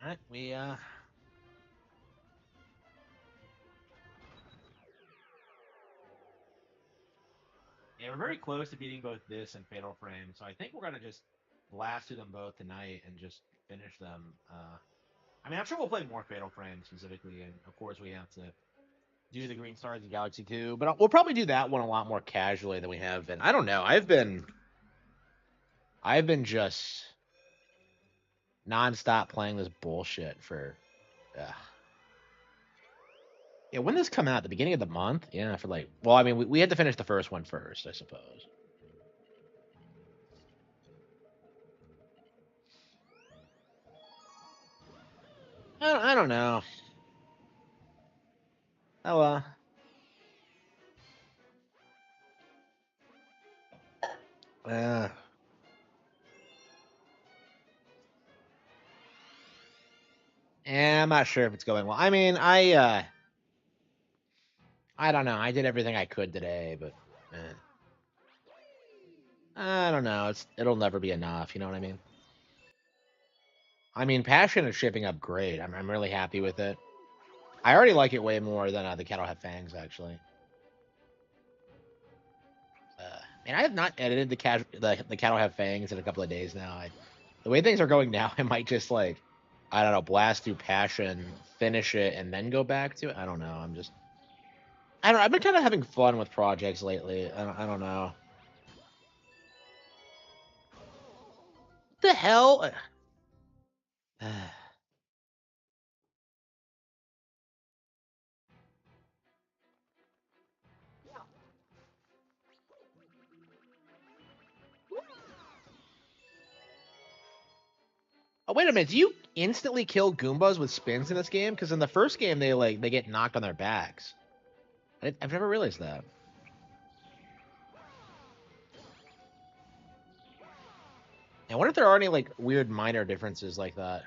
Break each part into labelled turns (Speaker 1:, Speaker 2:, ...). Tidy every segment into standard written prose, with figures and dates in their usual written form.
Speaker 1: right, yeah, we're very close to beating both this and Fatal Frame, so I think we're gonna just blast through them both tonight and just finish them. I mean, I'm sure we'll play more Fatal Frame specifically, and of course we have to do the Green Stars and Galaxy 2, but we'll probably do that one a lot more casually than we have been. I don't know. I've been just nonstop playing this bullshit for. Yeah, when this come out? The beginning of the month? Yeah, for like. Well, I mean, we had to finish the first one first, I suppose. I don't know. Oh, uh, I'm not sure if it's going well. I mean, I don't know. I did everything I could today, but I don't know. It'll never be enough. You know what I mean? I mean, Passion is shaping up great. I'm really happy with it. I already like it way more than the Cattle Have Fangs, actually. And I have not edited the Cattle Have Fangs in a couple of days now. The way things are going now, I might just like, I don't know, blast through Passion, finish it, and then go back to it. I don't know. I don't. I've been kind of having fun with projects lately. I don't know. What the hell? Oh, wait a minute. Do you instantly kill Goombas with spins in this game? Because in the first game, they get knocked on their backs. I've never realized that. I wonder if there are any like weird minor differences like that.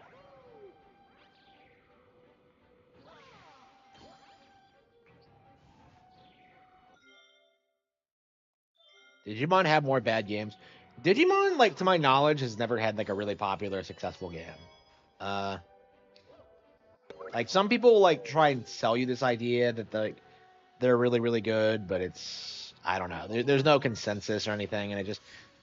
Speaker 1: Digimon have more bad games. Digimon, like to my knowledge, has never had like a really popular, successful game. Uh, like some people like try and sell you this idea that they're really really good, but it's I don't know. There's no consensus or anything, and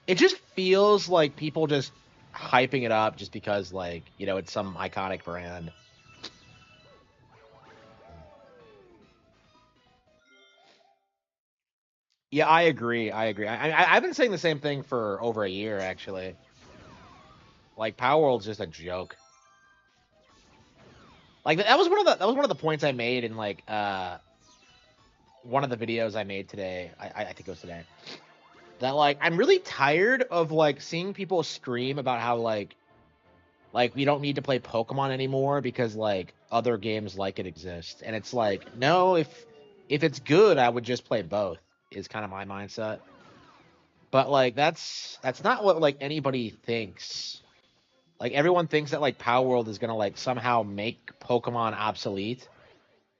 Speaker 1: it just feels like people just hyping it up just because like it's some iconic brand. Yeah, I agree. I agree. I've been saying the same thing for over a year actually. Like Power World's just a joke. Like that was one of the points I made in like one of the videos I made today. I think it was today. That like I'm really tired of like seeing people scream about how like we don't need to play Pokemon anymore because like other games like it exist. And it's like, no, if it's good, I would just play both, is kind of my mindset. But like that's not what like anybody thinks. Like everyone thinks that like Power World is gonna like somehow make Pokemon obsolete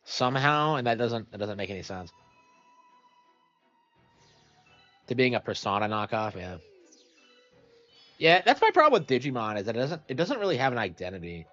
Speaker 1: somehow, and that doesn't make any sense. To being a Persona knockoff, yeah. Yeah, that's my problem with Digimon is that it doesn't really have an identity.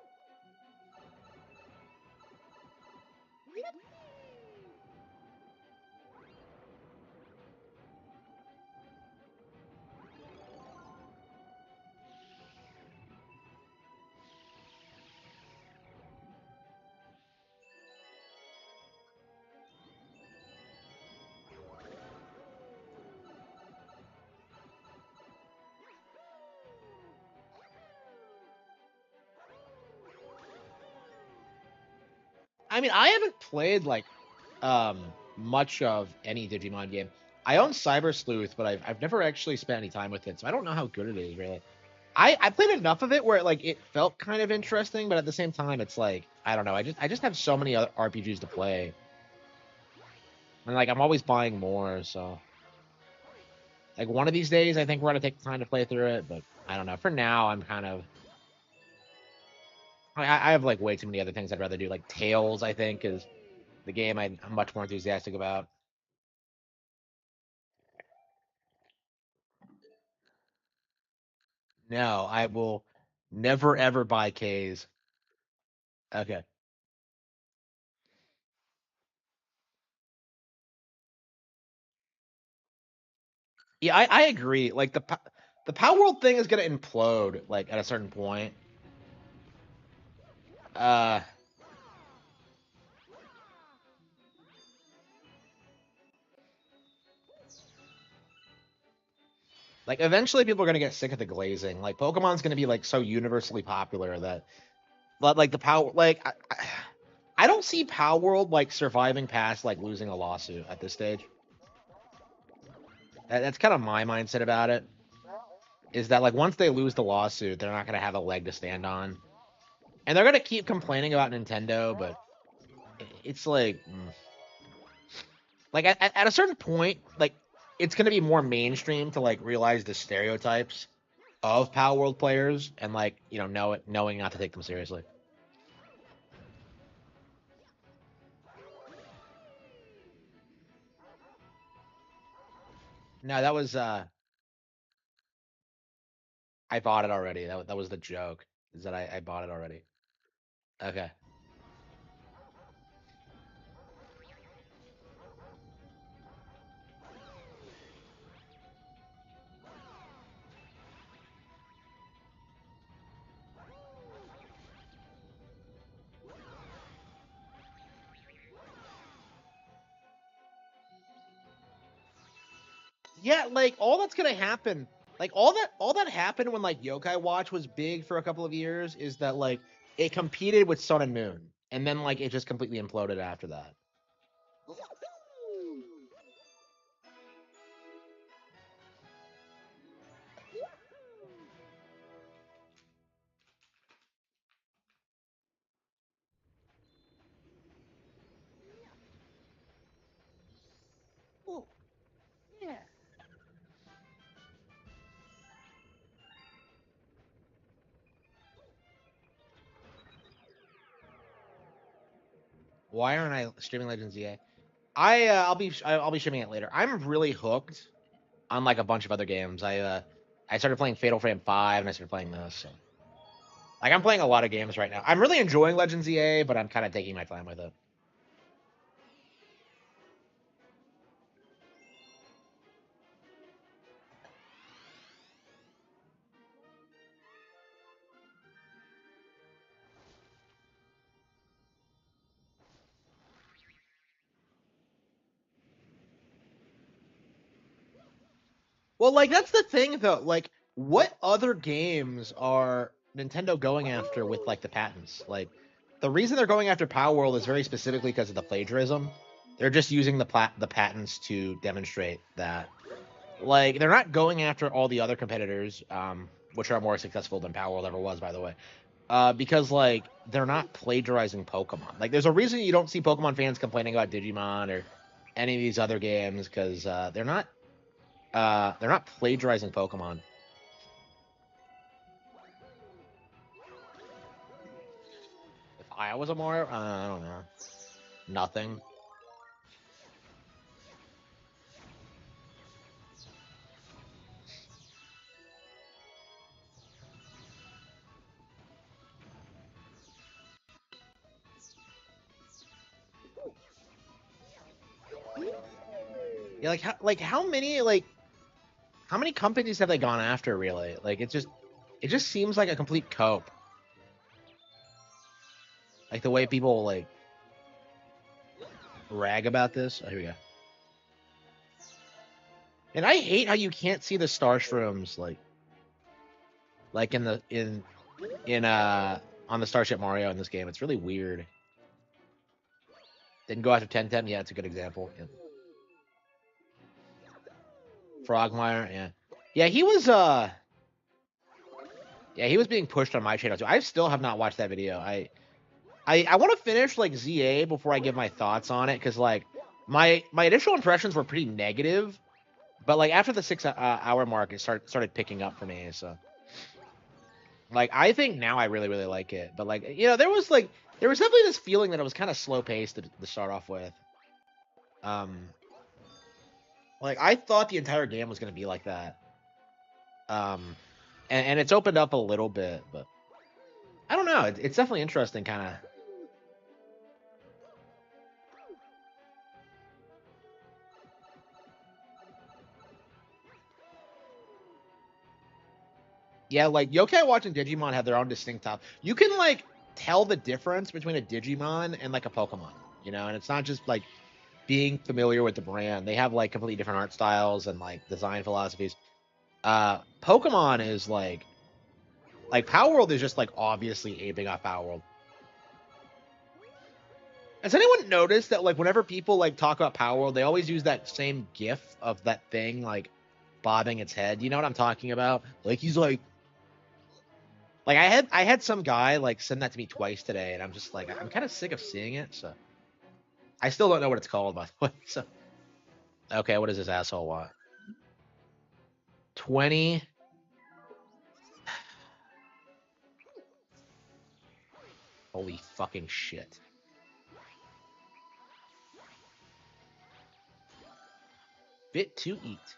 Speaker 1: I mean, I haven't played like um much of any Digimon game. I own Cyber Sleuth, but I've never actually spent any time with it, so I don't know how good it is really. I played enough of it where like it felt kind of interesting, but at the same time, it's like I don't know. I just have so many other RPGs to play, and like I'm always buying more. So like one of these days, I think we're gonna take the time to play through it. But I don't know. For now, I'm kind of I have like way too many other things I'd rather do. Like Tails, I think is the game I'm much more enthusiastic about. No, I will never ever buy K's. Okay. Yeah, I agree. Like the Power World thing is gonna implode like at a certain point. Uh, like eventually people are gonna get sick of the glazing. Like Pokemon's gonna be like so universally popular that, but like the power, like I don't see Power World like surviving past like losing a lawsuit at this stage. That's kind of my mindset about it. Is that like once they lose the lawsuit, they're not gonna have a leg to stand on, and they're gonna keep complaining about Nintendo, but it's like. Like at a certain point, like it's gonna be more mainstream to like realize the stereotypes of Power World players and like knowing not to take them seriously. No, that was I bought it already. That was the joke. Is that I bought it already. Okay. Yeah, like all that's gonna happen. Like all that happened when like Yokai Watch was big for a couple of years is that like it competed with Sun and Moon, and then like it just completely imploded after that. Why aren't I streaming Legends EA? I'll be streaming it later. I'm really hooked on like a bunch of other games. I started playing Fatal Frame 5 and I started playing this. So. Like I'm playing a lot of games right now. I'm really enjoying Legends EA, but I'm kind of taking my time with it. Well, like that's the thing though. Like what other games are Nintendo going after with like the patents? Like the reason they're going after Power World is very specifically because of the plagiarism. They're just using the patents to demonstrate that. Like they're not going after all the other competitors, which are more successful than Power World ever was, by the way. Because like they're not plagiarizing Pokemon. Like there's a reason you don't see Pokemon fans complaining about Digimon or any of these other games because they're not plagiarizing Pokemon. If I was a more I don't know, nothing. Yeah, like how many companies have they gone after really? Like it just seems like a complete cope. Like the way people like rag about this. Oh, here we go. And I hate how you can't see the Starshrooms like in on the Starship Mario in this game. It's really weird. Didn't go after 1010. Yeah, it's a good example. Yeah. Frogmire, yeah. Yeah, he was being pushed on my channel too. I still have not watched that video. I want to finish like ZA before I give my thoughts on it cuz like my initial impressions were pretty negative, but like after the 6 hour mark it started picking up for me, so like I think now I really like it. But like there was definitely this feeling that it was kind of slow paced to start off with. Um like I thought the entire game was going to be like that. Um and it's opened up a little bit, but I don't know. It's definitely interesting, kind of. Yeah, like Yokai Watch and Digimon have their own distinct top. You can like tell the difference between a Digimon and like a Pokemon, you know, and it's not just like being familiar with the brand. They have like completely different art styles and like design philosophies. Pokemon is like Power World is just like obviously aping off Power World. Has anyone noticed that like whenever people like talk about Power World, they always use that same GIF of that thing like bobbing its head? You know what I'm talking about? Like he's like I had some guy like send that to me twice today, and I'm just like I'm kind of sick of seeing it. So I still don't know what it's called, by the way. So okay, what does this asshole want? 20. Holy fucking shit! Bit to eat.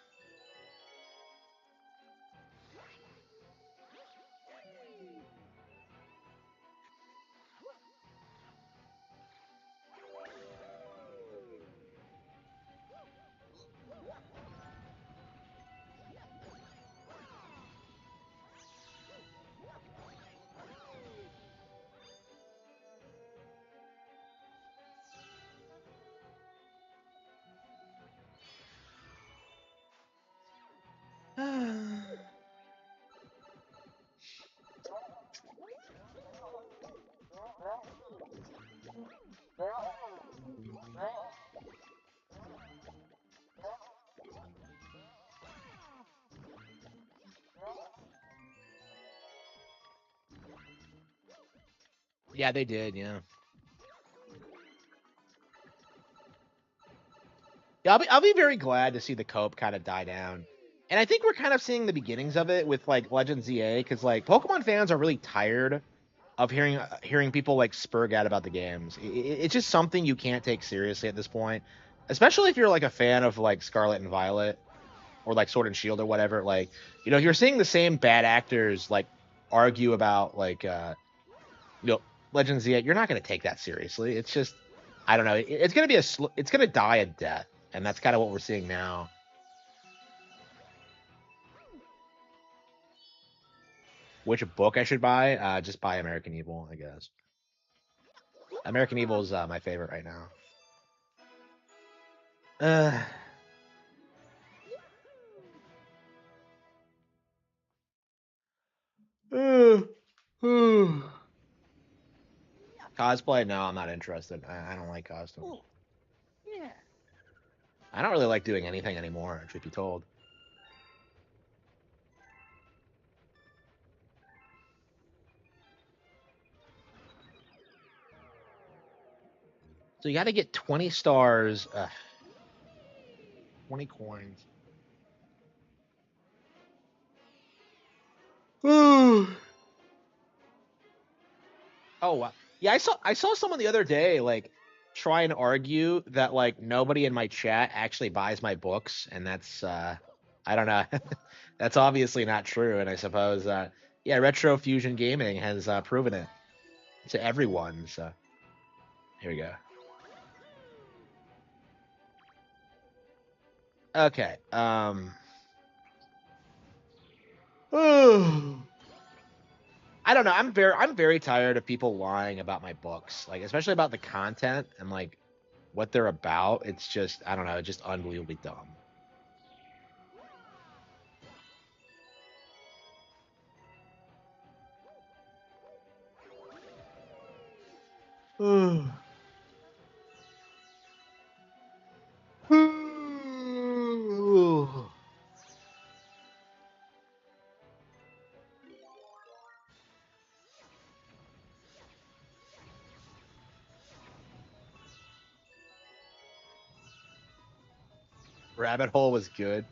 Speaker 1: Yeah, they did. Yeah. Yeah, I'll be very glad to see the cope kind of die down. And I think we're kind of seeing the beginnings of it with like Legends ZA, because like Pokemon fans are really tired of hearing people like spurg out about the games. It's just something you can't take seriously at this point, especially if you're like a fan of like Scarlet and Violet or like Sword and Shield or whatever. Like, you know, you're seeing the same bad actors like argue about like you know, Legends Z. You're not going to take that seriously. It's just, I don't know. It's going to be it's going to die a death, and that's kind of what we're seeing now. Which book I should buy? Just buy American Evil, I guess. American Evil is my favorite right now. Uh, uh, Cosplay? No, I'm not interested. I don't like costumes. I don't really like doing anything anymore, truth be told. So you got to get 20 stars, 20 coins. Oh wow. Yeah, I saw someone the other day like try and argue that like nobody in my chat actually buys my books, and that's I don't know. That's obviously not true, and I suppose yeah, Retro Fusion Gaming has proven it to everyone. So here we go. Okay. I don't know. I'm very tired of people lying about my books, like especially about the content and like what they're about. It's just I don't know, it's just unbelievably dumb. Rabbit Hole was good.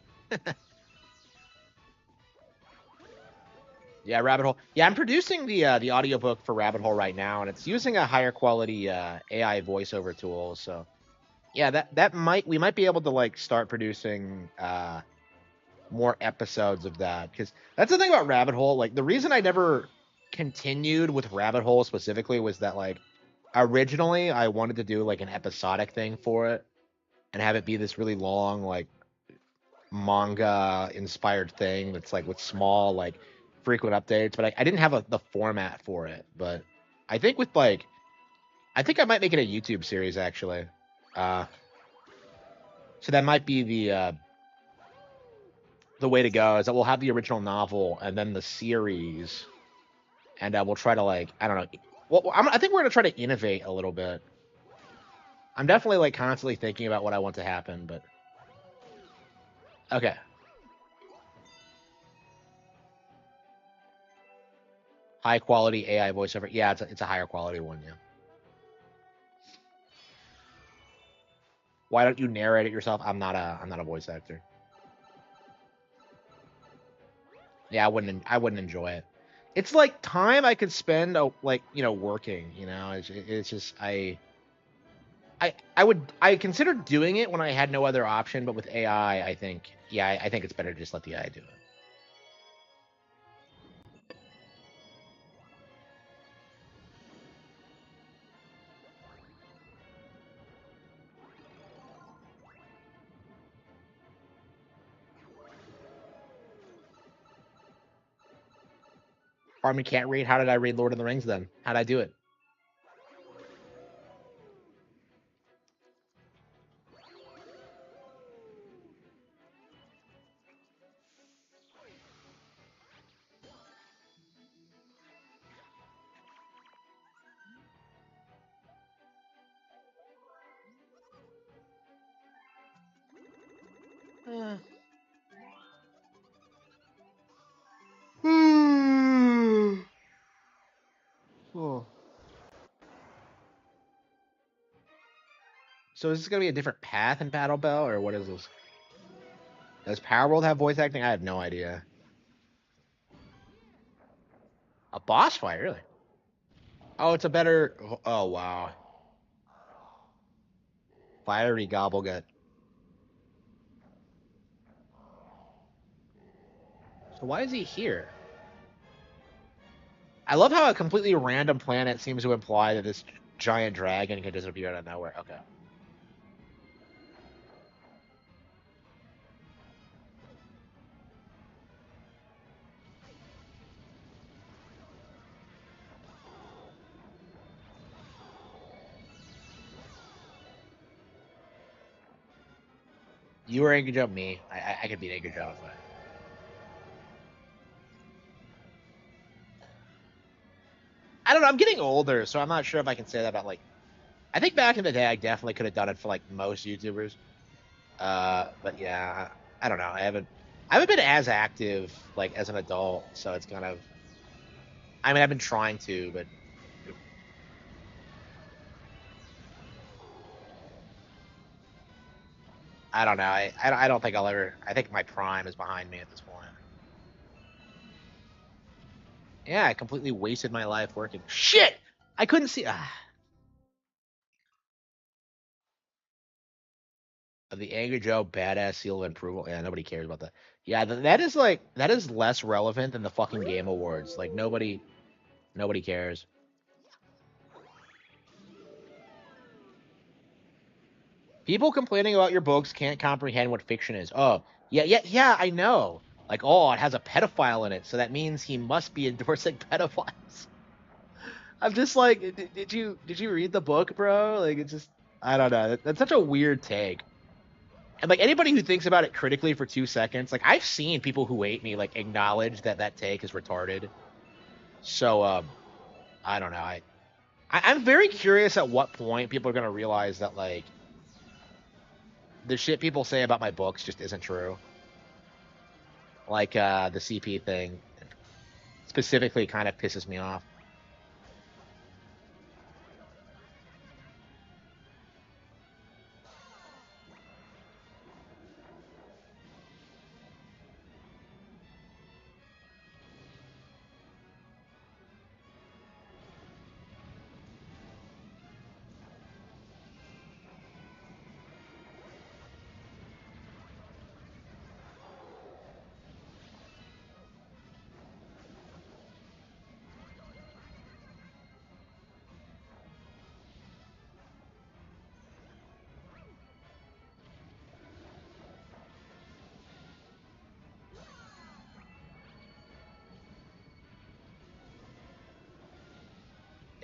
Speaker 1: Yeah, Rabbit Hole. Yeah, I'm producing the audiobook for Rabbit Hole right now, and it's using a higher quality AI voiceover tool. So yeah, that might we might be able to like start producing more episodes of that, because that's the thing about Rabbit Hole. Like the reason I never continued with Rabbit Hole specifically was that like originally I wanted to do like an episodic thing for it and have it be this really long like manga inspired thing that's like with small like frequent updates, but I didn't have the format for it. But I think with like, I think I might make it a YouTube series actually. So that might be the way to go. Is that we'll have the original novel and then the series, and we'll try to like, I don't know. Well, I think we're gonna try to innovate a little bit. I'm definitely like constantly thinking about what I want to happen, but okay. High quality AI voiceover. Yeah, it's a higher quality one. Yeah. Why don't you narrate it yourself? I'm not a voice actor. Yeah, I wouldn't enjoy it. It's like time I could spend like working. It's just I considered doing it when I had no other option, but with AI, I think I think it's better to just let the AI do it. Harman can't read. How did I read Lord of the Rings then? How'd I do it? Uh, oh. So is this gonna be a different path in Battle Bell, or what is this? Does Power World have voice acting? I have no idea. A boss fight, really? Oh, it's a better. Oh wow, fiery Gobblegut. So why is he here? I love how a completely random planet seems to imply that this giant dragon can disappear out of nowhere. Okay. You were Angry Joe, me. I could beat Angry Joe if I. I don't know. I'm getting older, so I'm not sure if I can say that about like. I think back in the day, I definitely could have done it for like most YouTubers. But yeah, I don't know. I haven't been as active like as an adult, so it's kind of. I mean, I've been trying to, but I don't know. I don't think I'll ever. I think my prime is behind me at this point. Yeah, I completely wasted my life working. Shit! I couldn't see. The Angry Joe badass seal of approval. Yeah, nobody cares about that. Yeah, that is like that is less relevant than the fucking Game Awards. Like nobody cares. People complaining about your books can't comprehend what fiction is. Oh, yeah, I know. Like, oh, it has a pedophile in it, so that means he must be endorsing pedophiles. I'm just like, did you read the book, bro? Like, it's just I don't know. That's such a weird take. And like anybody who thinks about it critically for 2 seconds, like I've seen people who hate me like acknowledge that that take is retarded. So I don't know. I'm very curious at what point people are gonna realize that like the shit people say about my books just isn't true. Like the CP thing specifically kind of pisses me off.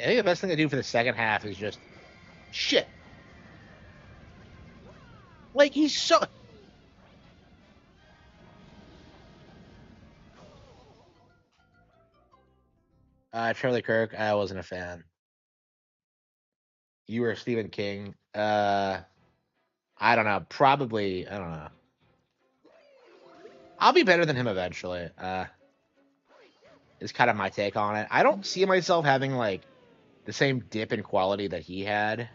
Speaker 1: I think the best thing to do for the second half is just shit. Like he's so. Charlie Kirk, I wasn't a fan. You were Stephen King. I don't know. Probably, I don't know. I'll be better than him eventually. Is kind of my take on it. I don't see myself having like the same dip in quality that he had.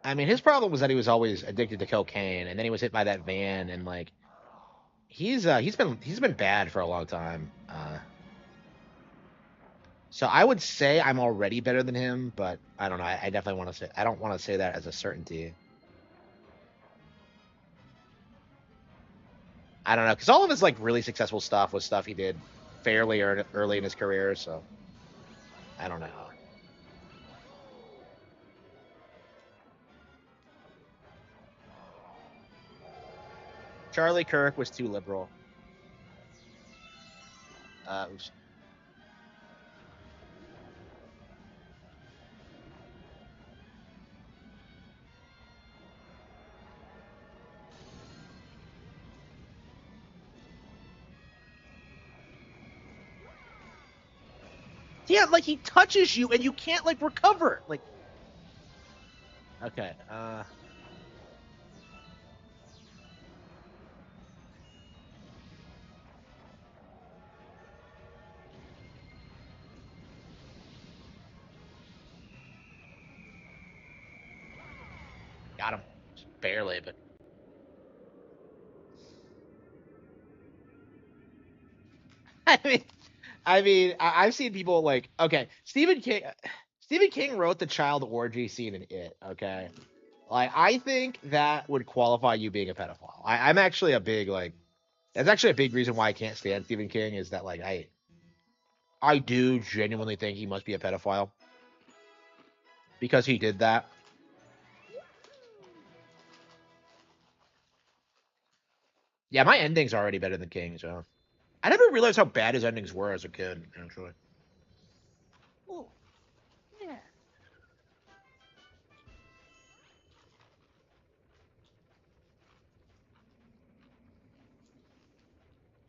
Speaker 1: I mean, his problem was that he was always addicted to cocaine, and then he was hit by that van, and like he's been bad for a long time. So I would say I'm already better than him, but I don't know. I definitely want to say I don't want to say that as a certainty. I don't know because all of his like really successful stuff was stuff he did fairly early in his career. So I don't know. Charlie Kirk was too liberal. Was, yeah, like he touches you and you can't like recover. Like okay, got him barely, but I mean, I've seen people like okay, Stephen King. Stephen King wrote the child orgy scene in It. Okay, like I think that would qualify you being a pedophile. I'm actually a big like. That's actually a big reason why I can't stand Stephen King is that like I do genuinely think he must be a pedophile because he did that. Yeah, my ending's already better than King's. So I never realized how bad his endings were as a kid. Actually, oh, yeah.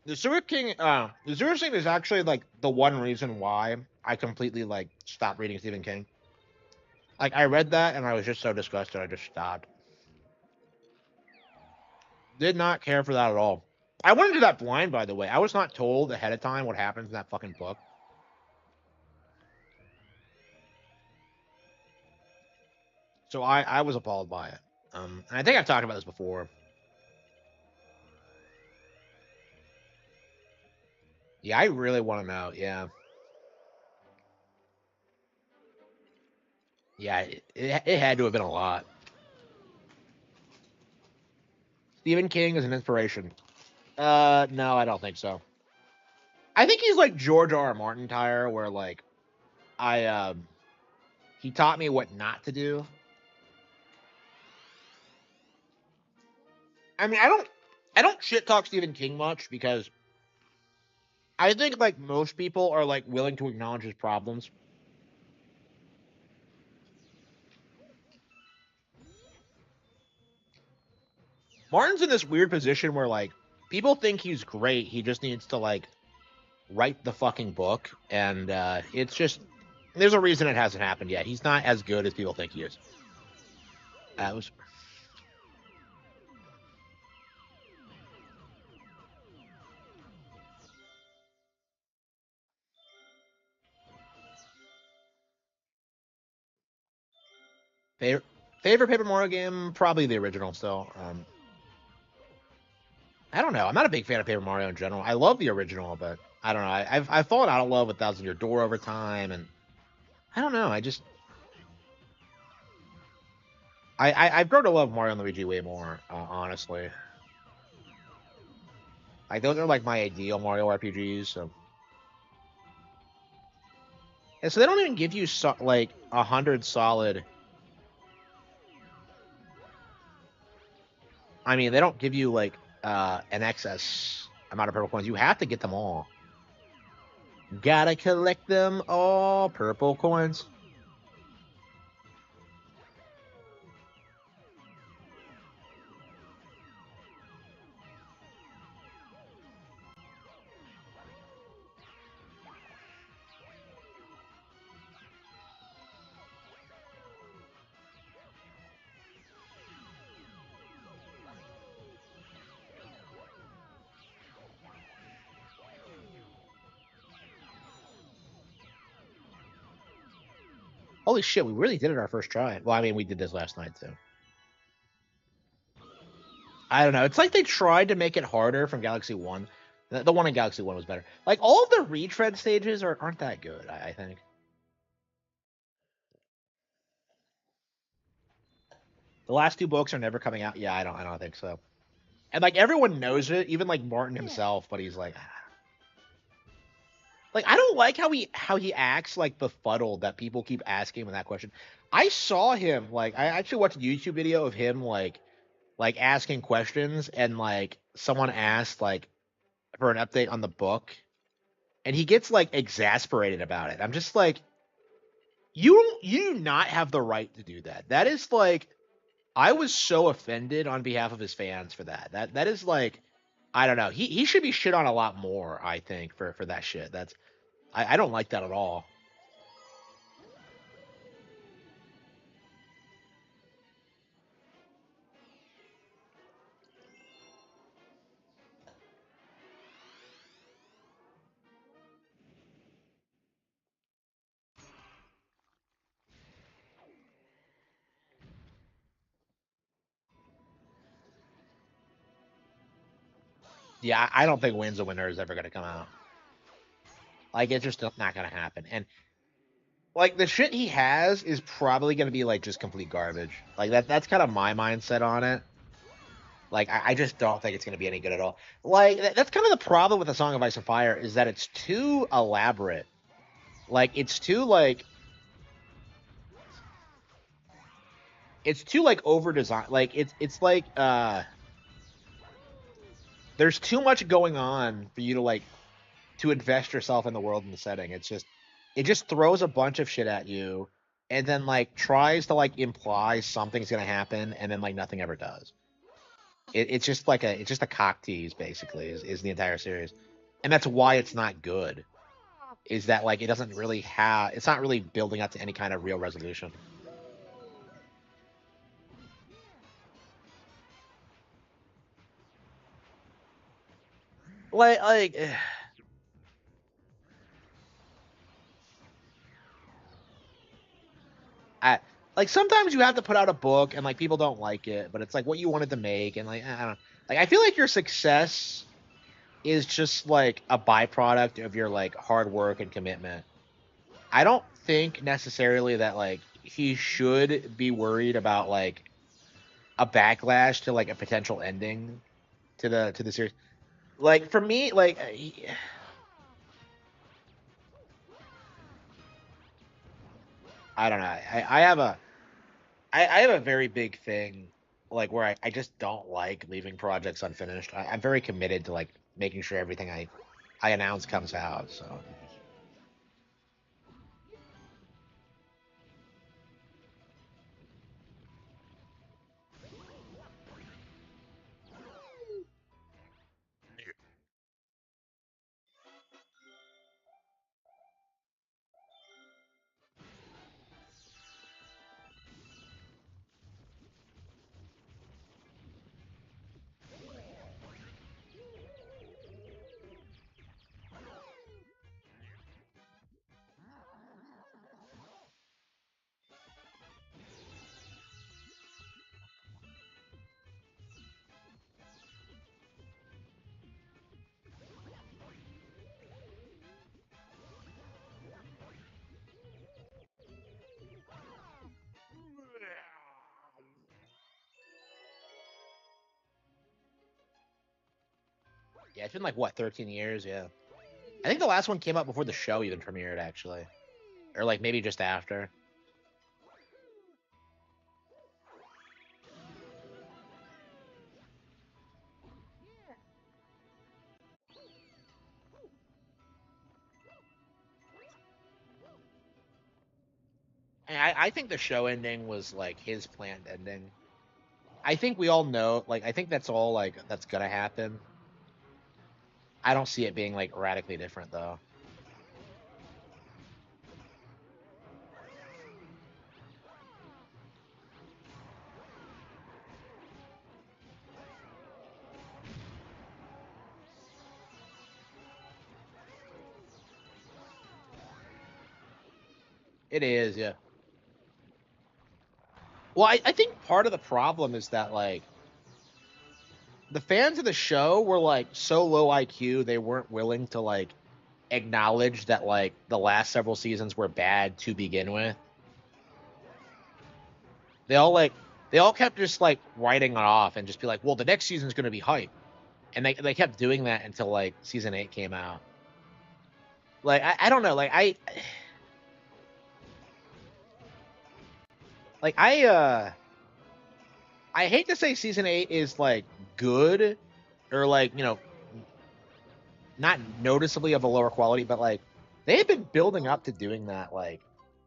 Speaker 1: The Sewer King is actually like the one reason why I completely like stopped reading Stephen King. Like I read that and I was just so disgusted I just stopped. Did not care for that at all. I went into that blind, by the way. I was not told ahead of time what happens in that fucking book. So I was appalled by it. And I think I've talked about this before. Yeah, I really want to know. Yeah, yeah, it had to have been a lot. Stephen King is an inspiration. No, I don't think so. I think he's like George R. R. Martin tire, where like I he taught me what not to do. I mean, I don't shit talk Stephen King much because I think like most people are like willing to acknowledge his problems. Martin's in this weird position where like people think he's great. He just needs to like write the fucking book, and it's just there's a reason it hasn't happened yet. He's not as good as people think he is. Was favorite favorite Paper Mario game? Probably the original. Still, I don't know. I'm not a big fan of Paper Mario in general. I love the original, but I don't know. I've fallen out of love with Thousand Year Door over time, and I don't know. I've grown to love Mario and Luigi way more, honestly. Like those are like my ideal Mario RPGs. So and so they don't even give you like 100 solid. I mean, they don't give you like an excess amount of purple coins. You have to get them all. Gotta collect them all. Purple coins. Holy shit, we really did it our first try. Well, I mean, we did this last night too. I don't know. It's like they tried to make it harder from Galaxy 1. The one in Galaxy 1 was better. Like, all of the retread stages aren't that good, I think. The last two books are never coming out. Yeah, I don't think so. And like everyone knows it, even like Martin himself, but he's like, like I don't like how he acts like befuddled that people keep asking him that question. I saw him like I actually watched a YouTube video of him like asking questions and like someone asked like for an update on the book and he gets like exasperated about it. I'm just like you do not have the right to do that. That is like I was so offended on behalf of his fans for that. That is like I don't know. He should be shit on a lot more, I think, for that shit. That's I don't like that at all. Yeah, I don't think Wins a Winner is ever gonna come out. Like it's just not gonna happen. And like the shit he has is probably gonna be like just complete garbage. Like that's kind of my mindset on it. Like I just don't think it's gonna be any good at all. Like that's kind of the problem with the Song of Ice and Fire is that it's too elaborate. Like it's too like over designed. Like it's like there's too much going on for you to like to invest yourself in the world and the setting. It just throws a bunch of shit at you and then like tries to like imply something's gonna happen and then like nothing ever does. It's just a cock tease basically is the entire series. And that's why it's not good. Is that like it doesn't really have it's not really building up to any kind of real resolution. Like I, like sometimes you have to put out a book and like people don't like it, but it's like what you wanted to make and like I don't like I feel like your success is just like a byproduct of your like hard work and commitment. I don't think necessarily that like he should be worried about like a backlash to like a potential ending to the series. Like for me, like I don't know. I have a very big thing like where I just don't like leaving projects unfinished. I'm very committed to like making sure everything I announce comes out. So yeah, it's been like what 13 years. Yeah, I think the last one came out before the show even premiered actually, or like maybe just after. And I think the show ending was like his planned ending. I think we all know, like, I think that's all like that's gonna happen. I don't see it being like radically different though. It is, yeah. Well, I think part of the problem is that like the fans of the show were like so low IQ they weren't willing to like acknowledge that like the last several seasons were bad to begin with. They all like they all kept just like writing it off and just be like, well, the next season's gonna be hype. And they kept doing that until like season 8 came out. Like I don't know, like I hate to say season 8 is like good or like, you know, not noticeably of a lower quality, but like they had been building up to doing that like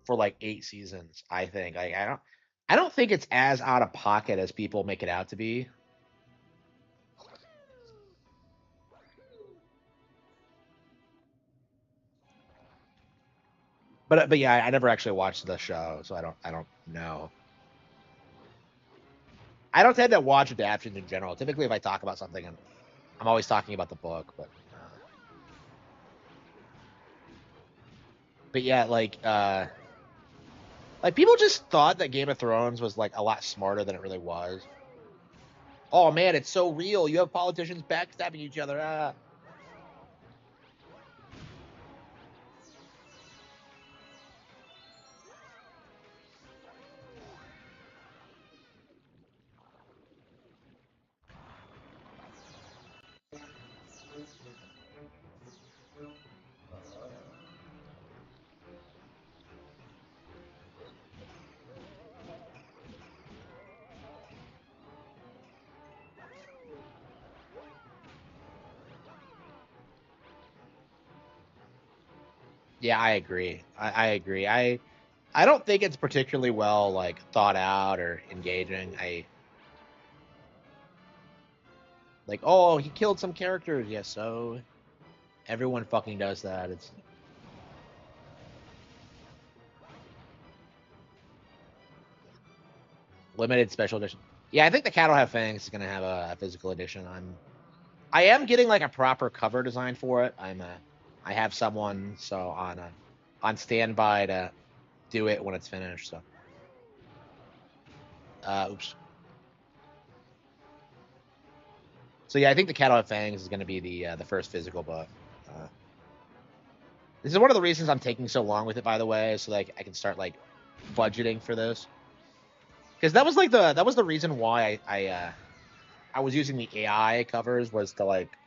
Speaker 1: for like 8 seasons, I think. Like I don't think it's as out of pocket as people make it out to be. But yeah, I never actually watched the show, so I don't know. I don't tend to watch adaptations in general. Typically, if I talk about something, I'm always talking about the book. But yeah, like people just thought that Game of Thrones was like a lot smarter than it really was. Oh man, it's so real. You have politicians backstabbing each other. Ah. Yeah, I agree. I agree. I don't think it's particularly well like thought out or engaging. I like, oh, he killed some characters. Yeah, so everyone fucking does that. It's limited special edition. Yeah, I think the Cat'll Have Fangs is gonna have a physical edition. I am getting like a proper cover design for it. I have someone so on standby to do it when it's finished. So oops. So yeah, I think the Cat'll Have Fangs is gonna be the first physical book. Uh, this is one of the reasons I'm taking so long with it, by the way, so like I can start like budgeting for this. Because that was the reason why I was using the AI covers was to like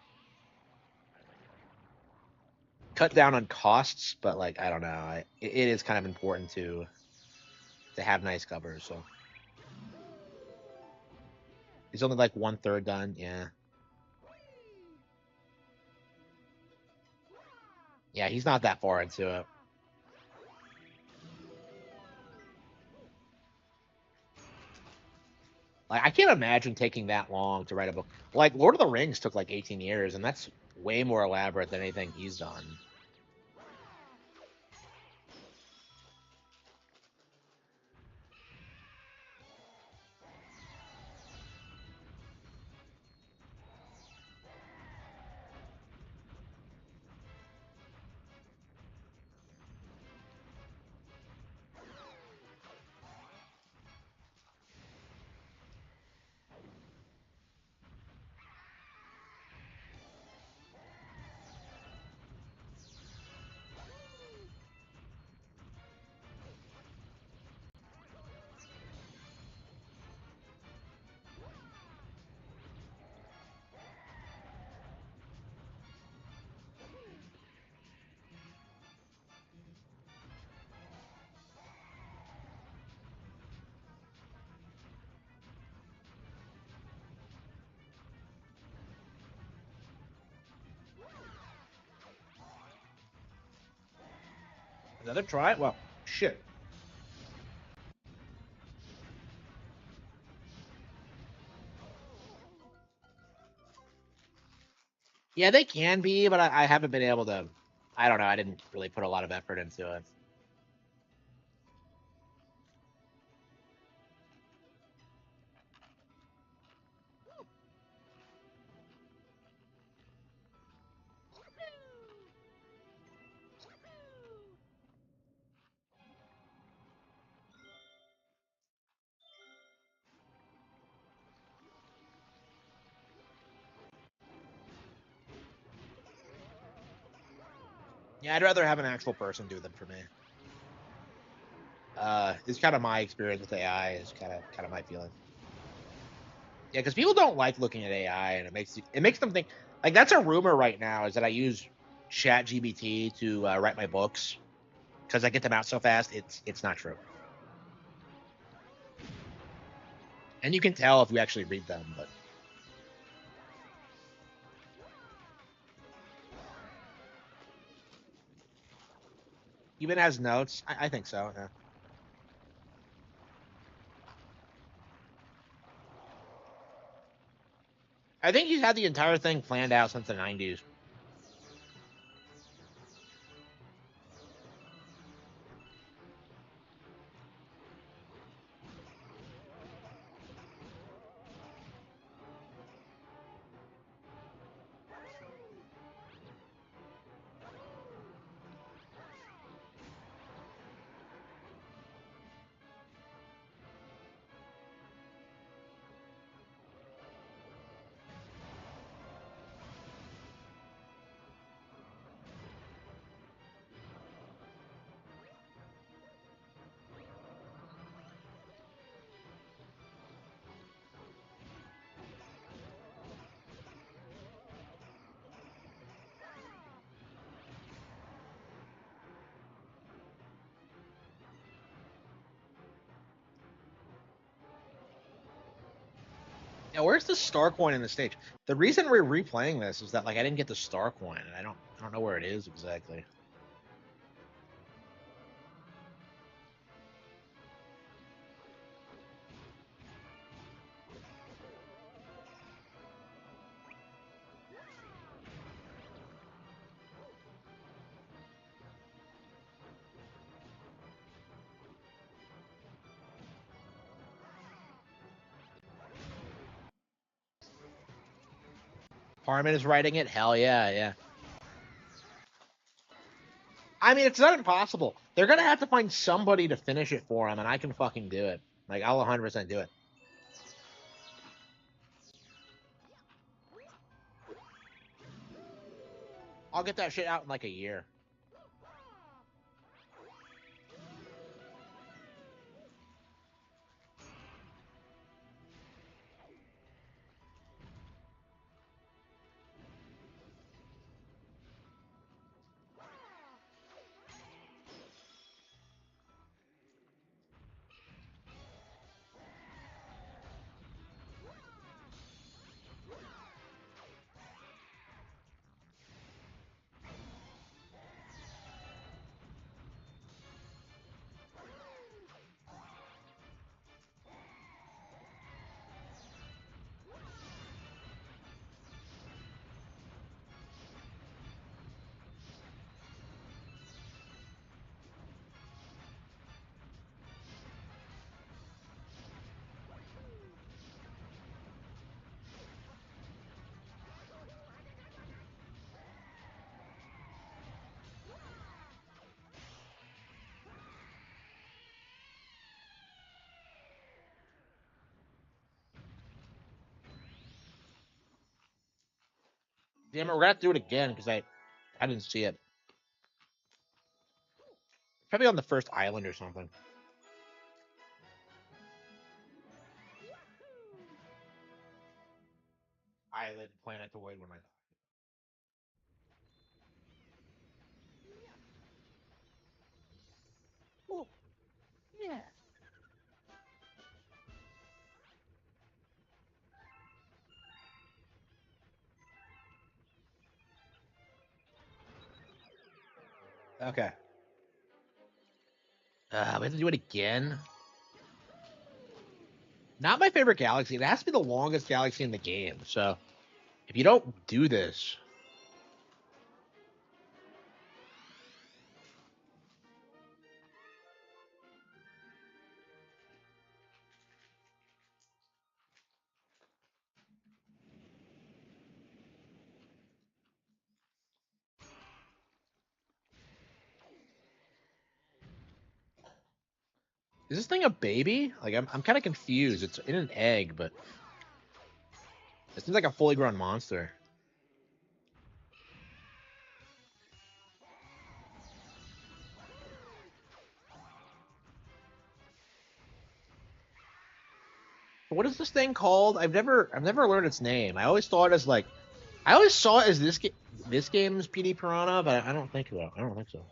Speaker 1: cut down on costs, but like I don't know, it is kind of important to have nice covers. So he's only like one third done. Yeah, yeah, he's not that far into it. Like I can't imagine taking that long to write a book. Like Lord of the Rings took like 18 years, and that's way more elaborate than anything he's done. Another try? Well, shit. Yeah, they can be, but I haven't been able to. I don't know. I didn't really put a lot of effort into it. Yeah, I'd rather have an actual person do them for me. It's kind of my experience with AI. Is kind of my feeling. Yeah, because people don't like looking at AI, and it makes them think. Like that's a rumor right now is that I use Chat GBT to write my books because I get them out so fast. It's not true, and you can tell if you actually read them. But even as notes, I think so. Yeah. I think he's had the entire thing planned out since the '90s. Yeah, where's the star coin in the stage? The reason we're replaying this is that like I didn't get the star coin, and I don't know where it is exactly. Harman is writing it. Hell yeah, yeah. I mean, it's not impossible. They're gonna have to find somebody to finish it for him, and I can fucking do it. Like I'll 100% do it. I'll get that shit out in like a year. Damn it, we're gonna have to do it again because I didn't see it. Probably on the first island or something. Island, planet to avoid when I. Oh, yeah. Okay. We have to do it again. Not my favorite galaxy. It has to be the longest galaxy in the game. So if you don't do this, Is this thing a baby? Like, I'm kind of confused. It's in an egg, but it seems like a fully grown monster. What is this thing called? I've never learned its name. I always thought as like, I always saw it as this game's PD Piranha, but I don't think so. I don't think so.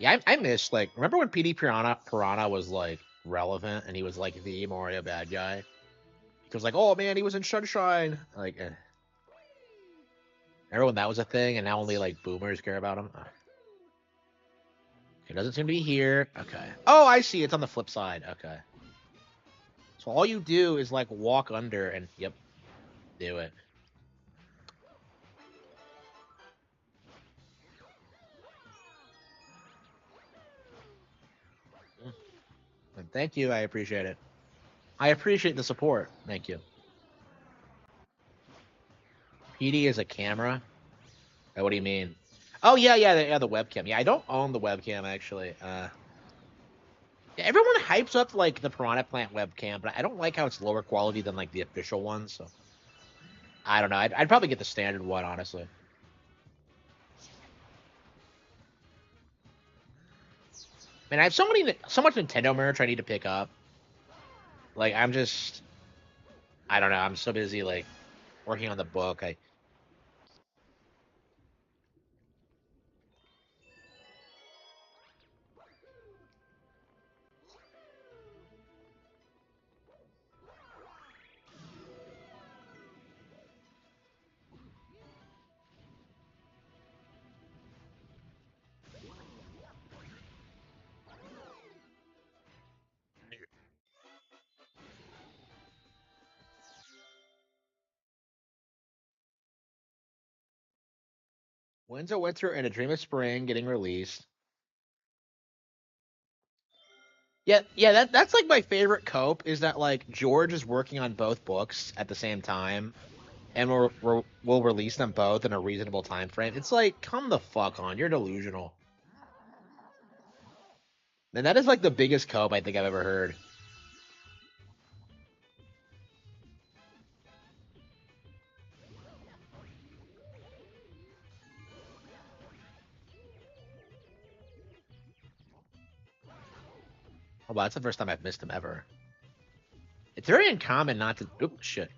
Speaker 1: Yeah, I miss like, remember when PD Piranha was like relevant and he was like the Mario bad guy? He was like, oh man, he was in Sunshine. Like, remember when that was a thing, and now only like boomers care about him? It doesn't seem to be here. Okay. Oh, I see. It's on the flip side. Okay. So all you do is like walk under and yep, do it. And thank you. I appreciate it. I appreciate the support. Thank you. PD is a camera. Oh, what do you mean? Oh yeah, the webcam. Yeah, I don't own the webcam actually. Everyone hypes up like the Piranha Plant webcam, but I don't like how it's lower quality than like the official one. So I don't know. I'd probably get the standard one honestly. Man, I have so much Nintendo merch I need to pick up. Like I don't know. I'm so busy like working on the book. I Winds of Winter and A Dream of Spring getting released. Yeah, that's like my favorite cope is that like George is working on both books at the same time, and we'll release them both in a reasonable time frame. It's like, come the fuck on, you're delusional. And that is like the biggest cope I think I've ever heard. Oh, wow, that's the first time I've missed him ever. It's very uncommon not to. Oop, shit.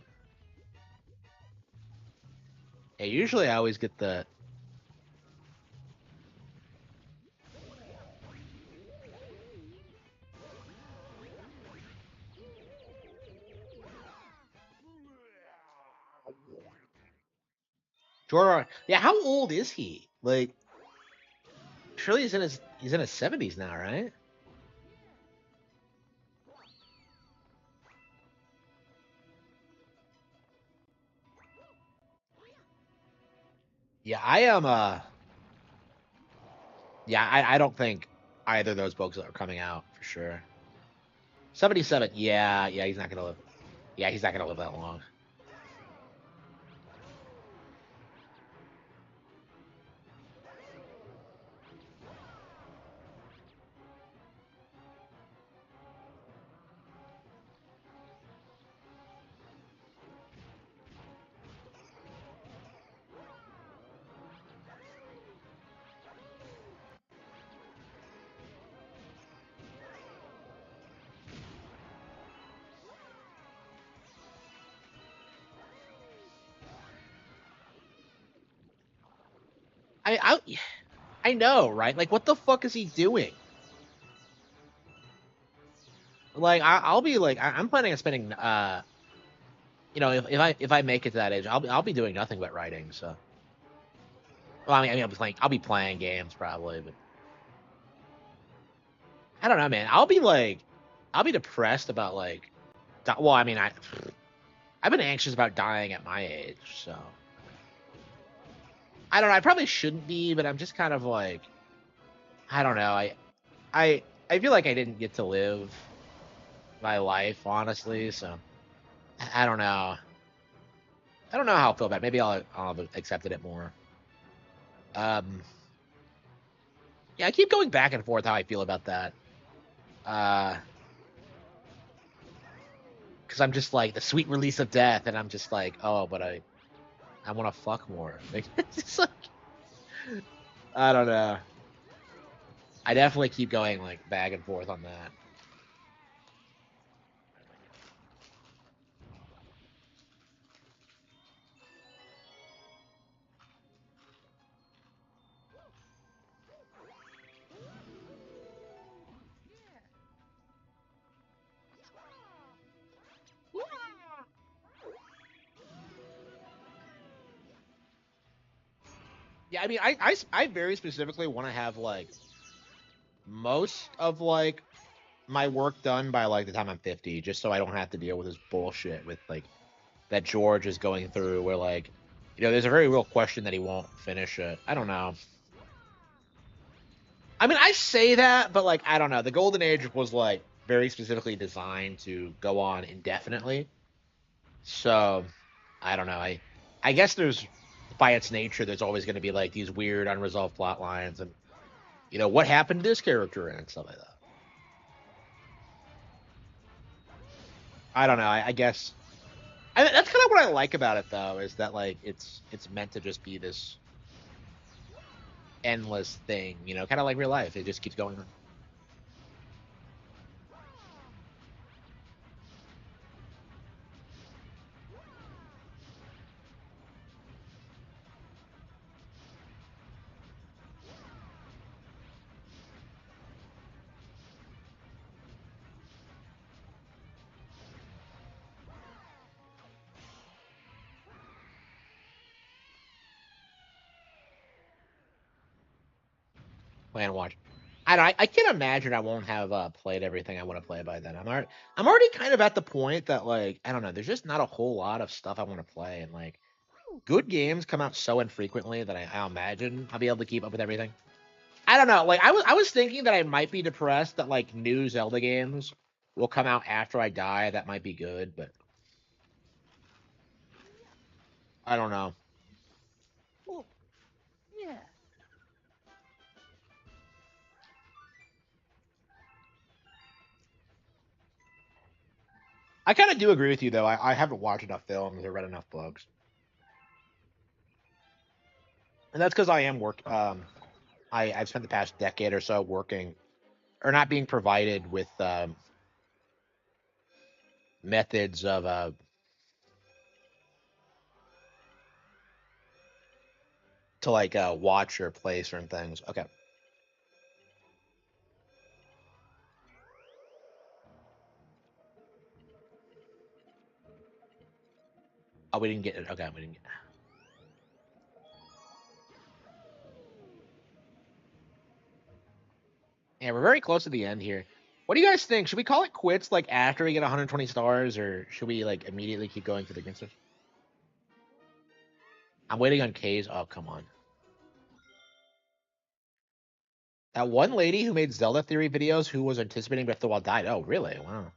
Speaker 1: Yeah, usually I always get the. Jordan. Yeah, how old is he? Like, surely he's in his 70s now, right? Yeah, I am. Yeah, I don't think either of those books are coming out for sure. 77. Yeah, he's not gonna live. Yeah, he's not gonna live that long. I know, right? Like, what the fuck is he doing? Like, I'll be like, I'm planning on spending, if I make it to that age, I'll be doing nothing but writing. So, well, I'll be playing games probably, but I don't know, man. I'll be depressed about like, well, I mean, I've been anxious about dying at my age, so I don't know. I probably shouldn't be, but I'm just kind of like, I don't know. I feel like I didn't get to live my life honestly, so I don't know. I don't know how I feel about it. Maybe I'll have accepted it more. Um, yeah, I keep going back and forth how I feel about that. Uh, because I'm just like the sweet release of death, and I'm just like, oh, but I want to fuck more. Like, it's just like I don't know. I definitely keep going like back and forth on that. Yeah, I mean, I very specifically want to have like most of like my work done by like the time I'm 50, just so I don't have to deal with this bullshit with like that George is going through, where like, there's a very real question that he won't finish it. I don't know. I mean, I say that, but like, I don't know. The Golden Age was like very specifically designed to go on indefinitely, so I don't know. I guess there's by its nature, there's always going to be like these weird unresolved plot lines, and what happened to this character and stuff like that. I don't know. I guess that's kind of what I like about it, though, is that like it's meant to just be this endless thing, kind of like real life. It just keeps going on. Play and watch. I can't imagine I won't have played everything I want to play by then. I'm already kind of at the point that like I don't know. There's just not a whole lot of stuff I want to play, and like good games come out so infrequently that I imagine I'll be able to keep up with everything. I don't know. Like I was thinking that I might be depressed that like new Zelda games will come out after I die. That might be good, but I don't know. Well, yeah. I kind of do agree with you though. I haven't watched enough films or read enough books, and that's because I am work. I've spent the past decade or so working or not being provided with methods of to like watch or play certain things. Okay. Oh, we didn't get it. Okay, we didn't get. Yeah, we're very close to the end here. What do you guys think? Should we call it quits like after we get 120 stars, or should we like immediately keep going for the green stars? I'm waiting on K's. Oh, come on. That one lady who made Zelda theory videos who was anticipating Breath of the Wild died. Oh, really? Wow.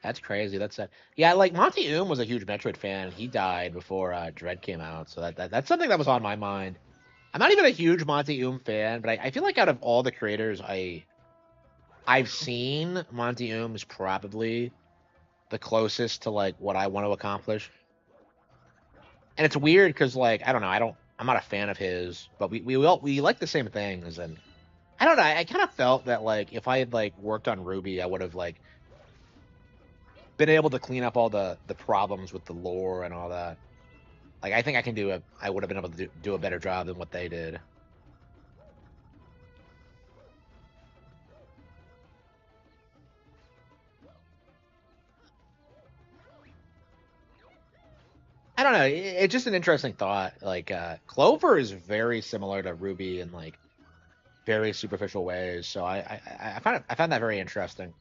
Speaker 1: That's crazy. That's sad. Yeah, like Monty Oom was a huge Metroid fan. He died before Dread came out, so that's something that was on my mind. I'm not even a huge Monty Oom fan, but I feel like out of all the creators I've seen, Monty Oom is probably the closest to like what I want to accomplish. And it's weird because like I don't know, I'm not a fan of his, but we like the same things, and I don't know. I kind of felt that like if I had like worked on Ruby, I would have like been able to clean up all the problems with the lore and all that. Like I think I would have been able to do a better job than what they did. I don't know. It's just an interesting thought. Like Clover is very similar to Ruby in like very superficial ways. So I found that very interesting.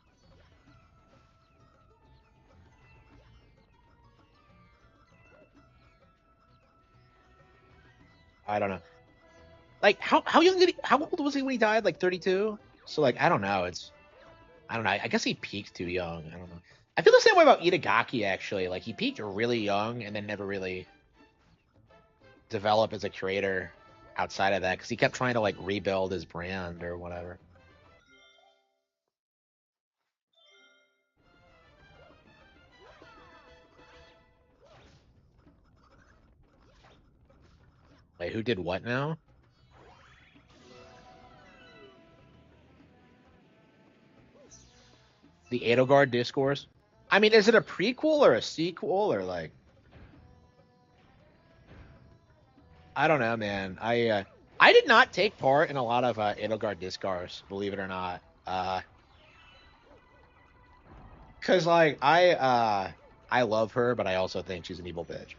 Speaker 1: I don't know. Like how old was he when he died? Like 32. So like I don't know. I don't know. I guess he peaked too young. I don't know. I feel the same way about Itagaki, actually. Like, he peaked really young and then never really developed as a creator outside of that because he kept trying to, like, rebuild his brand or whatever. Wait, who did what now? The Edelgard Discourse? I mean, is it a prequel or a sequel or, like... I don't know, man. I did not take part in a lot of Edelgard Discourse, believe it or not. Cause like I love her, but I also think she's an evil bitch.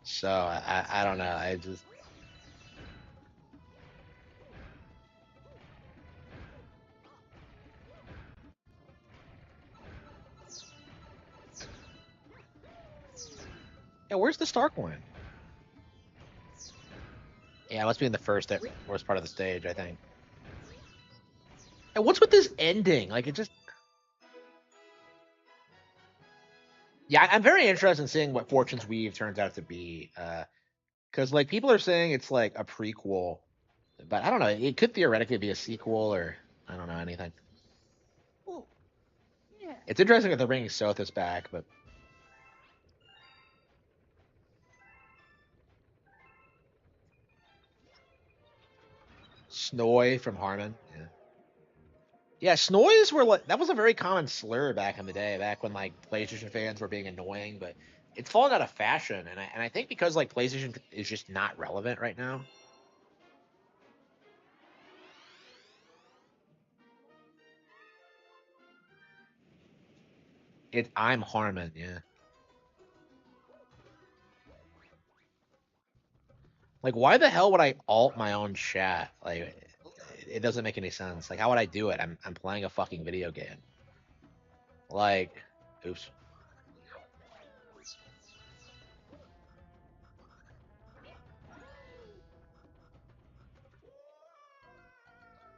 Speaker 1: So I don't know. I just yeah. Where's the Stark one? Yeah, it must be in the worst part of the stage, I think. And what's with this ending? Like it just yeah. I'm very interested in seeing what Fortune's Weave turns out to be. Because like people are saying it's like a prequel, but I don't know. It could theoretically be a sequel or I don't know anything. It's interesting that they're bringing Sothis back, but Snoy from Harman. Yeah. Yeah, Snoys were like that was a very common slur back in the day, back when like PlayStation fans were being annoying, but it's fallen out of fashion, and I think because like PlayStation is just not relevant right now. I'm Harmon, yeah. Like, why the hell would I alt my own chat? Like, it doesn't make any sense. Like, how would I do it? I'm playing a fucking video game. Like, oops.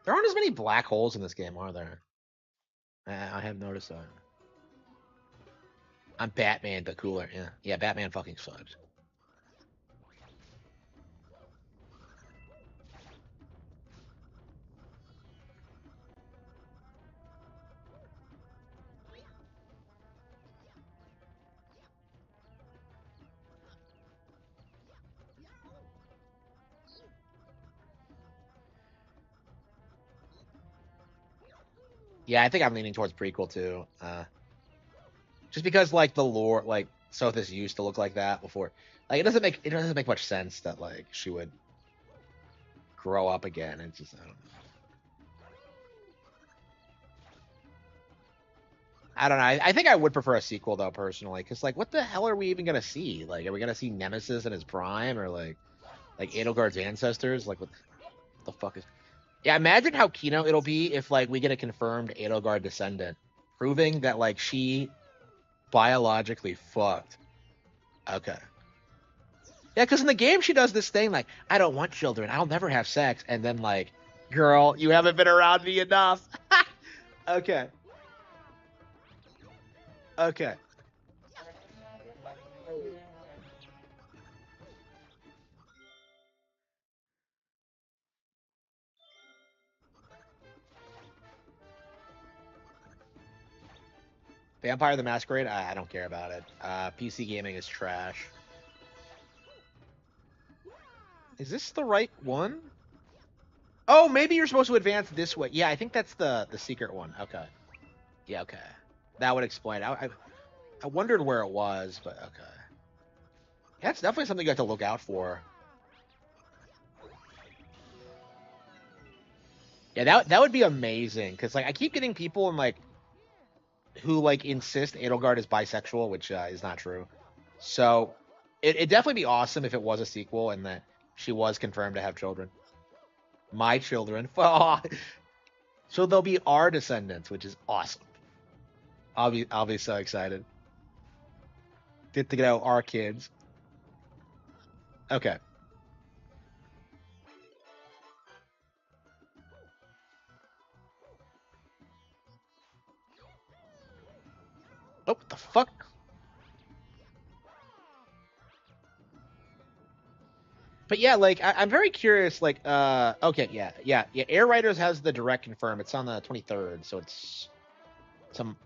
Speaker 1: There aren't as many black holes in this game, are there? I have noticed that. I'm Batman, but cooler. Yeah, yeah. Batman fucking sucks. Yeah, I think I'm leaning towards prequel too. Just because like the lore, like Sothis used to look like that before. Like it doesn't make much sense that like she would grow up again. It's just I don't know. I don't know. I think I would prefer a sequel though personally, because like what the hell are we even gonna see? Like, are we gonna see Nemesis in his prime or like Edelgard's ancestors? Like what the fuck is? Yeah, imagine how keynote it'll be if like we get a confirmed Edelgard descendant, proving that like she biologically fucked. Okay. Yeah, because in the game she does this thing like, I don't want children, I'll never have sex, and then like, girl, you haven't been around me enough. Okay, okay. Vampire the Masquerade, I don't care about it. PC gaming is trash. Is this the right one? Oh, maybe you're supposed to advance this way. Yeah, I think that's the secret one. Okay. Yeah, okay. That would explain. I wondered where it was, but okay. Yeah, it's definitely something you have to look out for. Yeah, that would be amazing because like I keep getting people in like who like insist Edelgard is bisexual, which is not true. So it'd definitely be awesome if it was a sequel and that she was confirmed to have children. My children. So they'll be our descendants, which is awesome. I'll be so excited. Get to know our kids. Okay. Oh, what the fuck? But yeah, like I'm very curious. Like, okay, yeah. Air Riders has the direct confirm. It's on the 23rd, so it's some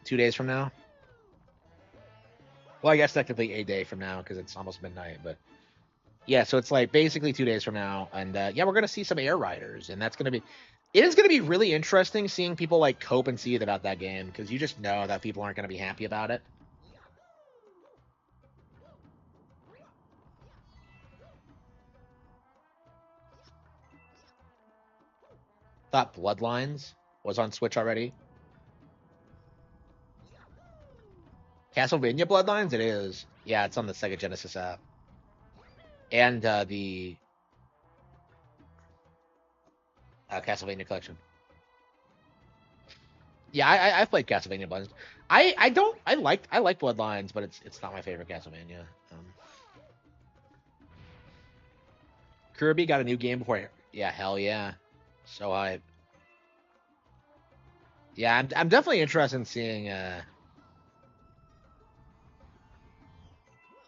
Speaker 1: 2 days from now. Well, I guess technically a day from now because it's almost midnight. But yeah, so it's like basically 2 days from now, and yeah, we're gonna see some Air Riders, and that's gonna be. It is gonna be really interesting seeing people like cope and seethe about that game because you just know that people aren't gonna be happy about it. Thought Bloodlines was on Switch already. Castlevania Bloodlines, it is. Yeah, it's on the Sega Genesis app and the Castlevania collection. Yeah, I've played Castlevania Bloodlines. I don't I like Bloodlines, but it's not my favorite Castlevania. Um, Kirby got a new game before. Yeah, hell yeah. So I yeah, I'm definitely interested in seeing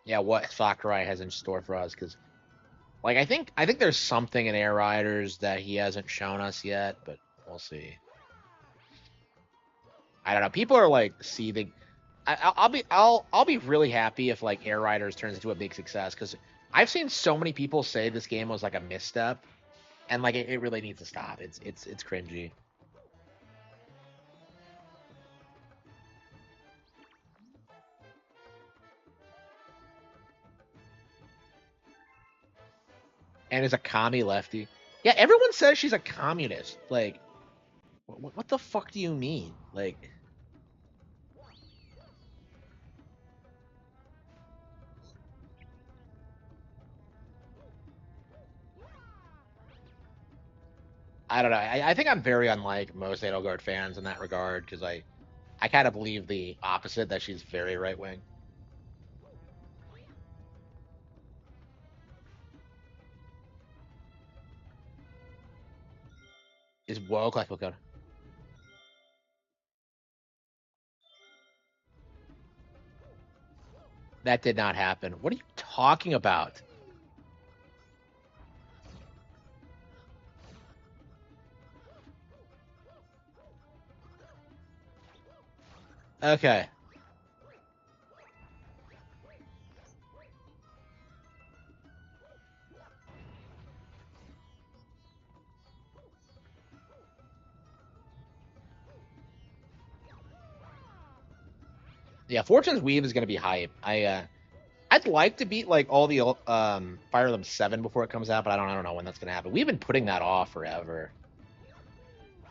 Speaker 1: yeah what Sakurai has in store for us because like I think there's something in Air Riders that he hasn't shown us yet, but we'll see. I don't know. People are like seething. I'll be really happy if like Air Riders turns into a big success because I've seen so many people say this game was like a misstep and like it really needs to stop. It's cringy. And is a commie lefty. Yeah, everyone says she's a communist. Like, what the fuck do you mean? Like, I don't know. I think I'm very unlike most Edelgard fans in that regard because I kind of believe the opposite that she's very right wing. Is woke like Lakota. That did not happen. What are you talking about? Okay. Yeah, Fortune's Weave is gonna be hype. I'd like to beat like all the Fire Emblem 7 before it comes out, but I don't know when that's gonna happen. We've been putting that off forever.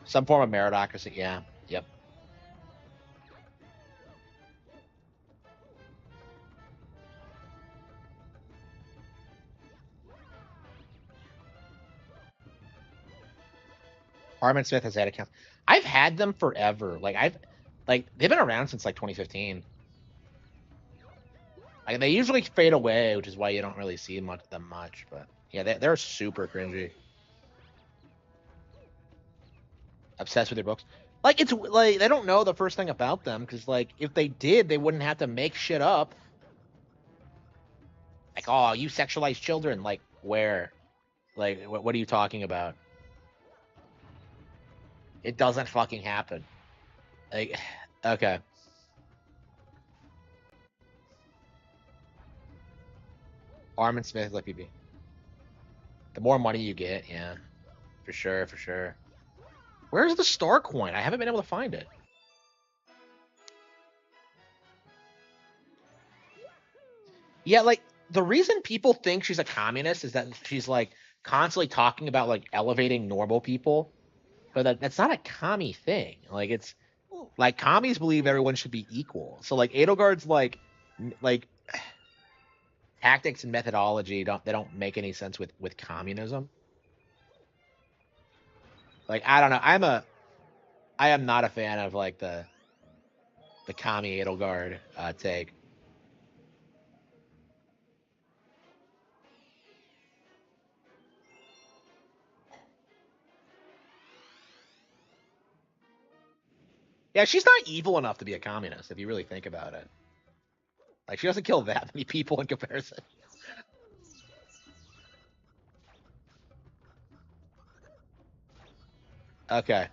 Speaker 1: Some form of meritocracy. Yeah. Yep. Harman Smith has had accounts. I've had them forever. Like they've been around since like 2015. Like they usually fade away, which is why you don't really see them much. But yeah, they're super cringy. Obsessed with their books. Like it's like they don't know the first thing about them because like if they did, they wouldn't have to make shit up. Like, oh, you sexualize children. Like where? Like what are you talking about? It doesn't fucking happen. Like okay, Armin Smith, like PB. The more money you get, yeah, for sure, for sure. Where's the star coin? I haven't been able to find it. Yeah, like the reason people think she's a communist is that she's like constantly talking about like elevating normal people, but that's not a commie thing. Like it's like commies believe everyone should be equal. So like Edelgard's like tactics and methodology don't make any sense with communism. Like I don't know. I am not a fan of like the commie Edelgard take. Yeah, she's not evil enough to be a communist, if you really think about it. Like, she doesn't kill that many people in comparison. Okay.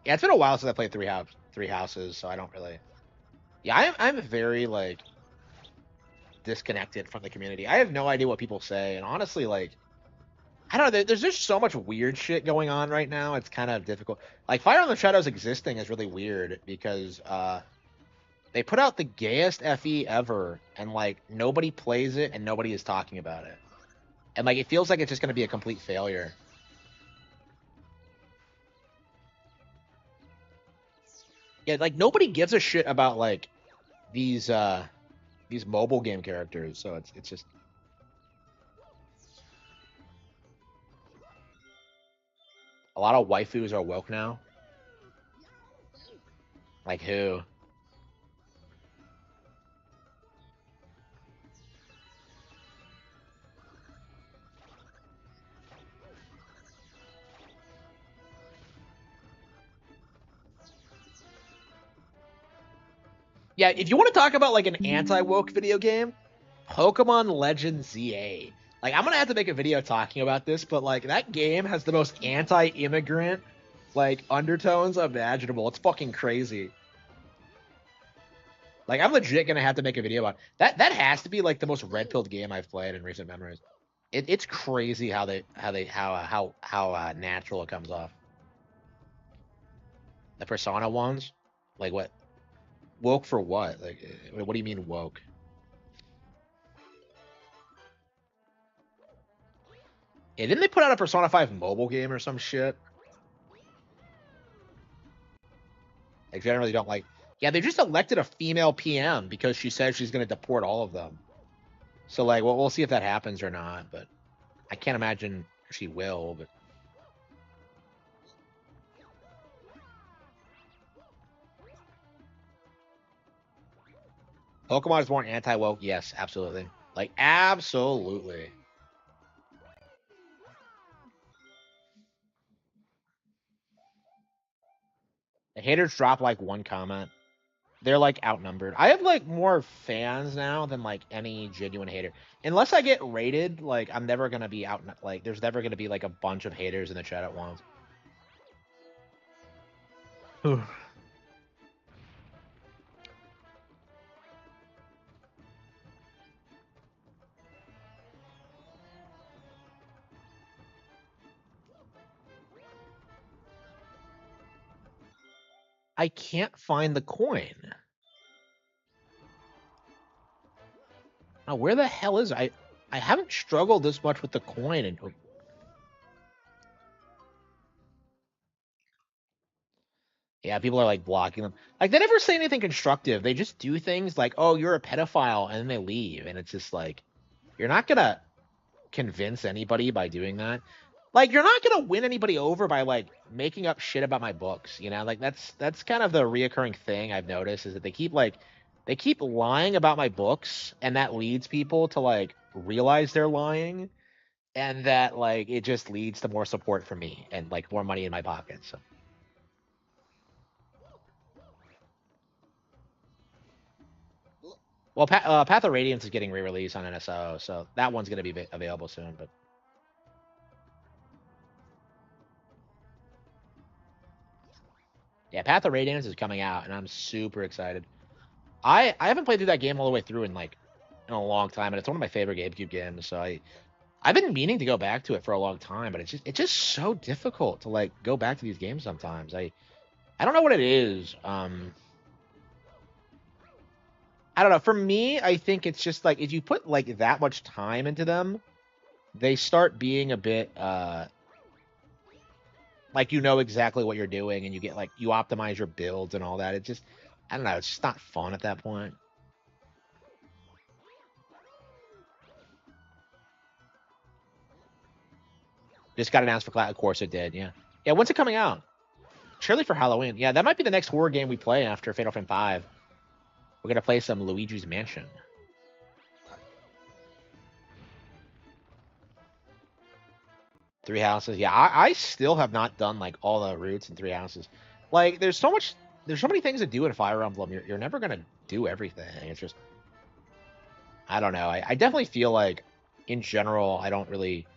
Speaker 1: Yeah, it's been a while since I played Three Houses, so I don't really. Yeah, I'm very like disconnected from the community. I have no idea what people say, and honestly, like I don't know. There's just so much weird shit going on right now. It's kind of difficult. Like Fire on the Shadows existing is really weird because they put out the gayest FE ever, and like nobody plays it and nobody is talking about it, and like it feels like it's just going to be a complete failure. Yeah, like nobody gives a shit about like these uh these mobile game characters. So it's just a lot of waifus are woke now. Like who? Yeah, if you want to talk about like an anti-woke video game, Pokemon Legends ZA. Like I'm gonna have to make a video talking about this, but like that game has the most anti-immigrant like undertones imaginable. It's fucking crazy. Like I'm legit gonna have to make a video about it. That has to be like the most red-pilled game I've played in recent memories. It's crazy how natural it comes off. The Persona ones, like what woke for what? Like what do you mean woke? Yeah, didn't they put out a Persona 5 mobile game or some shit? I generally don't like. Yeah, they just elected a female PM because she says she's going to deport all of them. So like, well, we'll see if that happens or not. But I can't imagine she will. But Pokemon is more anti-woke. Yes, absolutely. Like, absolutely. The haters drop like one comment. They're like outnumbered. I have like more fans now than like any genuine hater. Unless I get rated, like I'm never gonna be out. Like, there's never gonna be like a bunch of haters in the chat at once. I can't find the coin. Now, where the hell is it? I haven't struggled this much with the coin. And yeah, people are like blocking them. Like they never say anything constructive. They just do things like, "Oh, you're a pedophile," and then they leave. And it's just like you're not gonna convince anybody by doing that. Like you're not gonna win anybody over by like making up shit about my books. You know, like that's kind of the reoccurring thing I've noticed is that they keep lying about my books, and that leads people to like realize they're lying and that like it just leads to more support for me and like more money in my pocket. So, well, Path of Radiance is getting re-released on NSO, so that one's gonna be available soon. But yeah, Path of Radiance is coming out, and I'm super excited. I haven't played through that game all the way through in a long time, and it's one of my favorite GameCube games. So I've been meaning to go back to it for a long time, but it's just so difficult to like go back to these games sometimes. I don't know what it is. I don't know. For me, I think it's just like if you put like that much time into them, they start being a bit like you know exactly what you're doing and you get like you optimize your builds and all that. It just I don't know, it's just not fun at that point. Just got announced for class. Of course it did, yeah. Yeah, when's it coming out? Surely for Halloween. Yeah, that might be the next horror game we play after Fatal Frame 5. We're gonna play some Luigi's Mansion. Three Houses. Yeah, I still have not done like all the routes in Three Houses. Like, there's so much there's so many things to do in Fire Emblem. You're never gonna do everything. It's just I don't know. I definitely feel like in general I don't really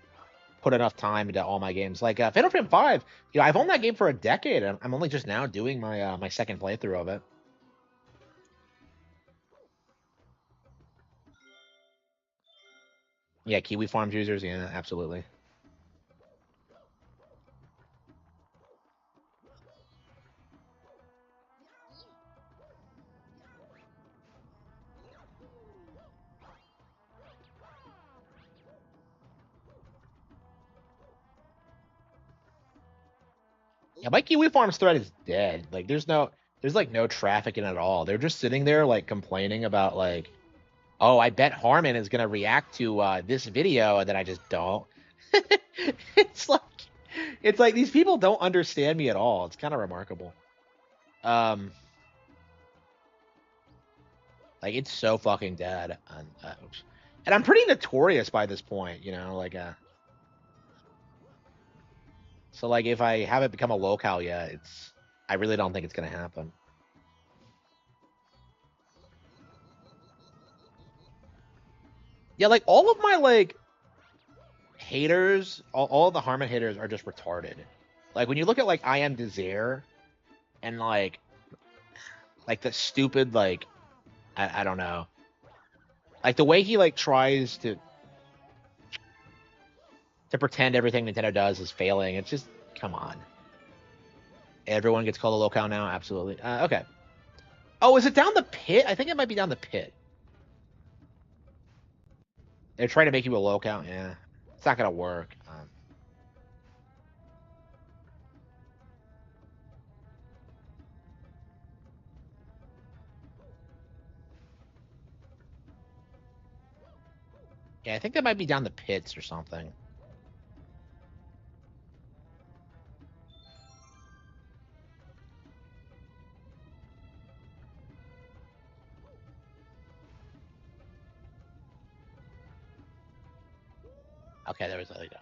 Speaker 1: put enough time into all my games. Like Final Fantasy 5, I've owned that game for a decade, and I'm only just now doing my my second playthrough of it. Yeah, Kiwi Farms users, yeah, absolutely. Yeah, my Kiwi Farms thread is dead. Like there's like no traffic in it at all. They're just sitting there like complaining about like, oh, I bet Harman is gonna react to this video, and then I just don't. it's like it's like these people don't understand me at all. It's kind of remarkable. Um, like it's so fucking dead. Oops. And I'm pretty notorious by this point, like so like if I haven't become a locale yet, I really don't think it's gonna happen. Yeah, like all of my like haters, all of the Harmon haters are just retarded. Like when you look at like I Am Desire and like the stupid like I don't know. Like the way he like tries to pretend everything Nintendo does is failing. It's just come on. Everyone gets called a locale now, absolutely. Okay. Oh, is it down the pit? I think it might be down the pit. They're trying to make you a locale. Yeah, it's not gonna work. Yeah, I think that might be down the pits or something. Okay, there we go.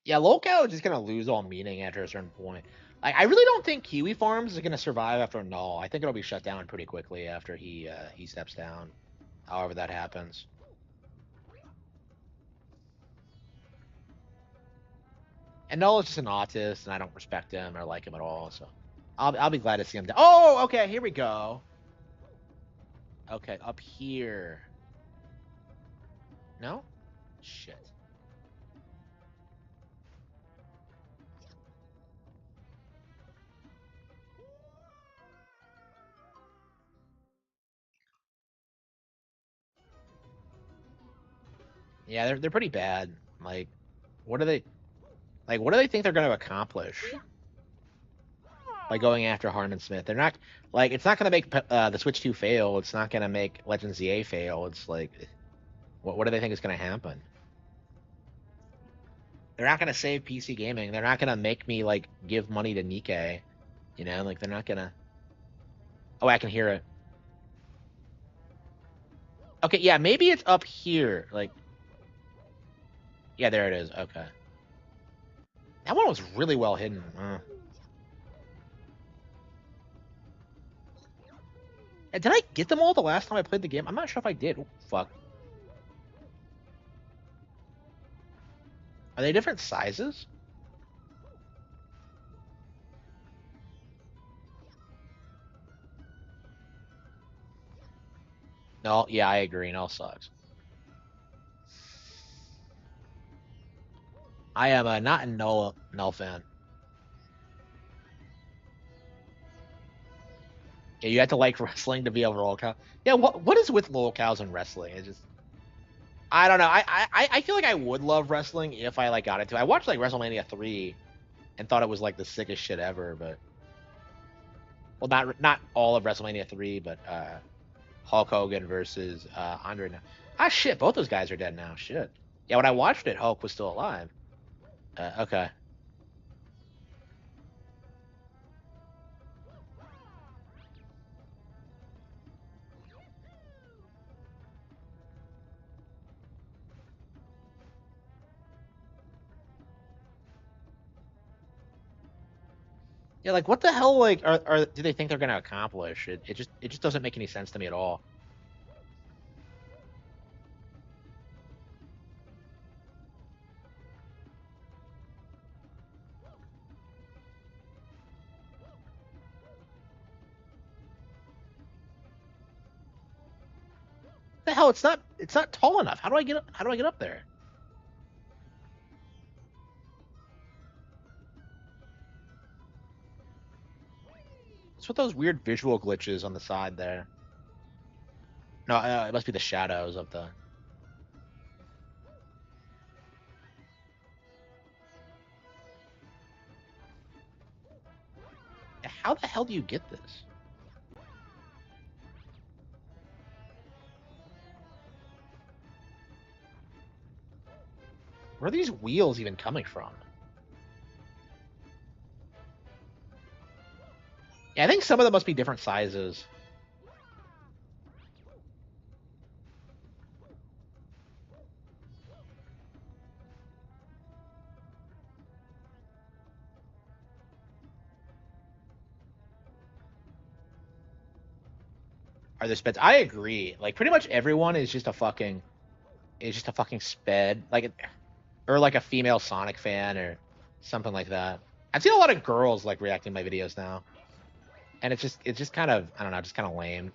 Speaker 1: Yeah, locale is just gonna lose all meaning after a certain point. Like, I really don't think Kiwi Farms is gonna survive after Null. I think it'll be shut down pretty quickly after he steps down. However that happens. And Null is just an autist, and I don't respect him or like him at all. So I'll be glad to see him. Oh, okay, here we go. Okay, up here. No? Shit. Yeah, they're pretty bad. Like, what do they like? What do they think they're going to accomplish by going after Harmon Smith? They're not like it's not going to make the Switch 2 fail. It's not going to make Legends ZA fail. It's like, what do they think is going to happen? They're not going to save PC gaming. They're not going to make me like give money to Nikkei. Like they're not going to. Oh, I can hear it. Okay, yeah, maybe it's up here. Like, yeah, there it is. Okay, that one was really well hidden. And did I get them all the last time I played the game? I'm not sure if I did. Oh, fuck. Are they different sizes? No, yeah, I agree. No sucks. I am not a Null fan. Yeah, you have to like wrestling to be a roll cow. Yeah, what is with little cows and wrestling? It just I don't know. I feel like I would love wrestling if I like got into it. I watched like WrestleMania 3 and thought it was like the sickest shit ever, but well, not all of WrestleMania 3, but Hulk Hogan versus Andre. Ah, shit, both those guys are dead now. Shit. Yeah, when I watched it, Hulk was still alive. Okay. Yeah, like what the hell? Like, are do they think they're gonna accomplish? It just doesn't make any sense to me at all. The hell? It's not tall enough. How do I get up there? What's with those weird visual glitches on the side there? No, it must be the shadows of the. How the hell do you get this? Where are these wheels even coming from? Yeah, I think some of them must be different sizes. Are there speds? I agree. Like pretty much everyone is just a fucking sped, or like a female Sonic fan or something like that. I've seen a lot of girls like reacting to my videos now, and it's just kind of I don't know, just kind of lame.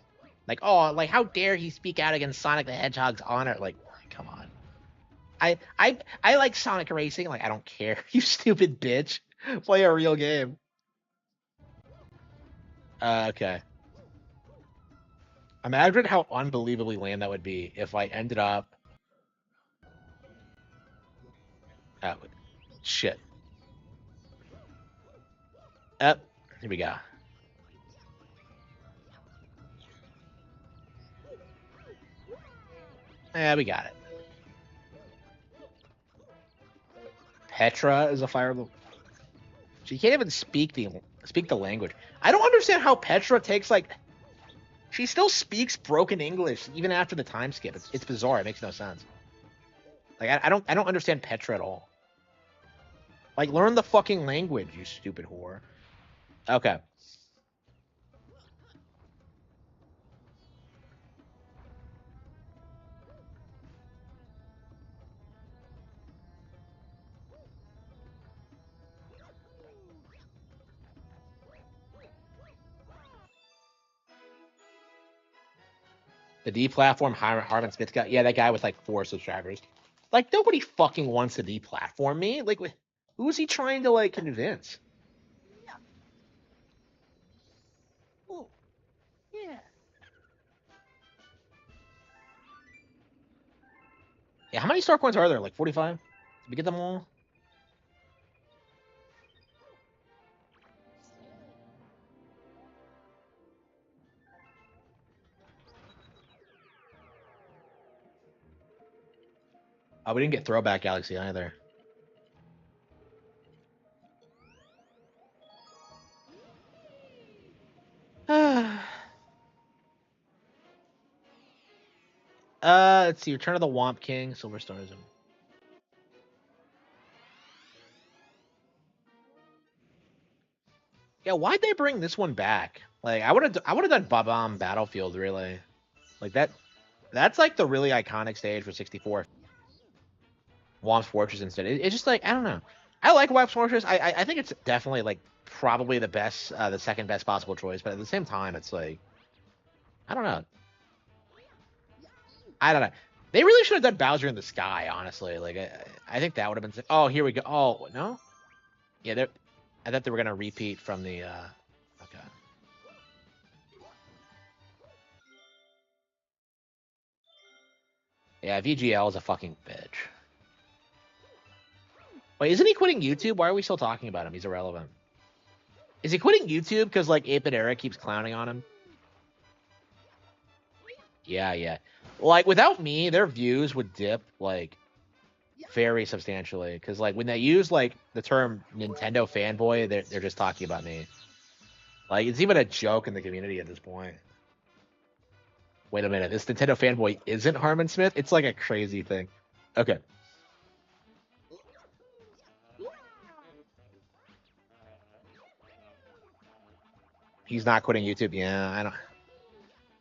Speaker 1: Like, oh, like how dare he speak out against Sonic the Hedgehog's honor? Like, come on. I like Sonic Racing. Like, I don't care. You stupid bitch. Play a real game. Okay. Imagine how unbelievably lame that would be if I ended up. Oh, shit. Here we go. Yeah, we got it. Petra is a fire. She can't even speak the language. I don't understand how Petra takes like she still speaks broken English even after the time skip. It's bizarre. It makes no sense. Like I don't understand Petra at all. Like learn the fucking language, you stupid whore. Okay. The D platform Harman Smith guy. Yeah, that guy with like 4 subscribers. Like nobody fucking wants to deplatform me. Like who is he trying to like convince? Oh, yeah. Yeah, how many star coins are there? Like 45? Did we get them all? Oh, we didn't get Throwback Galaxy either. Let's see. Return of the Womp King, Silver Stars. Yeah, why'd they bring this one back? Like, I would have done Babam Battlefield really. Like that. That's like the really iconic stage for 64. Womp's Fortress instead. It's just like I don't know. I like Womp's Fortress. I think it's definitely like probably the second best possible choice. But at the same time, it's like I don't know. I don't know. They really should have done Bowser in the Sky. Honestly, like I think that would have been. Oh, here we go. Oh no. Yeah, I thought they were gonna repeat from the. Okay. Yeah, VGL is a fucking bitch. Wait, isn't he quitting YouTube? Why are we still talking about him? He's irrelevant. Is he quitting YouTube because like 8-Bit Eric keeps clowning on him? Yeah, yeah. Like without me, their views would dip like very substantially. Because like when they use like the term Nintendo fanboy, they're just talking about me. Like it's even a joke in the community at this point. Wait a minute, this Nintendo fanboy isn't Harman Smith? It's like a crazy thing. Okay. He's not quitting YouTube. Yeah,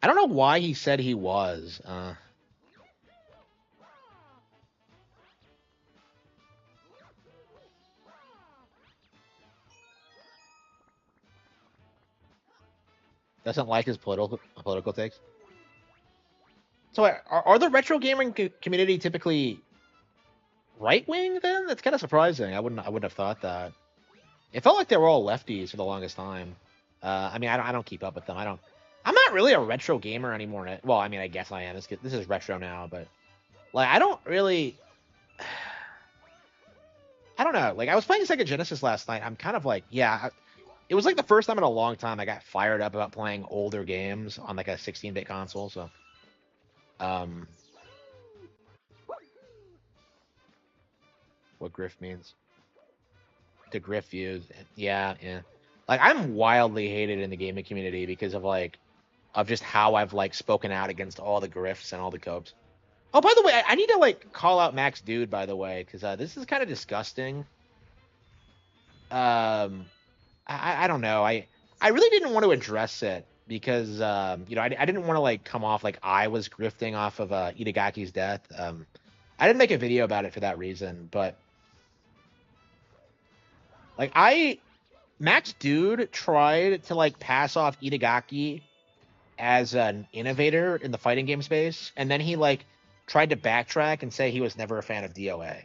Speaker 1: I don't know why he said he was. Doesn't like his political takes. So are the retro gaming community typically right wing? Then that's kind of surprising. I wouldn't have thought that. It felt like they were all lefties for the longest time. I mean, I don't keep up with them. I'm not really a retro gamer anymore. Well, I mean, I guess I am. This is retro now, but like, I don't really. I don't know. Like, I was playing Sega Genesis last night. I'm kind of like, yeah. It was like the first time in a long time I got fired up about playing older games on like a 16-bit console. So, um, what grift means to grift views. Yeah, yeah. Like, I'm wildly hated in the gaming community because of just how I've like spoken out against all the grifts and all the copes. Oh, by the way, I need to like call out Max Dude, by the way, because this is kind of disgusting. I don't know. I really didn't want to address it because I didn't want to like come off like I was grifting off of Itagaki's death. I didn't make a video about it for that reason, but like Max Dude tried to like pass off Itagaki as an innovator in the fighting game space, and then he like tried to backtrack and say he was never a fan of DOA,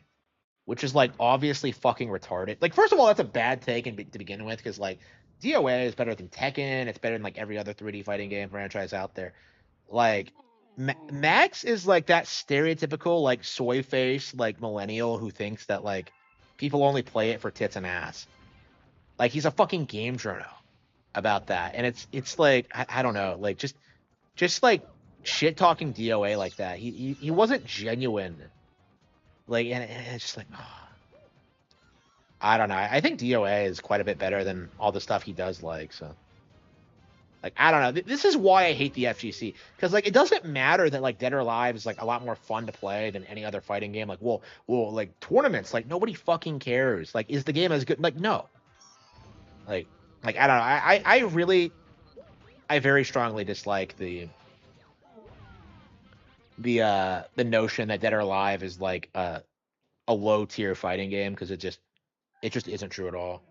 Speaker 1: which is like obviously fucking retarded. Like, first of all, that's a bad take to begin with, because like DOA is better than Tekken, it's better than like every other 3D fighting game franchise out there. Like, Max is like that stereotypical like soy face like millennial who thinks that like people only play it for tits and ass. Like, he's a fucking game journal about that, and it's like I don't know, like just like shit talking DOA like that. He wasn't genuine. Like, and it's just like, oh, I don't know. I think DOA is quite a bit better than all the stuff he does like. So, like, I don't know. This is why I hate the FGC, because like it doesn't matter that like Dead or Alive is like a lot more fun to play than any other fighting game. Like, well, like tournaments, like nobody fucking cares. Like, is the game as good? Like, no. Like, I don't know. I really, I very strongly dislike the notion that Dead or Alive is like a low tier fighting game, because it just isn't true at all.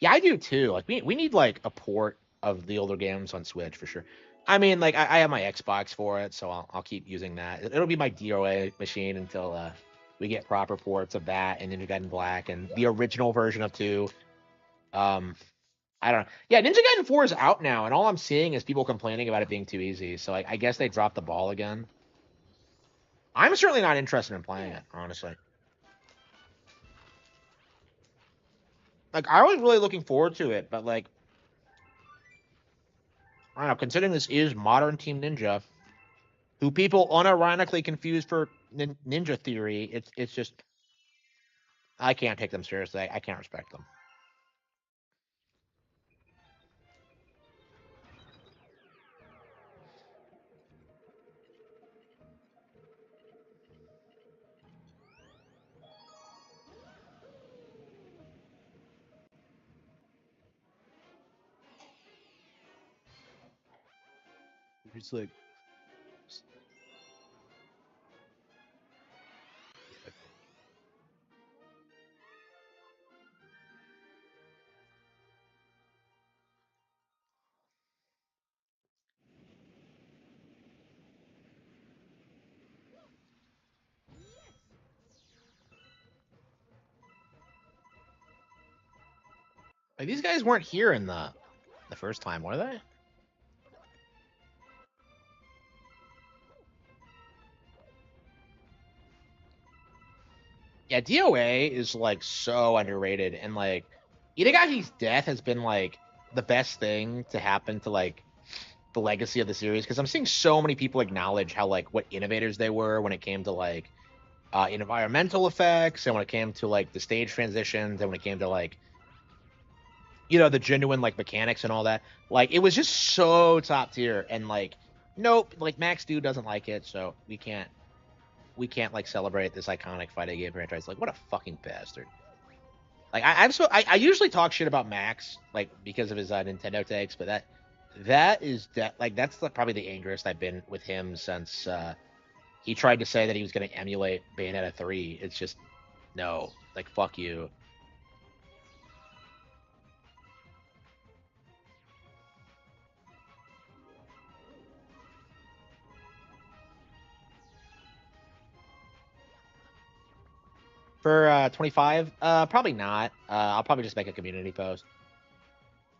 Speaker 1: Yeah, I do too. Like, we need like a port of the older games on Switch for sure. I mean, like, I have my Xbox for it, so I'll keep using that. It'll be my DOA machine until we get proper ports of that and Ninja Gaiden Black and the original version of 2. Um, I don't know. Yeah, Ninja Gaiden 4 is out now, and all I'm seeing is people complaining about it being too easy. So I guess they dropped the ball again. I'm certainly not interested in playing it, honestly. Like, I was really looking forward to it, but like, I don't know, considering this is modern Team Ninja, who people unironically confuse for Ninja Theory, it's just, I can't take them seriously. I can't respect them. It's like, these guys weren't here in the first time, were they? Yeah, DOA is like so underrated, and like Itagaki's death has been like the best thing to happen to like the legacy of the series, because I'm seeing so many people acknowledge how like what innovators they were when it came to like environmental effects, and when it came to like the stage transitions, and when it came to like the genuine like mechanics and all that. Like, it was just so top tier, and like, nope, like Max Dude doesn't like it, so we can't like celebrate this iconic fighting game franchise. Like, what a fucking bastard. Like I usually talk shit about Max like because of his Nintendo takes, but that's probably the angriest I've been with him since he tried to say that he was going to emulate Bayonetta 3. It's just no, like fuck you. For 25, probably not. I'll probably just make a community post.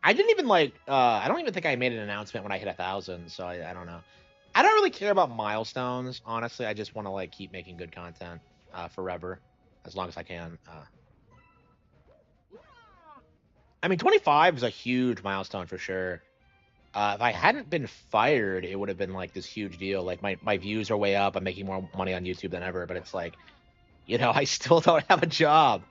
Speaker 1: I didn't even I don't even think I made an announcement when I hit 1,000, so I don't know. I don't really care about milestones, honestly. I just want to like keep making good content forever, as long as I can. I mean, 25 is a huge milestone for sure. If I hadn't been fired, it would have been like this huge deal. Like my views are way up. I'm making more money on YouTube than ever. But it's like, I still don't have a job.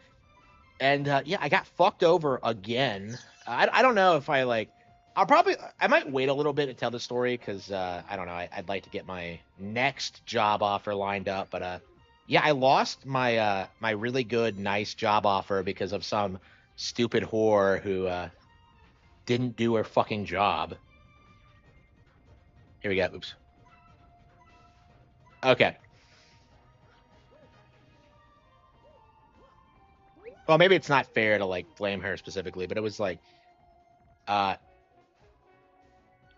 Speaker 1: And yeah, I got fucked over again. I don't know if I like. I might wait a little bit to tell the story because I don't know. I'd like to get my next job offer lined up. But yeah, I lost my really good, nice job offer because of some stupid whore who didn't do her fucking job. Here we go. Oops. Okay. Well, maybe it's not fair to like blame her specifically, but it was like, uh,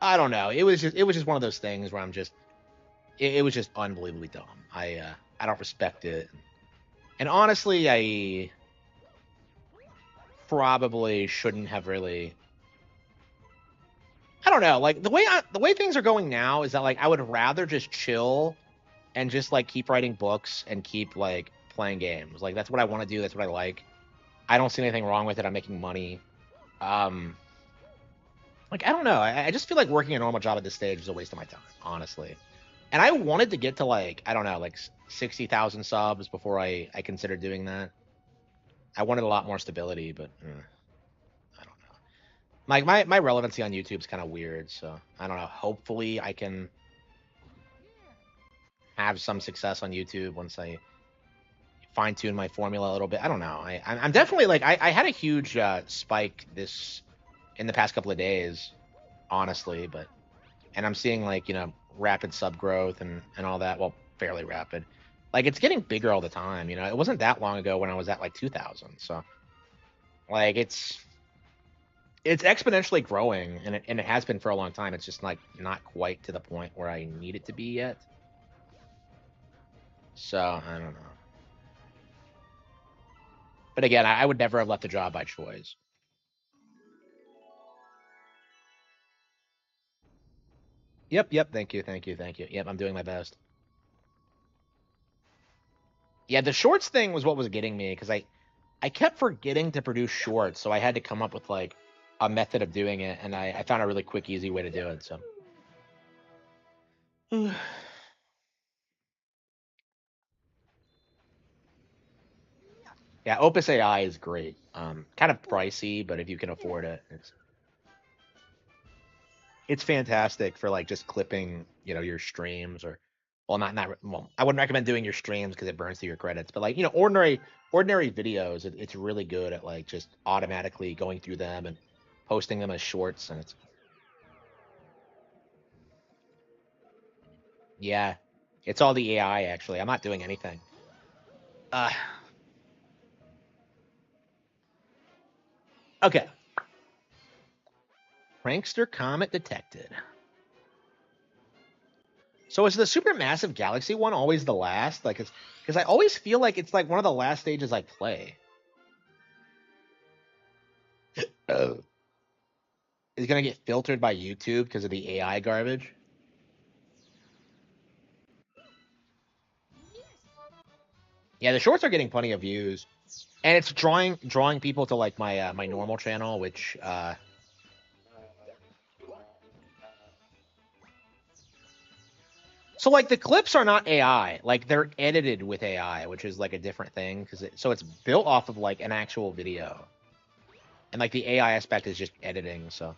Speaker 1: I don't know. It was just one of those things where it was just unbelievably dumb. I don't respect it, and honestly, I probably shouldn't have really. I don't know. Like the way things are going now is that like I would rather just chill and just like keep writing books and keep like playing games. Like that's what I want to do. That's what I like. I don't see anything wrong with it. I'm making money. Um, like I don't know. I just feel like working a normal job at this stage is a waste of my time, honestly. And I wanted to get to like I don't know, like 60,000 subs before I considered doing that. I wanted a lot more stability, but I don't know. My relevancy on YouTube is kind of weird, so I don't know. Hopefully, I can have some success on YouTube once I fine tune my formula a little bit. I don't know. I'm definitely like I had a huge spike this in the past couple of days, honestly, but and I'm seeing like rapid sub growth and all that. Well, fairly rapid. Like it's getting bigger all the time. It wasn't that long ago when I was at like 2,000. So like it's exponentially growing, and it has been for a long time. It's just like not quite to the point where I need it to be yet. So I don't know. But again, I would never have left the job by choice. Yep, yep. Thank you, thank you, thank you. Yep, I'm doing my best. Yeah, the shorts thing was what was getting me because I kept forgetting to produce shorts, so I had to come up with like a method of doing it, and I found a really quick, easy way to do it. So yeah, Opus AI is great. Kind of pricey, but if you can afford it, it's fantastic for like just clipping, your streams or well, well, I wouldn't recommend doing your streams because it burns through your credits, but like ordinary videos, it's really good at like just automatically going through them and posting them as shorts, and it's yeah, it's all the AI actually. I'm not doing anything. Uh, okay. Prankster comet detected. So is the supermassive galaxy one always the last? Like, it's because I always feel like it's like one of the last stages I play. Oh. Is gonna get filtered by YouTube because of the AI garbage. Yeah, the shorts are getting plenty of views, and it's drawing people to like my normal channel, which so like the clips are not AI, like they're edited with AI, which is like a different thing because so it's built off of like an actual video, and like the AI aspect is just editing. So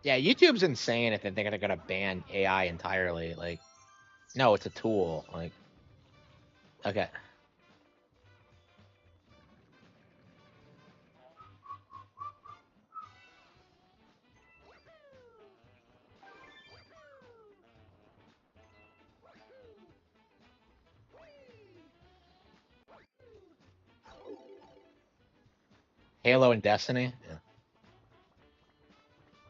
Speaker 1: Yeah, YouTube's insane if they think they're gonna ban AI entirely. Like, no, it's a tool. Like, okay. Halo and Destiny. Yeah.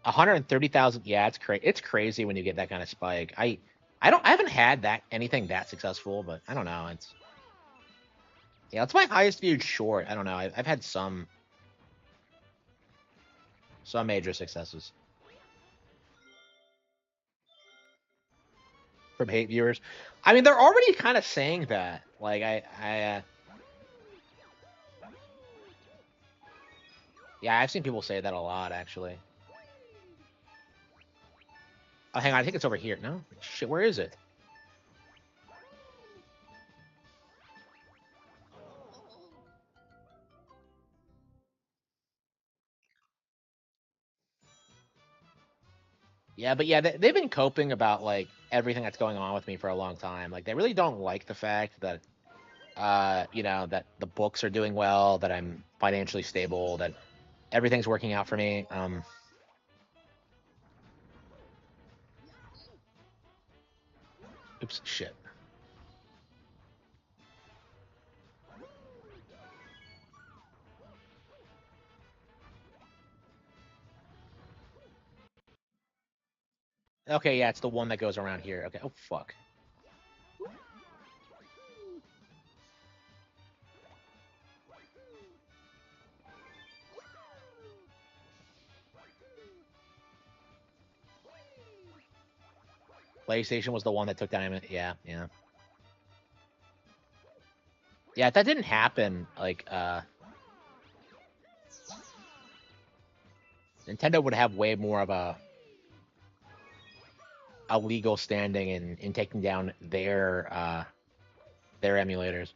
Speaker 1: 130,000. Yeah, it's crazy when you get that kind of spike. I haven't had that anything that successful, but I don't know. It's my highest viewed short. I don't know. I've had some major successes from hate viewers. I mean, they're already kind of saying that. Like yeah, I've seen people say that a lot actually. Oh, hang on, I think it's over here. No, shit, where is it? Yeah, but yeah, they've been coping about like everything that's going on with me for a long time. Like they really don't like the fact that that the books are doing well, that I'm financially stable, that everything's working out for me. Oops, shit. Okay, yeah, it's the one that goes around here. Okay. Oh fuck. PlayStation was the one that took down. Yeah, yeah, yeah. If that didn't happen, like Nintendo would have way more of a legal standing in taking down their emulators.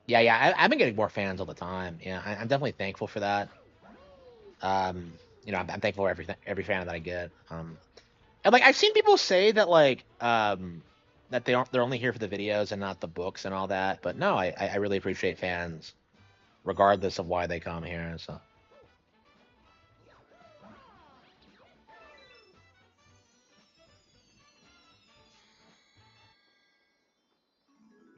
Speaker 1: Yeah, yeah. I've been getting more fans all the time. Yeah, I'm definitely thankful for that. Um, I'm thankful for every fan that I get. And like I've seen people say that that they're only here for the videos and not the books and all that. But no, I really appreciate fans regardless of why they come here. So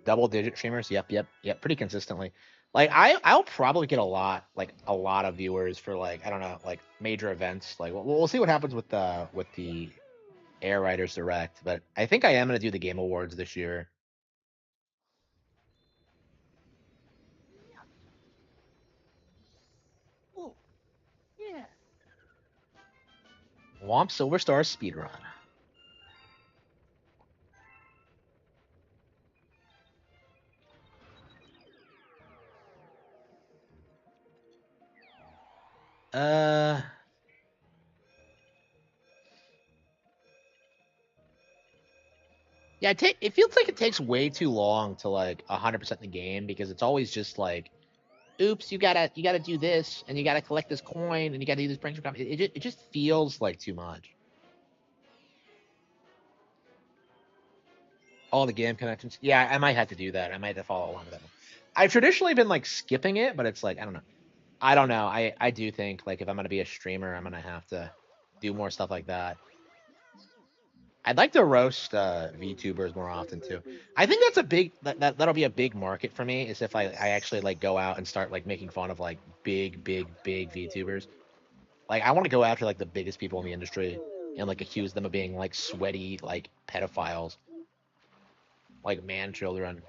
Speaker 1: double digit streamers, yep, yep, yep, pretty consistently. Like I'll probably get a lot of viewers for like I don't know like major events. Like we'll see what happens with the Air Riders Direct, but I think I am gonna do the Game Awards this year. Oh, yeah. Womp Silver Star speedrun. Uh, yeah, it feels like it takes way too long to like 100% the game because it's always just like, oops, you gotta do this and you gotta collect this coin and you gotta do this branch. It just feels like too much. All the game connections. Yeah, I might have to do that. I might have to follow along with that. I've traditionally been like skipping it, but it's like I don't know. I don't know. I do think like if I'm gonna be a streamer, I'm gonna have to do more stuff like that. I'd like to roast VTubers more often too. I think that's a big that'll be a big market for me is if I actually like go out and start like making fun of like big VTubers. Like I want to go after like the biggest people in the industry and like accuse them of being like sweaty like pedophiles, like man children.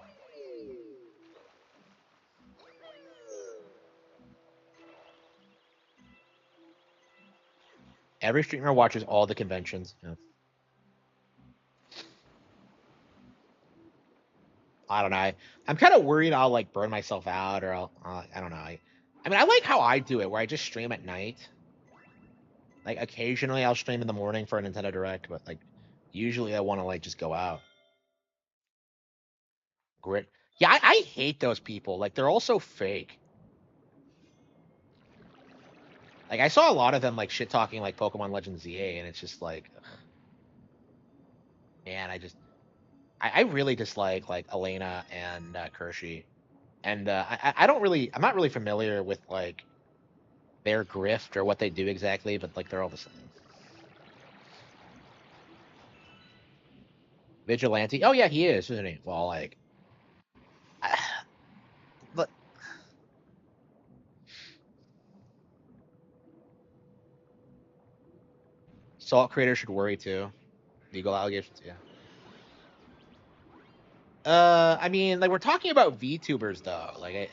Speaker 1: Every streamer watches all the conventions. Yeah. I don't know. I'm kind of worried I'll like burn myself out or I don't know. I mean, I like how I do it where I just stream at night. Like occasionally I'll stream in the morning for a Nintendo Direct, but like usually I want to like just go out. Grit. Yeah, I hate those people. Like they're all so fake. Like I saw a lot of them like shit talking like Pokemon Legends ZA, and it's just like, ugh, man, I really dislike like Elena and Kershey, and I don't really I'm not really familiar with like their grift or what they do exactly, but like they're all the same. Vigilante. Oh yeah, he is, isn't he? Well, like, but Salt Creator should worry too. Legal allegations, yeah. I mean, like we're talking about VTubers though. Like,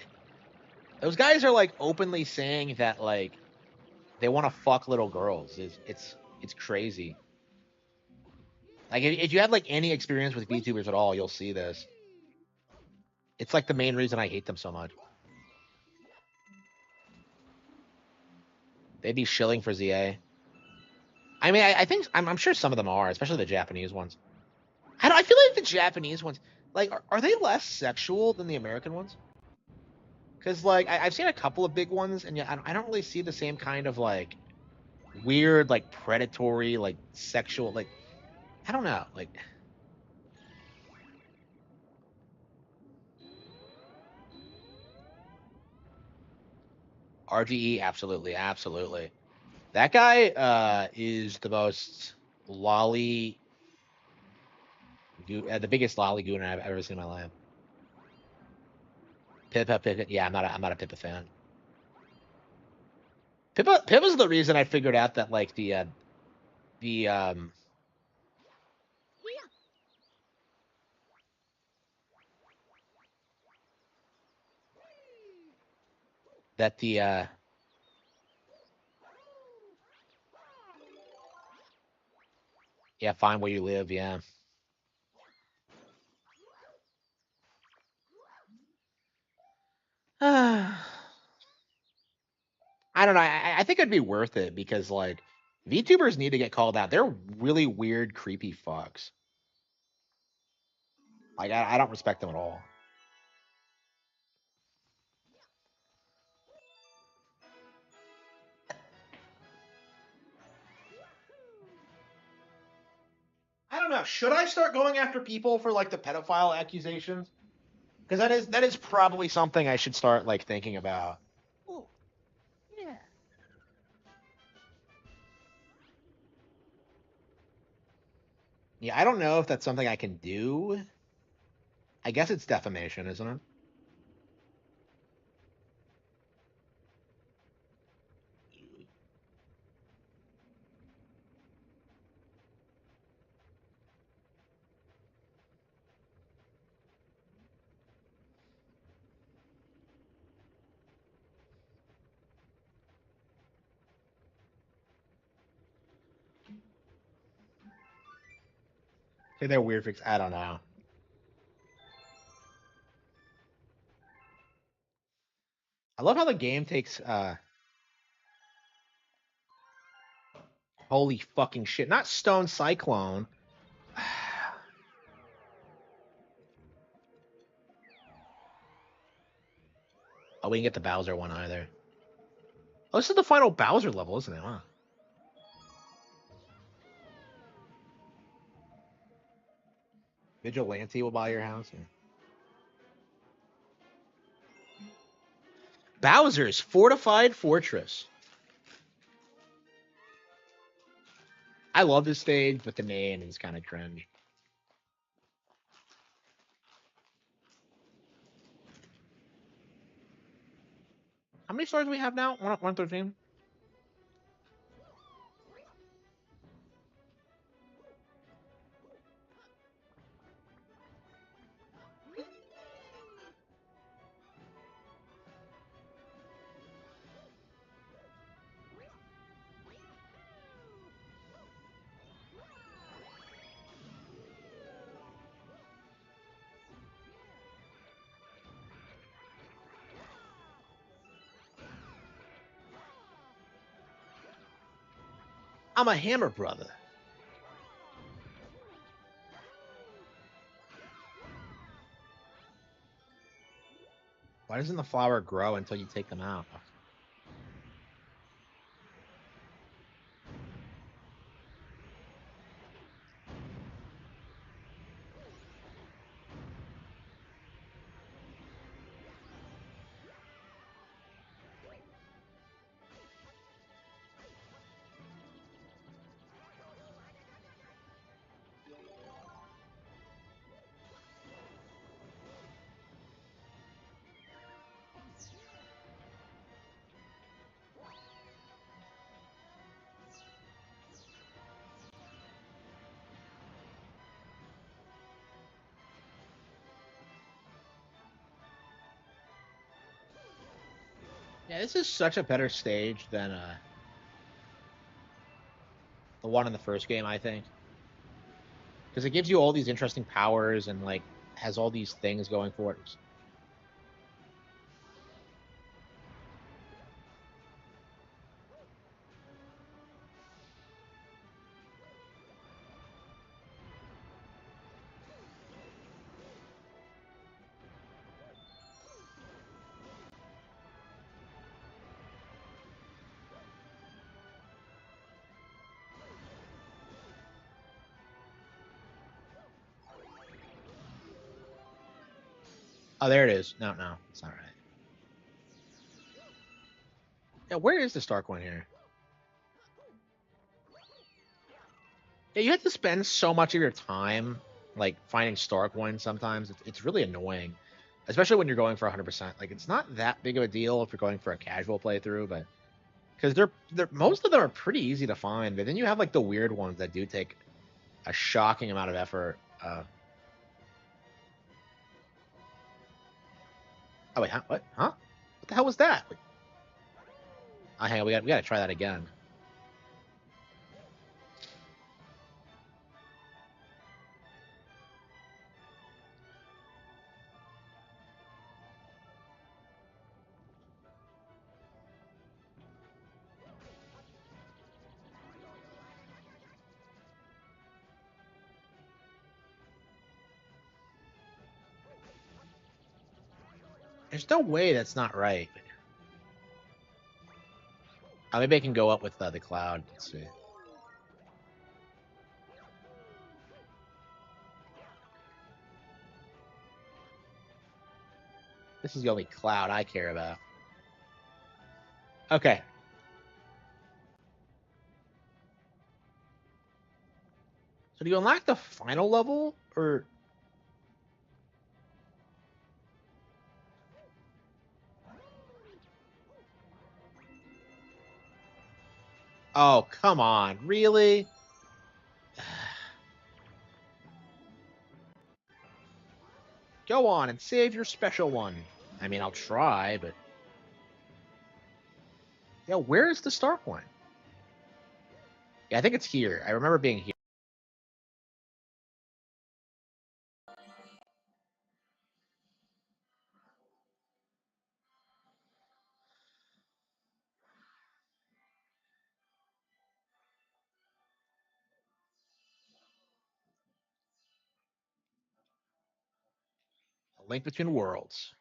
Speaker 1: those guys are like openly saying that like they want to fuck little girls. It's crazy. Like, if you had like any experience with VTubers at all, you'll see this. It's like the main reason I hate them so much. They'd be shilling for ZA. I mean, I think I'm sure some of them are, especially the Japanese ones. I feel like the Japanese ones, like, are they less sexual than the American ones? Because like I've seen a couple of big ones, and yeah, I don't really see the same kind of like weird, like predatory, like sexual, like I don't know, like RGE, absolutely, absolutely. That guy is the most lolly, the biggest lolly goon I've ever seen in my life. Pippa, yeah, I'm not a Pippa fan. Pippa's the reason I figured out that like the that the yeah, find where you live, yeah. I don't know. I think it'd be worth it because like VTubers need to get called out. They're really weird, creepy fucks. Like I don't respect them at all. I don't know. Should I start going after people for like the pedophile accusations? Because that is probably something I should start like thinking about. Oh, yeah. Yeah, I don't know if that's something I can do. I guess it's defamation, isn't it? Say they're weird freaks. I don't know. I love how the game takes holy fucking shit. Not Stone Cyclone. Oh, we didn't get the Bowser one either. Oh, this is the final Bowser level, isn't it? Huh? Vigilante will buy your house. Yeah. Bowser's Fortified Fortress. I love this stage, but the name is kind of cringe. How many stars do we have now? 113? I'm a hammer brother. Why doesn't the flower grow until you take them out? Yeah, this is such a better stage than the one in the first game, I think, because it gives you all these interesting powers and like has all these things going for it. Oh, there it is. No, no, it's not right. Yeah, where is the star coin here? Yeah, you have to spend so much of your time like finding star coins. Sometimes it's really annoying, especially when you're going for 100%. Like it's not that big of a deal if you're going for a casual playthrough, but because they're most of them are pretty easy to find. But then you have like the weird ones that do take a shocking amount of effort. Oh wait, huh? What? Huh? What the hell was that? Wait, hang on, we got to try that again. There's no way that's not right. Maybe I can go up with the cloud. Let's see. This is the only cloud I care about. Okay. So do you unlock the final level or? Oh, come on. Really? Go on and save your special one. I mean, I'll try, but yeah, where's the star coin? Yeah, I think it's here. I remember being here. A link between worlds.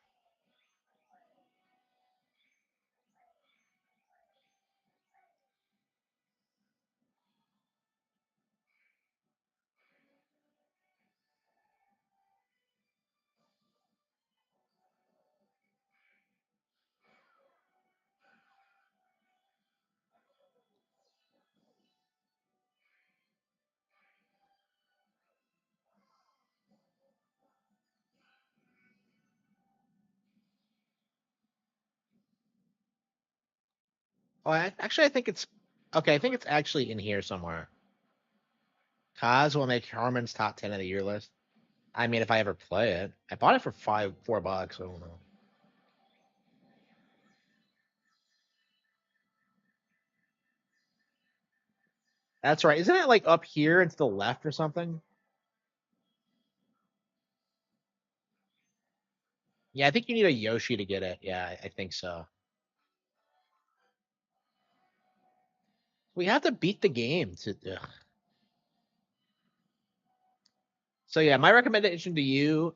Speaker 1: Oh, actually, I think it's okay. I think it's actually in here somewhere. Kaz will make Harman's top 10 of the year list. I mean, if I ever play it, I bought it for $4. I don't know. That's right. Isn't it like up here and to the left or something? Yeah, I think you need a Yoshi to get it. Yeah, I think so. We have to beat the game to. Ugh. So yeah, my recommendation to you: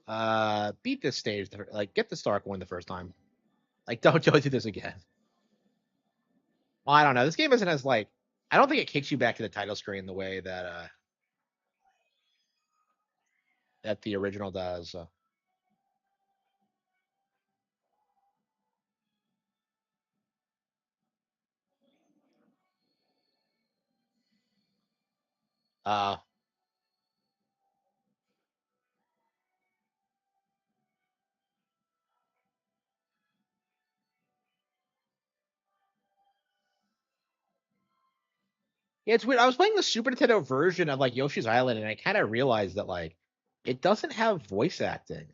Speaker 1: beat this stage. Like, get the Stark one the first time. Like, don't do this again. Well, I don't know. This game isn't as like I don't think it kicks you back to the title screen the way that that the original does. Uh, yeah, it's weird. I was playing the Super Nintendo version of like Yoshi's Island, and I kind of realized that like it doesn't have voice acting.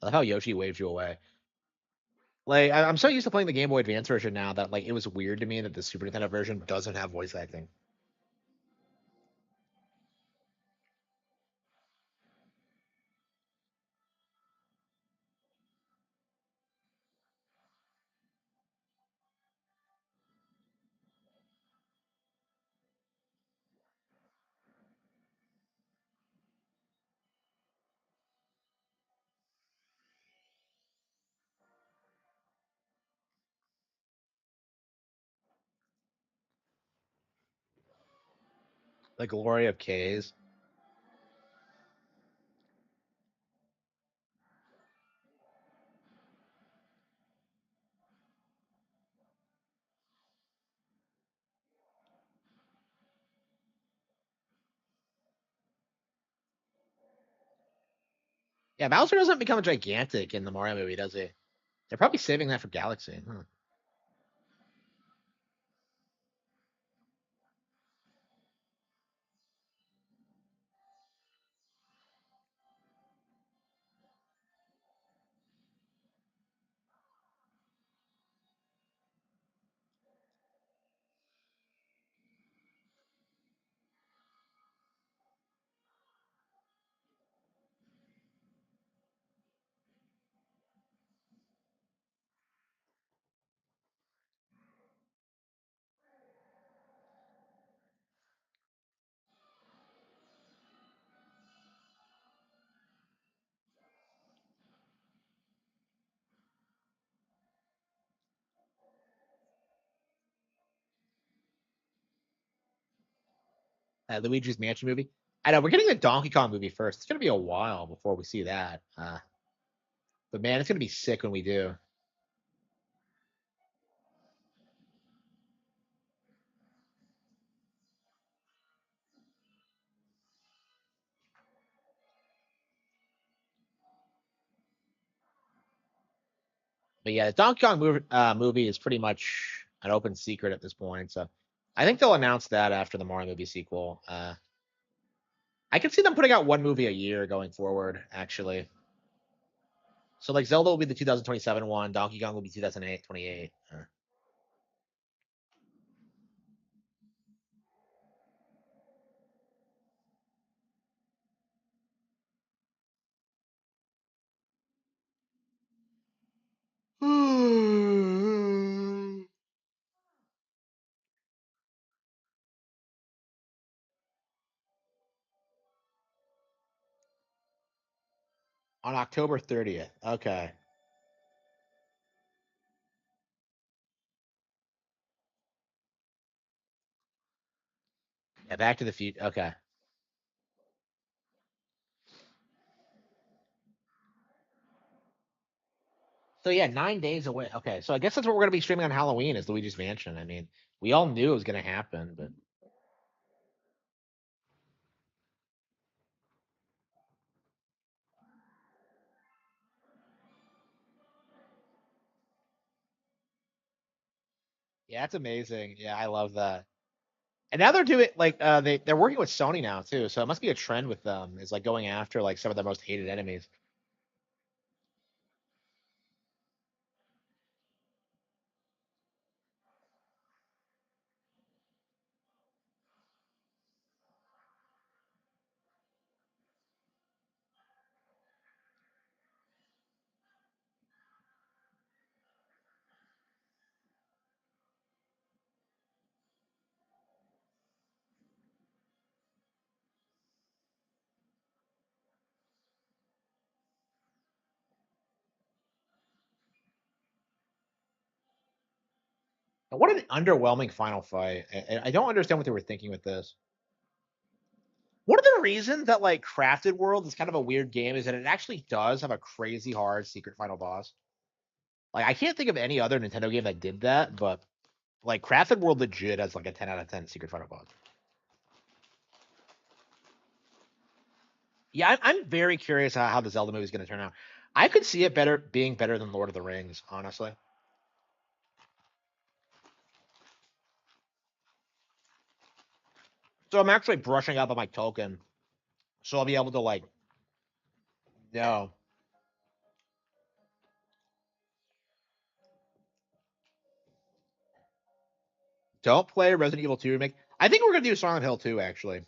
Speaker 1: I love how Yoshi waves you away. Like I'm so used to playing the Game Boy Advance version now that like it was weird to me that the Super Nintendo version doesn't have voice acting. The glory of K's. Yeah, Bowser doesn't become gigantic in the Mario movie, does he? They're probably saving that for Galaxy. Huh. Luigi's Mansion movie. I know we're getting the Donkey Kong movie first. It's gonna be a while before we see that. But man, it's gonna be sick when we do. But yeah, the Donkey Kong movie is pretty much an open secret at this point. So I think they'll announce that after the Mario movie sequel. I can see them putting out one movie a year going forward, actually. So like Zelda will be the 2027 one, Donkey Kong will be 2008, 28. On October 30th. Okay. Yeah, Back to the Future. Okay. So yeah, 9 days away. Okay, so I guess that's what we're gonna be streaming on Halloween is Luigi's Mansion. I mean, we all knew it was gonna happen, but yeah, it's amazing. Yeah, I love that. And now they're doing like they're working with Sony now too, so it must be a trend with them is like going after like some of their most hated enemies. What an underwhelming final fight. I don't understand what they were thinking with this. One of the reasons that like Crafted World is kind of a weird game is that it actually does have a crazy hard secret final boss. Like I can't think of any other Nintendo game that did that, but like Crafted World legit has like a 10 out of 10 secret final boss. Yeah, I'm very curious how the Zelda movie is going to turn out. I could see it being better than Lord of the Rings, honestly. So I'm actually brushing up on my token, so I'll be able to like, no, don't play Resident Evil 2 remake. I think we're gonna do Silent Hill 2 actually.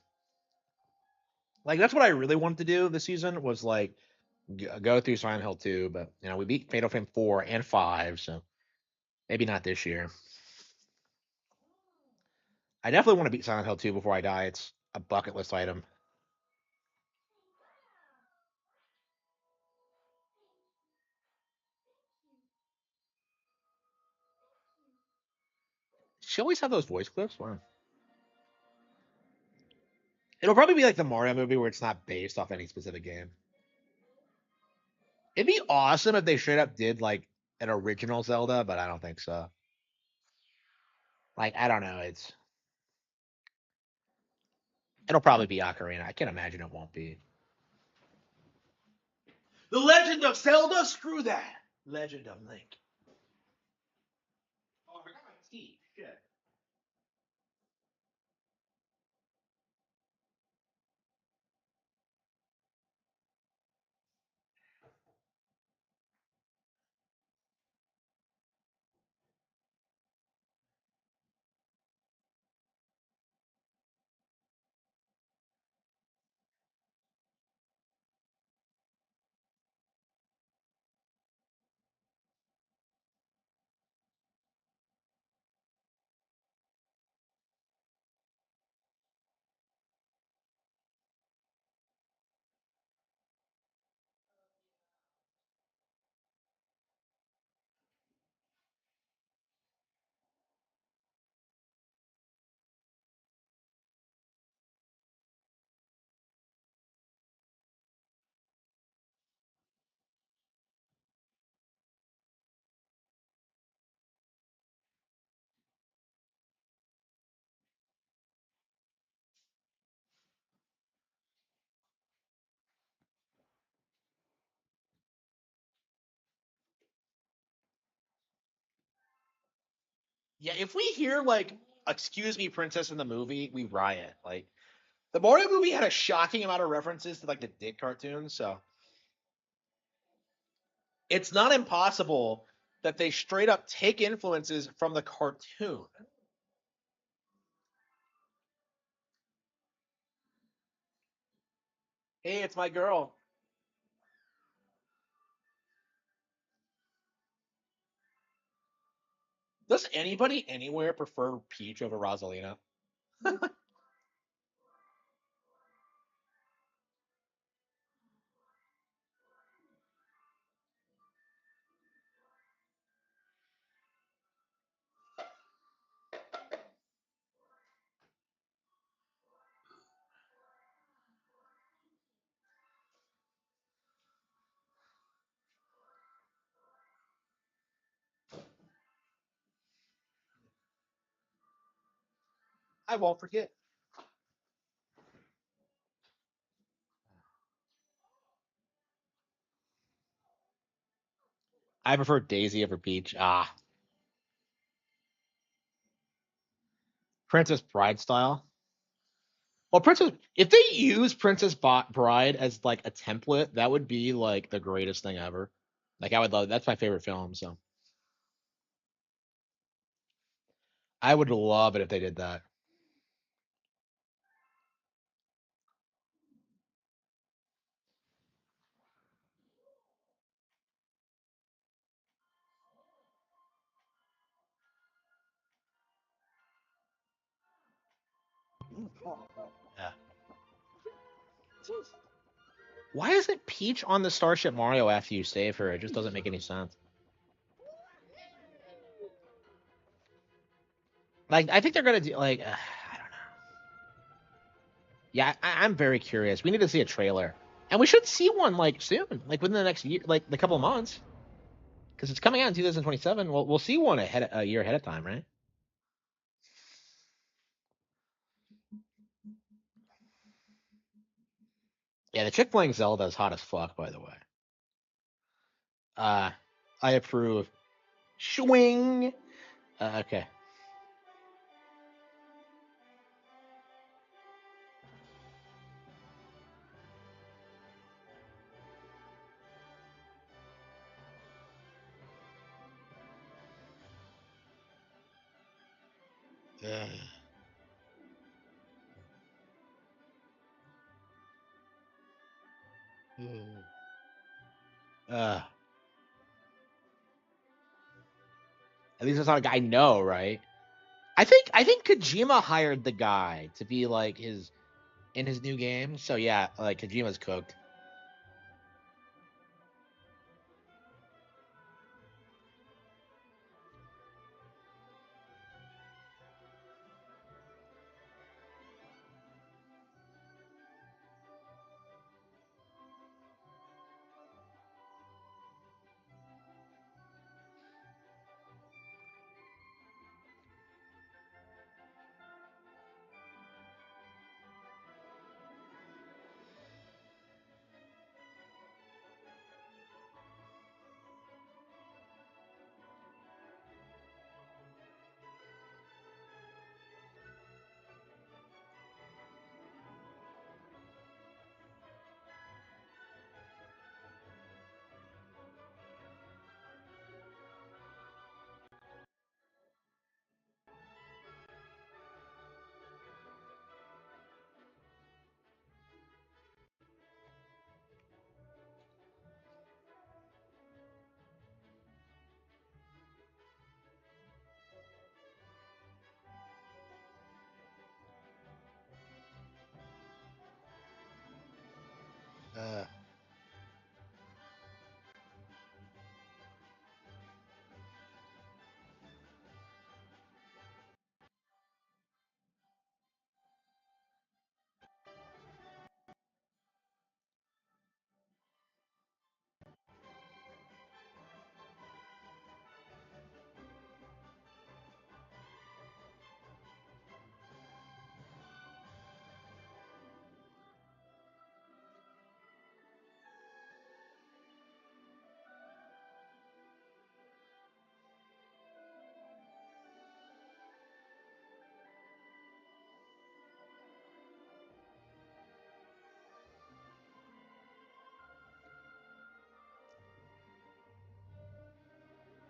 Speaker 1: Like that's what I really wanted to do this season was like go through Silent Hill 2, but you know we beat Fatal Frame 4 and 5, so maybe not this year. I definitely want to beat Silent Hill 2 before I die. It's a bucket list item. She always have those voice clips. Wow. It'll probably be like the Mario movie where it's not based off any specific game. It'd be awesome if they straight up did like an original Zelda, but I don't think so. Like I don't know. It'll probably be Ocarina. I can't imagine it won't be. The Legend of Zelda? Screw that. Legend of Link. Oh, I forgot my tea. Shit. Yeah, if we hear like "Excuse me, Princess" in the movie, we riot. Like the Mario movie had a shocking amount of references to like the Dick cartoons, so it's not impossible that they straight up take influences from the cartoon. Hey, it's my girl. Does anybody anywhere prefer Peach over Rosalina? I won't forget. I prefer Daisy over Peach. Ah, Princess Bride style. Well, Princess, if they use Bride as like a template, that would be like the greatest thing ever. Like I would love. That's my favorite film, so I would love it if they did that. Yeah. Why isn't Peach on the Starship Mario after you save her? It just doesn't make any sense. Like, I think they're gonna do like, I don't know. Yeah, I'm very curious. We need to see a trailer, and we should see one like soon, like within the next year, like the couple of months, because it's coming out in 2027. We'll see one a year ahead of time, right? Yeah, the chick playing Zelda is hot as fuck, by the way. Uh, I approve. Swing. Okay. Ugh. Uh, at least it's not a guy I know, right? I think Kojima hired the guy to be like his in his new game. So yeah, like Kojima's cooked. Uh,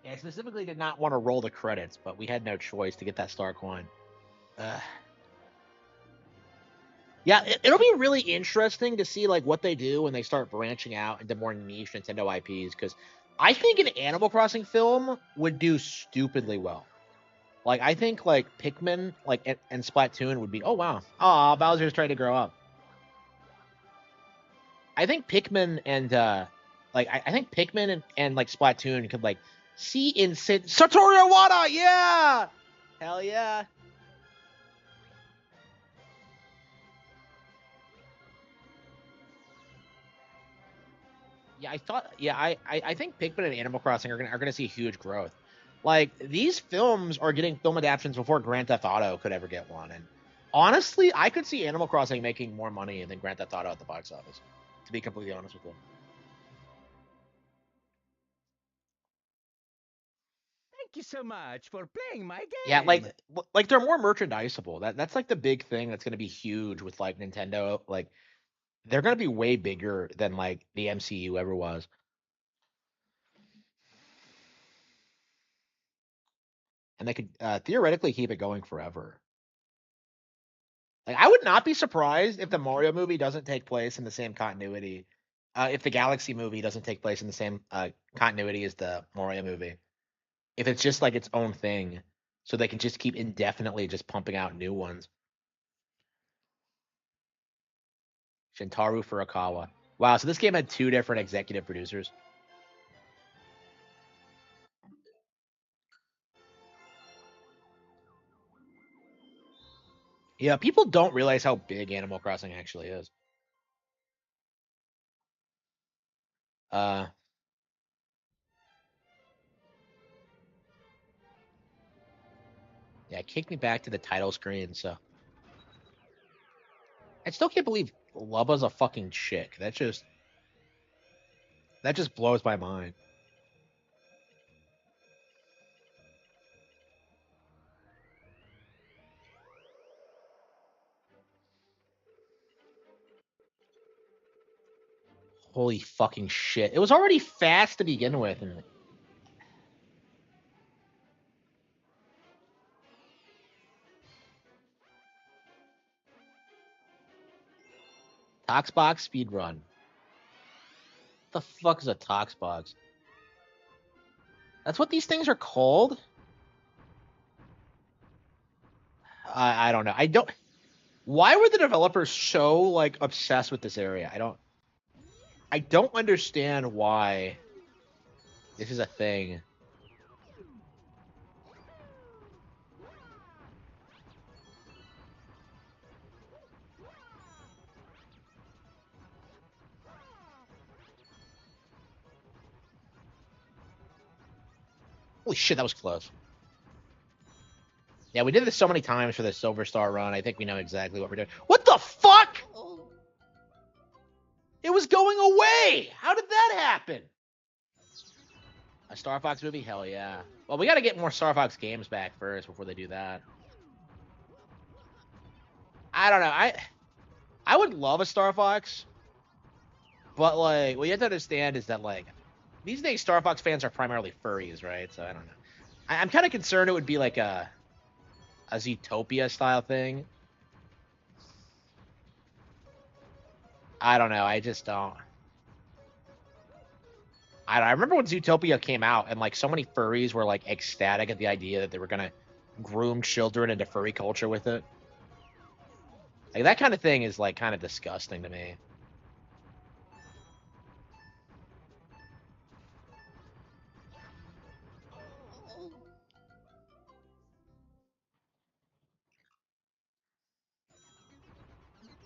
Speaker 1: yeah, I specifically did not want to roll the credits, but we had no choice to get that star coin. Uh, yeah, it'll be really interesting to see like what they do when they start branching out into more niche Nintendo IPs. Because I think an Animal Crossing film would do stupidly well. Like I think like Pikmin, like and Splatoon would be. Oh wow, oh Bowser's trying to grow up. I think Pikmin and like I think Pikmin and like Splatoon could like see in Satoru Iwata, yeah, hell yeah. Yeah, I thought. Yeah, I think Pikmin and Animal Crossing are gonna see huge growth. Like these films are getting film adaptations before Grand Theft Auto could ever get one. And honestly, I could see Animal Crossing making more money than Grand Theft Auto at the box office. To be completely honest with you.
Speaker 2: Thank you so much for playing my
Speaker 1: Yeah,
Speaker 2: game.
Speaker 1: like they're more merchandisable. That's like the big thing that's gonna be huge with like Nintendo. Like they're gonna be way bigger than like the MCU ever was, and they could theoretically keep it going forever. Like, I would not be surprised if the Mario movie doesn't take place in the same continuity. If the Galaxy movie doesn't take place in the same continuity as the Mario movie, if it's just like its own thing, so they can just keep indefinitely just pumping out new ones. Shintaro Furukawa. Wow, so this game had two different executive producers. Yeah, people don't realize how big Animal Crossing actually is. Uh, yeah, kick me back to the title screen. So I still can't believe Lubba's a fucking chick. That just blows my mind. Holy fucking shit! It was already fast to begin with, and Toxbox speed run. What the fuck is a Toxbox? That's what these things are called. I don't know. I don't. Why were the developers so like obsessed with this area? I don't understand why this is a thing. Holy shit, that was close. Yeah, we did this so many times for the Silver Star run. I think we know exactly what we're doing. What the fuck? It was going away. How did that happen? A Star Fox movie? Hell yeah. Well, we got to get more Star Fox games back first before they do that. I don't know. I would love a Star Fox, but like what you have to understand is that like these days Star Fox fans are primarily furries, right? So I don't know. I'm kind of concerned it would be like a Zootopia style thing. I don't know. I just don't. I remember when Zootopia came out, and like so many furries were like ecstatic at the idea that they were gonna groom children into furry culture with it. Like that kind of thing is like kind of disgusting to me.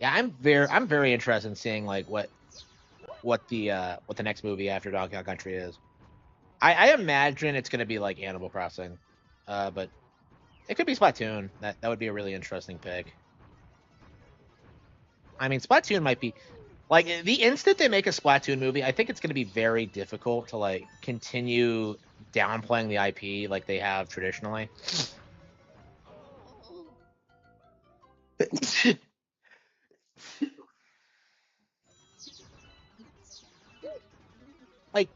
Speaker 1: Yeah, I'm very interested in seeing like what the next movie after Donkey Kong Country is. I imagine it's gonna be like Animal Crossing, but it could be Splatoon. That would be a really interesting pick. I mean, Splatoon might be like the instant they make a Splatoon movie. I think it's going to be very difficult to like continue downplaying the IP like they have traditionally. Like,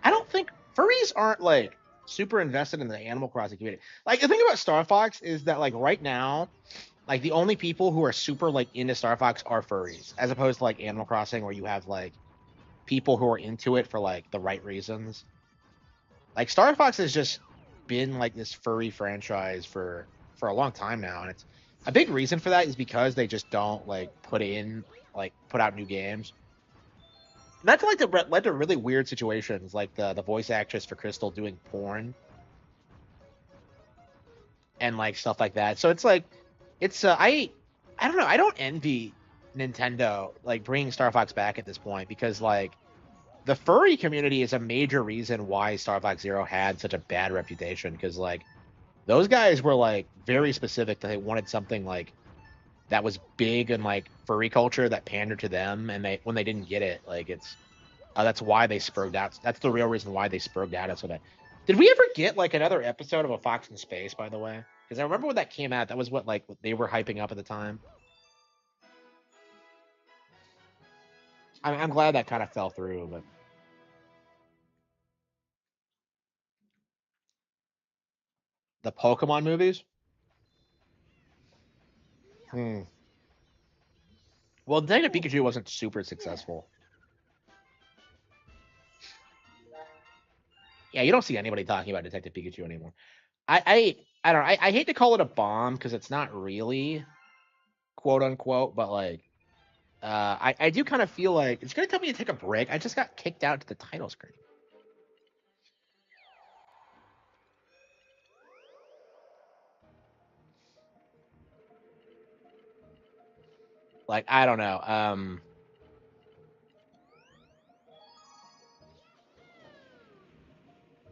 Speaker 1: I don't think furries aren't like super invested in the Animal Crossing community. Like, the thing about Star Fox is that like right now, like the only people who are super like into Star Fox are furries, as opposed to like Animal Crossing, where you have like people who are into it for like the right reasons. Like Star Fox has just been like this furry franchise for a long time now, and it's a big reason for that is because they just don't like put out new games. And that's like led to really weird situations, like the voice actress for Crystal doing porn and like stuff like that. So it's like it's I don't know, I don't envy Nintendo like bringing Star Fox back at this point because like the furry community is a major reason why Star Fox Zero had such a bad reputation because like those guys were like very specific that they wanted something like that was big and like furry culture that pandered to them, and they when they didn't get it, like it's that's why they spurred out. That's the real reason why they spurred out so bad. Did we ever get like another episode of A Fox in Space? By the way, because I remember when that came out, that was what they were hyping up at the time. I'm glad that kind of fell through, but the Pokemon movies. Hmm. Well, Detective Pikachu wasn't super successful. Yeah, you don't see anybody talking about Detective Pikachu anymore. I don't know. I hate to call it a bomb because it's not really quote unquote, but like I do kind of feel like it's gonna tell me to take a break. I just got kicked out to the title screen. Like I don't know.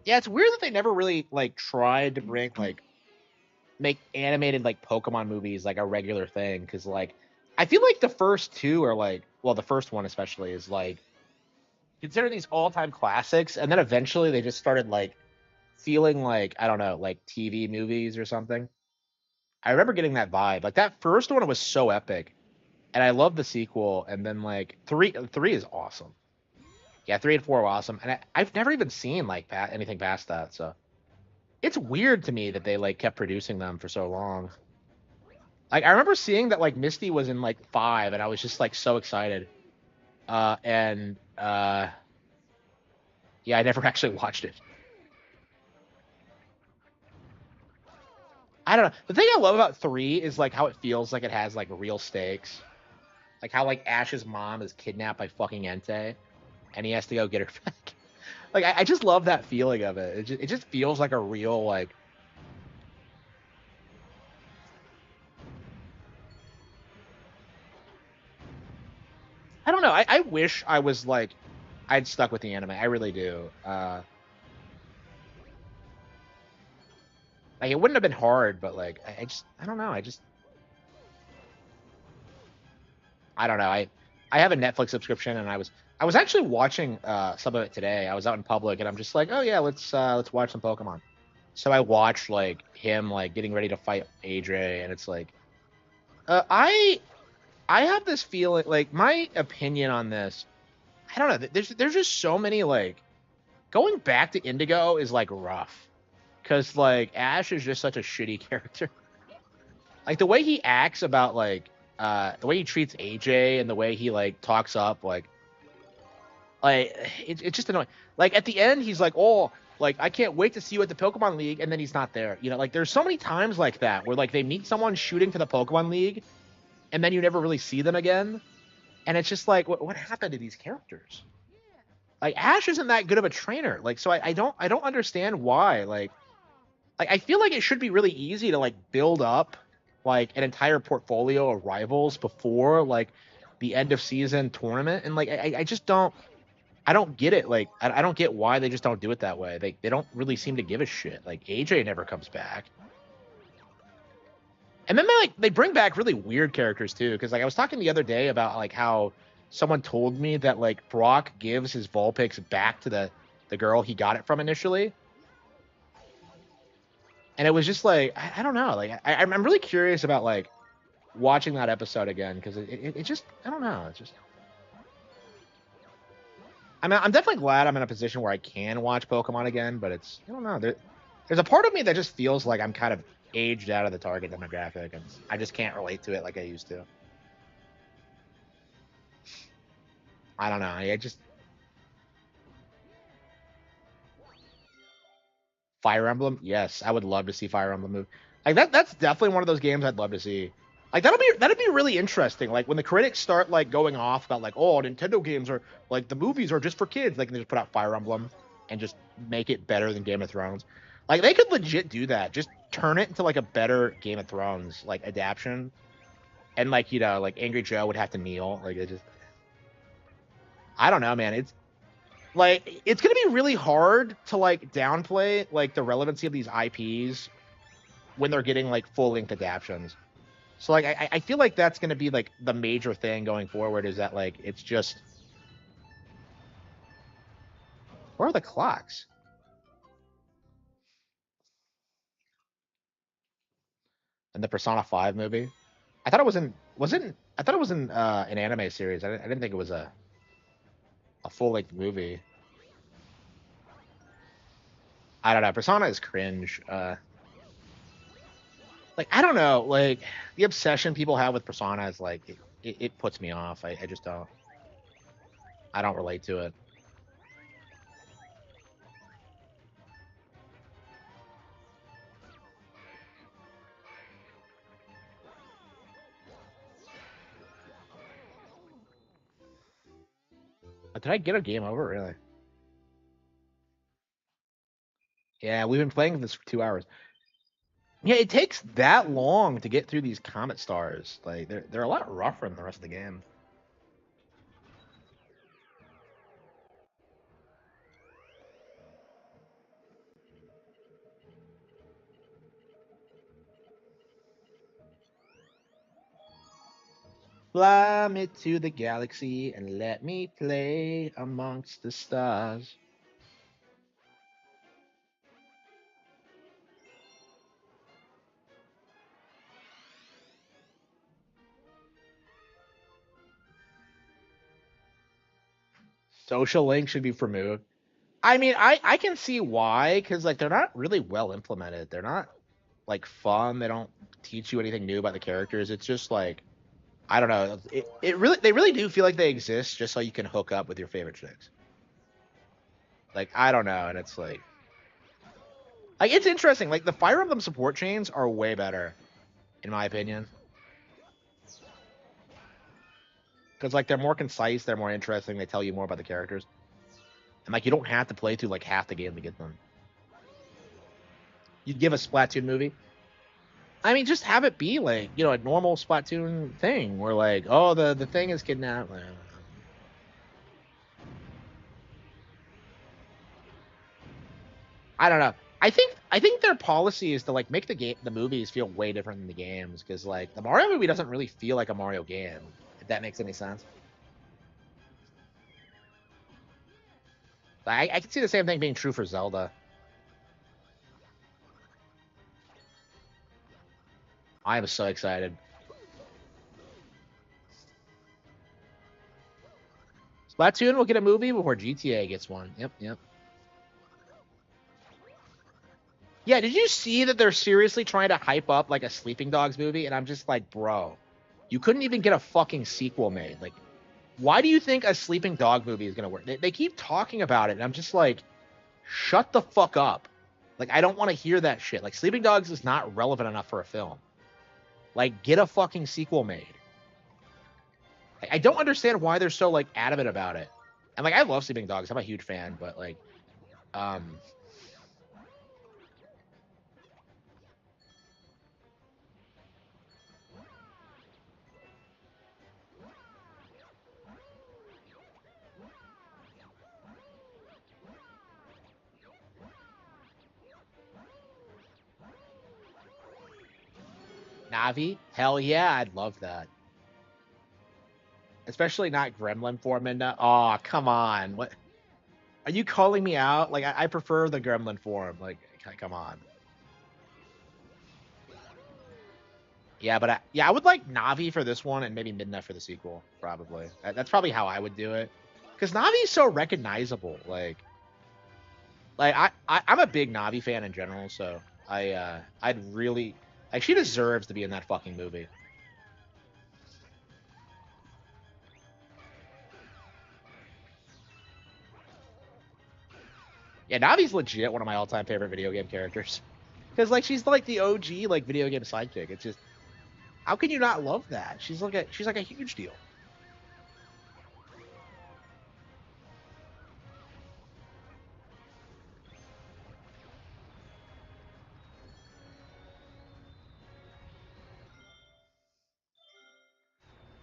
Speaker 1: Yeah, it's weird that they never really like tried to bring like make animated like Pokemon movies like a regular thing because like I feel like the first two are like well the first one especially is like considered these all time classics and then eventually they just started like feeling like I don't know like TV movies or something. I remember getting that vibe. Like that first one was so epic, and I love the sequel. And then like three is awesome. Yeah, 3 and 4 are awesome, and I've never even seen like anything past that. So it's weird to me that they like kept producing them for so long. Like I remember seeing that like Misty was in like 5, and I was just like so excited. And yeah, I never actually watched it. I don't know. The thing I love about 3 is like how it feels like it has like real stakes. Like how like Ash's mom is kidnapped by fucking Entei, and he has to go get her back. Like I just love that feeling of it. It just feels like a real like I don't know. I wish I was like I'd stuck with the anime. I really do. Like it wouldn't have been hard, but like I just I don't know. I don't know. I have a Netflix subscription, and I was actually watching some of it today. I was out in public, and I'm just like, oh yeah, let's watch some Pokemon. So I watched like him like getting ready to fight AJ, and it's like uh, I I have this feeling like my opinion on this. I don't know. There's just so many like going back to Indigo is like rough because like Ash is just such a shitty character. Like the way he acts about like the way he treats AJ and the way he like talks up like it's just annoying. Like at the end he's like, "Oh, like I can't wait to see you at the Pokemon League," and then he's not there. You know, like there's so many times like that where like they meet someone shooting for the Pokemon League and then you never really see them again. And it's just like what happened to these characters? Like Ash isn't that good of a trainer. Like so I don't understand why. Like I feel like it should be really easy to like build up like an entire portfolio of rivals before like the end of season tournament. And like I just don't get it. Like I don't get why they just don't do it that way. They don't really seem to give a shit. Like AJ never comes back. And then they bring back really weird characters too. Because like I was talking the other day about like how someone told me that like Brock gives his Vulpix back to the girl he got it from initially, and it was just like I don't know. Like I'm really curious about like watching that episode again because it just I don't know. It's just I'm definitely glad I'm in a position where I can watch Pokemon again, but it's I don't know. There's a part of me that just feels like I'm kind of aged out of the target demographic, and I just can't relate to it like I used to. I don't know. I just Fire Emblem, yes, I would love to see Fire Emblem move. Like that's definitely one of those games I'd love to see. Like that'd be really interesting. Like when the critics start like going off about like, oh, Nintendo games are like the movies are just for kids. Like they just put out Fire Emblem and just make it better than Game of Thrones. Like they could legit do that. Just turn it into like a better Game of Thrones like adaptation. And like like Angry Joe would have to kneel. Like it just I don't know, man. It's like it's gonna be really hard to like downplay like the relevancy of these IPs when they're getting like full length adaptations. So like I feel like that's gonna be like the major thing going forward is that like it's just where are the clocks? In the Persona 5 movie? I thought it wasn't I thought it was in an anime series. I didn't think it was a full length movie. I don't know. Persona is cringe. Like I don't know. Like the obsession people have with Persona is like it puts me off. I just I don't relate to it. Did I get a game over really? Yeah, we've been playing this for 2 hours. Yeah, it takes that long to get through these comet stars. Like they're a lot rougher than the rest of the game. Fly me to the galaxy and let me play amongst the stars. Social link should be removed. I mean, I can see why, because like they're not really well implemented. They're not like fun. They don't teach you anything new about the characters. It's just like I don't know. It really they really do feel like they exist just so you can hook up with your favorite chicks. Like I don't know, and it's like it's interesting. Like the Fire Emblem support chains are way better, in my opinion, because like they're more concise, they're more interesting. They tell you more about the characters, and like you don't have to play through like half the game to get them. You'd give a Splatoon movie. I mean, just have it be like a normal Splatoon thing where like, oh, the thing is kidnapped. I don't know. I think their policy is to like make the movies feel way different than the games because like the Mario movie doesn't really feel like a Mario game. If that makes any sense. I can see the same thing being true for Zelda. I am so excited. Splatoon will get a movie before GTA gets one. Yep, yep. Yeah, did you see that they're seriously trying to hype up like a Sleeping Dogs movie? And I'm just like, bro, you couldn't even get a fucking sequel made. Like, why do you think a Sleeping Dog movie is gonna work? They keep talking about it, and I'm just like, shut the fuck up. Like, I don't want to hear that shit. Like, Sleeping Dogs is not relevant enough for a film. Like, get a fucking sequel made. I don't understand why they're so like adamant about it. And like, I love Sleeping Dogs. I'm a huge fan, but like, um, Navi, hell yeah, I'd love that. Especially not Gremlin form in that. Oh, come on. What are you calling me out? Like, I prefer the Gremlin form. Like, come on. Yeah, but I would like Navi for this one and maybe Midna for the sequel. Probably. That's probably how I would do it. Because Navi's so recognizable. Like I'm a big Navi fan in general, so I'd really like she deserves to be in that fucking movie. Yeah, Navi's legit one of my all-time favorite video game characters. Because like she's like the OG like video game sidekick. It's just how can you not love that? She's like a huge deal.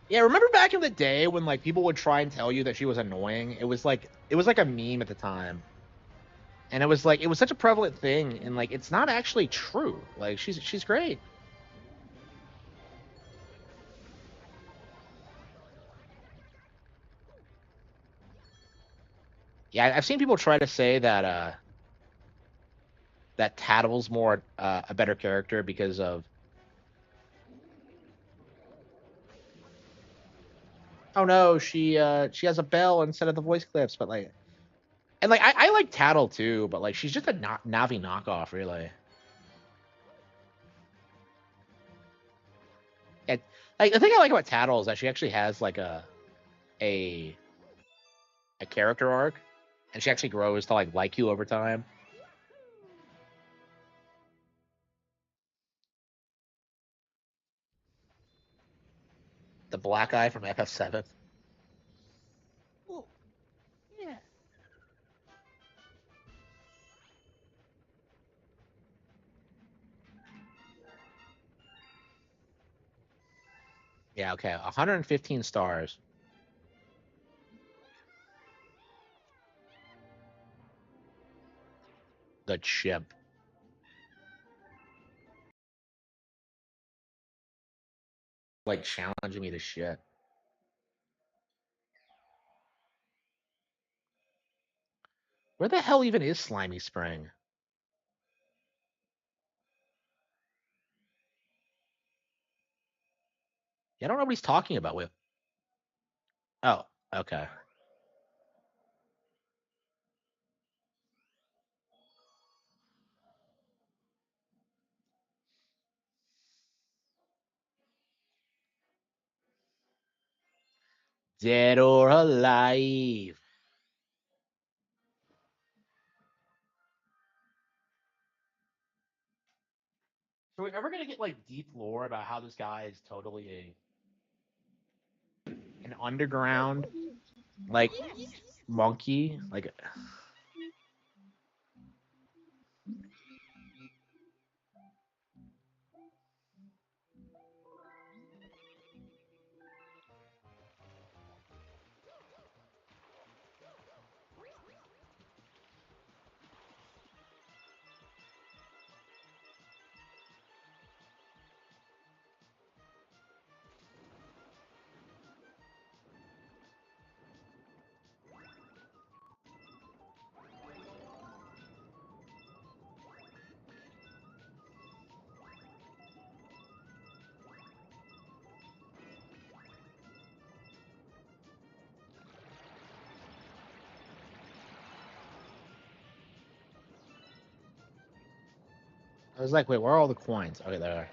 Speaker 1: Yeah, remember back in the day when like people would try and tell you that she was annoying? It was like a meme at the time. And it was like it was such a prevalent thing and like it's not actually true. Like she's great. Yeah, I've seen people try to say that Tattle's more a better character because of oh no, she has a bell instead of the voice clips, but like and like I like Tattle too, but like she's just a Navi knockoff, really. And like the thing I like about Tattle is that she actually has like a a character arc, and she actually grows to like you over time. The black eye from FF7.
Speaker 2: Oh, yeah.
Speaker 1: Yeah, okay. 115 stars. The chip. Like challenging me to shit. Where the hell even is Slimy Spring? Yeah, I don't know what he's talking about with. Oh, okay. Dead or alive. So we ever gonna get like deep lore about how this guy is totally an underground like monkey? Like I was like, wait, where are all the coins? Okay, there.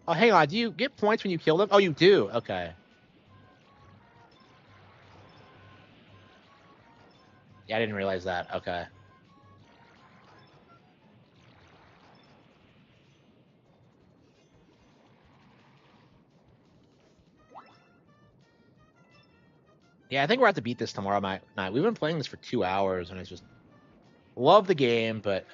Speaker 1: Oh, hang on. Do you get points when you kill them? Oh, you do. Okay. Yeah, I didn't realize that. Okay. Yeah, I think we're at to beat this tomorrow night. We've been playing this for 2 hours, and it's just love the game, but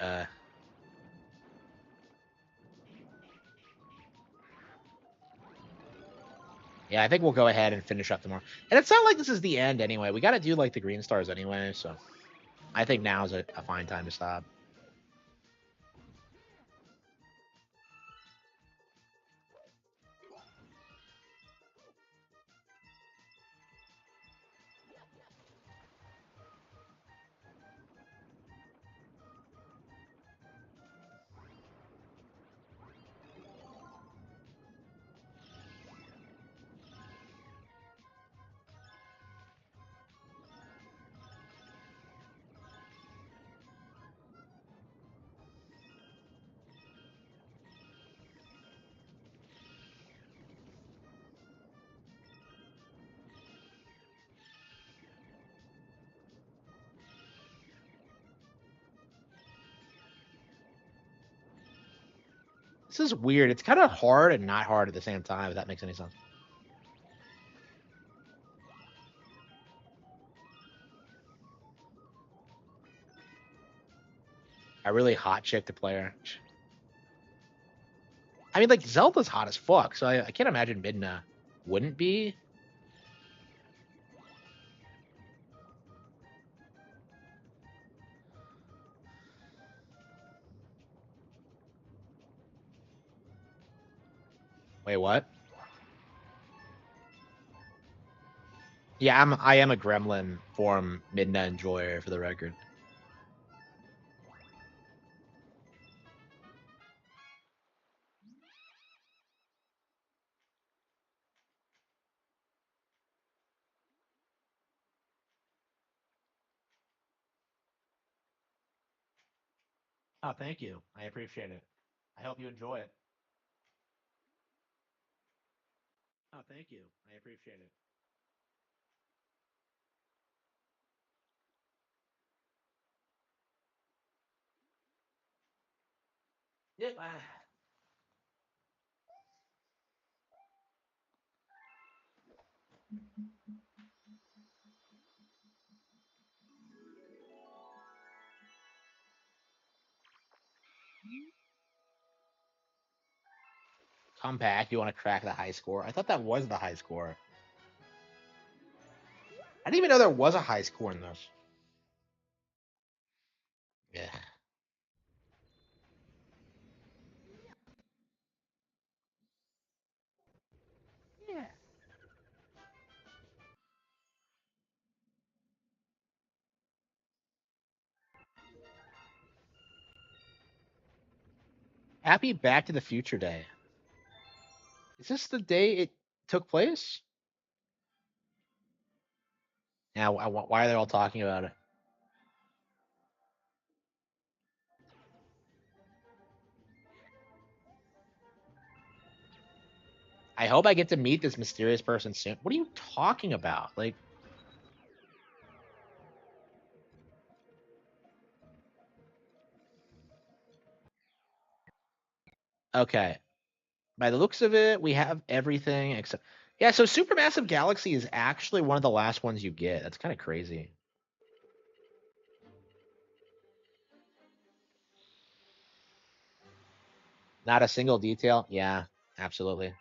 Speaker 1: yeah, I think we'll go ahead and finish up tomorrow. And it's not like this is the end anyway. We got to do like the green stars anyway, so I think now is a fine time to stop. This is weird. It's kind of hard and not hard at the same time, if that makes any sense. A really hot chick to play her. I mean, like Zelda's hot as fuck, so I can't imagine Midna wouldn't be. Wait, what? Yeah, I am a gremlin form Midna enjoyer for the record. Oh, thank you. I appreciate it. I hope you enjoy it. Oh, thank you. I appreciate it. Yep. Come back. You want to crack the high score? I thought that was the high score. I didn't even know there was a high score in this. Yeah.
Speaker 2: Yeah.
Speaker 1: Happy Back to the Future Day. Is this the day it took place? Now, why are they all talking about it? I hope I get to meet this mysterious person soon. What are you talking about? Like, okay. By the looks of it, we have everything except. Yeah, so Supermassive Galaxy is actually one of the last ones you get. That's kind of crazy. Not a single detail. Yeah, absolutely.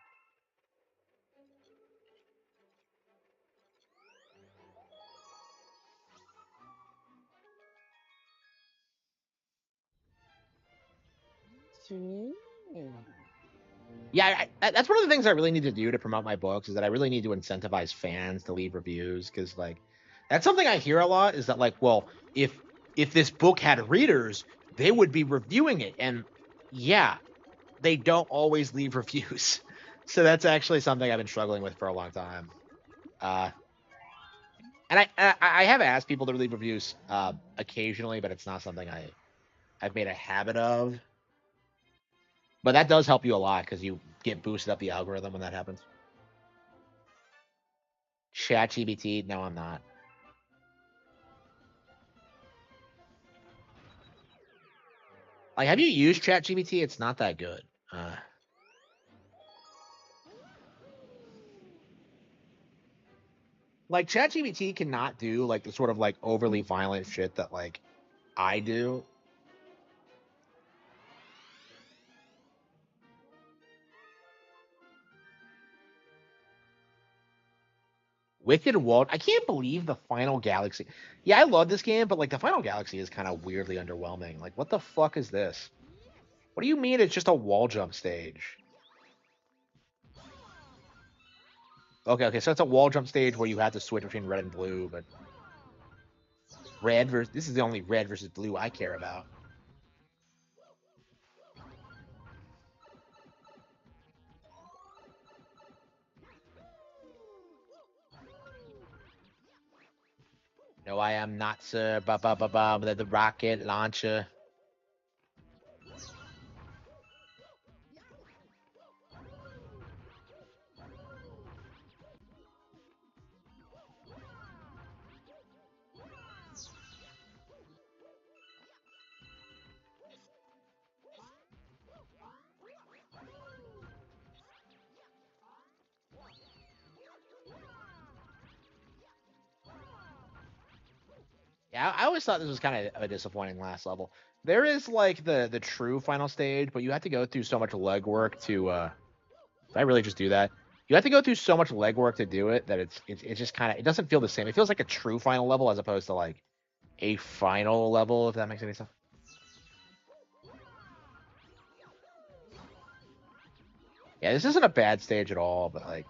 Speaker 2: See?
Speaker 1: Yeah, that's one of the things I really need to do to promote my books is that I really need to incentivize fans to leave reviews because like that's something I hear a lot is that like, well, if this book had readers, they would be reviewing it, and yeah, they don't always leave reviews. So that's actually something I've been struggling with for a long time. Uh, and I have asked people to leave reviews occasionally, but it's not something I've made a habit of. But that does help you a lot because you get boosted up the algorithm when that happens. ChatGPT? No, I'm not. Like, have you used ChatGPT? It's not that good. Like ChatGPT cannot do like the sort of like overly violent shit that like I do. Wicked World. I can't believe the Final Galaxy. Yeah, I love this game, but like the Final Galaxy is kind of weirdly underwhelming. Like, what the fuck is this? What do you mean it's just a wall jump stage? Okay, so it's a wall jump stage where you have to switch between red and blue, but red versus this is the only red versus blue I care about. No, I am not, sir. Ba ba ba ba. The rocket launcher. Yeah, I always thought this was kind of a disappointing last level. There is like the true final stage, but you have to go through so much legwork to. If I really just do that, you have to go through so much legwork to do it that it's just kind of it doesn't feel the same. It feels like a true final level as opposed to like a final level. If that makes any sense. Yeah, this isn't a bad stage at all, but like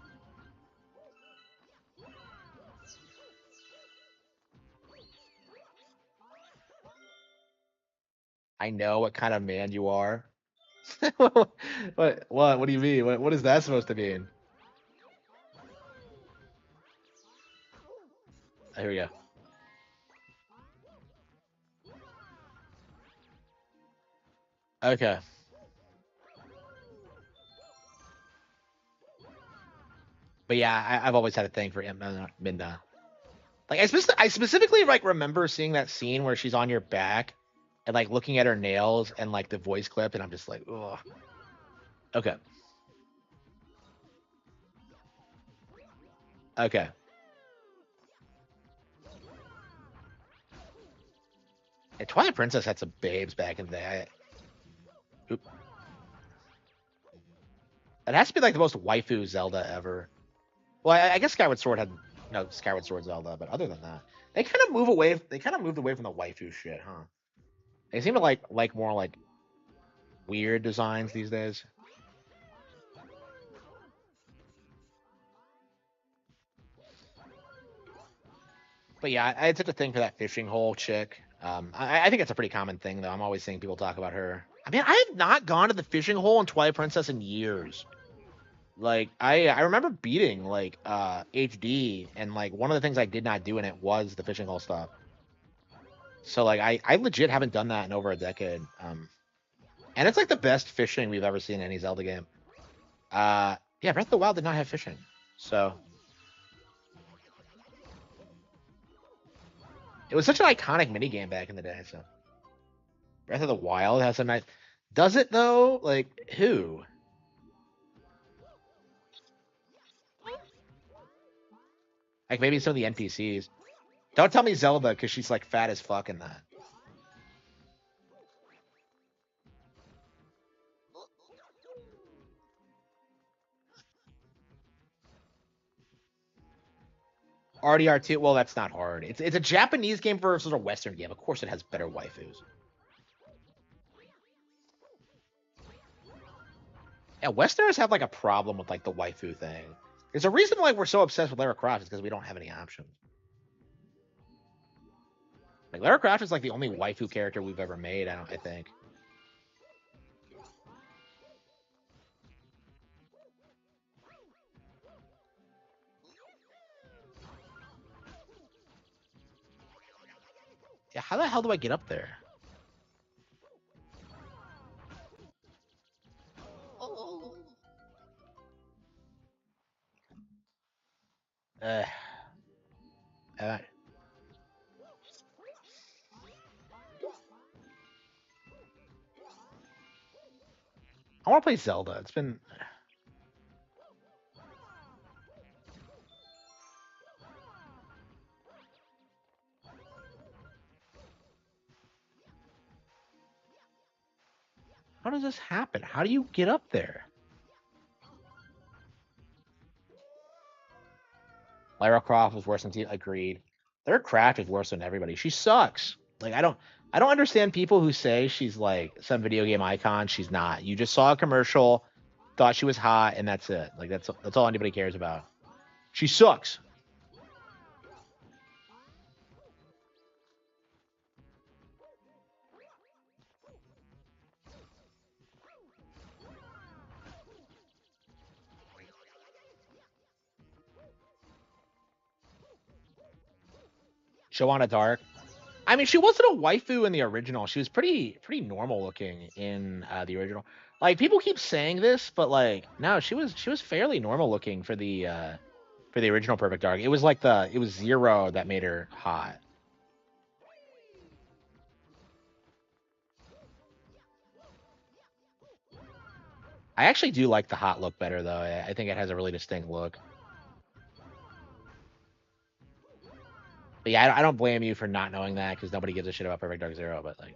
Speaker 1: I know what kind of man you are. What do you mean? What is that supposed to mean? Here we go. Okay. But yeah, I've always had a thing for Minna. Like I specifically like remember seeing that scene where she's on your back and like looking at her nails and like the voice clip, and I'm just like, ugh. Okay. Okay. And Twilight Princess had some babes back in the day. Oop. It has to be like the most waifu Zelda ever. Well, I guess Skyward Sword had Skyward Sword Zelda, but other than that, they kind of move away. They kind of moved away from the waifu shit, huh? They seem to like more like weird designs these days. But yeah, I had such a thing for that fishing hole chick. I think it's a pretty common thing though. I'm always seeing people talk about her. I mean, I have not gone to the fishing hole in Twilight Princess in years. Like I remember beating like HD, and like one of the things I did not do in it was the fishing hole stuff. So like I legit haven't done that in over a decade. And it's like the best fishing we've ever seen in any Zelda game. Yeah, Breath of the Wild did not have fishing. So it was such an iconic mini game back in the day. So Breath of the Wild has a nice. Does it though? Like who? Like maybe some of the NPCs. Don't tell me Zelda because she's like fat as fuck in that. RDR2. Well, that's not hard. It's a Japanese game versus a Western game. Of course, it has better waifus. Yeah, Westerners have like a problem with like the waifu thing. There's a reason why we're so obsessed with Lara Croft is because we don't have any options. Like Lara Croft is like the only waifu character we've ever made. I think. Yeah, how the hell do I get up there?
Speaker 2: Oh.
Speaker 1: Uh, uh, I want to play Zelda. It's been. How does this happen? How do you get up there? Lara Croft was worse than agreed. Lara Croft is worse than everybody. She sucks. Like I don't understand people who say she's like some video game icon. She's not. You just saw a commercial, thought she was hot, and that's it. Like that's all anybody cares about. She sucks. Joanna Dark. I mean, she wasn't a waifu in the original. She was pretty normal looking in the original. Like people keep saying this, but like no, she was fairly normal looking for the original Perfect Dark. It was Zero that made her hot. I actually do like the hot look better though. I think it has a really distinct look. But yeah, I don't blame you for not knowing that because nobody gives a shit about Perfect Dark Zero. But like,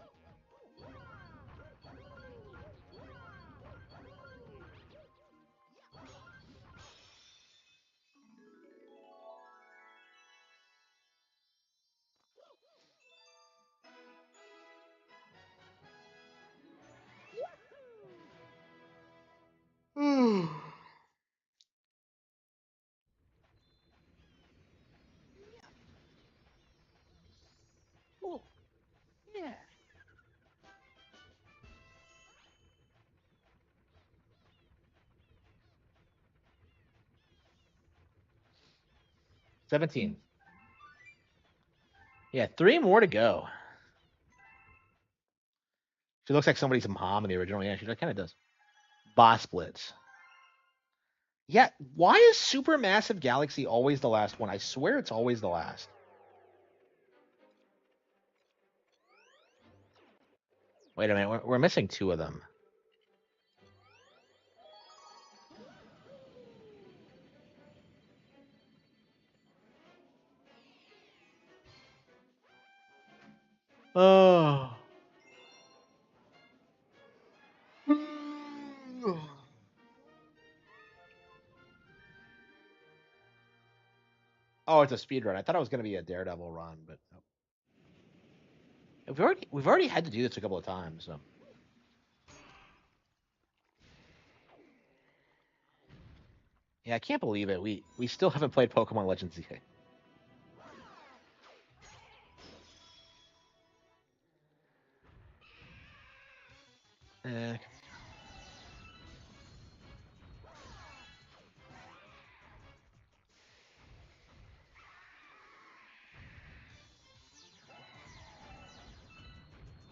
Speaker 2: Oh. Yeah.
Speaker 1: 17. Yeah, three more to go. She looks like somebody's mom in the original. Yeah, she kind of does. Boss Blitz. Yeah, why is Supermassive Galaxy always the last one? I swear it's always the last. Wait a minute, we're missing two of them. Oh. Oh, it's a speed run. I thought it was gonna be a Daredevil run, but no. We've already had to do this a couple of times. So. Yeah, I can't believe it. We still haven't played Pokemon Legends yet. Eh.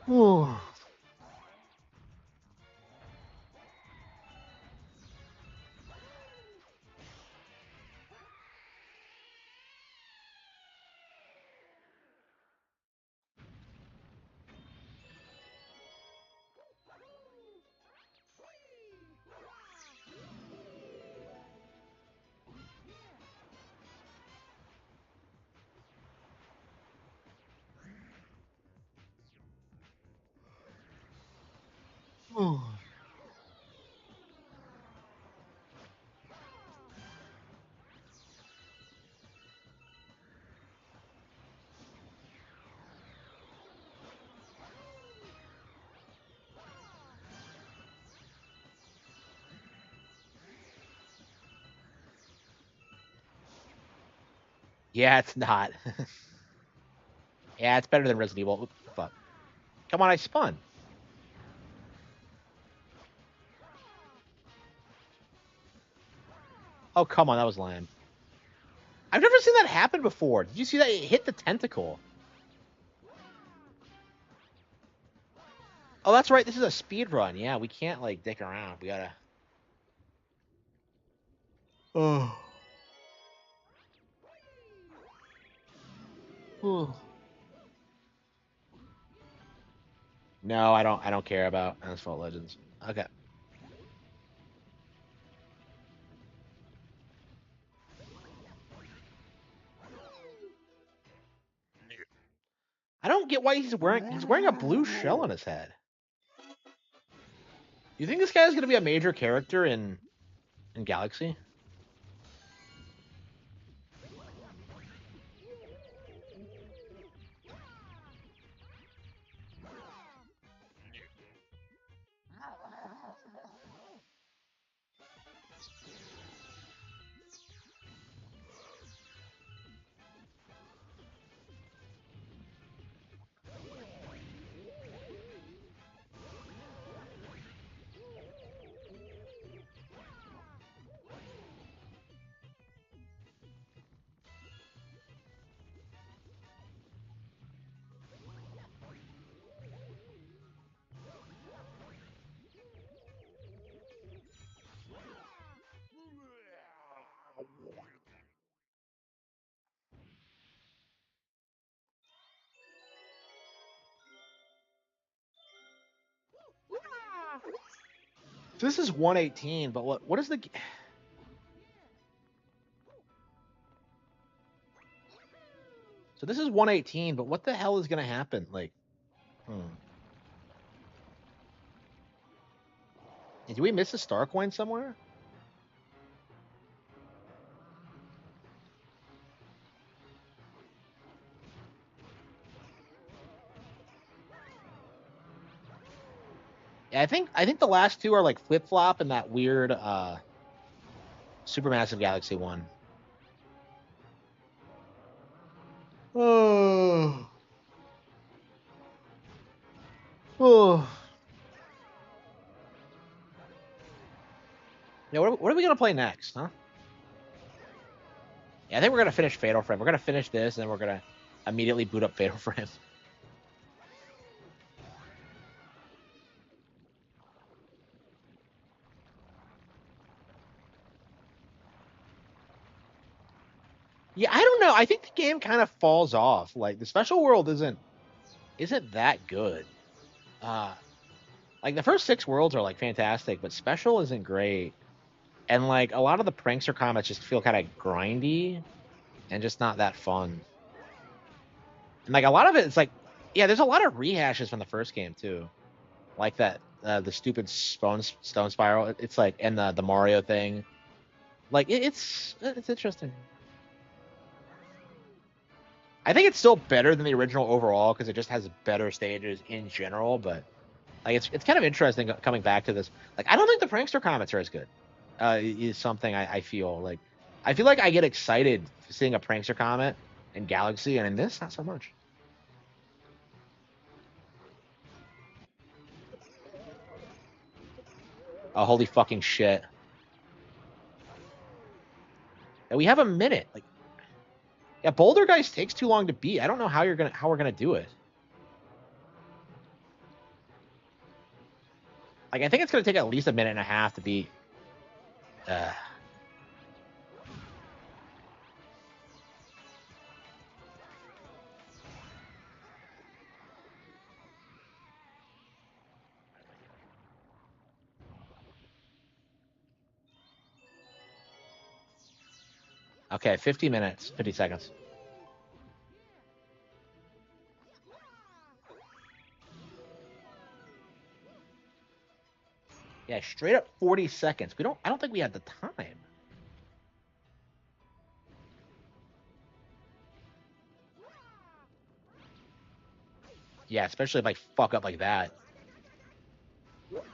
Speaker 1: Whew. Whew. Yeah, it's not. Yeah, it's better than Resident Evil. Oops, fuck. Come on, I spun. Oh, come on, that was lame. I've never seen that happen before. Did you see that? It hit the tentacle. Oh, that's right. This is a speed run. Yeah, we can't like dick around. We gotta. Oh. No, I don't. I don't care about Asphalt Legends. Okay. I don't get why he's wearing a blue shell on his head. You think this guy is gonna be a major character in Galaxy? So this is 118, but what is the? So this is 118, but what the hell is gonna happen? Like, hmm. Did we miss a star coin somewhere? Yeah, I think the last two are like flip flop and that weird supermassive galaxy one. Oh. Oh. Yeah, what are we gonna play next, huh? Yeah, I think we're gonna finish Fatal Frame. We're gonna finish this, and then we're gonna immediately boot up Fatal Frame. Yeah, I don't know. I think the game kind of falls off. Like the special world isn't that good. Uh like the first six worlds are like fantastic, but special isn't great. And like a lot of the prankster comments just feel kind of grindy and just not that fun. And like a lot of it, it's like, yeah, there's a lot of rehashes from the first game too, like that the stupid stone spiral. It's like and the Mario thing. Like it's interesting. I think it's still better than the original overall because it just has better stages in general. But like, it's kind of interesting coming back to this. Like, I don't think the prankster comments are as good. Is something I feel like. I feel like I get excited seeing a prankster comment in Galaxy, and in this, not so much. Oh, holy fucking shit! And we have a minute. Like, yeah, Boulder Guys takes too long to beat. I don't know how we're gonna do it. Like, I think it's gonna take at least a minute and a half to beat. Okay, 50 minutes, 50 seconds. Yeah, straight up 40 seconds. I don't think we had the time. Yeah, especially if I fuck up like that.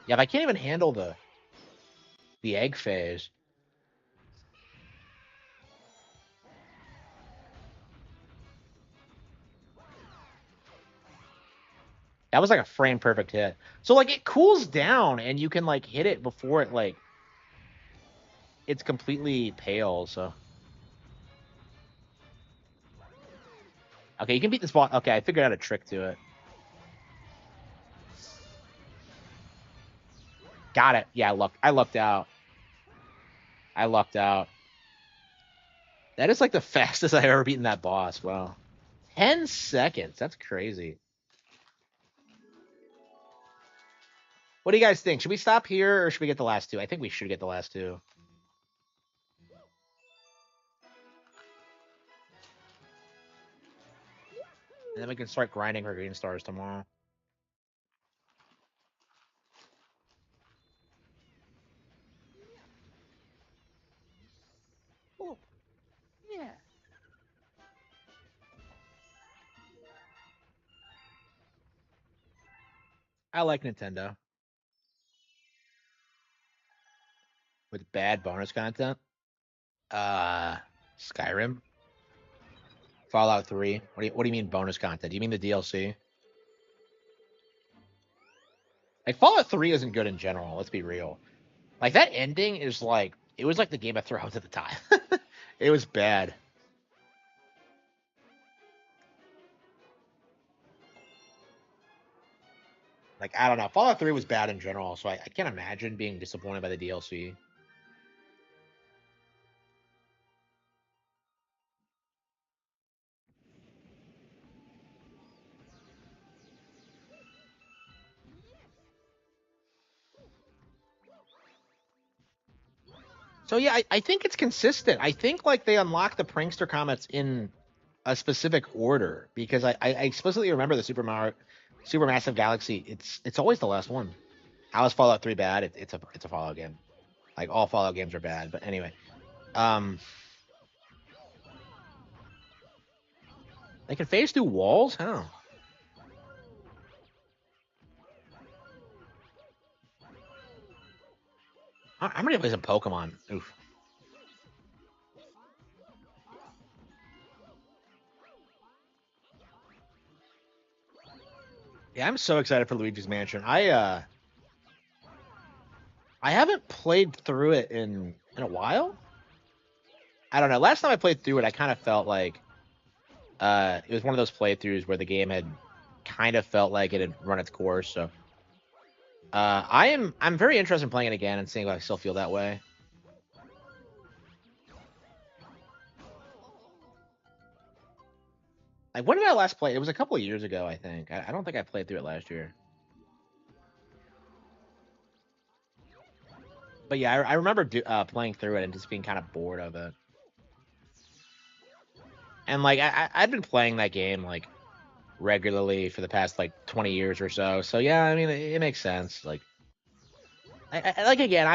Speaker 1: Yeah, if I can't even handle the egg phase. That was like a frame perfect hit. So like it cools down and you can like hit it before it like it's completely pale, so okay, you can beat this ball. Okay, I figured out a trick to it. Got it. Yeah, I lucked out. I lucked out. That is like the fastest I've ever beaten that boss. Wow. 10 seconds. That's crazy. What do you guys think? Should we stop here or should we get the last two? I think we should get the last two. And then we can start grinding for green stars tomorrow.
Speaker 2: Oh, yeah.
Speaker 1: I like Nintendo with bad bonus content. Skyrim, Fallout 3. What do you mean bonus content? Do you mean the DLC? Like Fallout 3 isn't good in general. Let's be real. Like that ending is like it was like the Game of Thrones at the time. It was bad. Like I don't know. Fallout 3 was bad in general, so I can't imagine being disappointed by the DLC. So yeah, I think it's consistent. I think like they unlock the prankster comments in a specific order because I explicitly remember the Supermassive Galaxy. It's always the last one. How is Fallout 3 bad? It's a Fallout game. Like all Fallout games are bad. But anyway, um, they can phase through walls. How? I'm gonna play some Pokemon. Oof. Yeah, I'm so excited for Luigi's Mansion. I haven't played through it in a while. I don't know. Last time I played through it, I kind of felt like it was one of those playthroughs where the game had kind of felt like it had run its course. So I'm very interested in playing it again and seeing if I still feel that way. Like when did I last play? It was a couple of years ago, I think. I don't think I played through it last year. But yeah, I remember playing through it and just being kind of bored of it. And like I'd been playing that game like regularly for the past like 20 years or so. So yeah, I mean it makes sense. Like like again,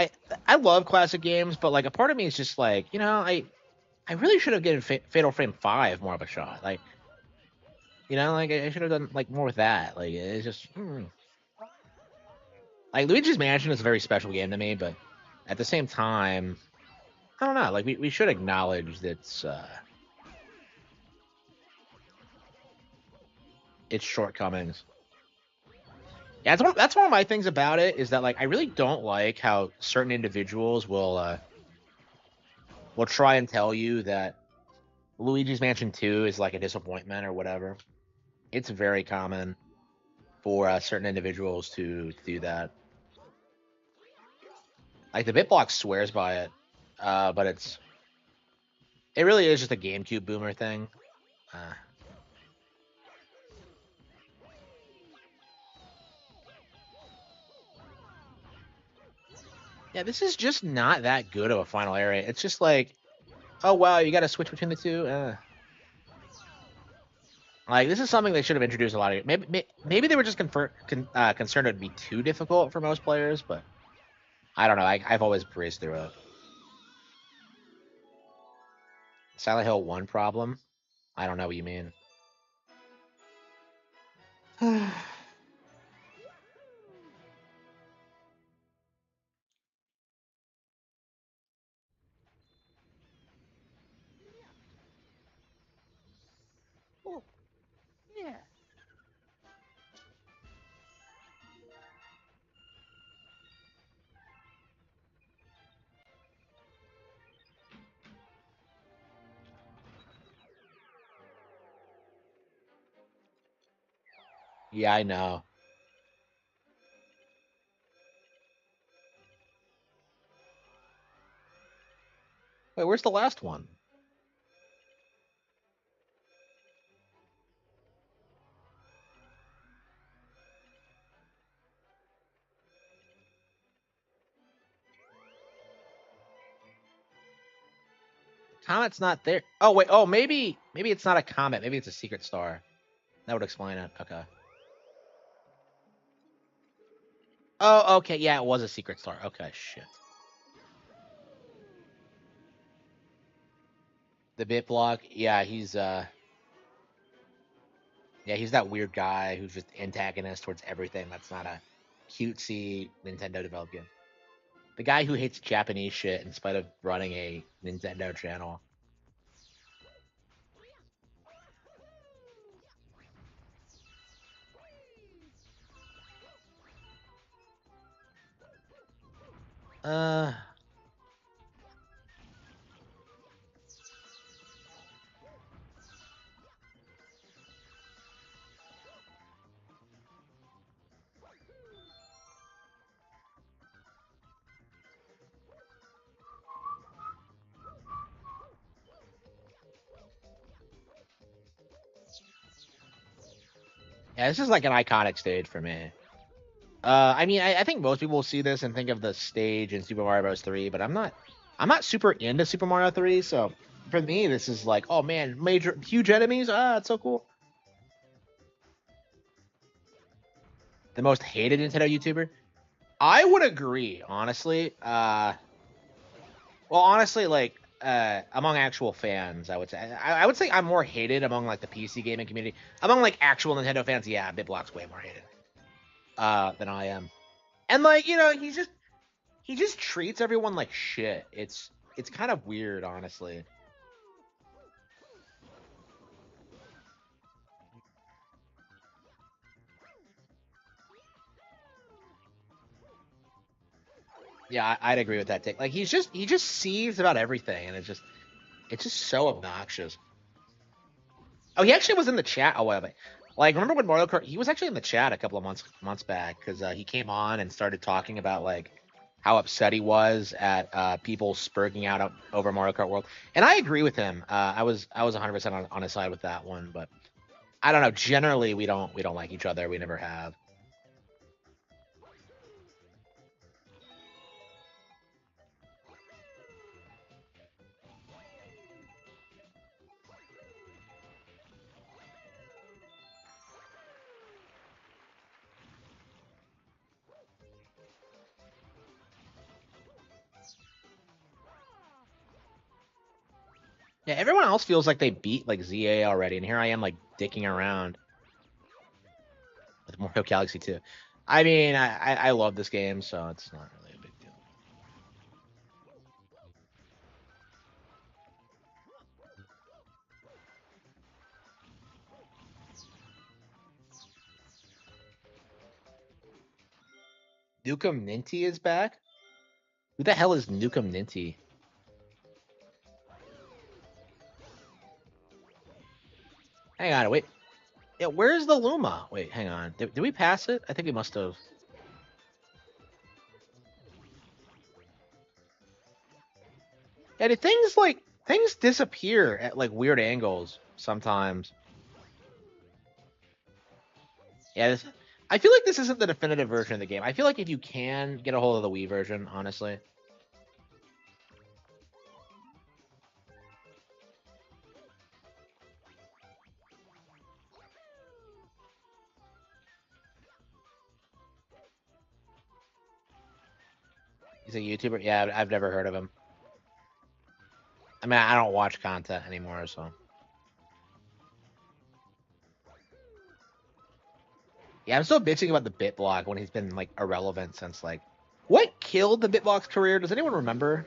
Speaker 1: I love classic games, but like a part of me is just like I really should have given Fatal Frame 5 more of a shot. Like You know, like I should have done like more with that. Like it's just like Luigi's Mansion is a very special game to me, but at the same time, I don't know. Like we should acknowledge its shortcomings. Yeah, that's one of my things about it is that like I really don't like how certain individuals will try and tell you that Luigi's Mansion 2 is like a disappointment or whatever. It's very common for certain individuals to do that. Like the BitBlock swears by it, but it really is just a GameCube boomer thing. Uh, yeah, this is just not that good of a final area. It's just like, oh wow, you got to switch between the two. Like this is something they should have introduced a lot of. Maybe they were just concerned it would be too difficult for most players, but I don't know. I've always breezed through it. Silent Hill 1 problem. I don't know what you mean.
Speaker 2: Oh, yeah.
Speaker 1: Yeah, I know. Wait, where's the last one? Comet's not there. Oh wait. Oh, maybe it's not a comet. Maybe it's a secret star. That would explain it. Okay. Oh, okay. Yeah, it was a secret star. Okay, shit. The bit block. Yeah, he's that weird guy who's just antagonist towards everything. That's not a cutesy Nintendo developed game. The guy who hates Japanese shit in spite of running a Nintendo channel. Uh, yeah, this is like an iconic stage for me. I mean, I think most people will see this and think of the stage in Super Mario Bros. 3, but I'm not super into Super Mario 3, so for me, this is like, oh man, major, huge enemies. Ah, it's so cool. The most hated Nintendo YouTuber. I would agree, honestly. Well, honestly, like among actual fans, I would say I would say I'm more hated among like the PC gaming community. Among like actual Nintendo fans, yeah, BitBlock's way more hated than I am. And like he just treats everyone like shit. It's kind of weird, honestly. Yeah, I'd agree with that take. Like he just sees about everything, and it's just so obnoxious. Oh, he actually was in the chat a while back. Like, remember when Mario Kart? He was actually in the chat a couple of months back because he came on and started talking about like how upset he was at people spurging out over Mario Kart World, and I agree with him. I was 100% on his side with that one, but I don't know. Generally, we don't like each other. We never have. Yeah, everyone else feels like they beat like ZA already, and here I am like dicking around with Mario Galaxy 2. I mean, I love this game, so it's not really a big deal. Nukem Ninty is back? Who the hell is Nukem Ninty? Hang on, wait. Yeah, where's the Luma? Wait, hang on. Did we pass it? I think we must have. Yeah, did things disappear at like weird angles sometimes? Yeah, I feel like this isn't the definitive version of the game. I feel like if you can get a hold of the Wii version, honestly. He's a YouTuber. Yeah, I've never heard of him. I mean, I don't watch content anymore, so. Yeah, I'm still bitching about the BitBlock when he's been like irrelevant since like. What killed the BitBlock's career? Does anyone remember?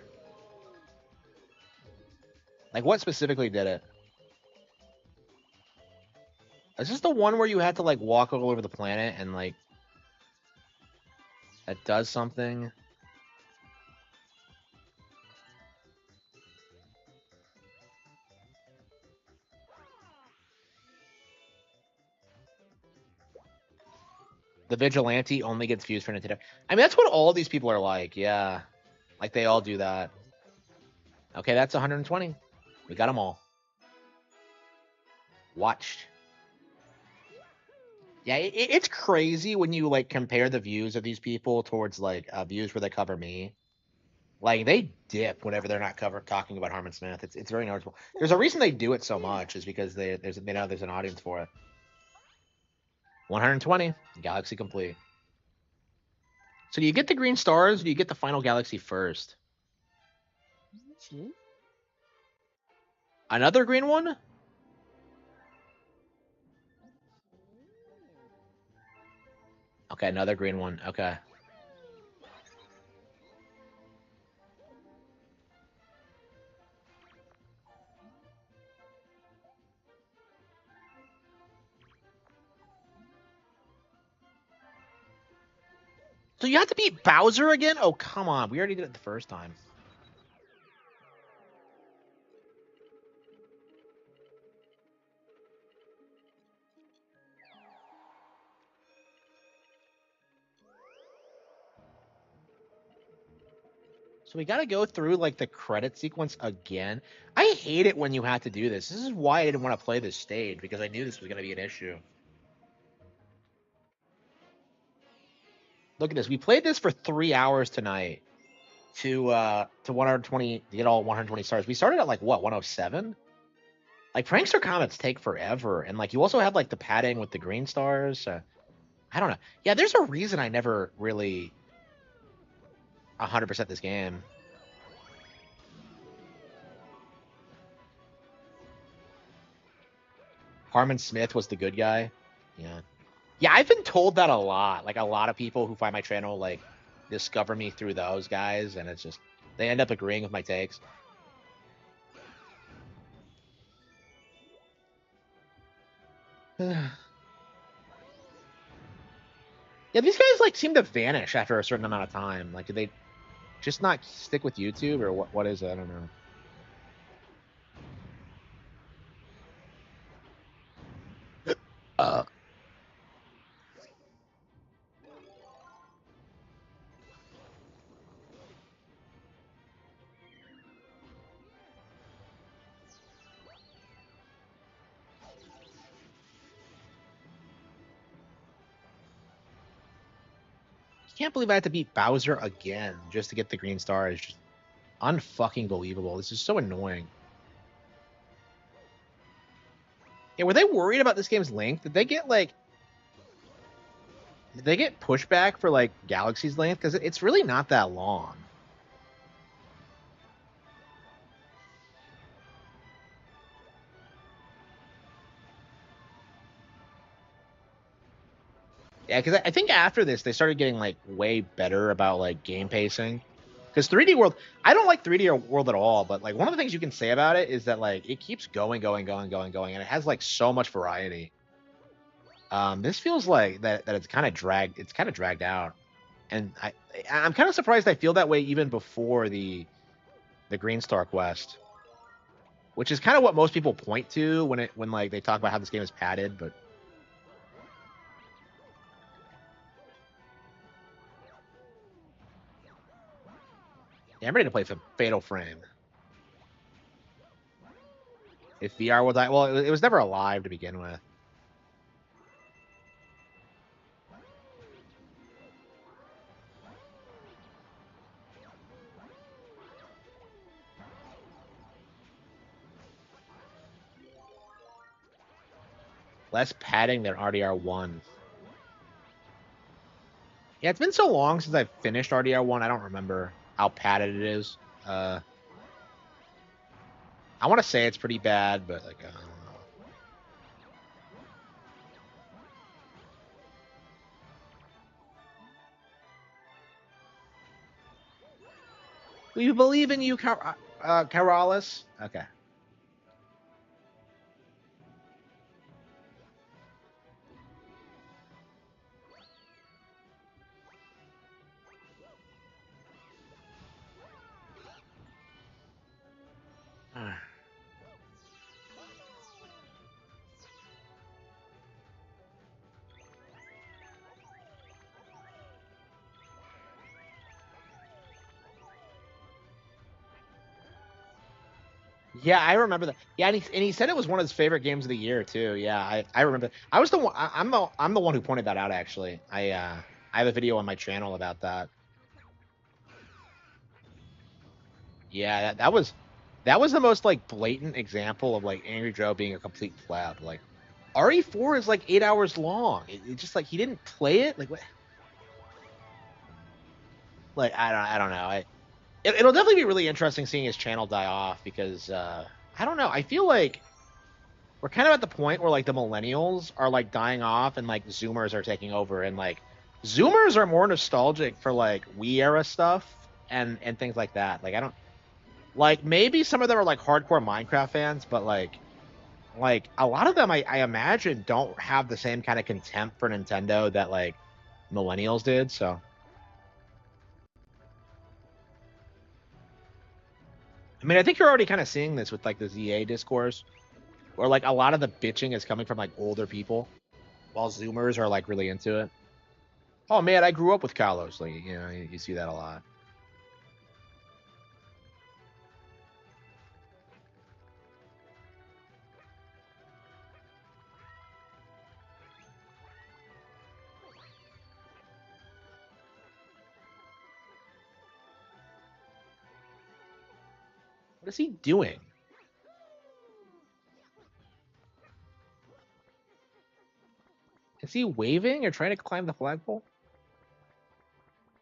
Speaker 1: Like, what specifically did it? Is this the one where you had to like walk all over the planet and like that does something? The vigilante only gets views for Nintendo. I mean, that's what all these people are like. Yeah, like they all do that. Okay, that's 120. We got them all. Watched. Yeah, it's crazy when you like compare the views of these people towards like views where they cover me. Like they dip whenever they're not talking about Harman Smith. It's very noticeable. There's a reason they do it so much is because they know there's an audience for it. 120, Galaxy complete. So do you get the green stars or do you get the final galaxy first? Another green one? Okay, another green one. Okay. So you have to beat Bowser again? Oh, come on. We already did it the first time. So we got to go through like the credit sequence again. I hate it when you have to do this. This is why I didn't want to play this stage because I knew this was going to be an issue. Look at this. We played this for 3 hours tonight to 120 to get all 120 stars. We started at like what 107. Like prankster comments take forever, and like you also have like the padding with the green stars. I don't know. Yeah, there's a reason I never really 100% this game. Harman Smith was the good guy. Yeah. Yeah, I've been told that a lot. Like a lot of people who find my channel like discover me through those guys, and it's just they end up agreeing with my takes. Yeah, these guys like seem to vanish after a certain amount of time. Like, do they just not stick with YouTube or what? What is it? I don't know. Uh, can't believe I had to beat Bowser again just to get the green star. It's just unfucking believable. This is so annoying. Yeah, were they worried about this game's length? Did they get like did they get pushback for like Galaxy's length? Because it's really not that long. Yeah, because I think after this they started getting like way better about like game pacing. Because 3D World, I don't like 3D World at all, but like one of the things you can say about it is that like it keeps going, and it has like so much variety. This feels like that it's kind of dragged out, and I'm kind of surprised I feel that way even before the Green Star quest, which is kind of what most people point to when like they talk about how this game is padded, but. Yeah, I'm ready to play Fatal Frame. If VR was well, it was never alive to begin with. Less padding than RDR1. Yeah, it's been so long since I've finished RDR1. I don't remember how padded it is. I want to say it's pretty bad, but like I don't know. We believe in you, Karalis. Okay. Yeah, I remember that. Yeah, and he said it was one of his favorite games of the year too. Yeah, I remember. I was the one. I'm the one who pointed that out actually. I have a video on my channel about that. Yeah, that was the most like blatant example of like Angry Joe being a complete pleb. Like RE4 is like 8 hours long. It just like he didn't play it. Like what? Like I don't know. It'll definitely be really interesting seeing his channel die off because I don't know. I feel like we're kind of at the point where like the millennials are like dying off and like Zoomers are taking over, and like Zoomers are more nostalgic for like Wii era stuff and things like that. Like I don't like maybe some of them are like hardcore Minecraft fans, but like a lot of them I imagine don't have the same kind of contempt for Nintendo that like millennials did. So I mean, I think you're already kind of seeing this with like the ZA discourse, where like a lot of the bitching is coming from like older people, while Zoomers are like really into it. Oh man, I grew up with Kalos. Like you see that a lot. What is he doing? Is he waving or trying to climb the flagpole?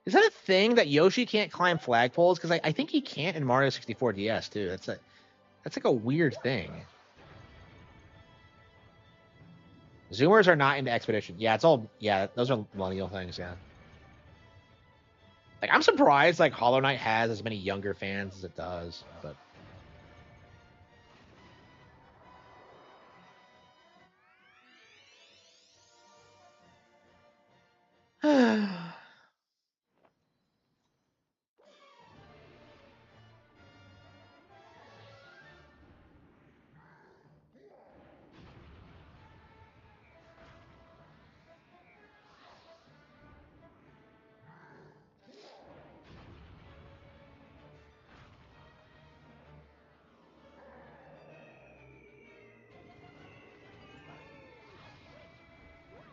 Speaker 1: Is that a thing that Yoshi can't climb flagpoles? Because I think he can't in Mario 64 DS too. That's like a weird thing. Zoomers are not into Expedition. Yeah, it's all those are millennial things. Yeah, like I'm surprised like Hollow Knight has as many younger fans as it does, but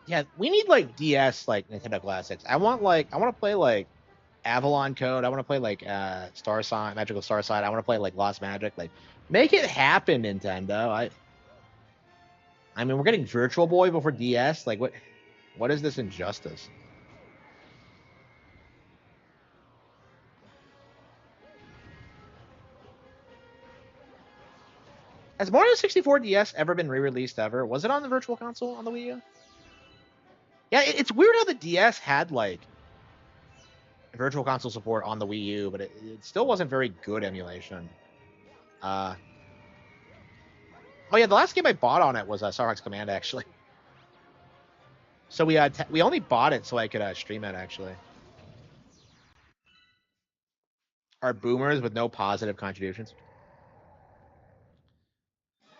Speaker 1: yeah, we need like DS like Nintendo classics. I want to play like Avalon Code. I want to play like Star Sign, Magical Star Sign. I want to play like Lost Magic. Like make it happen, Nintendo. I mean we're getting Virtual Boy before DS. Like what is this injustice? Has Mario 64 DS ever been re-released ever? Was it on the Virtual Console on the Wii U? Yeah, it's weird how the DS had like virtual console support on the Wii U, but it still wasn't very good emulation. Uh, oh yeah, the last game I bought on it was Star Fox Command actually. So we only bought it so I could stream it actually. Are boomers with no positive contributions?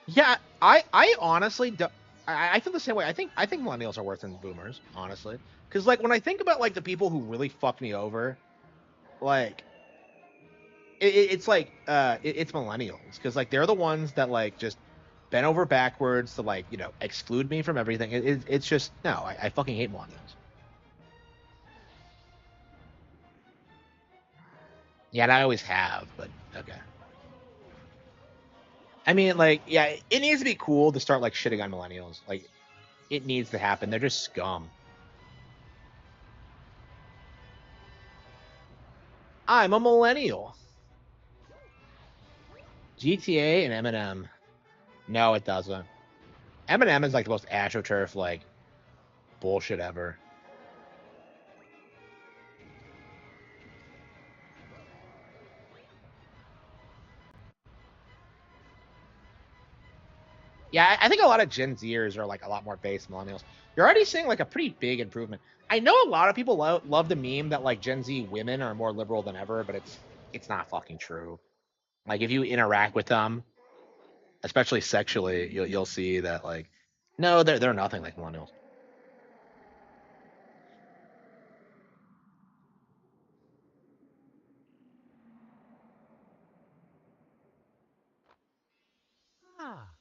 Speaker 1: Yeah, I honestly do, I feel the same way. I think millennials are worse than boomers, honestly. Because like when I think about like the people who really fucked me over, like it's like it's millennials because like they're the ones that like just bent over backwards to like exclude me from everything. It's just no, I fucking hate millennials. Yeah, and I always have, but okay. I mean, like, yeah, it needs to be cool to start like shitting on millennials. Like, it needs to happen. They're just scum. I'm a millennial. GTA and Eminem. No, it doesn't. Eminem is like the most astroturf like bullshit ever. Yeah, I think a lot of Gen Zers are like a lot more based millennials. You're already seeing like a pretty big improvement. I know a lot of people love the meme that like Gen Z women are more liberal than ever, but it's not fucking true. Like if you interact with them, especially sexually, you'll see that like no, they're nothing like millennials.
Speaker 2: Ah.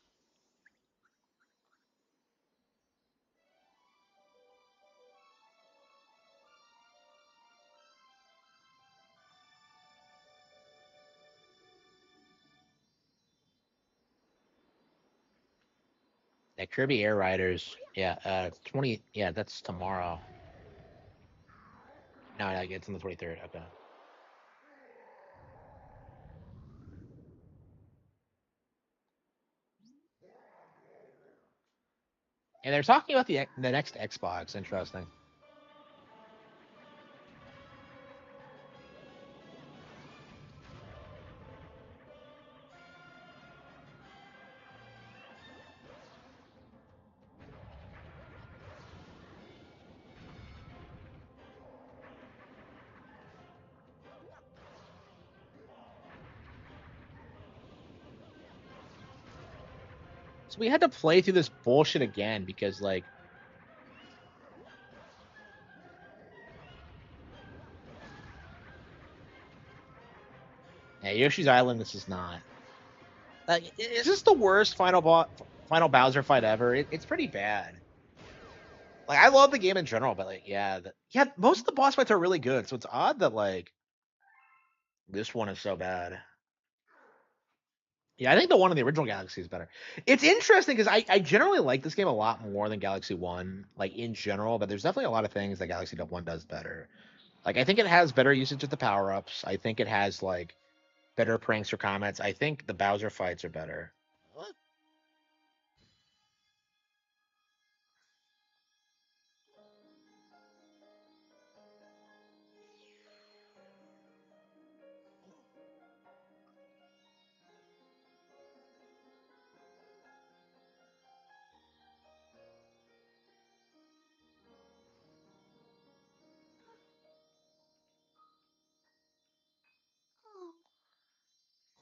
Speaker 1: Yeah, Kirby Air Riders. Yeah, 20. Yeah, that's tomorrow. No, it's on the 23rd. Okay. And they're talking about the next Xbox. Interesting. So we had to play through this bullshit again because like, yeah, Yoshi's Island. This is not. Like, is this the worst final Bowser fight ever? It's pretty bad. Like I love the game in general, but like yeah, yeah, most of the boss fights are really good. So it's odd that like this one is so bad. Yeah, I think the one in the original Galaxy is better. It's interesting because I generally like this game a lot more than Galaxy One, like in general. But there's definitely a lot of things that Galaxy One does better. Like I think it has better usage of the power ups. I think it has like better pranks or comments. I think the Bowser fights are better. What?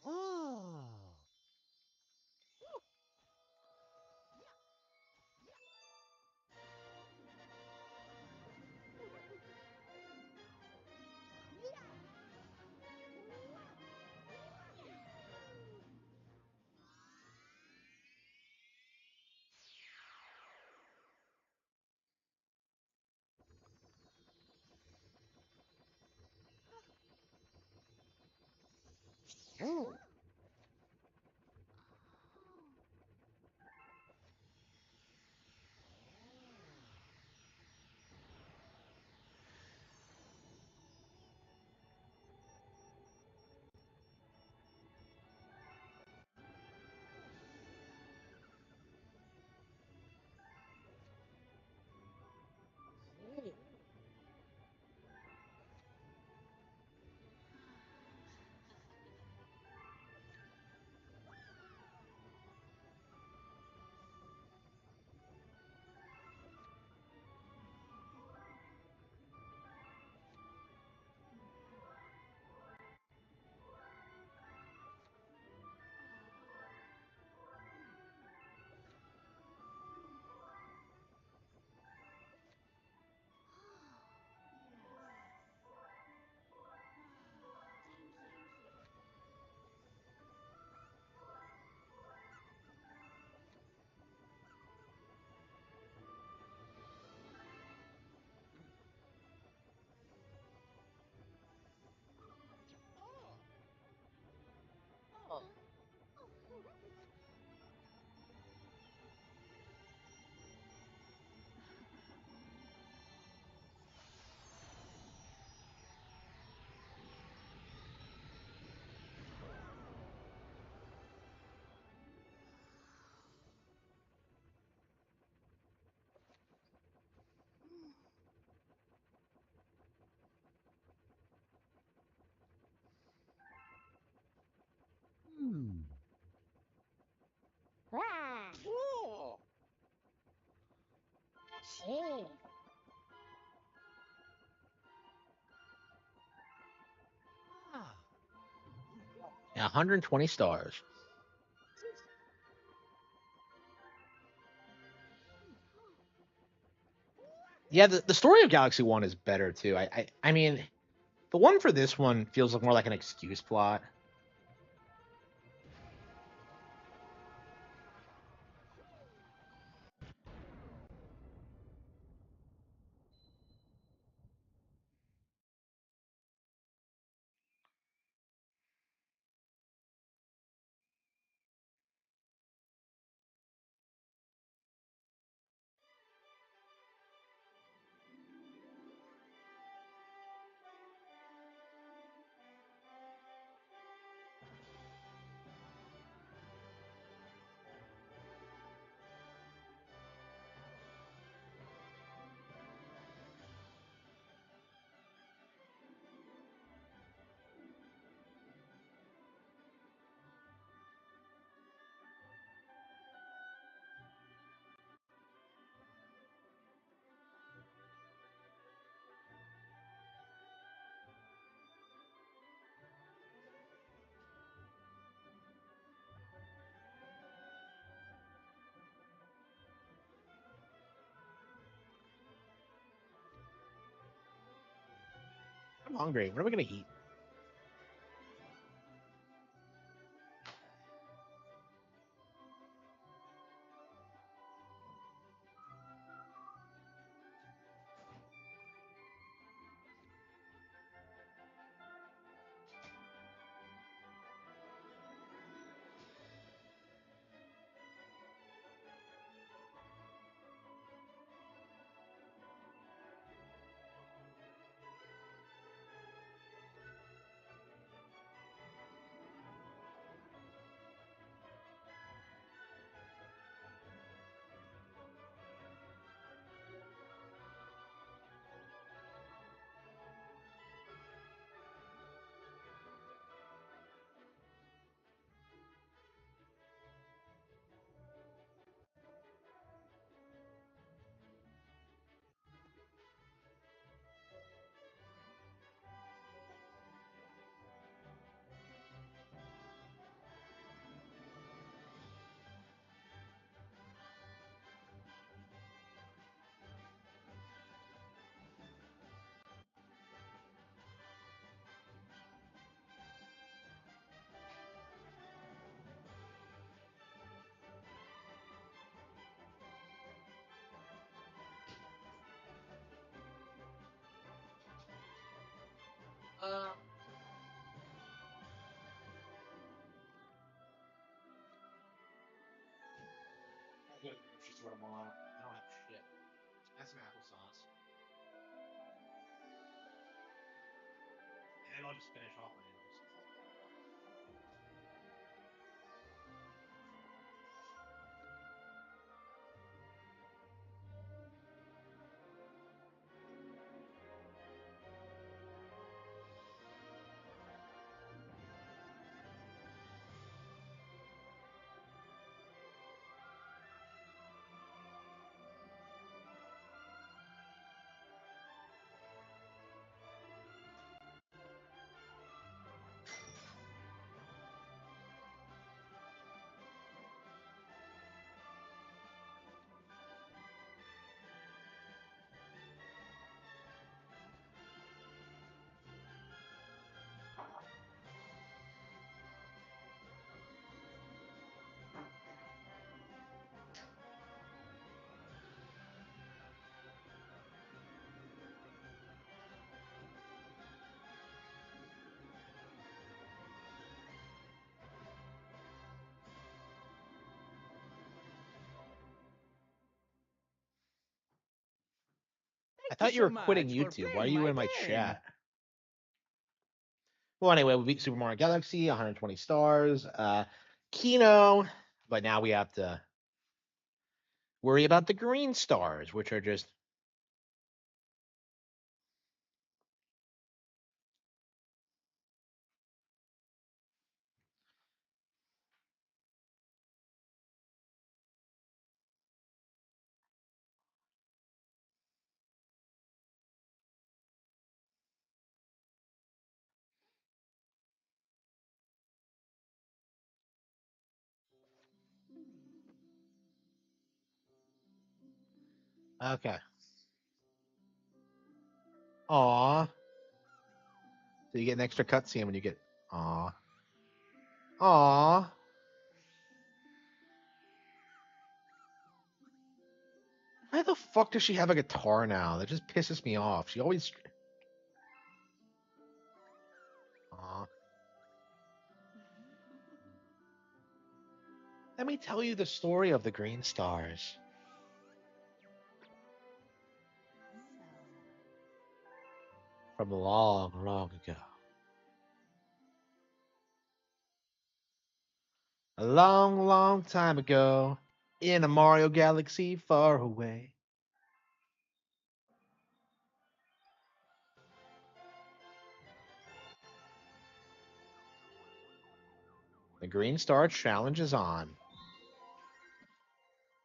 Speaker 2: Oh. Oh. Ah.
Speaker 1: Yeah, 120 stars. Yeah, the story of Galaxy One is better too. I mean, the one for this one feels like more like an excuse plot. I'm hungry. What are we gonna eat? Uh, I don't have shit. That's some applesauce, and then I'll just finish off my noodles. I
Speaker 2: Thank you
Speaker 1: thought you
Speaker 2: so
Speaker 1: were quitting
Speaker 2: much for
Speaker 1: YouTube. Why are
Speaker 2: playing
Speaker 1: you
Speaker 2: my
Speaker 1: in my
Speaker 2: game.
Speaker 1: chat? Well, anyway, we beat Super Mario Galaxy, 120 stars. Kino, but now we have to worry about the green stars, which are just Okay. Aw. So you get an extra cutscene when you get. Aw. Aw. Why the fuck does she have a guitar now? That just pisses me off. She always. Aw. Let me tell you the story of the Green Stars. From long, long ago. A long, long time ago. In a Mario galaxy far away. The Green Star Challenge is on.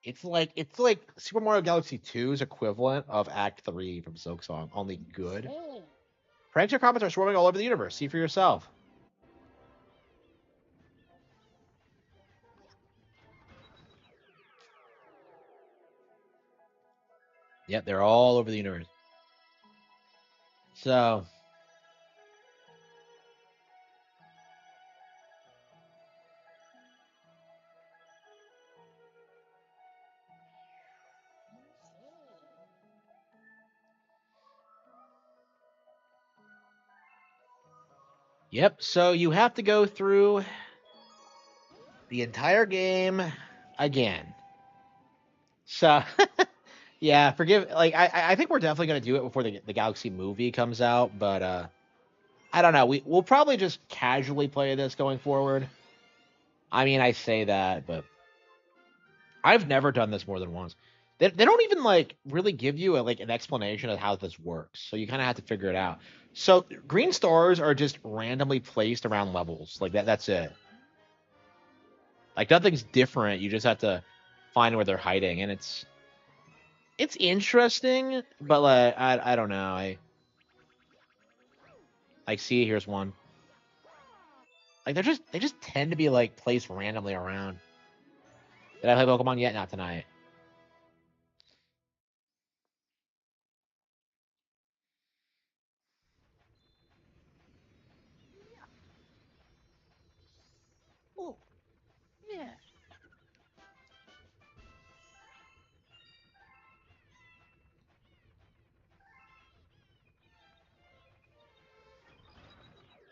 Speaker 1: It's like Super Mario Galaxy 2's equivalent of Act 3 from Silksong, only good. Pranks or comments are swarming all over the universe. See for yourself. Yep, they're all over the universe. So, yep, so you have to go through the entire game again. So, yeah, forgive. Like, I think we're definitely gonna do it before the Galaxy movie comes out, but I don't know. We'll probably just casually play this going forward. I mean, I say that, but I've never done this more than once. They don't even like really give you like an explanation of how this works, so you kind of have to figure it out. So green stars are just randomly placed around levels, like that. That's it. Like nothing's different. You just have to find where they're hiding, and it's interesting, but like I don't know. I like see here's one. Like they just tend to be like placed randomly around. Did I play Pokemon yet? Not tonight.
Speaker 2: Oh, yeah.
Speaker 1: And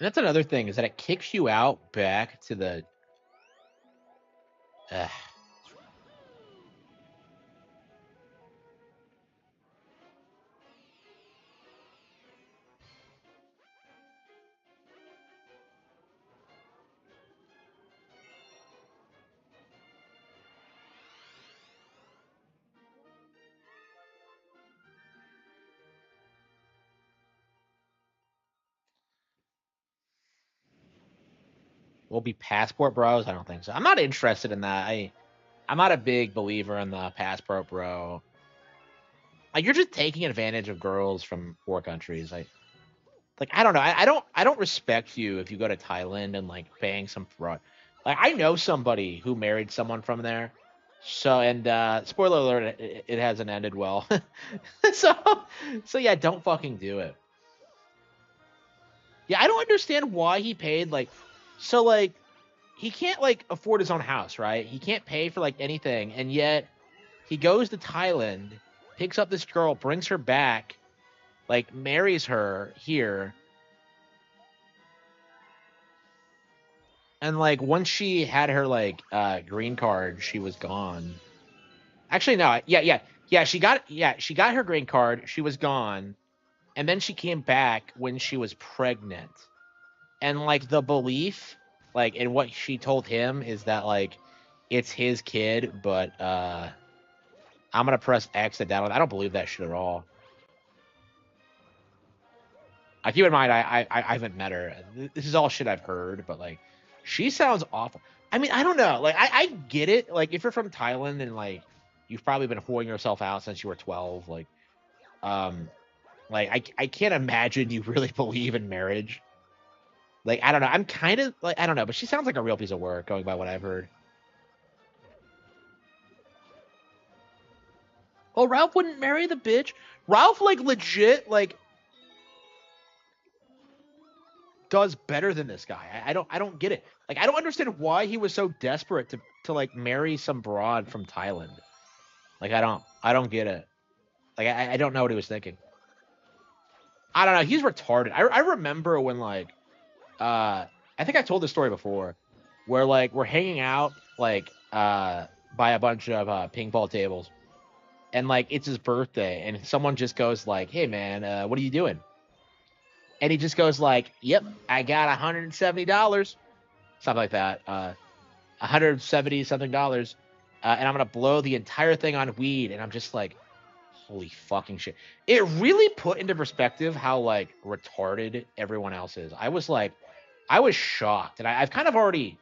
Speaker 1: that's another thing is that it kicks you out back to the. Will be passport bros? I don't think so. I'm not interested in that. I'm not a big believer in the passport bro. Like you're just taking advantage of girls from poor countries. Like I don't know. I don't respect you if you go to Thailand and like bang some fraud. Like I know somebody who married someone from there. So and spoiler alert, it hasn't ended well. so so yeah, don't fucking do it. Yeah, I don't understand why he paid like so like he can't like afford his own house, right? He can't pay for like anything, and yet he goes to Thailand, picks up this girl, brings her back, like marries her here, and like once she had her like green card, she was gone. Actually, no, she got her green card, she was gone, and then she came back when she was pregnant. And like the belief, like in what she told him is that like it's his kid, but I'm gonna press X to download. I don't believe that shit at all. I keep in mind I haven't met her. This is all shit I've heard, but like she sounds awful. I mean, I don't know. Like I get it. Like if you're from Thailand and like you've probably been whoring yourself out since you were 12, um I can't imagine you really believe in marriage. Like I don't know. I'm kind of like I don't know, but she sounds like a real piece of work going by what I've heard. Oh, Ralph wouldn't marry the bitch. Ralph, like, legit, like, does better than this guy. I don't get it. Like, I don't understand why he was so desperate to like marry some broad from Thailand. Like, I don't get it. Like, I don't know what he was thinking. I don't know. He's retarded. I remember when like I think I told this story before, where like we're hanging out like by a bunch of ping pong tables, and like it's his birthday, and someone just goes like, "Hey man, what are you doing?" And he just goes like, "Yep, I got $170, something like that, 170 something dollars, and I'm gonna blow the entire thing on weed." And I'm just like, holy fucking shit! It really put into perspective how like retarded everyone else is. I was like, I was shocked, and I've kind of already.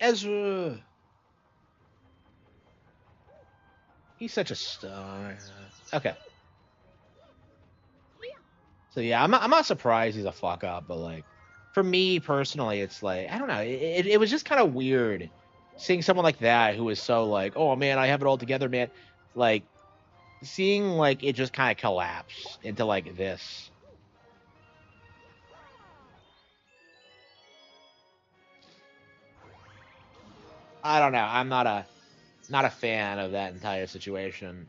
Speaker 1: Ezra, he's such a star. Okay, so yeah, I'm not surprised he's a fuck up, but like, for me personally, it's like I don't know. It was just kind of weird seeing someone like that who was so like, oh man, I have it all together, man. Like seeing like it just kind of collapse into like this. I don't know. I'm not a fan of that entire situation.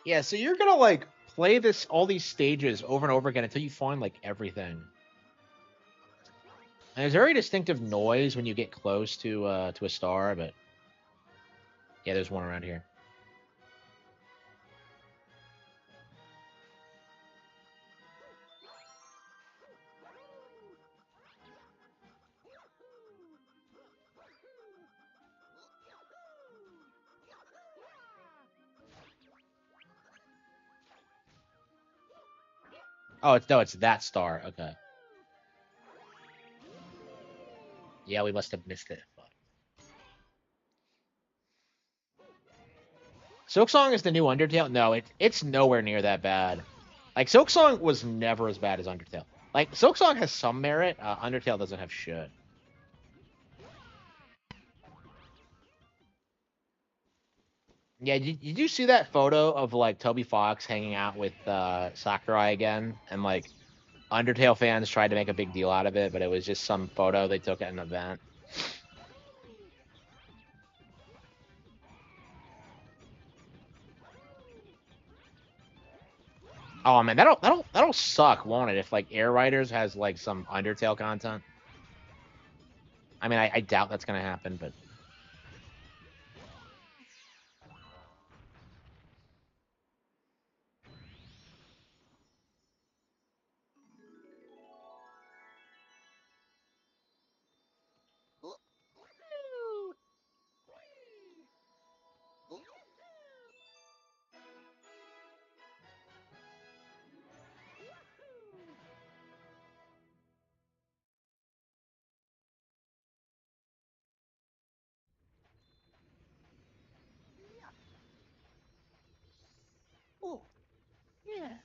Speaker 1: Yeah, so you're gonna like play this all these stages over and over again until you find like everything. And there's a very distinctive noise when you get close to a star, but yeah, there's one around here. Oh, it's no, it's that star. Okay. Yeah, we must have missed it. Silk Song is the new Undertale. No, it's nowhere near that bad. Like Silk Song was never as bad as Undertale. Like Silk Song has some merit. Undertale doesn't have shit. Yeah, did you see that photo of like Toby Fox hanging out with Sakurai again? And like Undertale fans tried to make a big deal out of it, but it was just some photo they took at an event. Oh man, that'll suck, won't it? If like Air Riders has like some Undertale content. I mean, I doubt that's gonna happen, but
Speaker 2: Oh, yeah.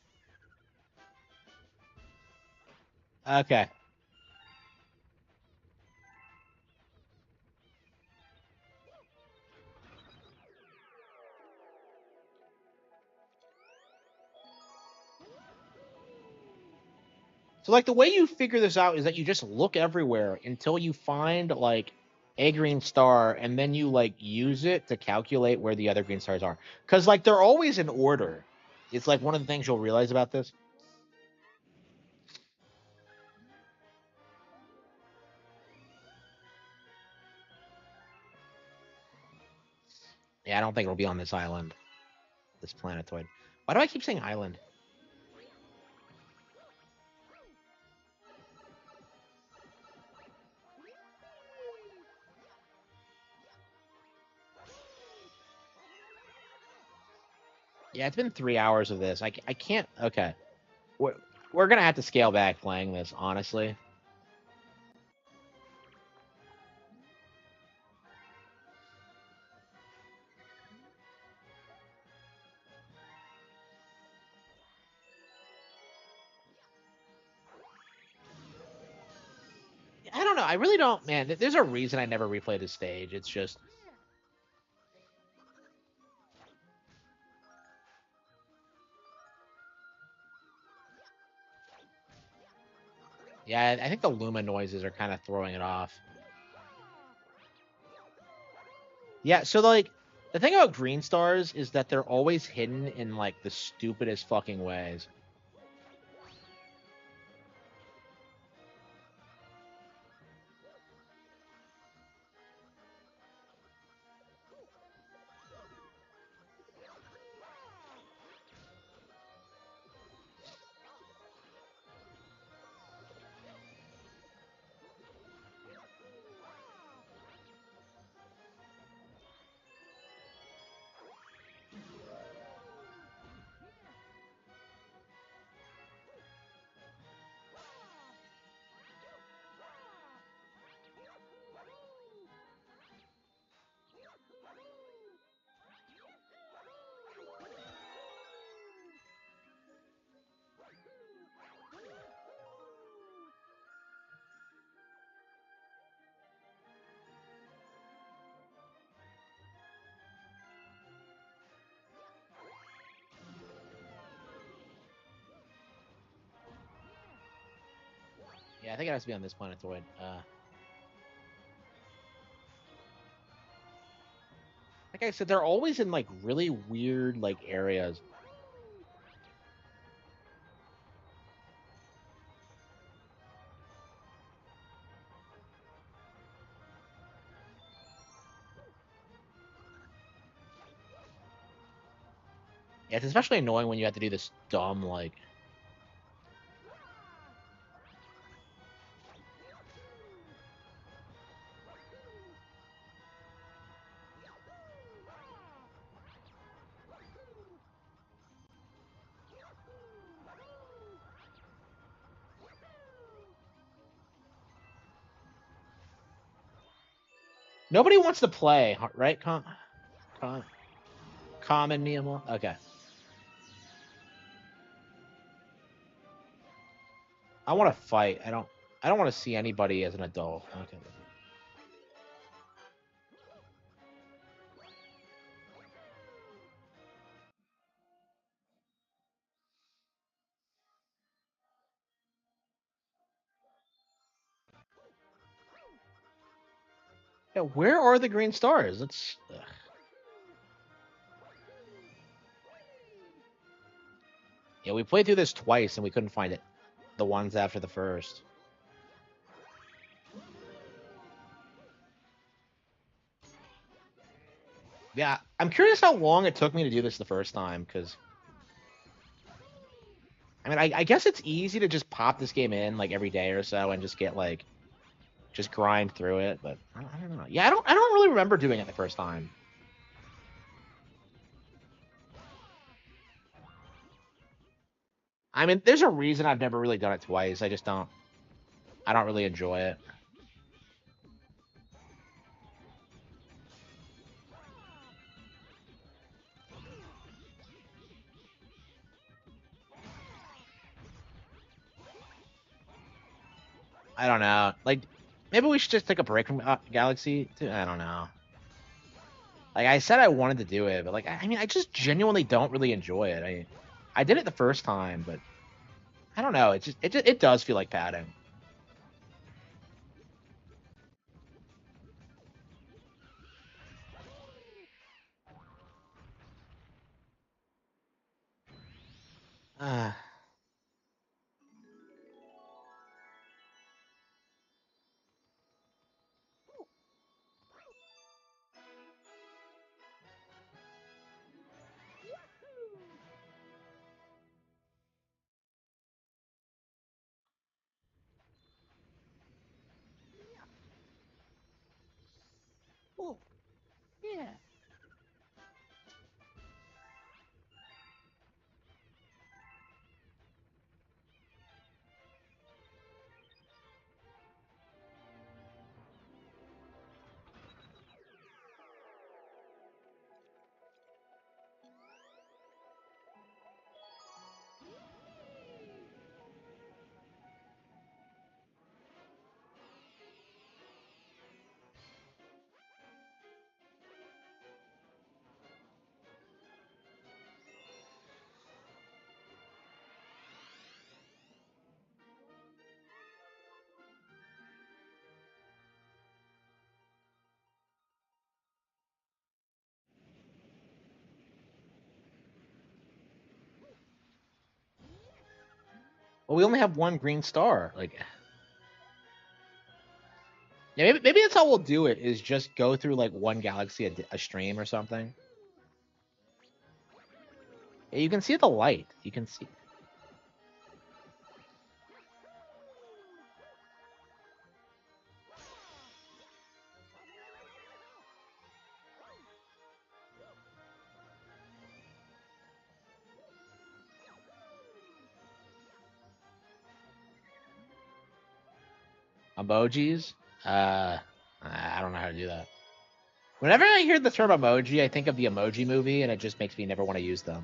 Speaker 1: okay. So like the way you figure this out is that you just look everywhere until you find like a green star, and then you like use it to calculate where the other green stars are. Because like they're always in order. It's like one of the things you'll realize about this. Yeah, I don't think it'll be on this island, this planetoid. Why do I keep saying island? Yeah, it's been 3 hours of this. I can't. Okay, we're we're gonna have to scale back playing this. Honestly, I don't know. I really don't, man. There's a reason I never replayed this stage. It's just, yeah. I think the Luma noises are kind of throwing it off. Yeah. So like, the thing about green stars is that they're always hidden in like the stupidest fucking ways. Yeah, I think it has to be on this planetoid. Like I said, they're always in like really weird like areas. Yeah, it's especially annoying when you have to do this dumb like. Nobody wants to play, right? Com, and Miyamo. Okay, I want to fight. I don't. I don't want to see anybody as an adult. Okay. Yeah, where are the green stars? It's. Yeah, we played through this twice and we couldn't find it. The ones after the first. Yeah, I'm curious how long it took me to do this the first time because I mean, I guess it's easy to just pop this game in like every day or so and just get like just grind through it. But I don't know. Yeah, I don't really remember doing it the first time. I mean, there's a reason I've never really done it twice. I just don't. I don't really enjoy it. I don't know. Like, maybe we should just take a break from Galaxy. I don't know. Like I said, I wanted to do it, but like I mean, I just genuinely don't really enjoy it. I did it the first time, but I don't know. It does feel like padding. Uh,
Speaker 2: Oh, yeah.
Speaker 1: Well, we only have one green star. Like, yeah, maybe that's how we'll do it. Is just go through like one galaxy a stream or something. Yeah, you can see the light. You can see emojis. I don't know how to do that. Whenever I hear the term emoji, I think of the Emoji Movie, and it just makes me never want to use them.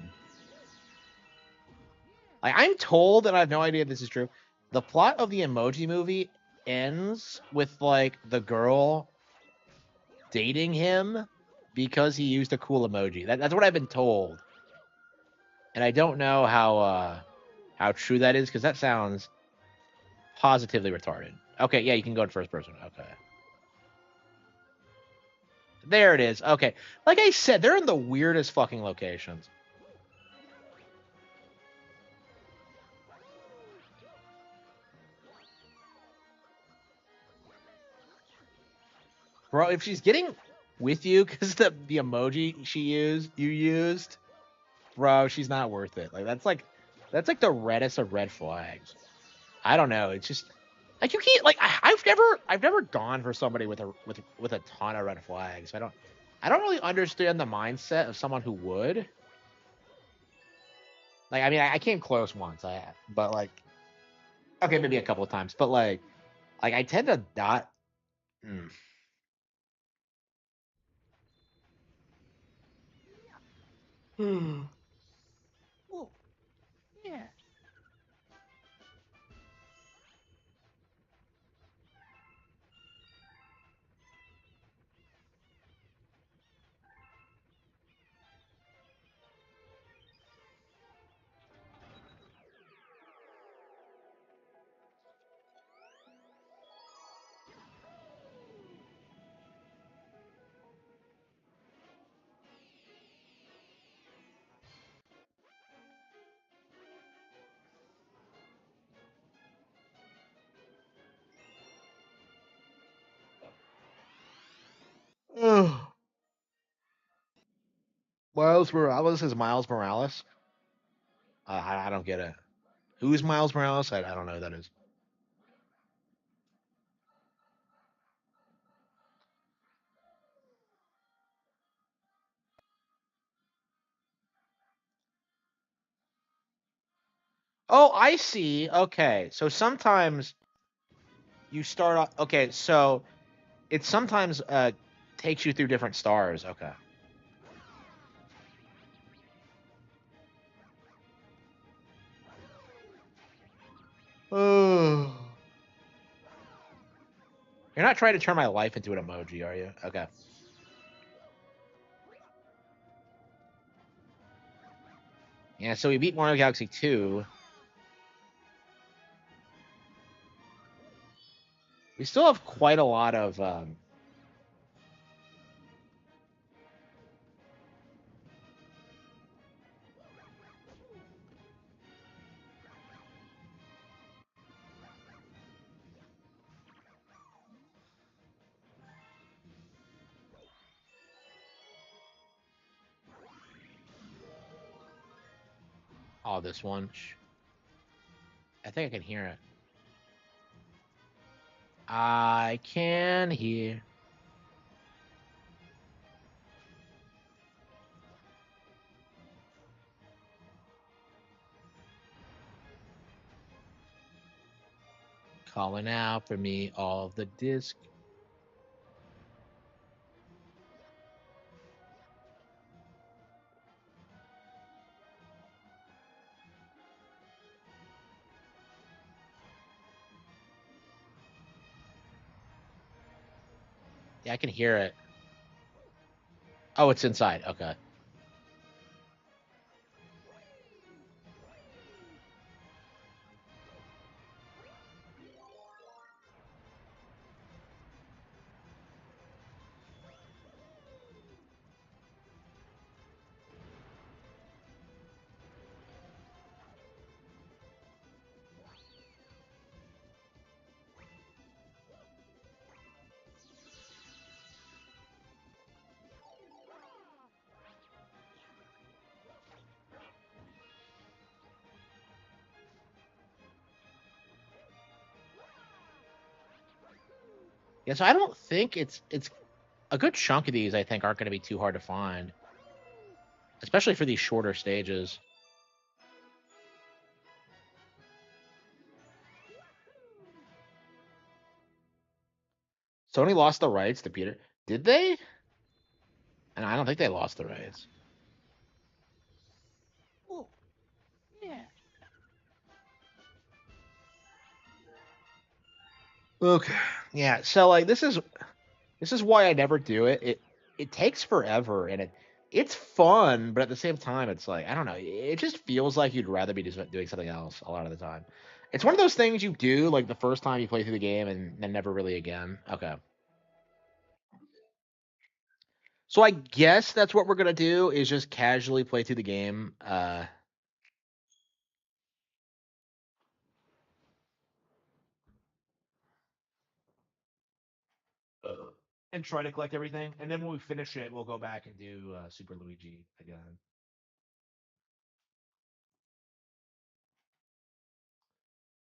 Speaker 1: Like, I'm told, and I have no idea if this is true, the plot of the Emoji Movie ends with like the girl dating him because he used a cool emoji. That's what I've been told, and I don't know how true that is because that sounds positively retarded. Okay, yeah, you can go to first person. Okay. There it is. Okay. Like I said, they're in the weirdest fucking locations. Bro, if she's getting with you because the emoji you used, bro, she's not worth it. Like that's like the reddest of red flags. I don't know. It's just like you can't like I've never gone for somebody with a ton of red flags. I don't really understand the mindset of someone who would. Like I mean I came close once, but like okay maybe a couple of times, but like I tend to not. Mm.
Speaker 2: Oh, yeah.
Speaker 1: Miles Morales is Miles Morales. I don't get it. Who's Miles Morales? I don't know who that is. Oh, I see. Okay, so sometimes you start off. Okay, so it sometimes takes you through different stars. Okay. Oh. You're not trying to turn my life into an emoji, are you? Okay. Yeah, so we beat Mario Galaxy 2. We still have quite a lot of oh, this one. I think I can hear it. I can hear. Calling out for me all of the disc. Yeah, I can hear it. Oh, it's inside. Okay. Yeah, so I don't think it's a good chunk of these. I think aren't going to be too hard to find, especially for these shorter stages. Sony lost the rights to Peter. Did they? And I don't think they lost the rights.
Speaker 2: Oh, yeah.
Speaker 1: Okay. Yeah. So like this is why I never do it. It takes forever and it's fun, but at the same time, it's like I don't know. It just feels like you'd rather be just doing something else a lot of the time. It's one of those things you do like the first time you play through the game and then never really again. Okay. So I guess that's what we're gonna do is just casually play through the game. And try to collect everything, and then when we finish it, we'll go back and do Super Luigi again.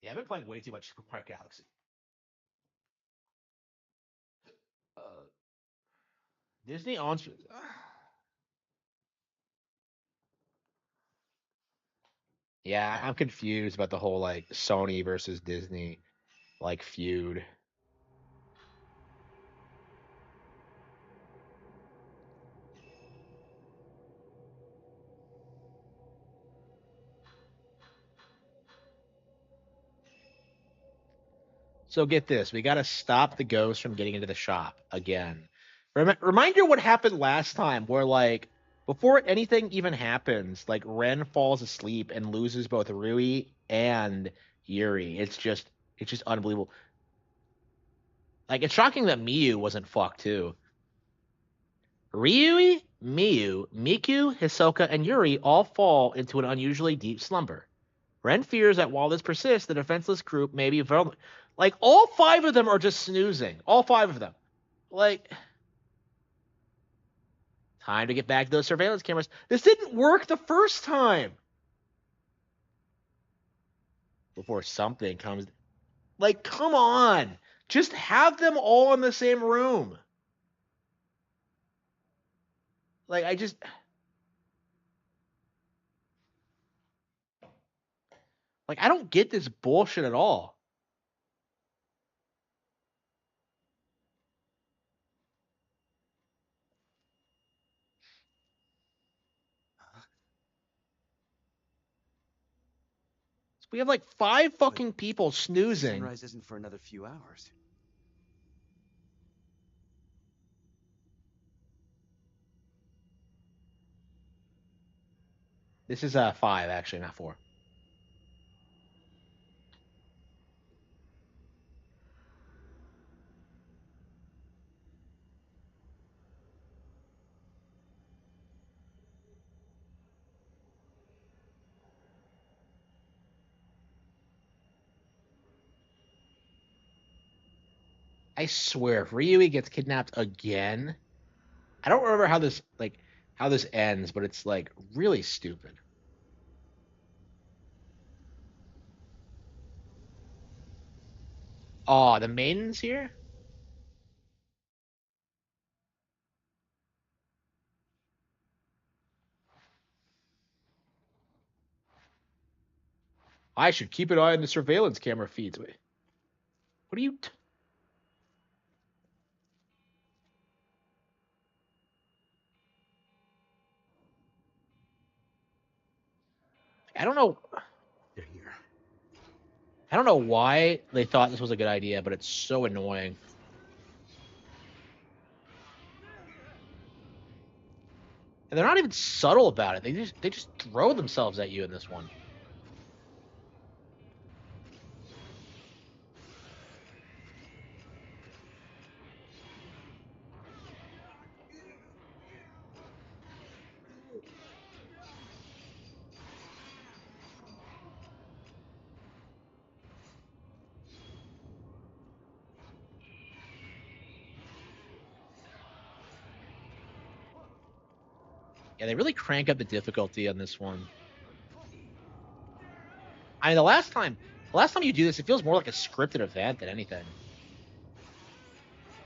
Speaker 1: Yeah, I've been playing way too much Super Mario Galaxy. Uh, Disney on. Yeah, I'm confused about the whole like Sony versus Disney like feud. So get this, we got to stop the ghost from getting into the shop again. Reminder what happened last time, where like before anything even happens, like Ren falls asleep and loses both Rui and Yuri. It's just unbelievable. Like it's shocking that Miyu wasn't fucked too. Ryui, Miyu, Miku, Hisoka, and Yuri all fall into an unusually deep slumber. Ren fears that while this persists, the defenseless group may be vulnerable. Like all five of them are just snoozing. All five of them. Like time to get back to those surveillance cameras. This didn't work the first time. Before something comes. Like come on, just have them all in the same room. Like I don't get this bullshit at all. We have like five fucking people snoozing.
Speaker 3: Sunrise isn't for another few hours.
Speaker 1: This is 5 actually, not 4. I swear, if Ryui gets kidnapped again, I don't remember how this ends, but it's like really stupid. Oh, the maiden's here? I should keep an eye on the surveillance camera feeds. Wait, what are you? I don't know.
Speaker 3: They're here.
Speaker 1: I don't know why they thought this was a good idea, but it's so annoying. And they're not even subtle about it. They just throw themselves at you in this one. Yeah, they really crank up the difficulty on this one. I mean, the last time you do this, it feels more like a scripted event than anything.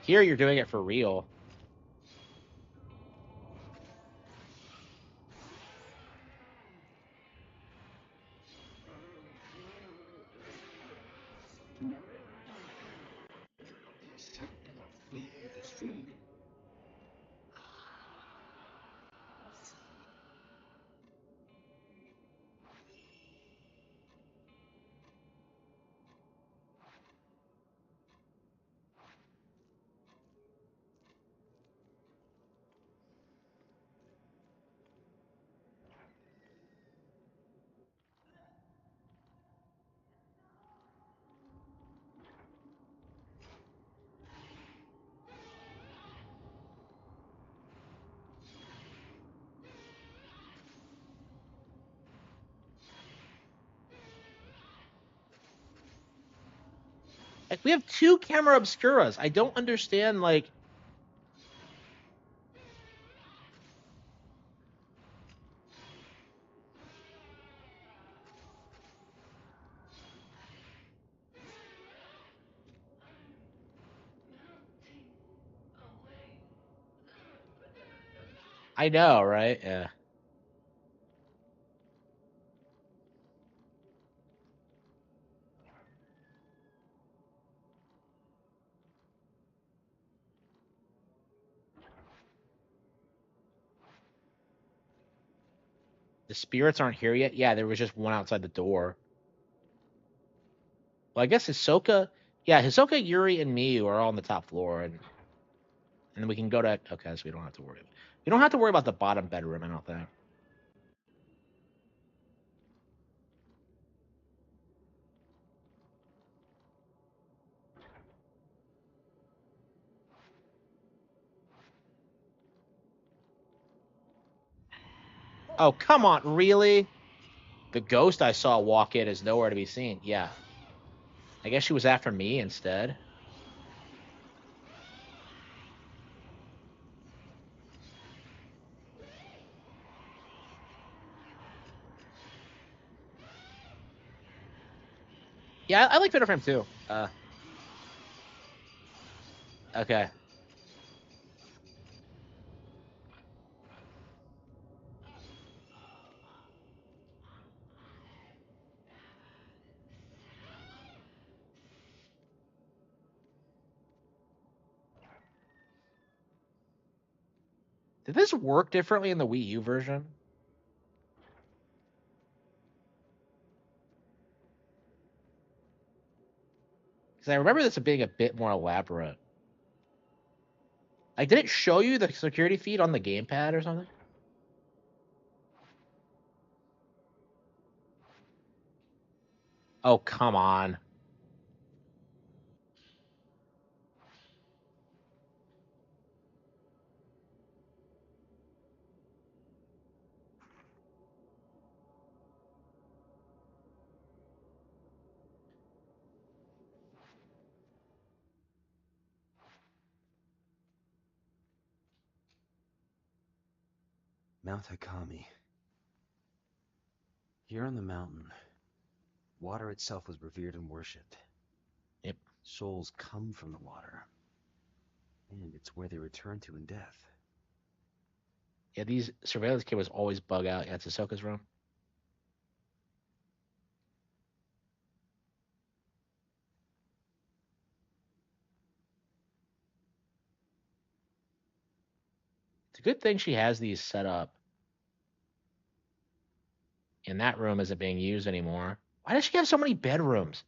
Speaker 1: Here you're doing it for real. Like we have 2 camera obscuras. I don't understand. Like, I know, right? Yeah. The spirits aren't here yet. Yeah, there was just one outside the door. Well, I guess Hisoka. Yeah, Hisoka, Yuri, and Miyu are all on the top floor, and then we can go to. Okay, so we don't have to worry. We don't have to worry about the bottom bedroom. I don't think. Oh, come on, really? The ghost I saw walk in is nowhere to be seen. Yeah. I guess she was after me instead. Yeah, I like Fitter Frame too. Okay. Did this work differently in the Wii U version? Because I remember this being a bit more elaborate. Like, did it show you the security feed on the gamepad or something? Oh, come on.
Speaker 3: Mount Hakami. Here on the mountain, water itself was revered and worshipped.
Speaker 1: Yep.
Speaker 3: Souls come from the water. And it's where they return to in death.
Speaker 1: Yeah, these surveillance cameras always bug out. Yeah, it's Ahsoka's room. It's a good thing she has these set up. And that room isn't being used anymore. Why does she have so many bedrooms?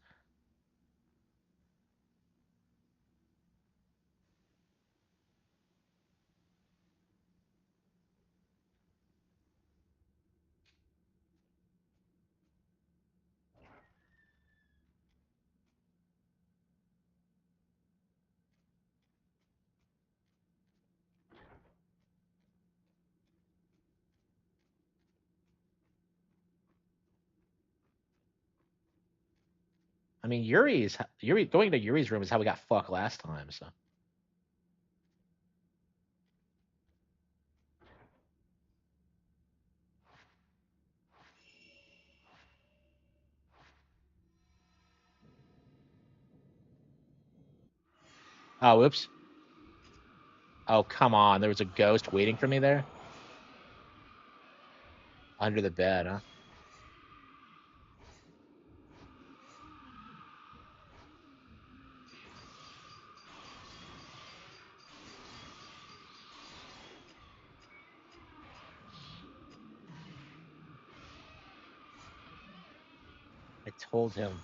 Speaker 1: I mean, Yuri going to Yuri's room is how we got fucked last time. So oh, whoops. Oh, come on. There was a ghost waiting for me there? Under the bed, huh? I told him.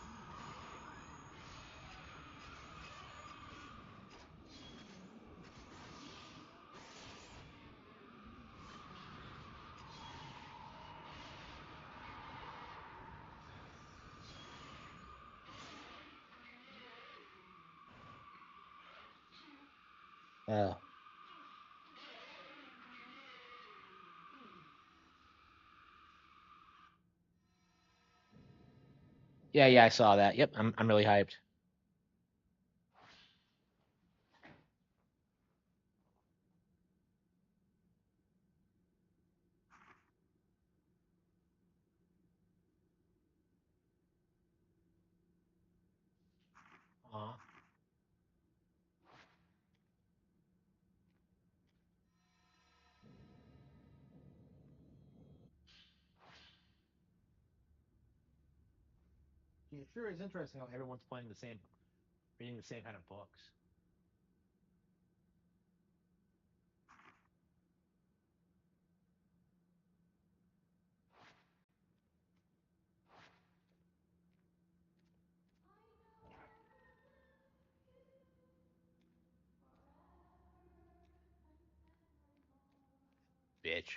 Speaker 1: Oh. Yeah, yeah, I saw that. Yep, I'm really hyped. Aw. It sure is interesting how everyone's playing the same, reading the same kind of books. Bitch.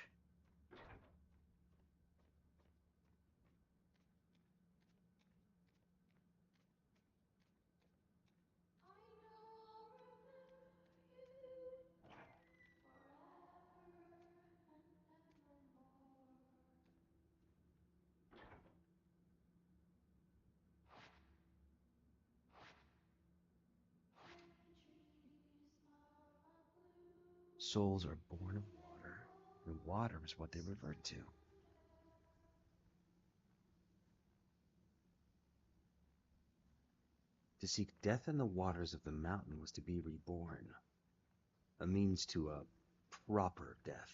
Speaker 3: Souls are born of water, and water is what they revert to. To seek death in the waters of the mountain was to be reborn, a means to a proper death.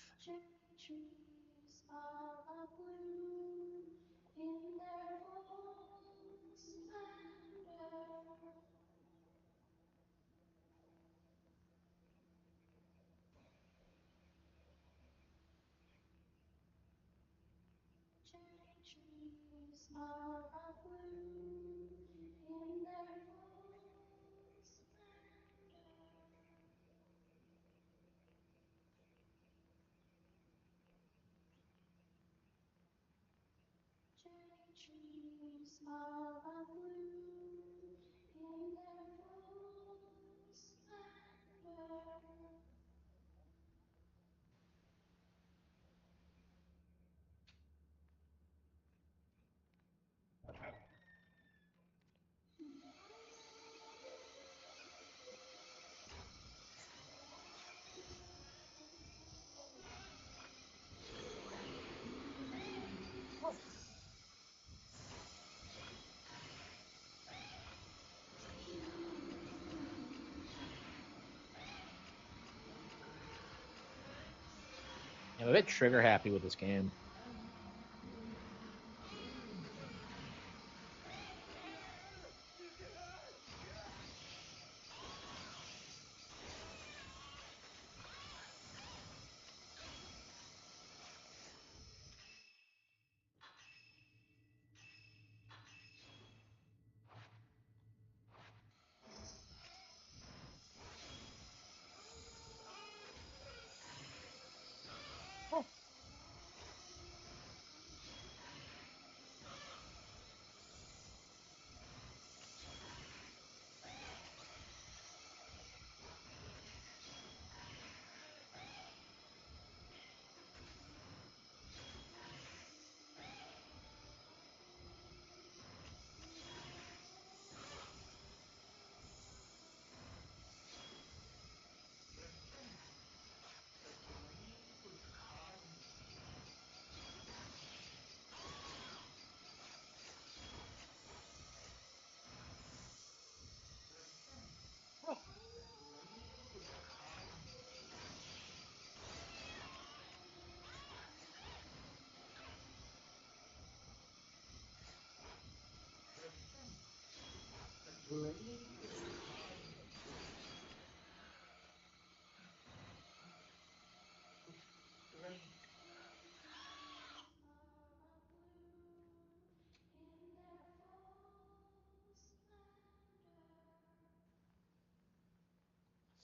Speaker 1: I'm a bit trigger happy with this game.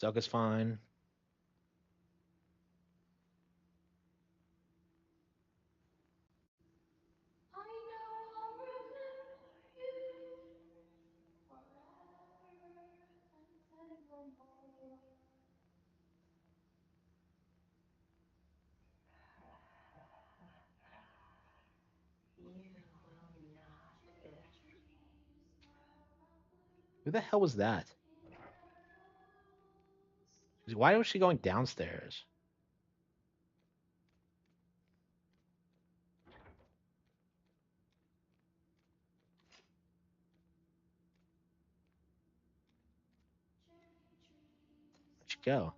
Speaker 1: Zelka's fine. Who the hell was that? Why was she going downstairs? Where'd she go?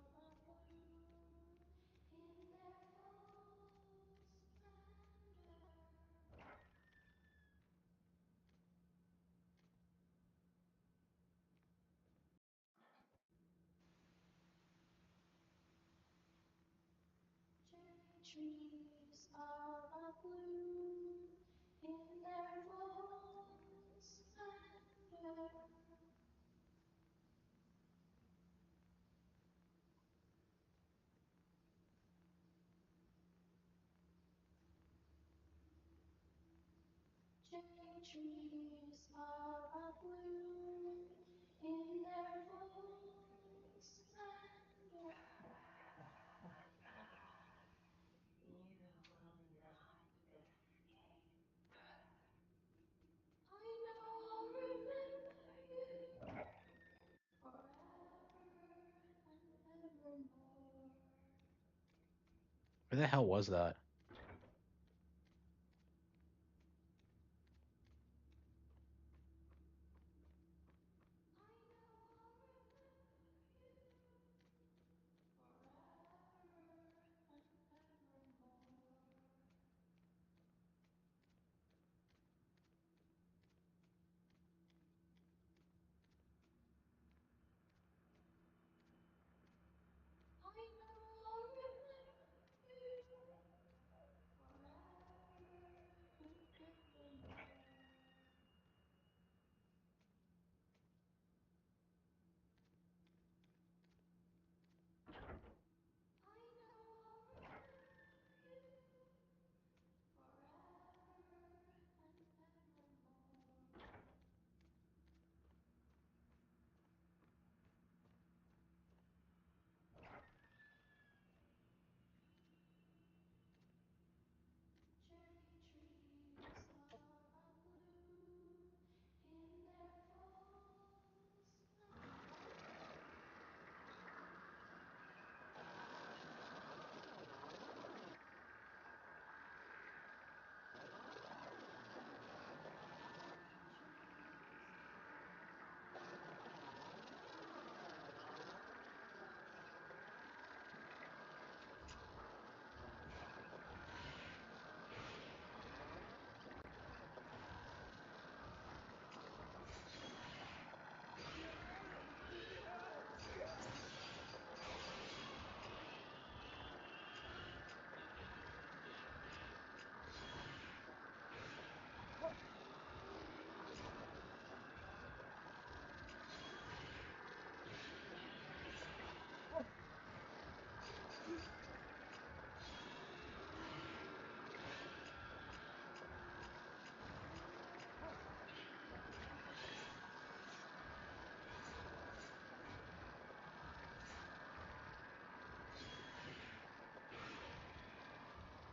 Speaker 1: Where the hell was that?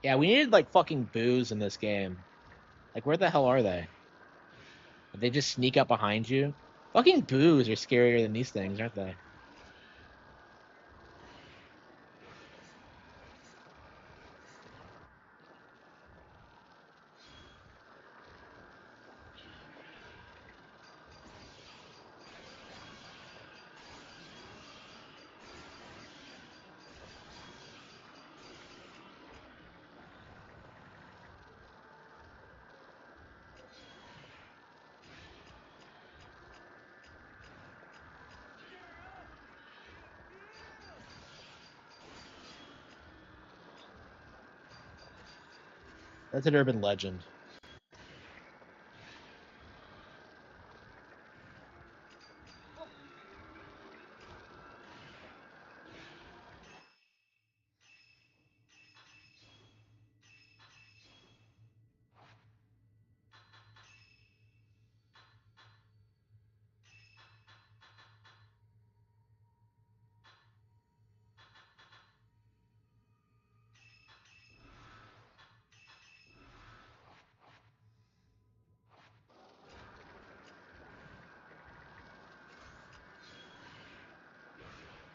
Speaker 1: Yeah, we needed like fucking booze in this game. Like, where the hell are they? Did they just sneak up behind you? Fucking boos are scarier than these things, aren't they? That's an urban legend.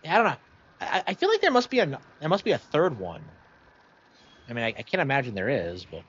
Speaker 1: I don't know. I feel like there must be a third one. I mean, I can't imagine there is, but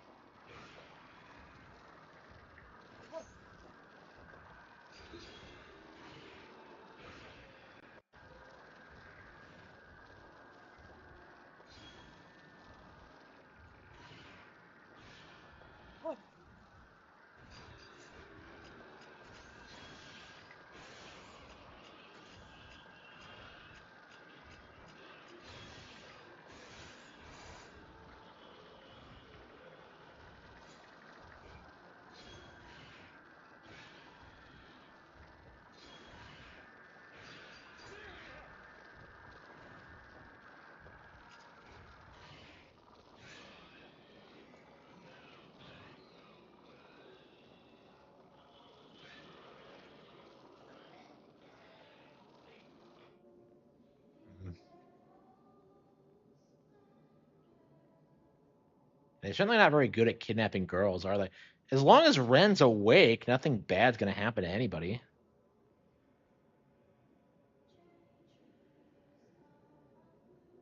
Speaker 1: they're certainly not very good at kidnapping girls, are they? As long as Ren's awake, nothing bad's gonna happen to anybody.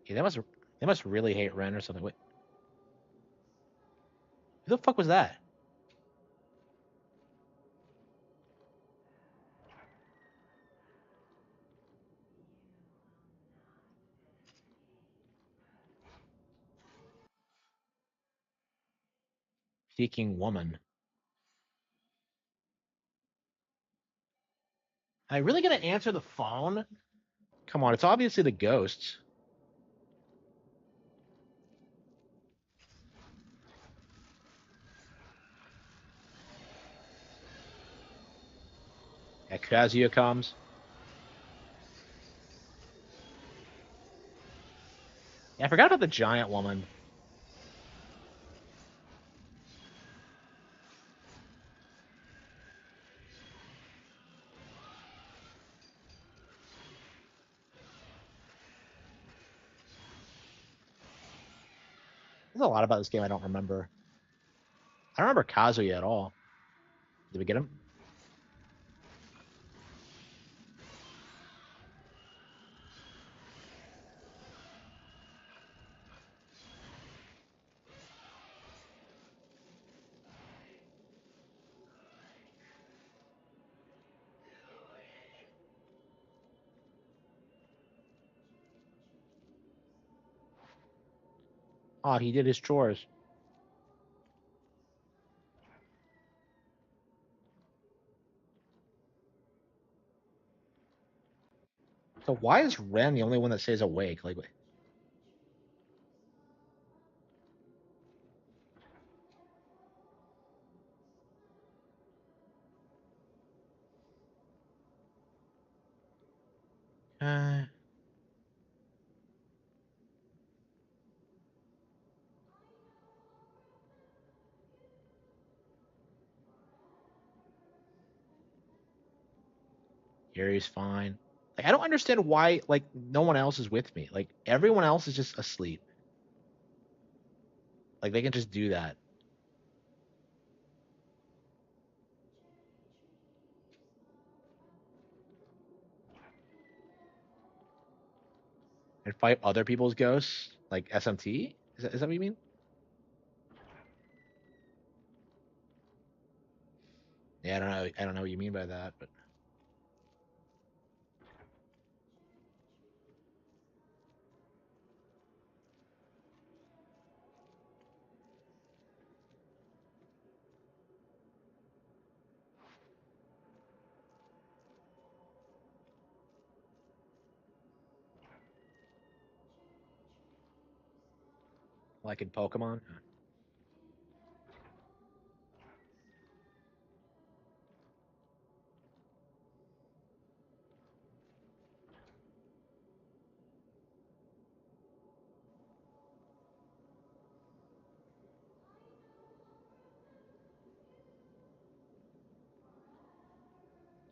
Speaker 1: Yeah, they must really hate Ren or something. Wait, who the fuck was that? Seeking woman. I really gonna answer the phone? Come on, it's obviously the ghosts. Yeah, Kazuya comes. Yeah, I forgot about the giant woman. There's a lot about this game I don't remember. I don't remember Kazuya at all. Did we get him? Oh, he did his chores. So why is Ren the only one that stays awake? Like, uh, Gary's fine. Like, I don't understand why like no one else is with me. Like everyone else is just asleep. Like they can just do that and fight other people's ghosts, like SMT. Is that what you mean? Yeah, I don't know. I don't know what you mean by that, but like in Pokemon.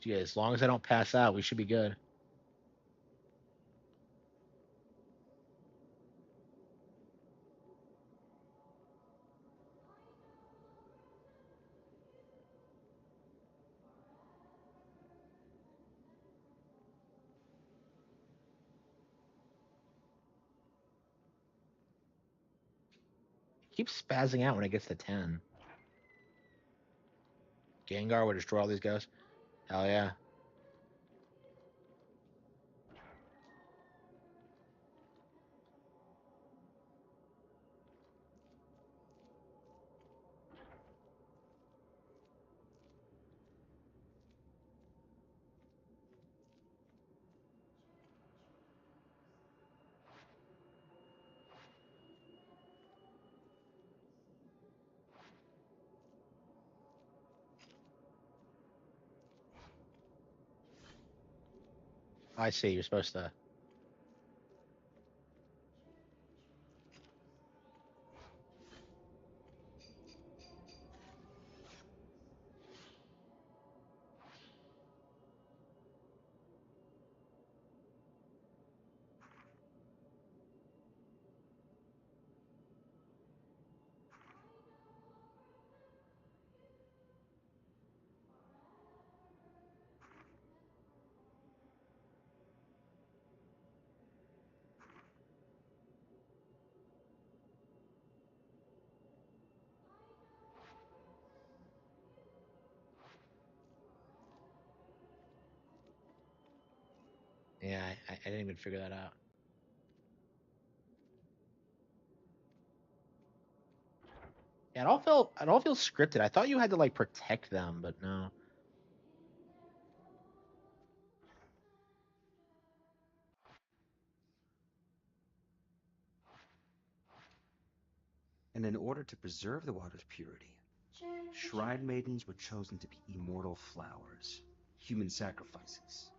Speaker 1: Yeah, as long as I don't pass out, we should be good. Keeps spazzing out when it gets to 10. Gengar would destroy all these guys. Hell yeah. I see. You're supposed to. Yeah, I didn't even figure that out. Yeah, it all feels scripted. I thought you had to like protect them, but no.
Speaker 3: And in order to preserve the water's purity, shrine maidens were chosen to be immortal flowers, human sacrifices,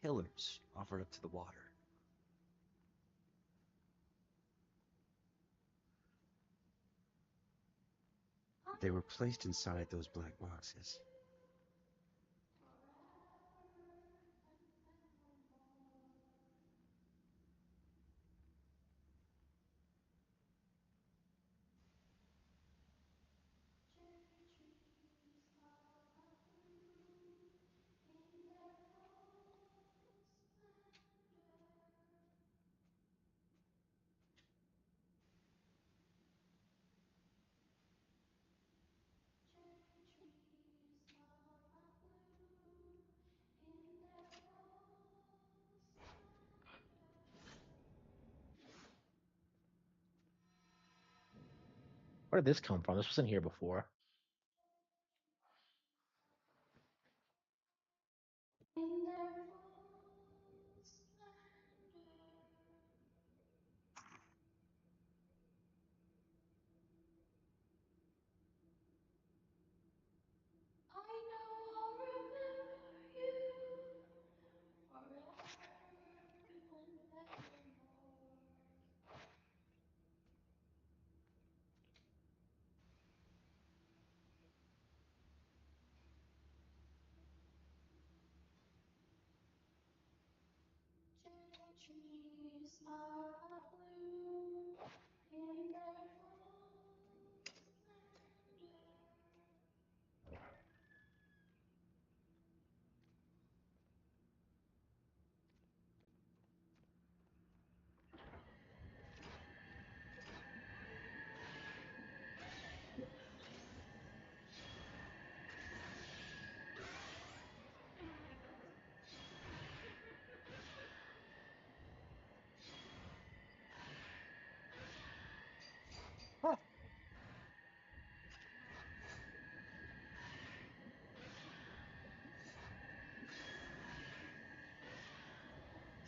Speaker 3: pillars offered up to the water. They were placed inside those black boxes.
Speaker 1: Where did this come from? This wasn't here before.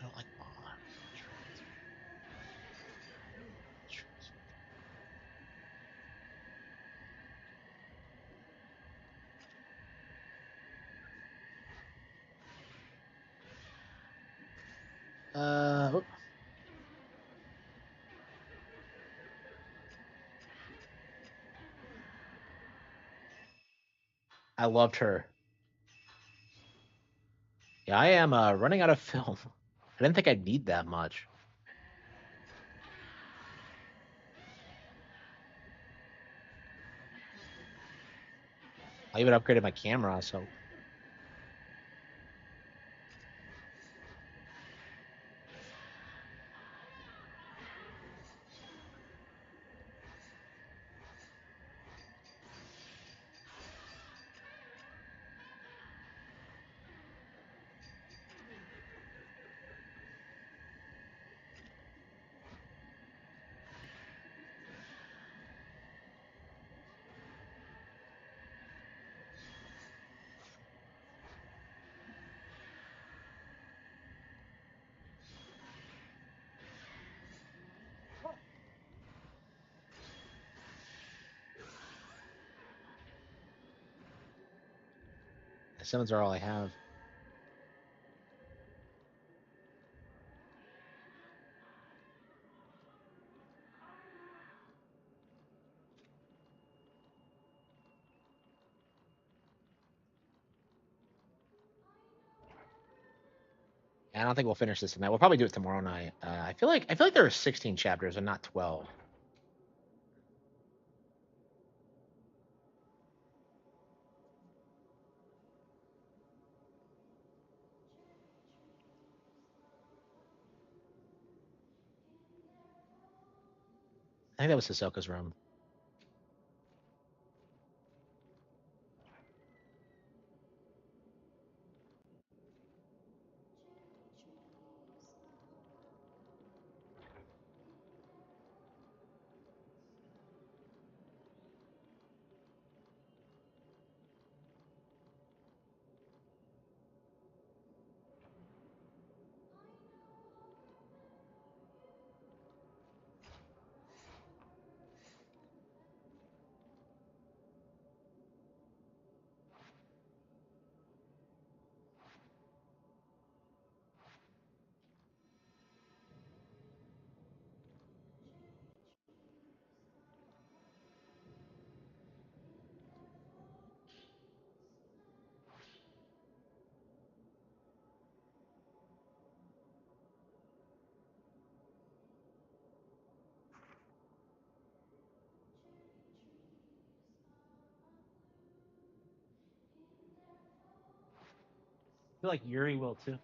Speaker 1: I don't like oop. I loved her. Yeah, I am running out of film. I didn't think I'd need that much. I even upgraded my camera, so the Simmons are all I have. I don't think we'll finish this tonight. We'll probably do it tomorrow night. I feel like there are 16 chapters and not 12. I think that was Hisoka's room. I feel like Yuri will too.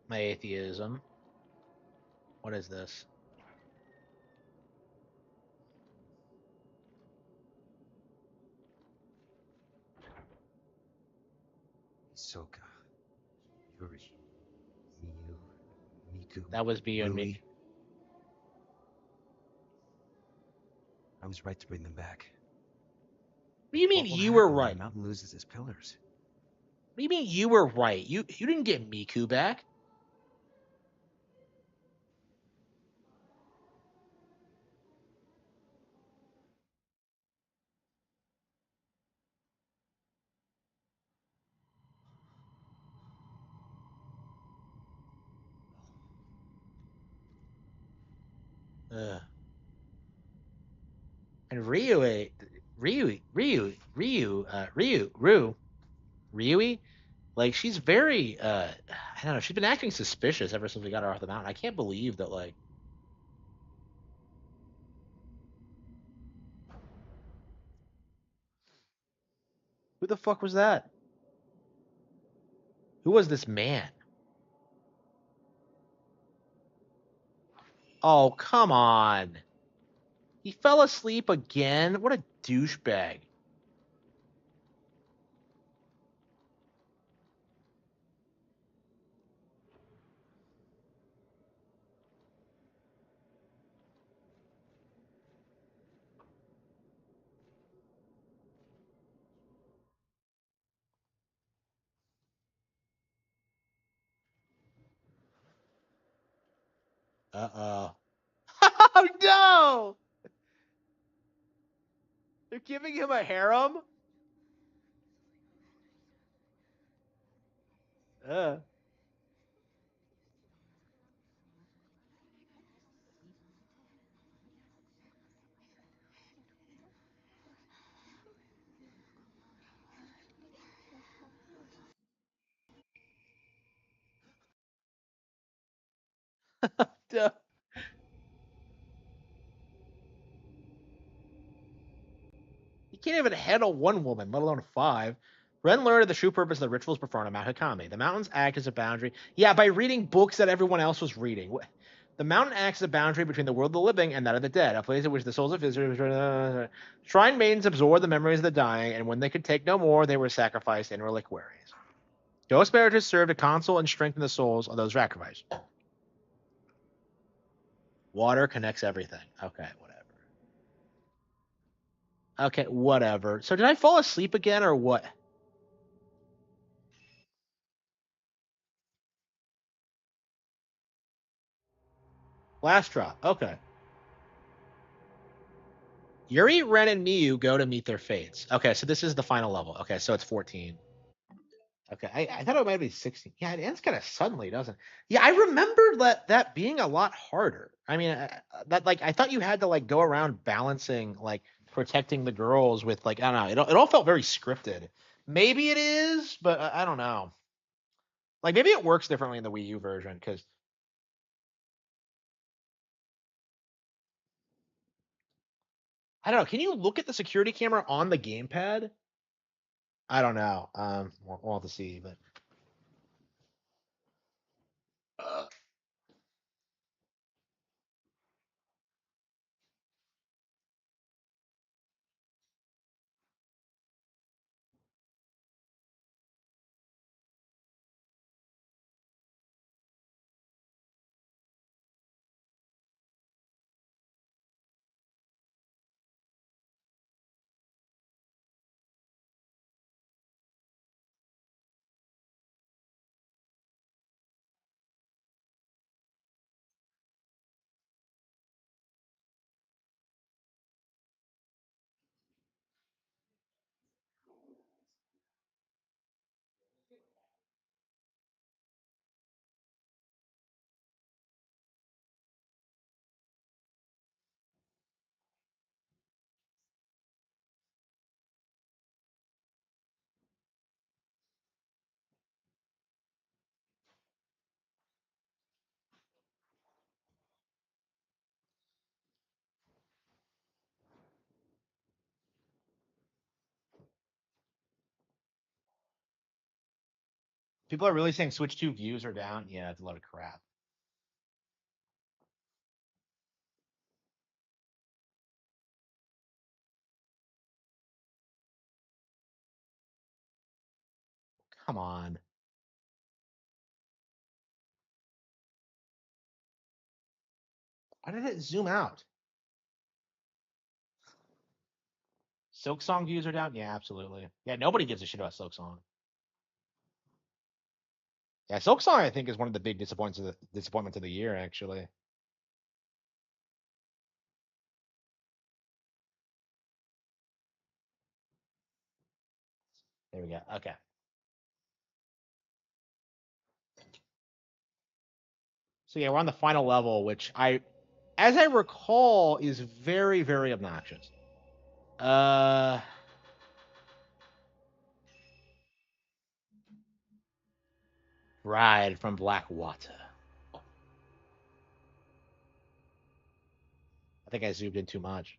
Speaker 1: My atheism. What is this?
Speaker 3: Hisoka, Yuri, Miyu, Miku.
Speaker 1: That was Miyu and
Speaker 3: Rui.
Speaker 1: Miku.
Speaker 3: I was right to bring them back.
Speaker 1: What do you mean
Speaker 3: What will
Speaker 1: you were
Speaker 3: happen when
Speaker 1: right?
Speaker 3: the mountain loses its pillars?
Speaker 1: What do you mean you were right? You didn't get Miku back. Ugh. And Ryui, like she's very I don't know, she's been acting suspicious ever since we got her off the mountain. I can't believe that like Who the fuck was that? Who was this man? Oh, come on. He fell asleep again? What a douchebag. Uh-oh. Oh, no! They're giving him a harem? Uh. Duh. He can't even handle one woman, let alone five. Ren learned the true purpose of the rituals performed on Mount Hakame. The mountains act as a boundary. Yeah, by reading books that everyone else was reading. The mountain acts as a boundary between the world of the living and that of the dead, a place in which the souls of visitors. Shrine maidens absorbed the memories of the dying, and when they could take no more, they were sacrificed in reliquaries. Ghost marriages served to console and strengthen the souls of those sacrificed. Water connects everything. Okay, whatever. Okay, whatever. So did I fall asleep again or what? Last drop. Okay. Yuri, Ren, and Miyu go to meet their fates. Okay, so this is the final level. Okay, so it's 14. Okay, I thought it might be 16. Yeah, it ends kind of suddenly, doesn't it? Yeah, I remember that being a lot harder. I mean, that like I thought you had to like go around balancing like protecting the girls with like I don't know. It all felt very scripted. Maybe it is, but I don't know. Like maybe it works differently in the Wii U version because I don't know. Can you look at the security camera on the gamepad? I don't know. We'll have to see, but. Uh, People are really saying Switch 2 views are down. Yeah, it's a lot of crap. Come on. Why did it zoom out? Silk Song views are down? Yeah, absolutely. Yeah, nobody gives a shit about Silk Song. Yeah, Silk Song I think is one of the big disappointments of the year, actually. There we go. Okay. So yeah, we're on the final level, which as I recall, is very, very obnoxious. Uh Ride from Black Water. I think I zoomed in too much.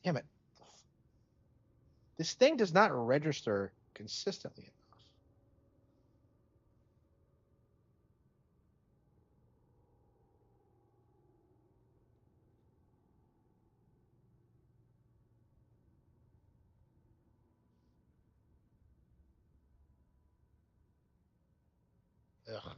Speaker 1: Damn it. This thing does not register consistently enough. Ugh.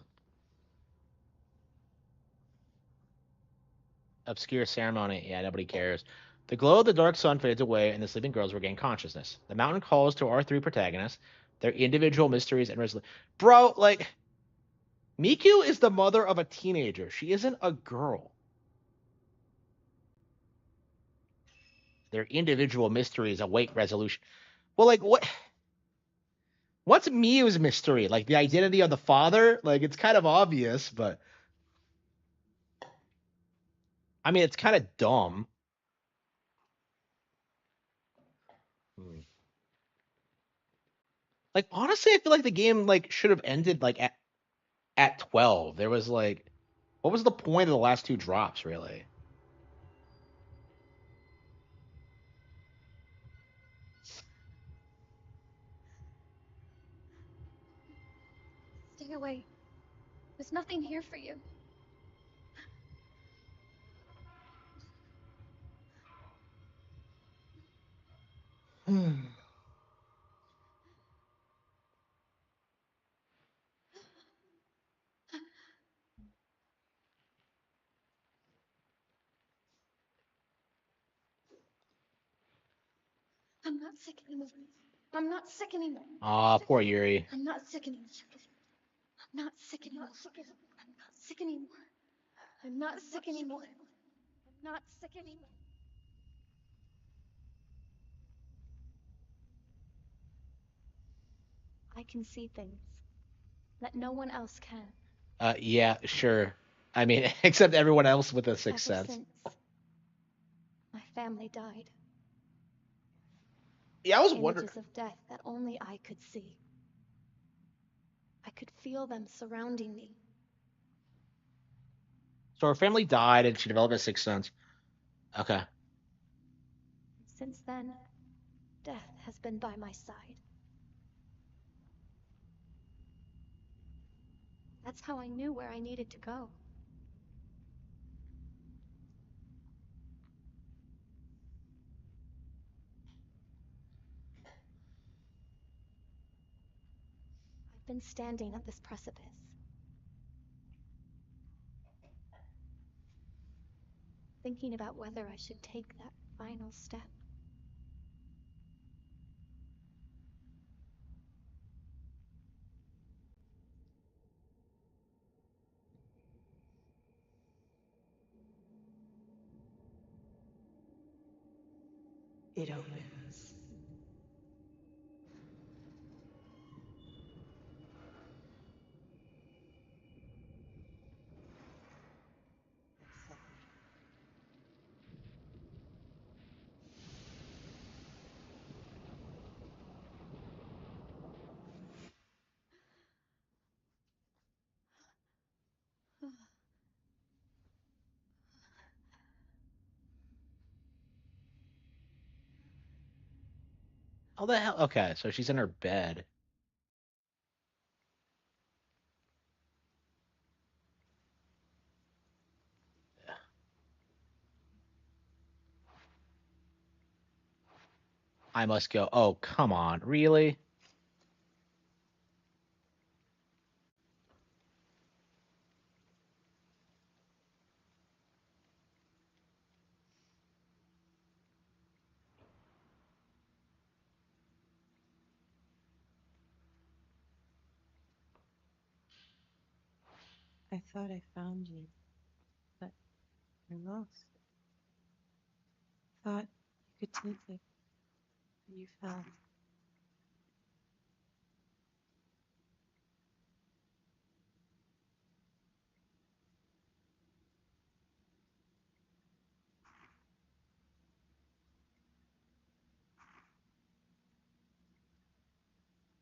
Speaker 1: Obscure ceremony. Yeah, nobody cares. The glow of the dark sun fades away, and the sleeping girls regain consciousness. The mountain calls to our three protagonists, their individual mysteries and resolution. Bro, like, Miku is the mother of a teenager. She isn't a girl. Their individual mysteries await resolution. Well, like, what? What's Miyu's mystery? Like, the identity of the father? Like, it's kind of obvious, but I mean, it's kind of dumb. Like, honestly, I feel like the game like should have ended like at 12. There was like, what was the point of the last two drops, really?
Speaker 2: Stay away. There's nothing here for you. I'm not sick anymore. I'm not sick anymore.
Speaker 1: Aw, poor Yuri.
Speaker 2: I'm not sick anymore. I'm not sick anymore. I'm not sick anymore. I'm not sick anymore. I'm not sick anymore. I can see things that no one else can.
Speaker 1: Yeah, sure. I mean, except everyone else with a sixth
Speaker 2: Ever
Speaker 1: sense.
Speaker 2: since my family died.
Speaker 1: Yeah, I was wondering.
Speaker 2: Images of death that only I could see. I could feel them surrounding me.
Speaker 1: So her family died, and she developed a sixth sense. Okay.
Speaker 2: Since then, death has been by my side. That's how I knew where I needed to go. I've been standing at this precipice. Thinking about whether I should take that final step.
Speaker 4: It opens.
Speaker 1: How the hell? Okay, so she's in her bed. I must go. Oh, come on. Really?
Speaker 4: I thought I found you, but you're lost. Thought you could take it, but you fell.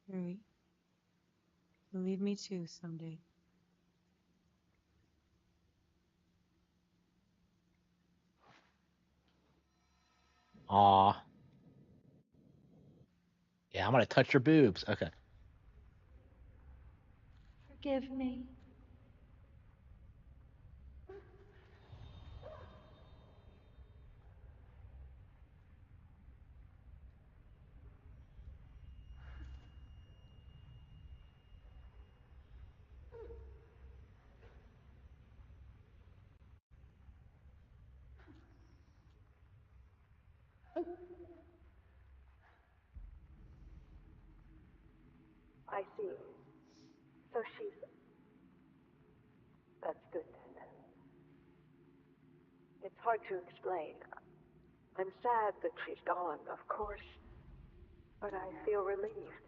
Speaker 4: Yuri, you'll leave me too someday.
Speaker 1: Aw. Yeah, I'm gonna touch your boobs. Okay.
Speaker 2: Forgive me.
Speaker 5: I see. So she's... That's good then. It's hard to explain. I'm sad that she's gone, of course, but I feel relieved.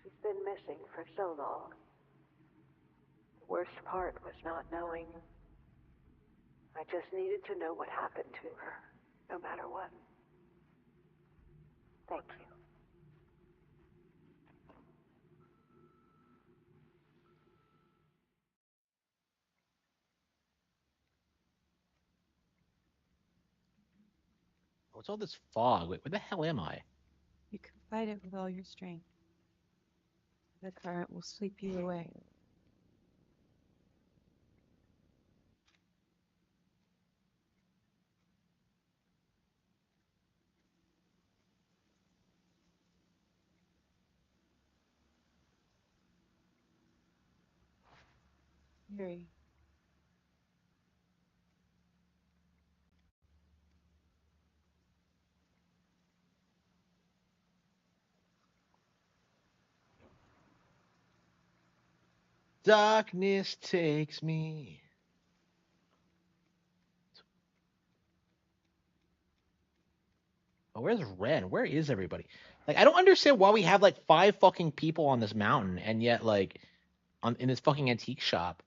Speaker 5: She's been missing for so long. The worst part was not knowing. I just needed to know what happened to her, no matter what. Thank you.
Speaker 1: What's all this fog? Wait, where the hell am I?
Speaker 4: You can fight it with all your strength. The current will sweep you away. Yuri,
Speaker 1: Darkness takes me. Oh, where's Ren? Where is everybody? Like, I don't understand why we have like 5 fucking people on this mountain, and yet like on in this fucking antique shop.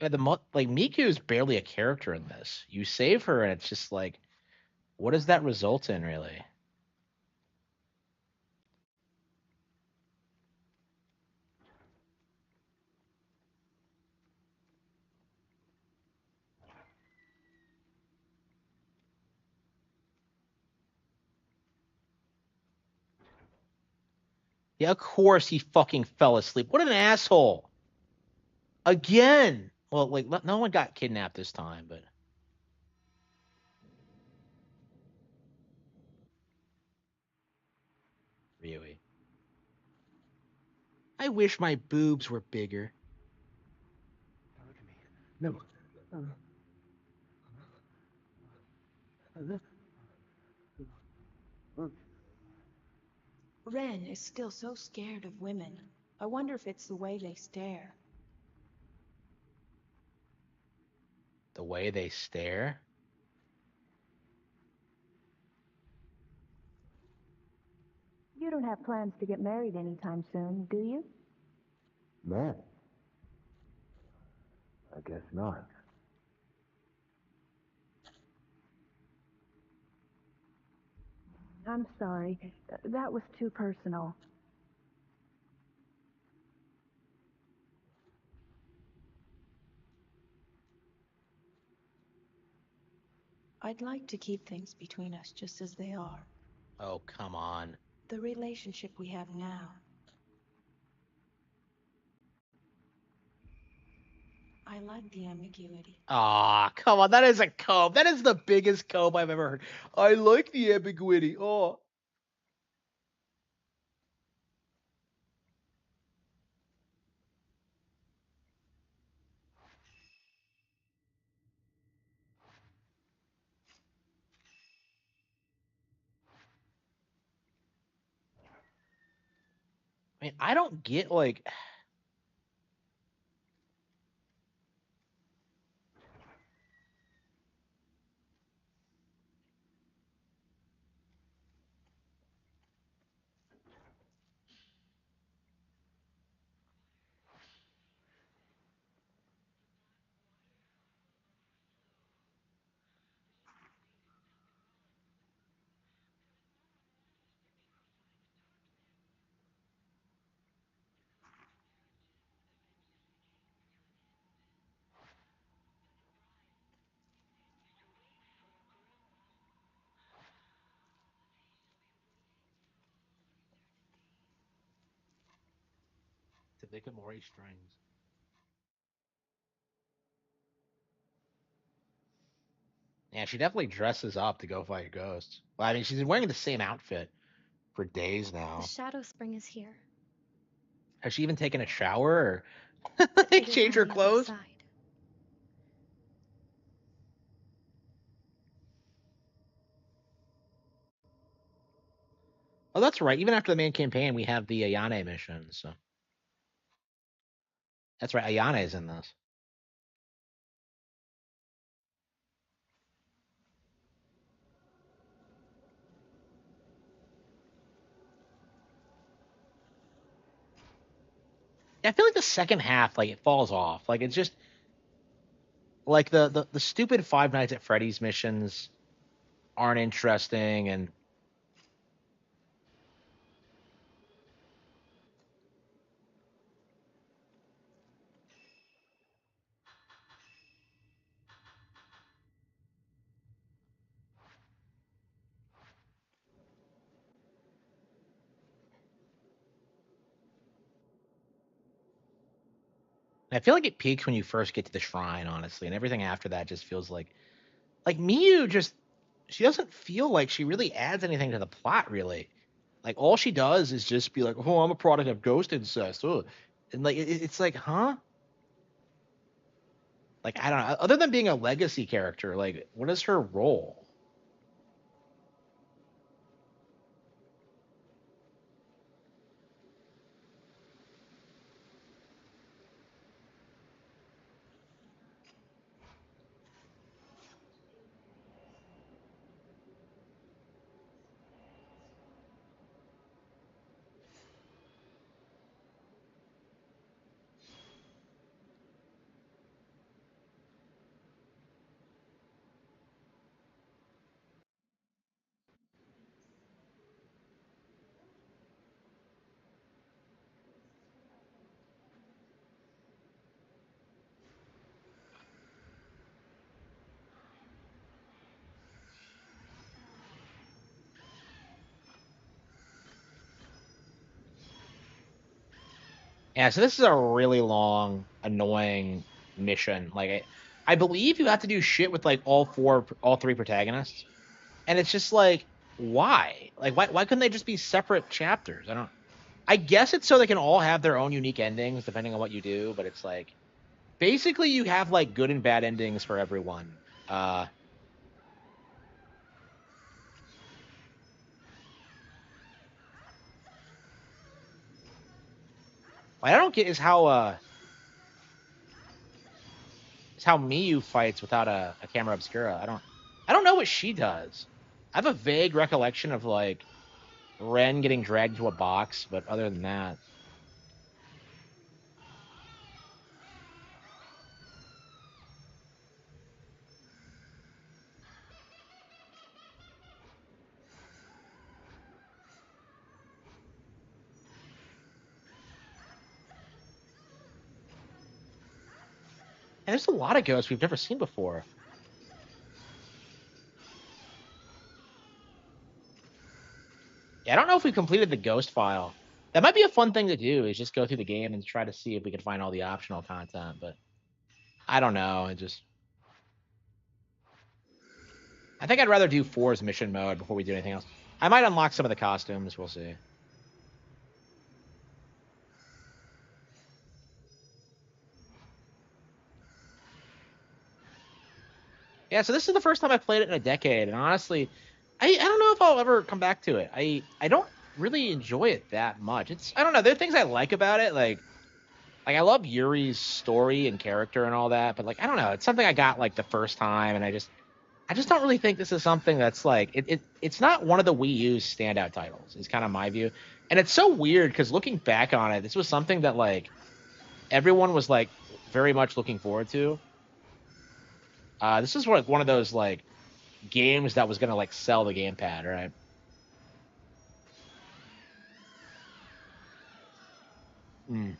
Speaker 1: Yeah, like Miku is barely a character in this. You save her, and it's just like, what does that result in, really? Yeah, of course he fucking fell asleep. What an asshole! Again. Well, like no one got kidnapped this time, but really, I wish my boobs were bigger.
Speaker 3: Look at me. No.
Speaker 4: Ren is still so scared of women. I wonder if it's the way they stare.
Speaker 1: The way they stare.
Speaker 5: You don't have plans to get married anytime soon, do you?
Speaker 3: Man. I guess not.
Speaker 5: I'm sorry. That was too personal.
Speaker 4: I'd like to keep things between us just as they are.
Speaker 1: Oh, come on.
Speaker 4: The relationship we have now. I like the ambiguity.
Speaker 1: Ah, come on. That is a cope. That is the biggest cope I've ever heard. I like the ambiguity. Oh. I mean, I don't get like They could Mori strings. Yeah, she definitely dresses up to go fight ghosts. Well, I mean, she's been wearing the same outfit for days
Speaker 2: The
Speaker 1: now.
Speaker 2: shadow spring is here,
Speaker 1: Has she even taken a shower or
Speaker 2: but it is
Speaker 1: change
Speaker 2: on
Speaker 1: her
Speaker 2: the other
Speaker 1: clothes?
Speaker 2: side.
Speaker 1: Oh, that's right. Even after the main campaign, we have the Ayane mission. So that's right. Ayane is in this. Yeah, I feel like the second half, like it falls off. Like it's just like the stupid Five Nights at Freddy's missions aren't interesting, and I feel like it peaks when you first get to the shrine, honestly, and everything after that just feels like Miyu just she doesn't feel like she really adds anything to the plot, really. Like all she does is just be like, "Oh, I'm a product of ghost incest," ugh. And like it's like, huh? Like I don't know. Other than being a legacy character, like what is her role? Yeah, so this is a really long, annoying mission. Like I believe you have to do shit with like all three protagonists, and it's just like, why? Like, why couldn't they just be separate chapters? I don't. I guess it's so they can all have their own unique endings depending on what you do, but it's like basically you have like good and bad endings for everyone. What I don't get is how Miyu fights without a camera obscura. I don't know what she does. I have a vague recollection of like Ren getting dragged to a box, but other than that, and there's a lot of ghosts we've never seen before. Yeah, I don't know if we completed the ghost file. That might be a fun thing to do, is just go through the game and try to see if we can find all the optional content, but I don't know. I think I'd rather do four's mission mode before we do anything else. I might unlock some of the costumes. We'll see. Yeah, so this is the first time I've played it in a decade, and honestly, I don't know if I'll ever come back to it. I don't really enjoy it that much. It's I don't know. There are things I like about it, like I love Yuri's story and character and all that, but like I don't know. It's something I got like the first time, and I just don't really think this is something that's like it's not one of the Wii U's standout titles. Is kind of my view, and it's so weird because looking back on it, this was something that like everyone was like very much looking forward to. This is one of those like games that was gonna like sell the gamepad, right? Mm.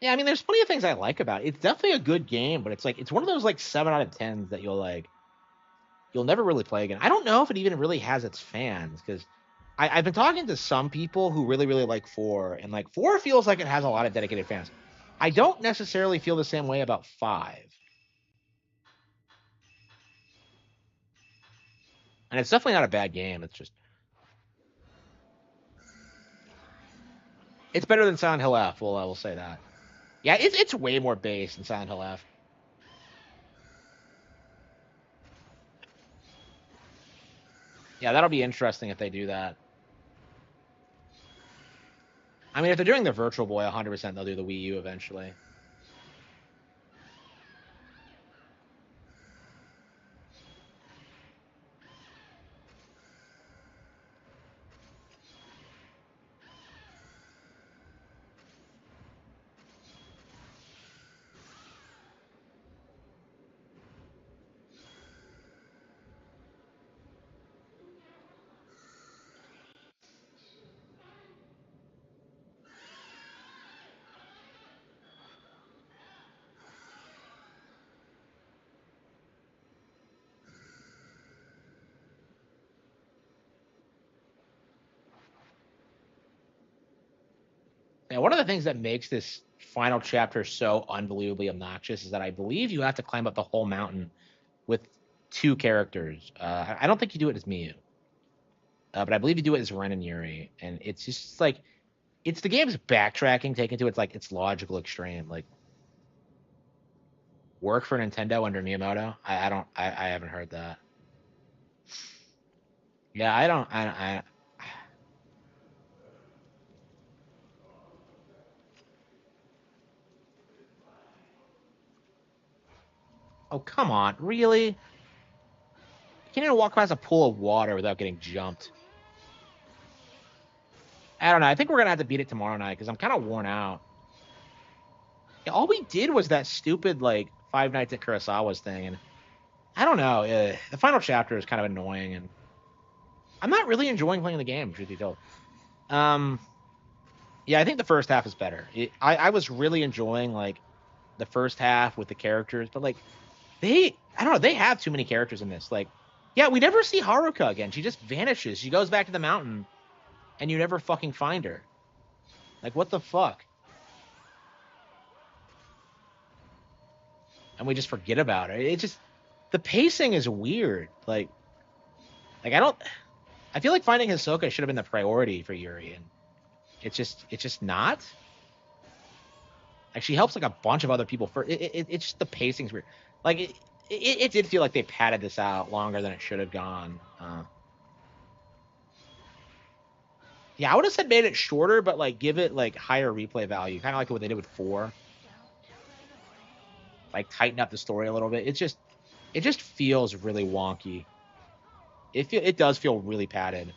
Speaker 1: Yeah, I mean, there's plenty of things I like about it. It's definitely a good game, but it's like it's one of those like 7 out of 10s that you'll never really play again. I don't know if it even really has its fans because I've been talking to some people who really, really like 4, and like 4 feels like it has a lot of dedicated fans. I don't necessarily feel the same way about 5. And it's definitely not a bad game. It's just it's better than Silent Hill F. Well, I will say that. Yeah, it's way more based than Silent Hill F. Yeah, that'll be interesting if they do that. I mean, if they're doing the Virtual Boy, 100% they'll do the Wii U eventually. Yeah, one of the things that makes this final chapter so unbelievably obnoxious is that I believe you have to climb up the whole mountain with 2 characters. I don't think you do it as Miyu, but I believe you do it as Ren and Yuri, and it's just like it's the game's backtracking taken to its logical extreme. Like work for Nintendo under Miyamoto. I don't I haven't heard that. Yeah, I don't I oh come on, really? You can't even walk past a pool of water without getting jumped. I don't know. I think we're gonna have to beat it tomorrow night because I'm kind of worn out. Yeah, all we did was that stupid like Five Nights at Kurosawa's thing, and I don't know. The final chapter is kind of annoying, and I'm not really enjoying playing the game. Truth be told, um, yeah, I think the first half is better. I was really enjoying like the first half with the characters, but like I don't know, they have too many characters in this. Like, yeah, we never see Haruka again. She just vanishes. She goes back to the mountain, and you never fucking find her. Like, what the fuck? And we just forget about her. It just the pacing is weird. Like I don't. I feel like finding Hisoka should have been the priority for Yuri, and it's just not. Like she helps like a bunch of other people. It's just the pacing's weird. Like it did feel like they padded this out longer than it should have gone. Yeah, I would have said made it shorter, but like give it like higher replay value, kind of like what they did with 4. Like tighten up the story a little bit. It just feels really wonky. It does feel really padded.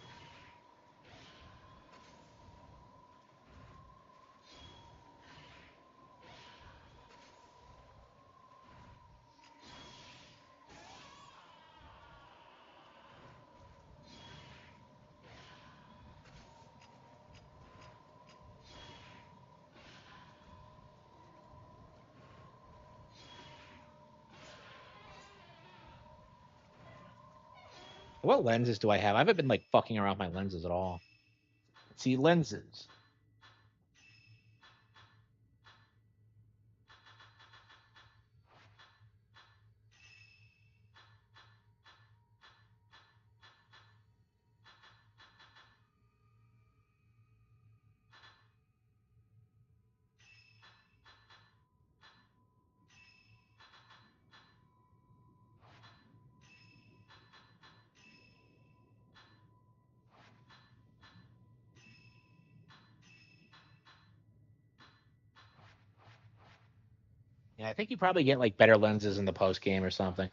Speaker 1: What lenses do I have? I haven't been like fucking around with my lenses at all. See lenses. Yeah, I think you probably get like better lenses in the post game or something.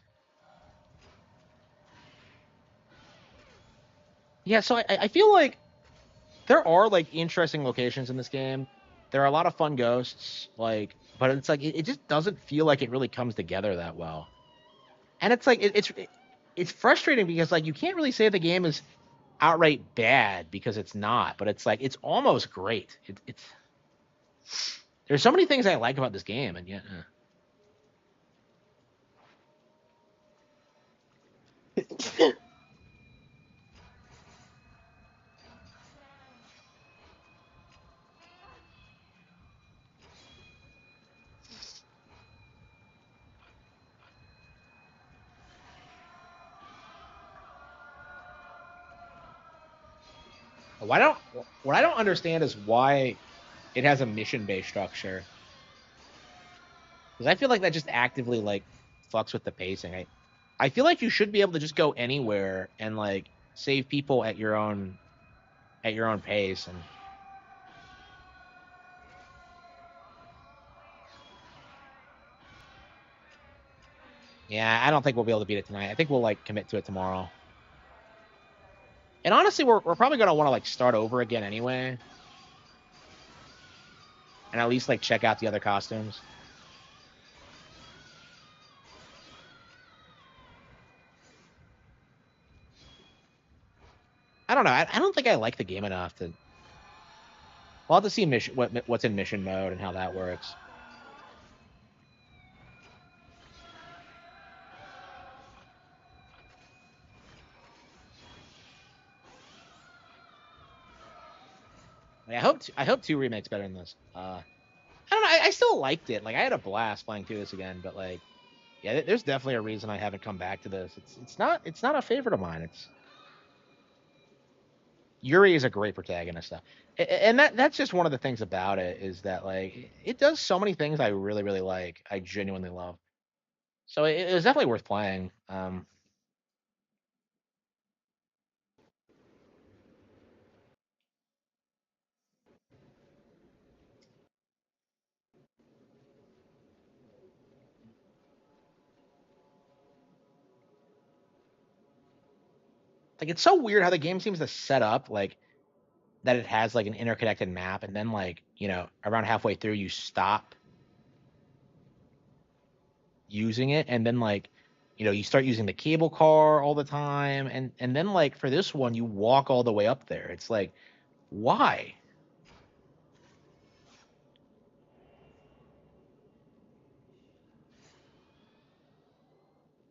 Speaker 1: Yeah, so I feel like there are like interesting locations in this game. There are a lot of fun ghosts, like, but it's like it just doesn't feel like it really comes together that well. And it's like it's frustrating because like you can't really say the game is outright bad because it's not, but it's like it's almost great. It's There's so many things I like about this game, and yet. Why don't what I don't understand is why it has a mission based structure. Because I feel like that just actively like fucks with the pacing. I feel like you should be able to just go anywhere and like save people at your own pace. And yeah, I don't think we'll be able to beat it tonight. I think we'll like commit to it tomorrow. And honestly, we're probably gonna want to like start over again anyway, and at least like check out the other costumes. I don't know. I don't think I like the game enough to. We'll have to see what's in mission mode and how that works. Like, I hope two remakes better than this. I don't know. I still liked it. Like I had a blast playing through this again, but like, yeah, there's definitely a reason I haven't come back to this. It's not a favorite of mine. It's Yuri is a great protagonist though, and that's just one of the things about it is that like it does so many things I really like. I genuinely love. So it was definitely worth playing. Like it's so weird how the game seems to set up like that it has like an interconnected map, and then like around halfway through you stop using it, and then like you start using the cable car all the time, and then like for this one you walk all the way up there. It's like why?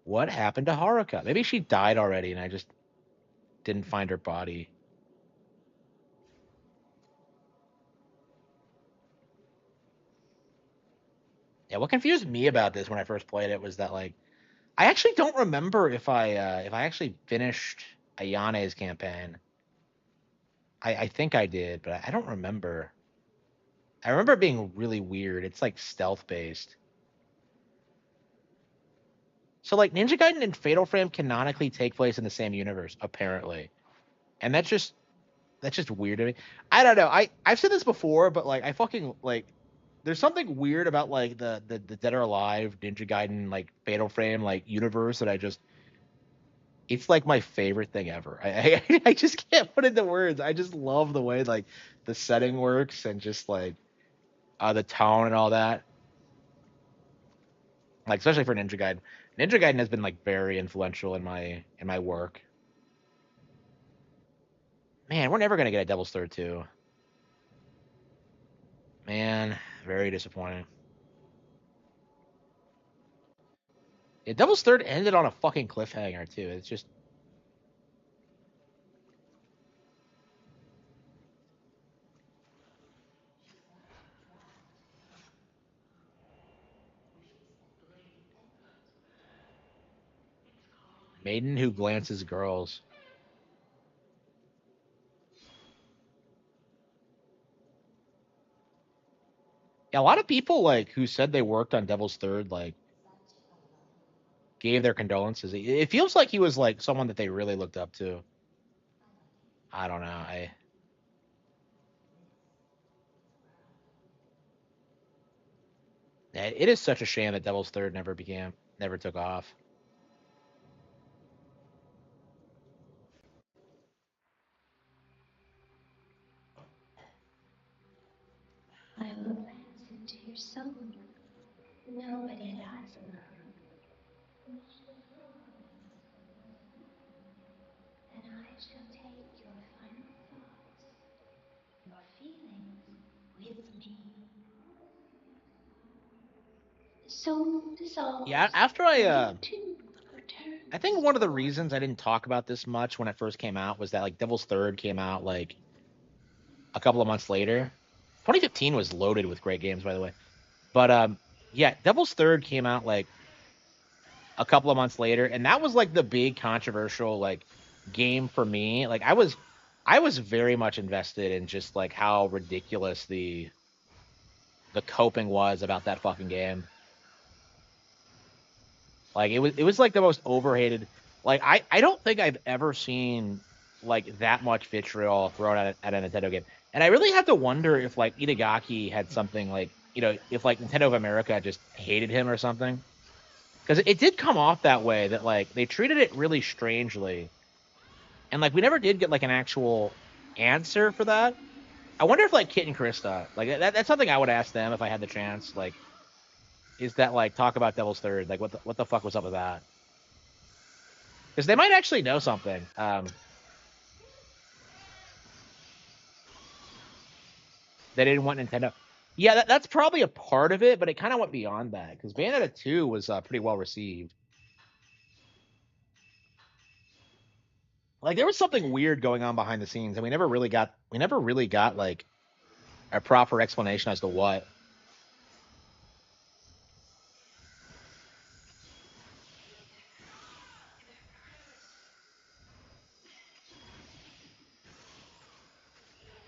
Speaker 1: What happened to Haruka? Maybe she died already and I just didn't find her body. Yeah, what confused me about this when I first played it was that like I actually don't remember if I actually finished Ayane's campaign. I think I did, but I don't remember. I remember it being really weird. It's like stealth based. So like Ninja Gaiden and Fatal Frame canonically take place in the same universe, apparently. And that's just weird to me. I don't know. I've said this before, but like I fucking like there's something weird about like the Dead or Alive, Ninja Gaiden, like Fatal Frame, like universe that I just it's like my favorite thing ever. I just can't put it into words. I just love the way like the setting works and just like the tone and all that. Like especially for Ninja Gaiden. Ninja Gaiden has been like very influential in my work. Man, we're never gonna get a Devil's Third 2. Man, very disappointing. Yeah, Devil's Third ended on a fucking cliffhanger too. It's just maiden who glances girls. Yeah, a lot of people like who said they worked on Devil's Third like gave their condolences. It feels like he was like someone that they really looked up to. I don't know. I It is such a shame that Devil's Third never took off.
Speaker 2: I will glance into your soul. Nobody does. And I shall take your final thoughts, your feelings with me. soul dissolves.
Speaker 1: Yeah, after
Speaker 2: and you too return
Speaker 1: I think one of the reasons I didn't talk about this much when it first came out was that like Devil's Third came out like a couple of months later. 2015 was loaded with great games, by the way. But yeah, Devil's Third came out like a couple of months later, and that was like the big controversial like game for me. Like I was very much invested in just like how ridiculous the coping was about that fucking game. Like it was like the most overhated. Like I don't think I've ever seen like that much vitriol thrown at a Nintendo game. And I really have to wonder if like Itagaki had something like, if like Nintendo of America just hated him or something. Because it did come off that way, that like they treated it really strangely. And like we never did get like an actual answer for that. I wonder if like Kit and Krista, like that's something I would ask them if I had the chance. Like, is that like talk about Devil's Third? Like what the fuck was up with that? Because they might actually know something. They didn't want Nintendo. Yeah, that's probably a part of it, but it kind of went beyond that because Bayonetta 2 was pretty well received. Like there was something weird going on behind the scenes, and we never really got like a proper explanation as to what.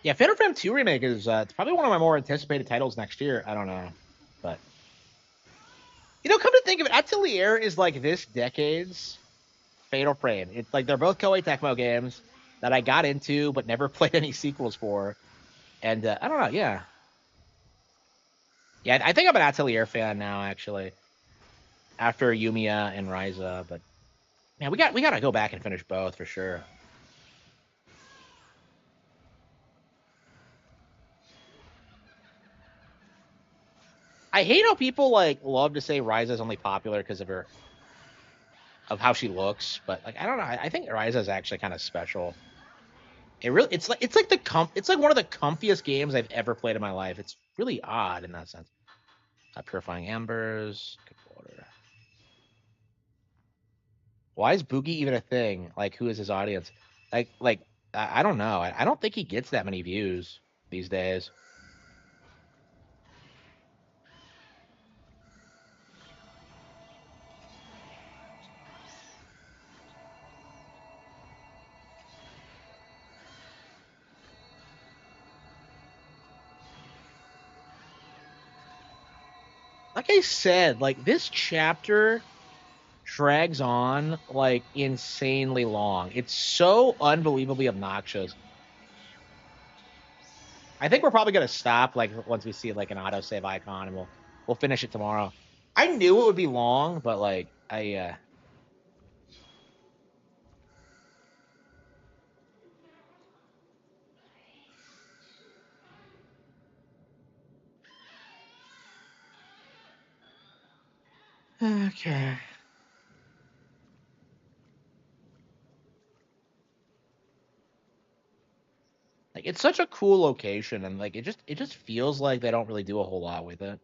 Speaker 1: Yeah, Fatal Frame 2 remake is it's probably one of my more anticipated titles next year. I don't know, but come to think of it, Atelier is like this decade's Fatal Frame. It's like they're both Koei Tecmo games that I got into but never played any sequels for, and I don't know. Yeah, I think I'm an Atelier fan now, actually, after Yumiya and Ryza. But man, we gotta go back and finish both for sure. I hate how people like love to say Ryza's only popular because of how she looks, but like I don't know. I think Ryza is actually kind of special. It's like it's like one of the comfiest games I've ever played in my life. It's really odd in that sense. Purifying embers, good water. Why is Boogie even a thing? Like, who is his audience? Like I don't know. I don't think he gets that many views these days. Like I said, like this chapter drags on like insanely long. It's so unbelievably obnoxious. I think we're probably gonna stop like once we see like an autosave icon, and we'll finish it tomorrow. I knew it would be long, but like I okay. Like it's such a cool location, and like it just feels like they don't really do a whole lot with it.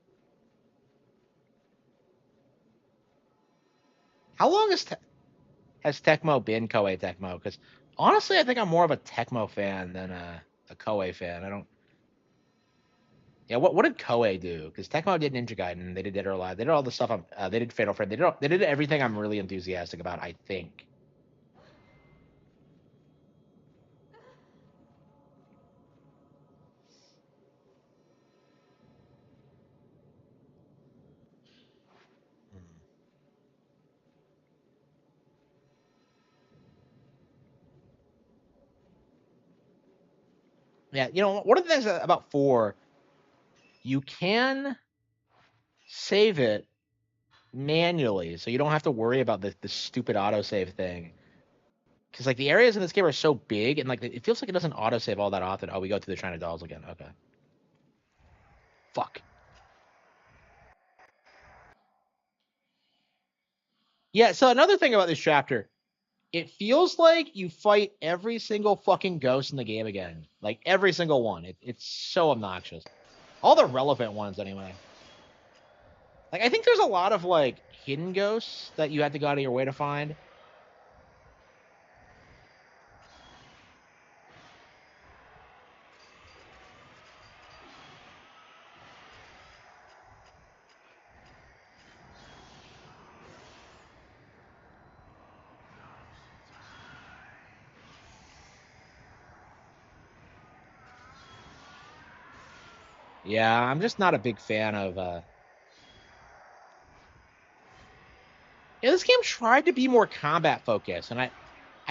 Speaker 1: How long has Tecmo been Koei Tecmo? Because honestly, I think I'm more of a Tecmo fan than a Koei fan. I don't. Yeah, what did Koei do? Because Tecmo did Ninja Gaiden, they did Dead or Alive, they did all the stuff. They did Fatal Frame. They did everything I'm really enthusiastic about. I think. Hmm. Yeah, one of the things about four, you can save it manually, so you don't have to worry about the stupid autosave thing. Because like the areas in this game are so big, and like it feels like it doesn't autosave all that often. Oh, we go through the China Dolls again. Okay. Fuck. Yeah. So another thing about this chapter, it feels like you fight every single fucking ghost in the game again. Like every single one. It's so obnoxious. All the relevant ones, anyway. Like, I think there's a lot of like hidden ghosts that you have to go out of your way to find. Yeah, I'm just not a big fan of yeah, this game tried to be more combat focused, and I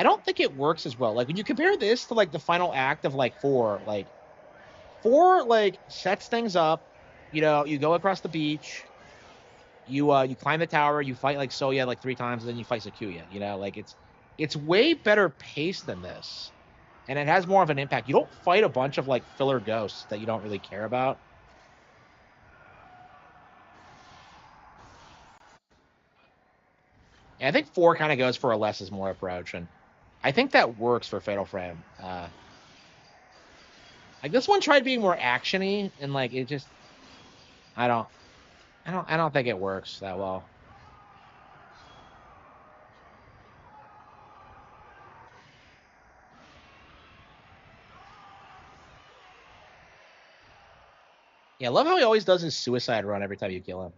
Speaker 1: don't think it works as well. Like when you compare this to like the final act of like four like sets things up. You know, you go across the beach, you climb the tower, you fight like Soya like 3 times, and then you fight Sakuya. You know, like it's way better paced than this, and it has more of an impact. You don't fight a bunch of like filler ghosts that you don't really care about. And I think 4 kind of goes for a less is more approach, and I think that works for Fatal Frame. Like this one tried being more actiony, and like it just I don't I don't think it works that well. Yeah, I love how he always does his suicide run every time you kill him.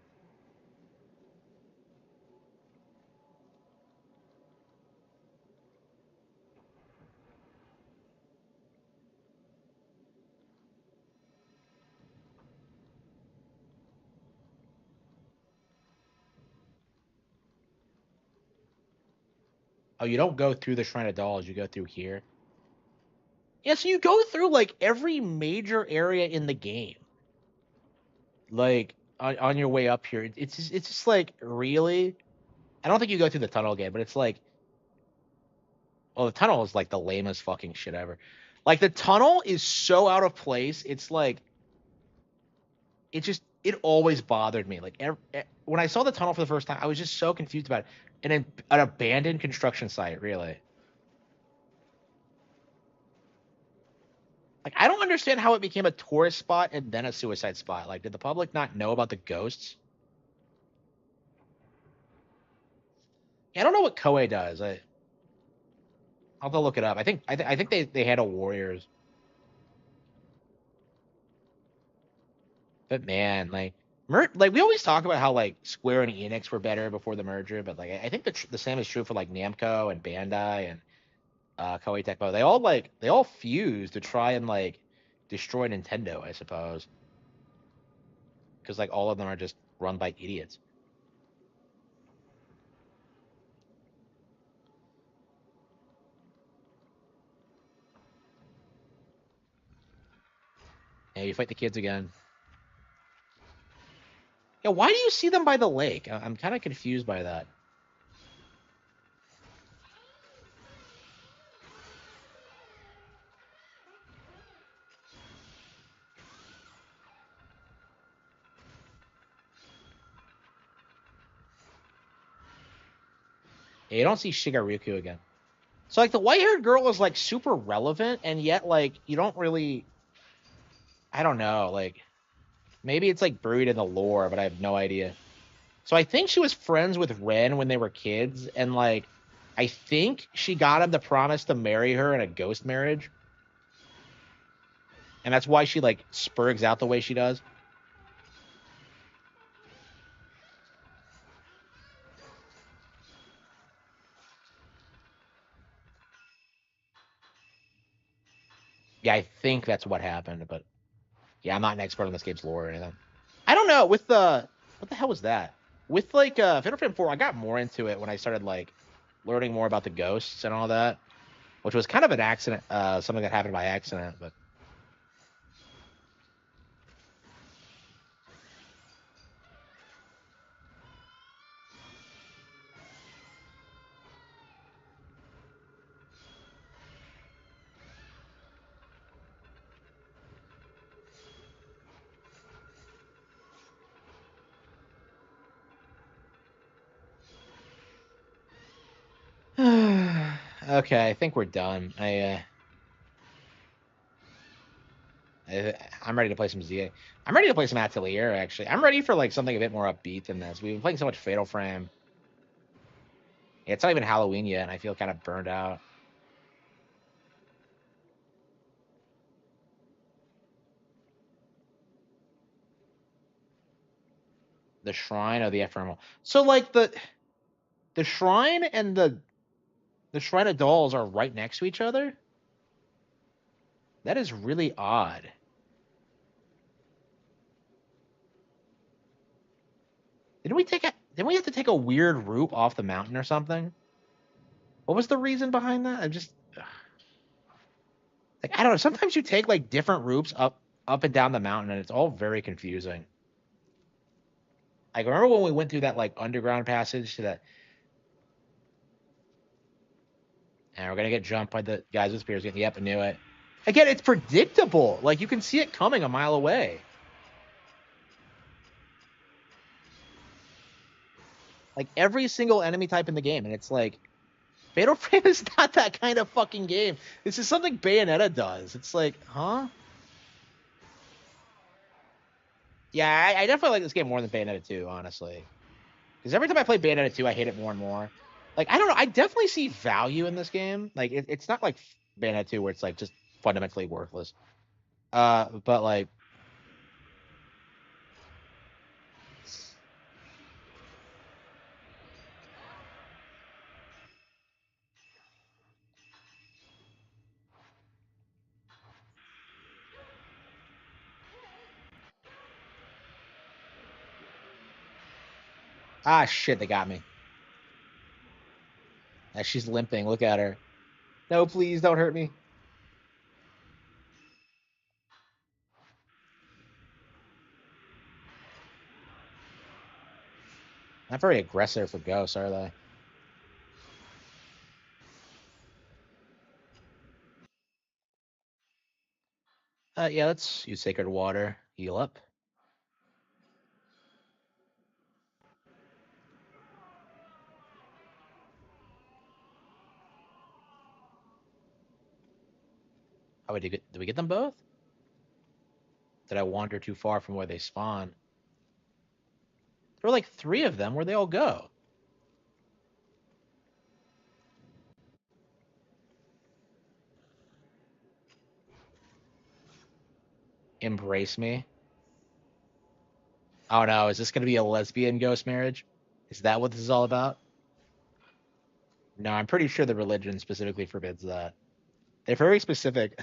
Speaker 1: Oh, you don't go through the Shrine of Dolls, you go through here. Yeah, so you go through like every major area in the game. Like on your way up here. It's just like really I don't think you go through the tunnel again, but it's like well, the tunnel is like the lamest fucking shit ever. Like the tunnel is so out of place. It's like it always bothered me. Like when I saw the tunnel for the first time, I was just so confused about it. And an abandoned construction site, really. Like I don't understand how it became a tourist spot and then a suicide spot. Like, did the public not know about the ghosts? Yeah, I don't know what Koei does. I'll have to look it up. I think they handle warriors. But man, like like we always talk about how like Square and Enix were better before the merger, but like I think the same is true for like Namco and Bandai and Koei Tecmo. They all fused to try and like destroy Nintendo, I suppose, because like all of them are just run by idiots. Yeah, you fight the kids again. Yeah, why do you see them by the lake? I'm kind of confused by that. Yeah, you don't see Shigeruku again. So like the white-haired girl is like super relevant, and yet like you don't really. I don't know. Like maybe it's like buried in the lore, but I have no idea. So I think she was friends with Ren when they were kids, and like I think she got him to promise to marry her in a ghost marriage, and that's why she like spurgs out the way she does. Yeah, I think that's what happened, but yeah, I'm not an expert on this game's lore or anything. I don't know. With the what the hell was that? With like Fatal Frame 4, I got more into it when I started like learning more about the ghosts and all that, which was kind of an accident, something that happened by accident, but okay, I think we're done. I'm ready to play some ZA. I'm ready to play some Atelier, actually. I'm ready for like something a bit more upbeat than this. We've been playing so much Fatal Frame. Yeah, it's not even Halloween yet, and I feel kind of burned out. The Shrine of the Ephemeral. So like the Shrine and the Shrine of Dolls are right next to each other? That is really odd. Didn't we have to take a weird route off the mountain or something? What was the reason behind that? Like I don't know. Sometimes you take like different routes up and down the mountain, and it's all very confusing. Like remember when we went through that like underground passage to that, and we're gonna get jumped by the guys with spears. Yep, I knew it. Again, it's predictable. Like you can see it coming a mile away. Like every single enemy type in the game, and it's like Fatal Frame is not that kind of fucking game. This is something Bayonetta does. It's like, huh? Yeah, I definitely like this game more than Bayonetta 2, honestly. Because every time I play Bayonetta 2, I hate it more and more. Like, I don't know. I definitely see value in this game. Like, it's not like Bayonetta 2 where it's like just fundamentally worthless. But like, ah, shit, they got me. Ah, she's limping. Look at her. No, please don't hurt me. Not very aggressive for ghosts, are they? Yeah, let's use Sacred Water. Heal up. Oh, wait, did we get them both? Did I wander too far from where they spawn? There were like 3 of them. Where'd they all go? Embrace me. Oh no, is this going to be a lesbian ghost marriage? Is that what this is all about? No, I'm pretty sure the religion specifically forbids that. They're very specific.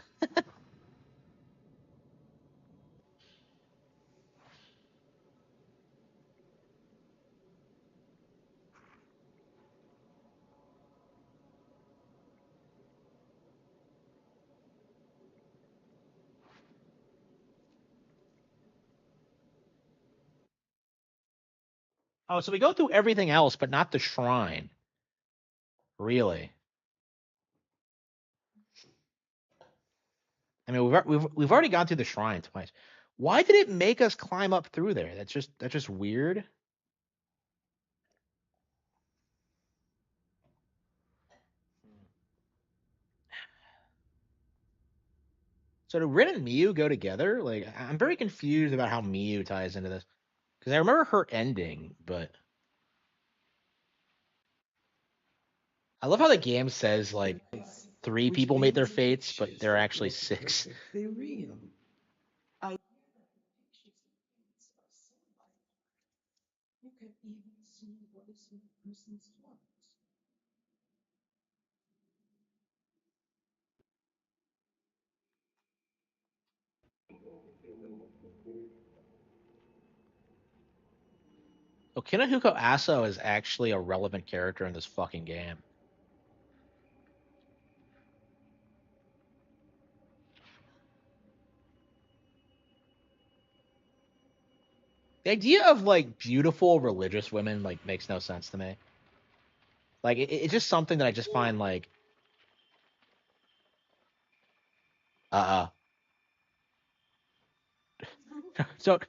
Speaker 1: Oh, so we go through everything else, but not the shrine. Really? I mean, we've already gone through the shrine twice. Why did it make us climb up through there? That's just weird. So do Rin and Miyu go together? Like, I'm very confused about how Miyu ties into this because I remember her ending, but I love how the game says like 3 people made their fates, but there are actually 6. So Kinohuko Aso is actually a relevant character in this fucking game. The idea of like beautiful religious women like makes no sense to me. Like it's just something that I just find like uh so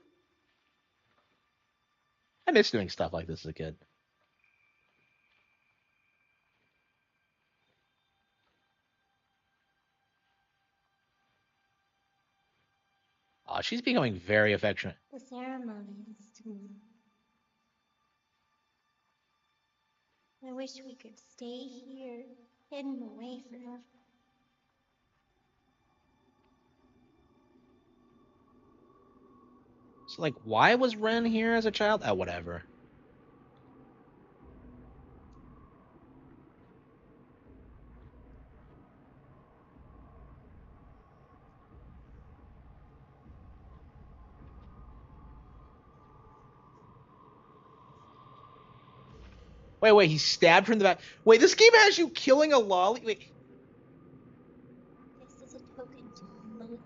Speaker 1: I miss doing stuff like this as a kid. She's becoming very affectionate.
Speaker 2: The ceremony is tomorrow. I wish we could stay here, hidden away forever.
Speaker 1: So, like, why was Ren here as a child? Oh, whatever. Wait, he stabbed her in the back. Wait, this game has you killing a lolly? Wait.
Speaker 2: This is a token to humanity.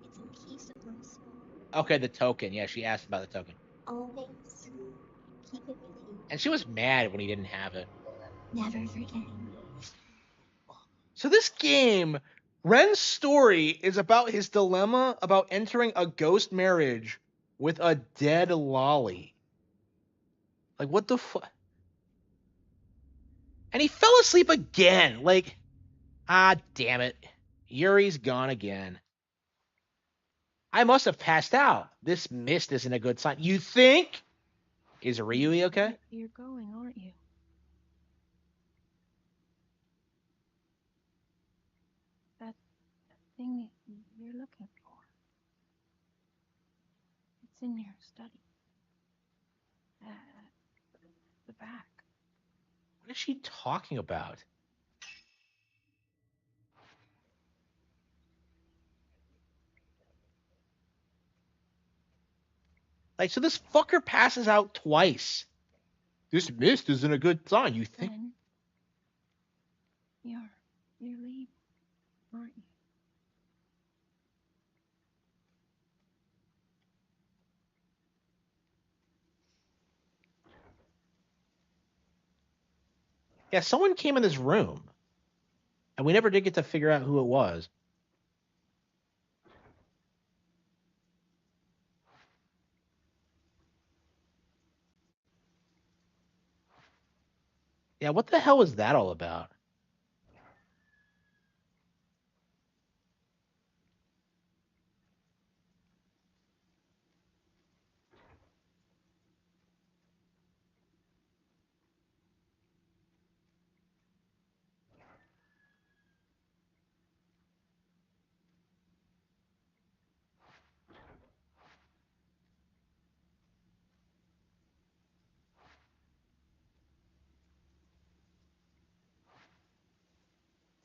Speaker 2: It's a piece of my soul.
Speaker 1: Okay, the token. Yeah, she asked about the token.
Speaker 2: Always keep it with you.
Speaker 1: And she was mad when he didn't have it.
Speaker 2: Never forgetting.
Speaker 1: So this game, Ren's story is about his dilemma about entering a ghost marriage with a dead lolly. Like, what the fuck? And he fell asleep again. Like, damn it. Yuri's gone again. I must have passed out. This mist isn't a good sign. You think? Is Ryui okay?
Speaker 4: You're going, aren't you? That thing you're looking for. It's in your study. The back.
Speaker 1: What is she talking about? Like, so this fucker passes out twice. This mist isn't a good sign. You think?
Speaker 4: Then you're leaving, aren't you?
Speaker 1: Yeah, someone came in this room, and we never did get to figure out who it was. Yeah, what the hell was that all about?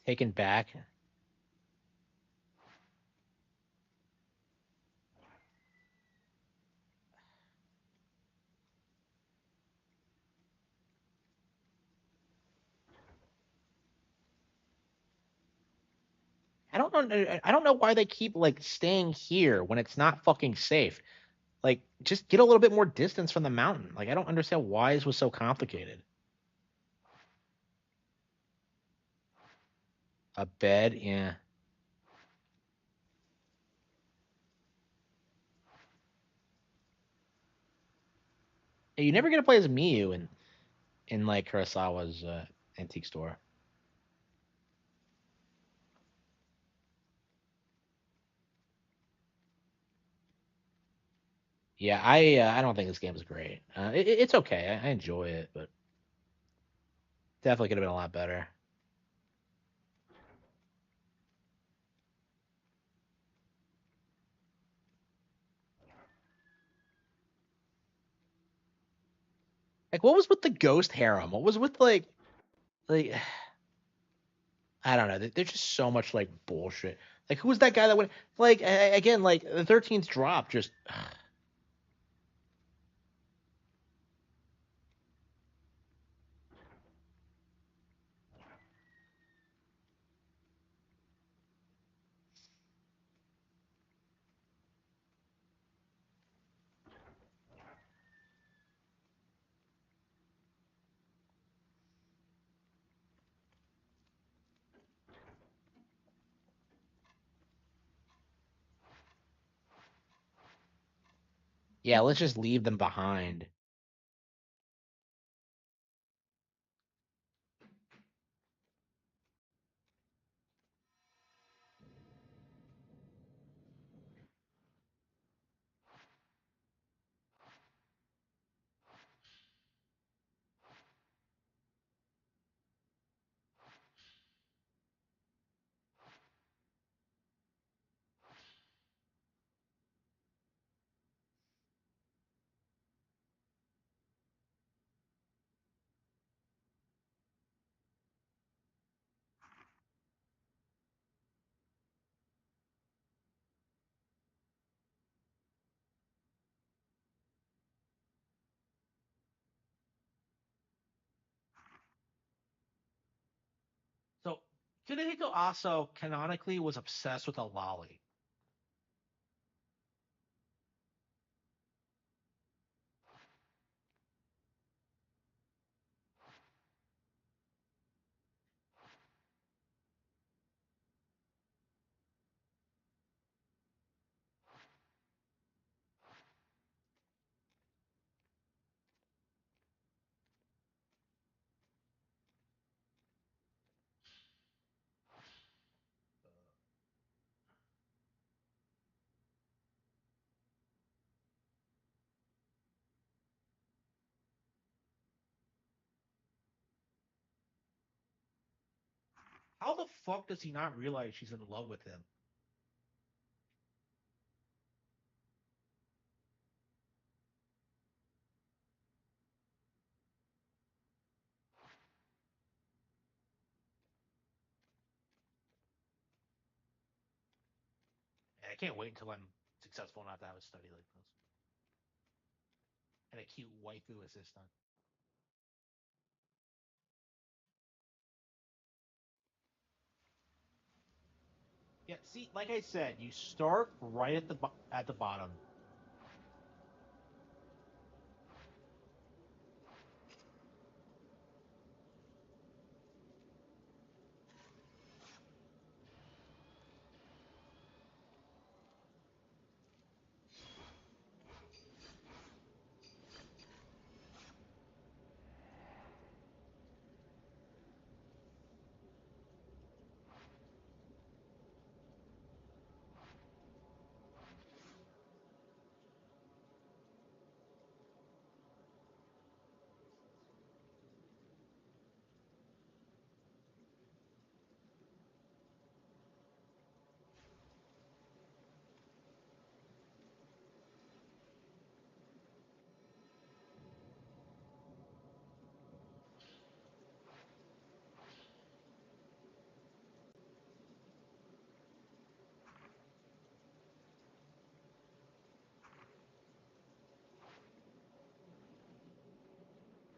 Speaker 1: Taken back? I don't know. I don't know why they keep like staying here when it's not fucking safe. Like, just get a little bit more distance from the mountain. Like, I don't understand why this was so complicated. A bed, yeah. Hey, you never get to play as Miyu in like Kurosawa's antique store. Yeah, I don't think this game is great. It's okay. I enjoy it, but definitely could have been a lot better. Like, what was with the ghost harem? What was with like I don't know. There's just so much like bullshit. Like, who was that guy that went like again like the 13th drop? Just yeah. Let's just leave them behind. Tsunehiko also canonically was obsessed with a lolly. How the fuck does he not realize she's in love with him? I can't wait until I'm successful enough to have a study like this. And a cute waifu assistant. Yeah, see, like I said, you start right at the bottom.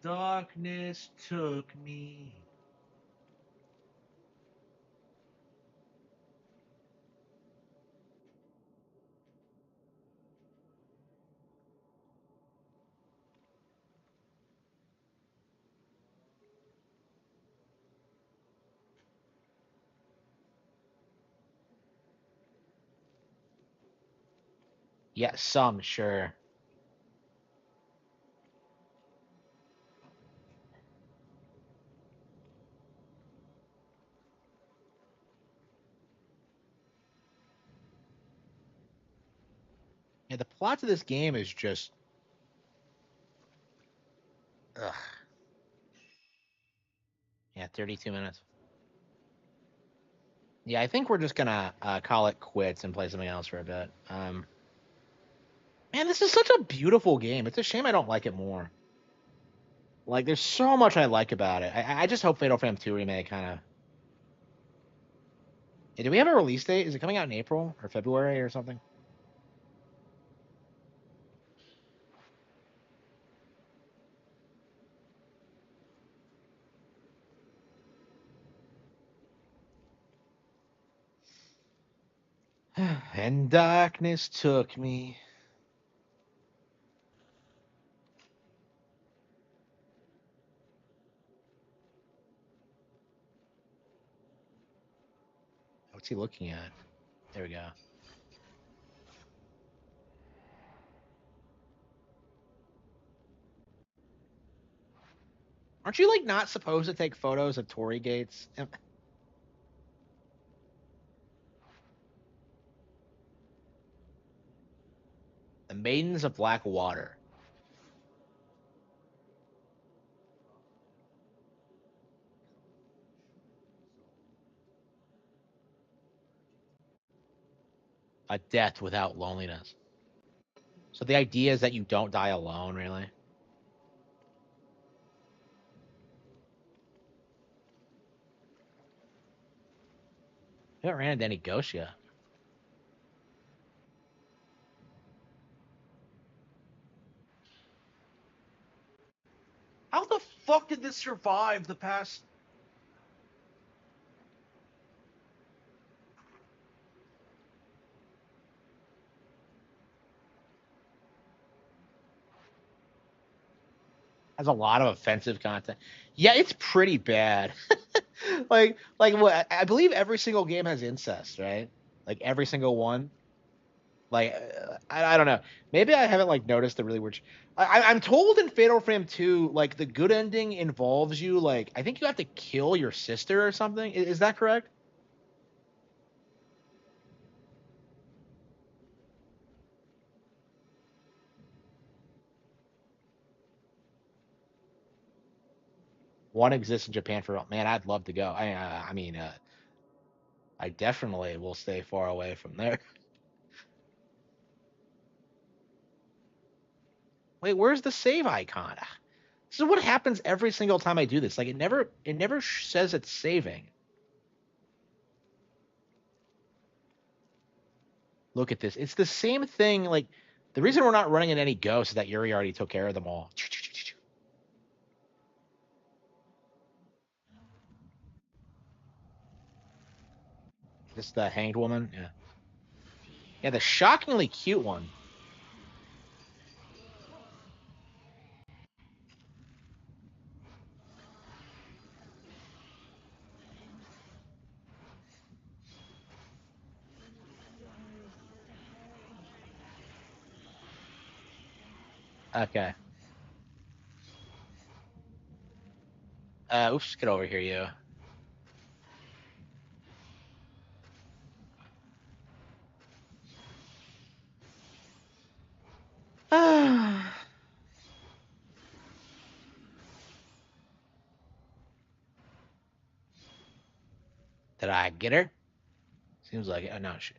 Speaker 1: Darkness took me. Yeah, some, sure. Yeah, the plot to this game is just. Ugh. Yeah, 32 minutes. Yeah, I think we're just gonna call it quits and play something else for a bit. Man, this is such a beautiful game. It's a shame I don't like it more. Like, there's so much I like about it. I just hope Fatal Frame 2 remake kind of. Hey, do we have a release date? Is it coming out in April or February or something? And darkness took me. What's he looking at? There we go. Aren't you like not supposed to take photos of Tory gates? The Maidens of Black Water. A death without loneliness. So the idea is that you don't die alone, really? I haven't ran into any ghosts yet. How the fuck did this survive the past? Has a lot of offensive content. Yeah, it's pretty bad. Like what I believe every single game has incest, right? Like every single one. Like I don't know. Maybe I haven't like noticed the really weird. I'm told in Fatal Frame 2, like the good ending involves you like I think you have to kill your sister or something. Is that correct? One exists in Japan for man. I'd love to go. I mean, I definitely will stay far away from there. Wait, where's the save icon? This is what happens every single time I do this. Like it never says it's saving. Look at this. It's the same thing. Like the reason we're not running in any ghosts is that Yuri already took care of them all. This the hanged woman. Yeah. Yeah, the shockingly cute one. Okay. Oops, get over here, you. Did I get her? Seems like it. Oh no, shit.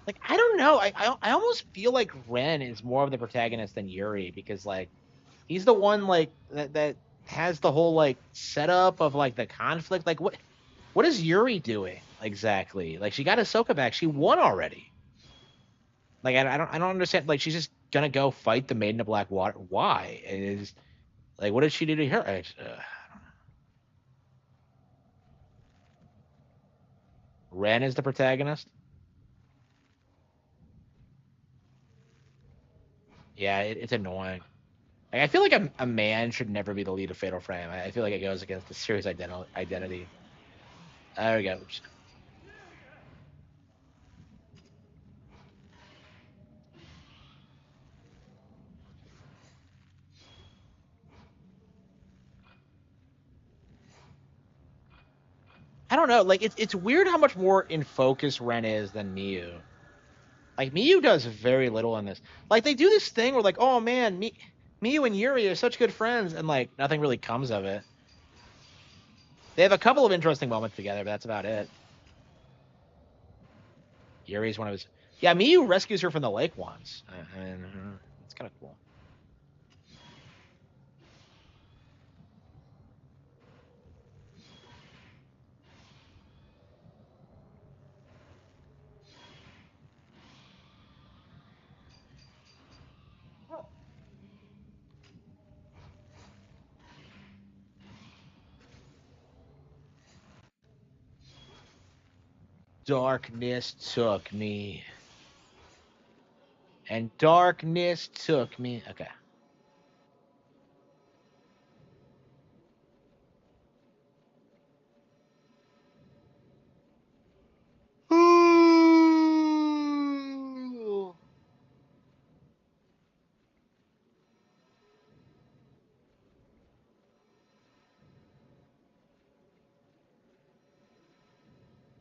Speaker 1: Like I don't know. I almost feel like Ren is more of the protagonist than Yuri because like he's the one like that has the whole like setup of like the conflict. Like what is Yuri doing exactly? Like she got Ahsoka back. She won already. Like I don't understand. Like she's just gonna go fight the Maiden of Black Water. Why? It is like what did she do to her? Ren is the protagonist. Yeah, it's annoying. Like, I feel like a man should never be the lead of Fatal Frame. I feel like it goes against the series identity. There we go. Oops. I don't know. Like it's weird how much more in focus Ren is than Miyu. Like Miyu does very little in this. Like they do this thing where like, oh man, Miyu and Yuri are such good friends, and like nothing really comes of it. They have a couple of interesting moments together, but that's about it. Yuri's one of his. Yeah, Miyu rescues her from the lake once, and it's kind of cool. Darkness took me, and darkness took me. Okay.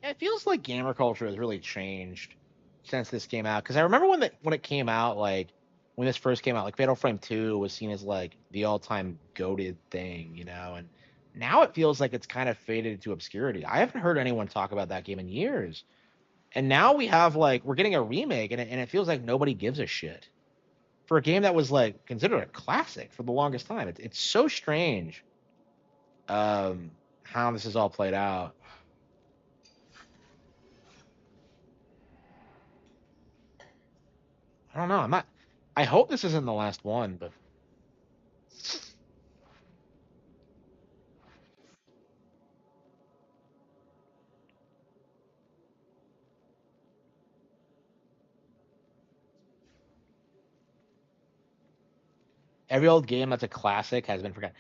Speaker 1: Yeah, it feels like gamer culture has really changed since this came out. Because I remember when it came out, like when this first came out, like Fatal Frame 2 was seen as like the all-time goated thing, and now it feels like it's kind of faded into obscurity. I haven't heard anyone talk about that game in years. And now we have like we're getting a remake, and it feels like nobody gives a shit for a game that was like considered a classic for the longest time. It's so strange, how this is all played out. I don't know. I'm not. I hope this isn't the last one, but every old game that's a classic has been forgotten.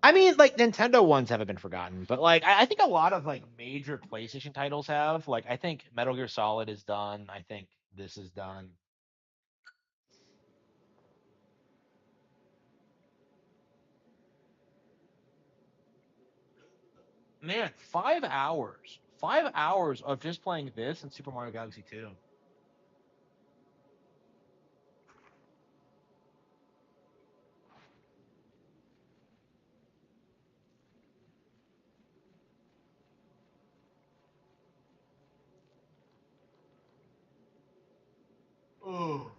Speaker 1: I mean, like Nintendo ones haven't been forgotten, but like I think a lot of like major PlayStation titles have. Like I think Metal Gear Solid is done. I think this is done. Man, 5 hours. 5 hours of just playing this and Super Mario Galaxy 2. Oh.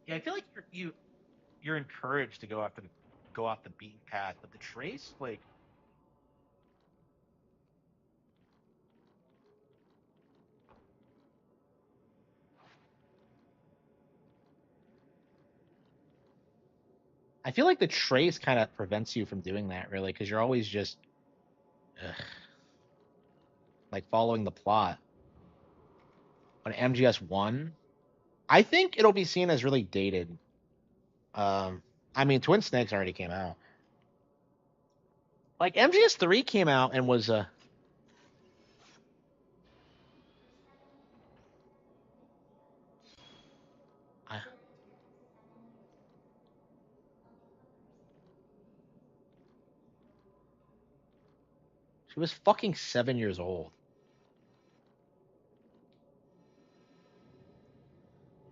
Speaker 1: Yeah, I feel like you're encouraged to go off the beaten path, but the trace, like I feel like the trace kind of prevents you from doing that really, because you're always just ugh, like following the plot. On MGS1, I think it'll be seen as really dated. Um, I mean, Twin Snakes already came out. Like MGS3 came out and was I- she was fucking 7 years old.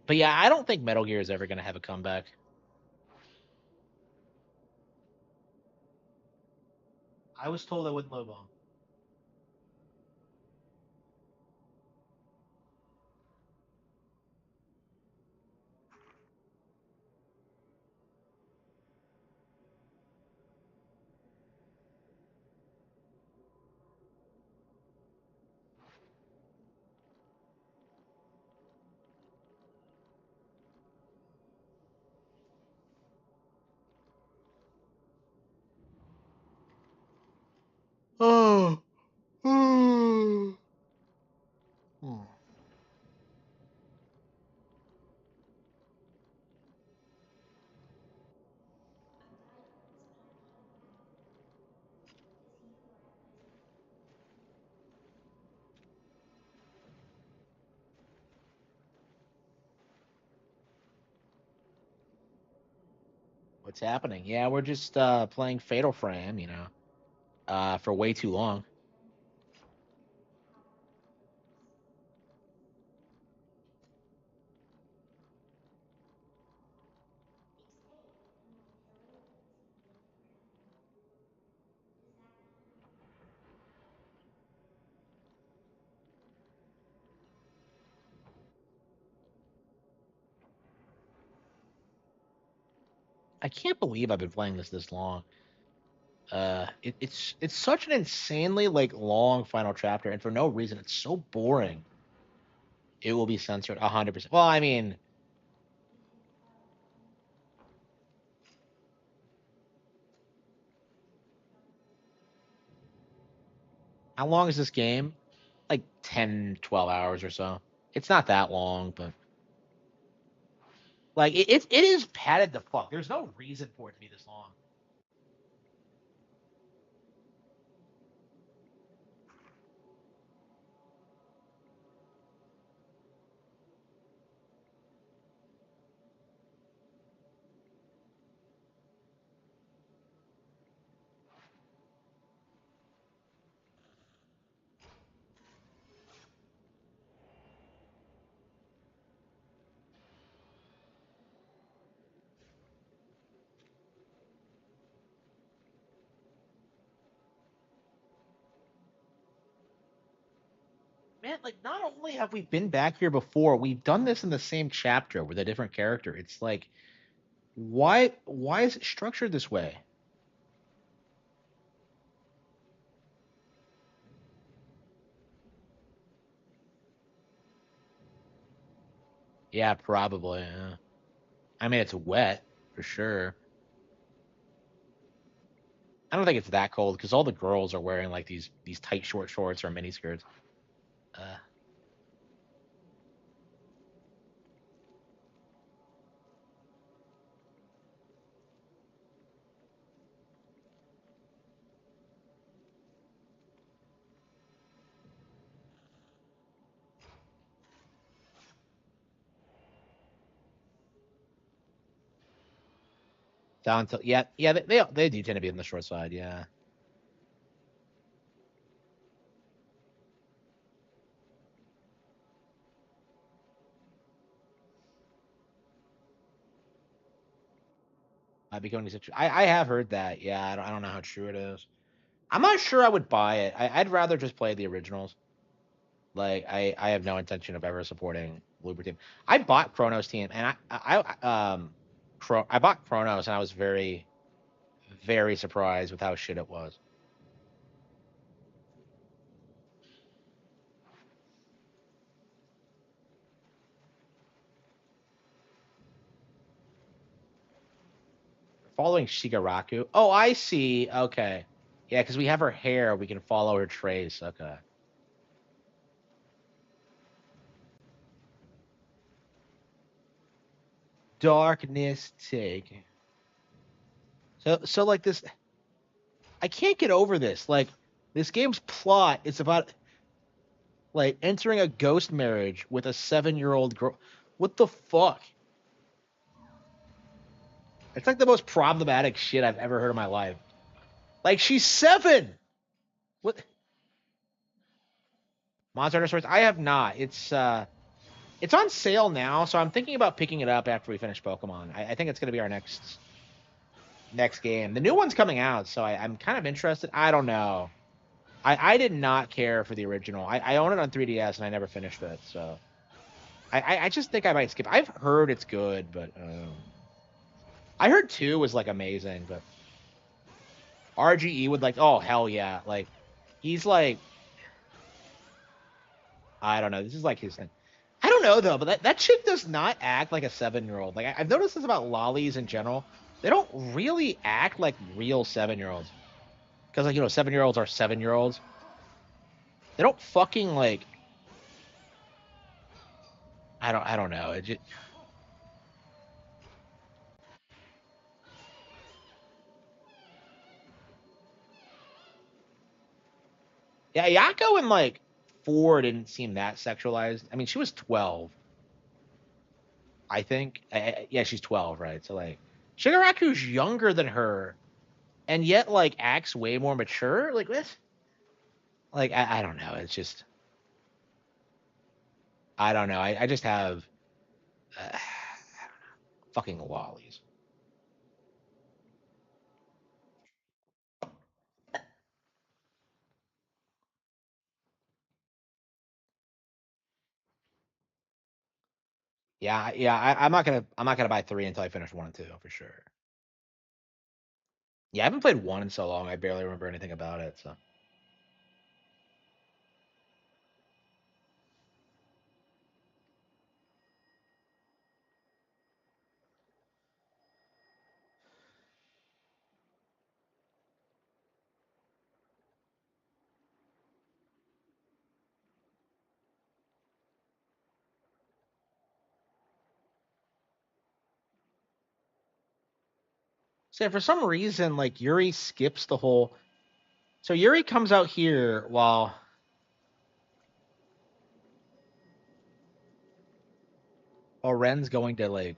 Speaker 1: But yeah, I don't think Metal Gear is ever gonna have a comeback. I was told I wouldn't live on. Oh. What's happening? Yeah, we're just playing Fatal Frame, for way too long. I can't believe I've been playing this long. It's such an insanely like long final chapter, and for no reason. It's so boring. It will be censored 100%. Well, I mean, how long is this game? Like 10, 12 hours or so. It's not that long, but like it is padded the fuck. There's no reason for it to be this long. man, like not only have we been back here before, we've done this in the same chapter with a different character. It's like, why is it structured this way? Yeah, probably. Yeah. I mean, it's wet for sure. I don't think it's that cold because all the girls are wearing like these tight short shorts or mini skirts. Uh, down to yeah they do tend to be on the short side. Yeah, I becoming such. I have heard that. Yeah, I don't know how true it is. I'm not sure I would buy it. I'd rather just play the originals. Like I have no intention of ever supporting Bloober Team. I bought Chronos Team and I bought Chronos and I was very surprised with how shit it was. Following Shigaraku. Oh, I see. Okay. Yeah, because we have her hair, we can follow her trace. Okay. Darkness take. So like this I can't get over this. Like this game's plot is about like entering a ghost marriage with a 7-year-old girl. What the fuck? It's like the most problematic shit I've ever heard in my life. Like she's 7. What Monster Hunter Stories? I have not. It's on sale now, so I'm thinking about picking it up after we finish Pokemon. I think it's gonna be our next game. The new one's coming out, so I'm kind of interested. I don't know. I did not care for the original. I own it on 3DS and I never finished it, so I just think I might skip. I've heard it's good, but I heard 2 was like amazing, but RGE would like, oh hell yeah, like he's like, I don't know, this is like his thing. I don't know though, but that chick does not act like a 7-year-old. Like I've noticed this about lollies in general. They don't really act like real 7-year-olds because like 7-year-olds are 7-year-olds. They don't fucking like. I don't know. It just, yeah, Yako and like 4 didn't seem that sexualized. I mean, she was 12, I think. Yeah, she's 12, right? So like, Shigaraku's younger than her, and yet like acts way more mature. Like what? Like I don't know. It's just I don't know. I just have fucking lollies. Yeah, yeah. I'm not gonna buy 3 until I finish 1 and 2 for sure. Yeah, I haven't played 1 in so long. I barely remember anything about it. So. So for some reason, like Yuri skips the whole. So Yuri comes out here while Ren's going to like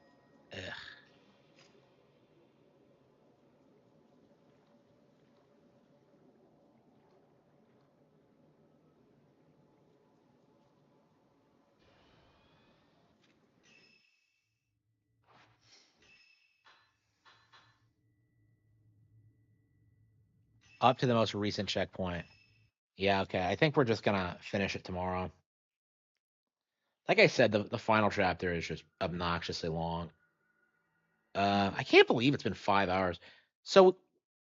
Speaker 1: up to the most recent checkpoint. Yeah, okay. I think we're just gonna finish it tomorrow. Like I said, the final chapter is just obnoxiously long. I can't believe it's been 5 hours. So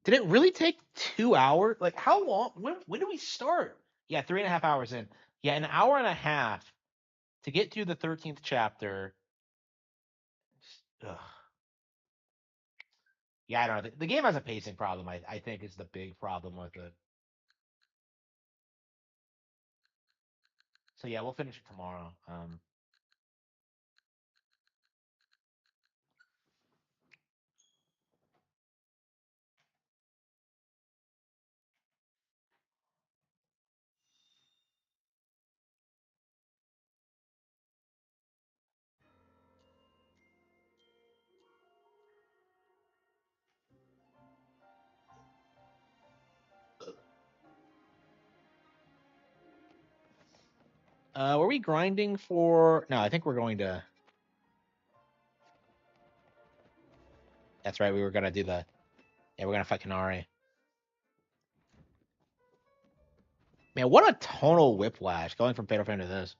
Speaker 1: did it really take 2 hours? Like how long? When did we start? Yeah, 3.5 hours in. Yeah, an hour and a half to get through the 13th chapter. Ugh. Yeah, I don't know. The game has a pacing problem. I think is the big problem with it. So yeah, we'll finish it tomorrow. Were we grinding for? No, I think we're going to. That's right. We were gonna do the. Yeah, we're gonna fight Kanari. Man, what a tonal whiplash going from Fatal Frame to this.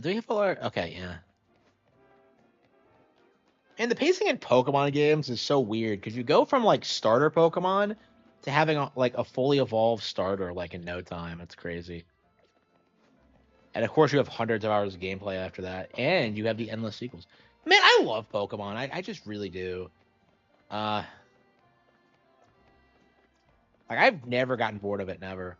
Speaker 1: Do we have all our? Okay, yeah. And the pacing in Pokemon games is so weird because you go from like starter Pokemon to having like a fully evolved starter like in no time. It's crazy. And of course, you have hundreds of hours of gameplay after that, and you have the endless sequels. Man, I love Pokemon. I just really do. Uh, like I've never gotten bored of it. Never.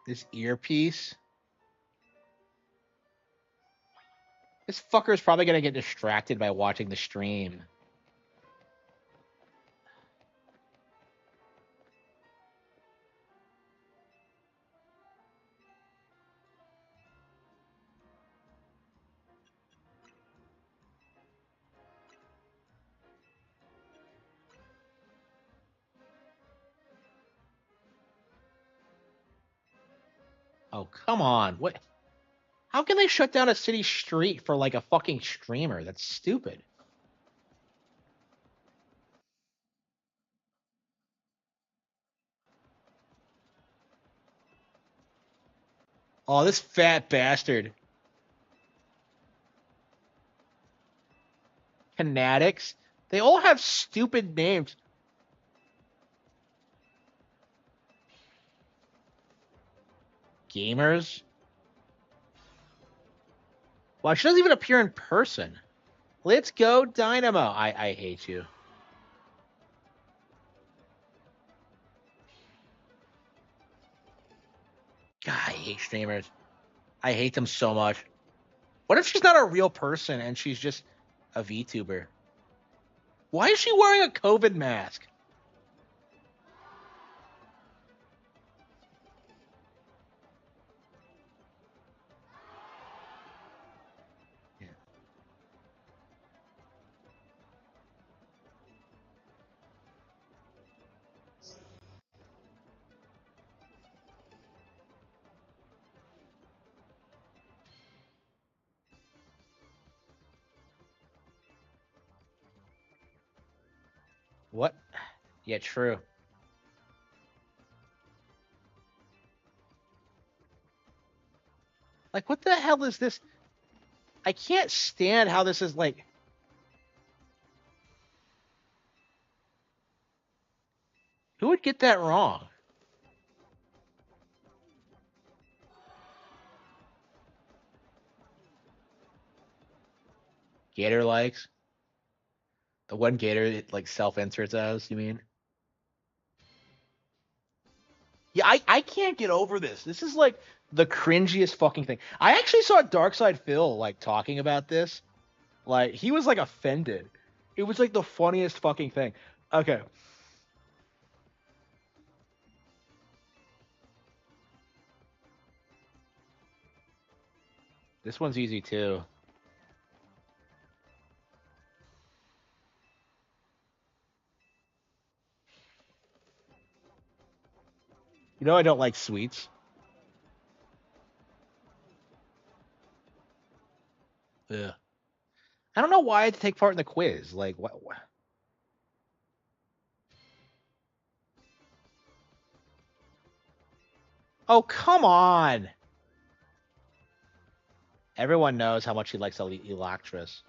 Speaker 1: This earpiece. This fucker is probably gonna get distracted by watching the stream. Oh, come on. What? How can they shut down a city street for like a fucking streamer? That's stupid. Oh, this fat bastard. Fanatics. They all have stupid names. Gamers. Well, she doesn't even appear in person. Let's go, Dynamo. I hate you. God, I hate streamers. I hate them so much. What if she's not a real person and she's just a VTuber? Why is she wearing a COVID mask? Yeah. What? Yeah, true. Like, what the hell is this? I can't stand how this is like. Who would get that wrong? Gator likes the one Gator it like self inserts as. You mean? Yeah, I can't get over this. This is like the cringiest fucking thing. I actually saw Darkside Phil like talking about this. Like he was like offended. It was like the funniest fucking thing. Okay. This one's easy too. You know I don't like sweets. Yeah. I don't know why I had to take part in the quiz. Like what? Oh, come on. Everyone knows how much he likes Electress.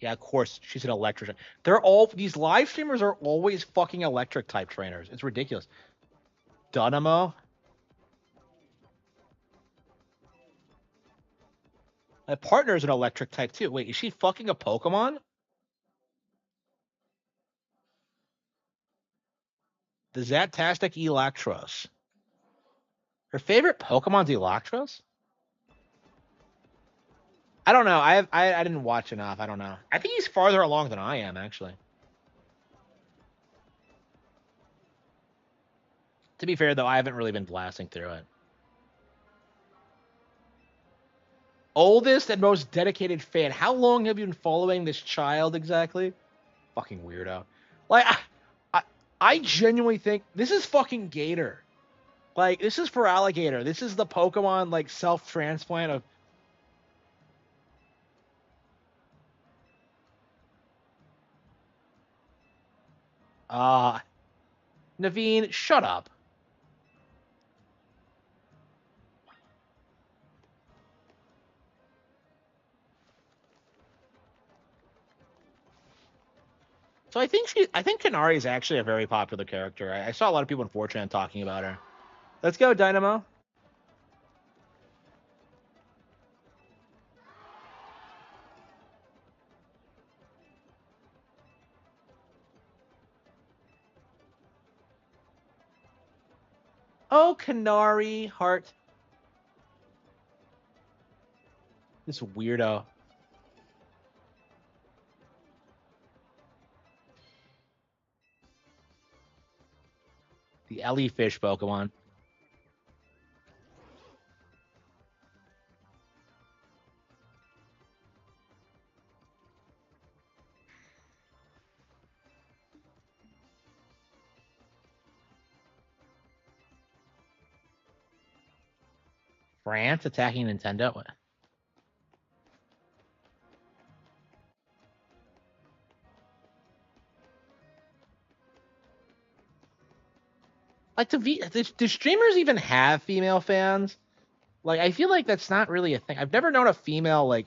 Speaker 1: Yeah, of course, she's an electrician. These live streamers are always fucking electric type trainers. It's ridiculous. Dynamo. My partner is an electric type too. Wait, is she fucking a Pokemon? The Zatastic Electros. Her favorite Pokemon's Electros? I don't know. I didn't watch enough. I don't know. I think he's farther along than I am, actually. To be fair, though, I haven't really been blasting through it. Oldest and most dedicated fan. How long have you been following this child exactly? Fucking weirdo. Like, I, I genuinely think this is fucking Gator. Like, this is for Alligator. This is the Pokemon, like, self-transplant of... Naveen, shut up. So I think Kanari is actually a very popular character. I saw a lot of people in 4chan talking about her. Let's go, Dynamo. Oh, Kanari, heart. This weirdo. The Ellie fish Pokemon. France attacking Nintendo. Like, do streamers even have female fans? Like, I feel like that's not really a thing. I've never known a female, like,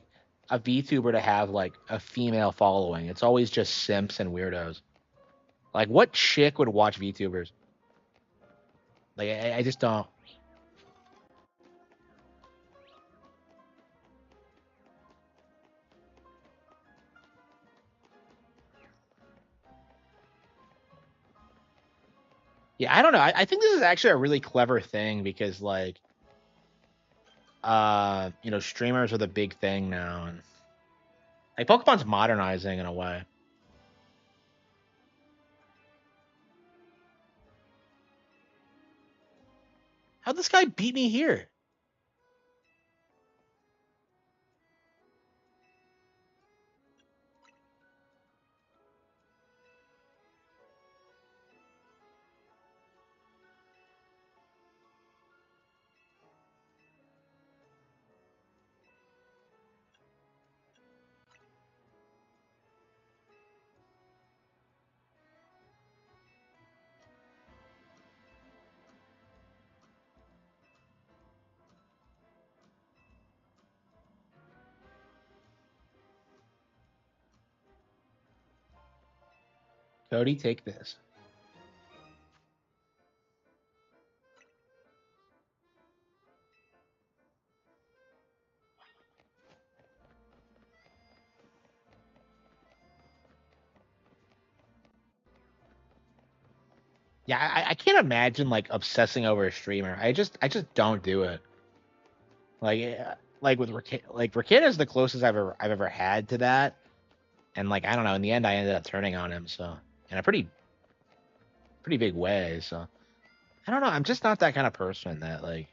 Speaker 1: a VTuber to have, like, a female following. It's always just simps and weirdos. Like, what chick would watch VTubers? Like, I just don't. Yeah, I don't know. I think this is actually a really clever thing because, like, streamers are the big thing now, and like Pokemon's modernizing in a way. How'd this guy beat me here? Cody, take this. Yeah, I can't imagine like obsessing over a streamer. I just don't do it. Like with Rakin is the closest I've ever had to that, and like I don't know. In the end, I ended up turning on him, so in a pretty big way. So I don't know. I'm just not that kind of person that like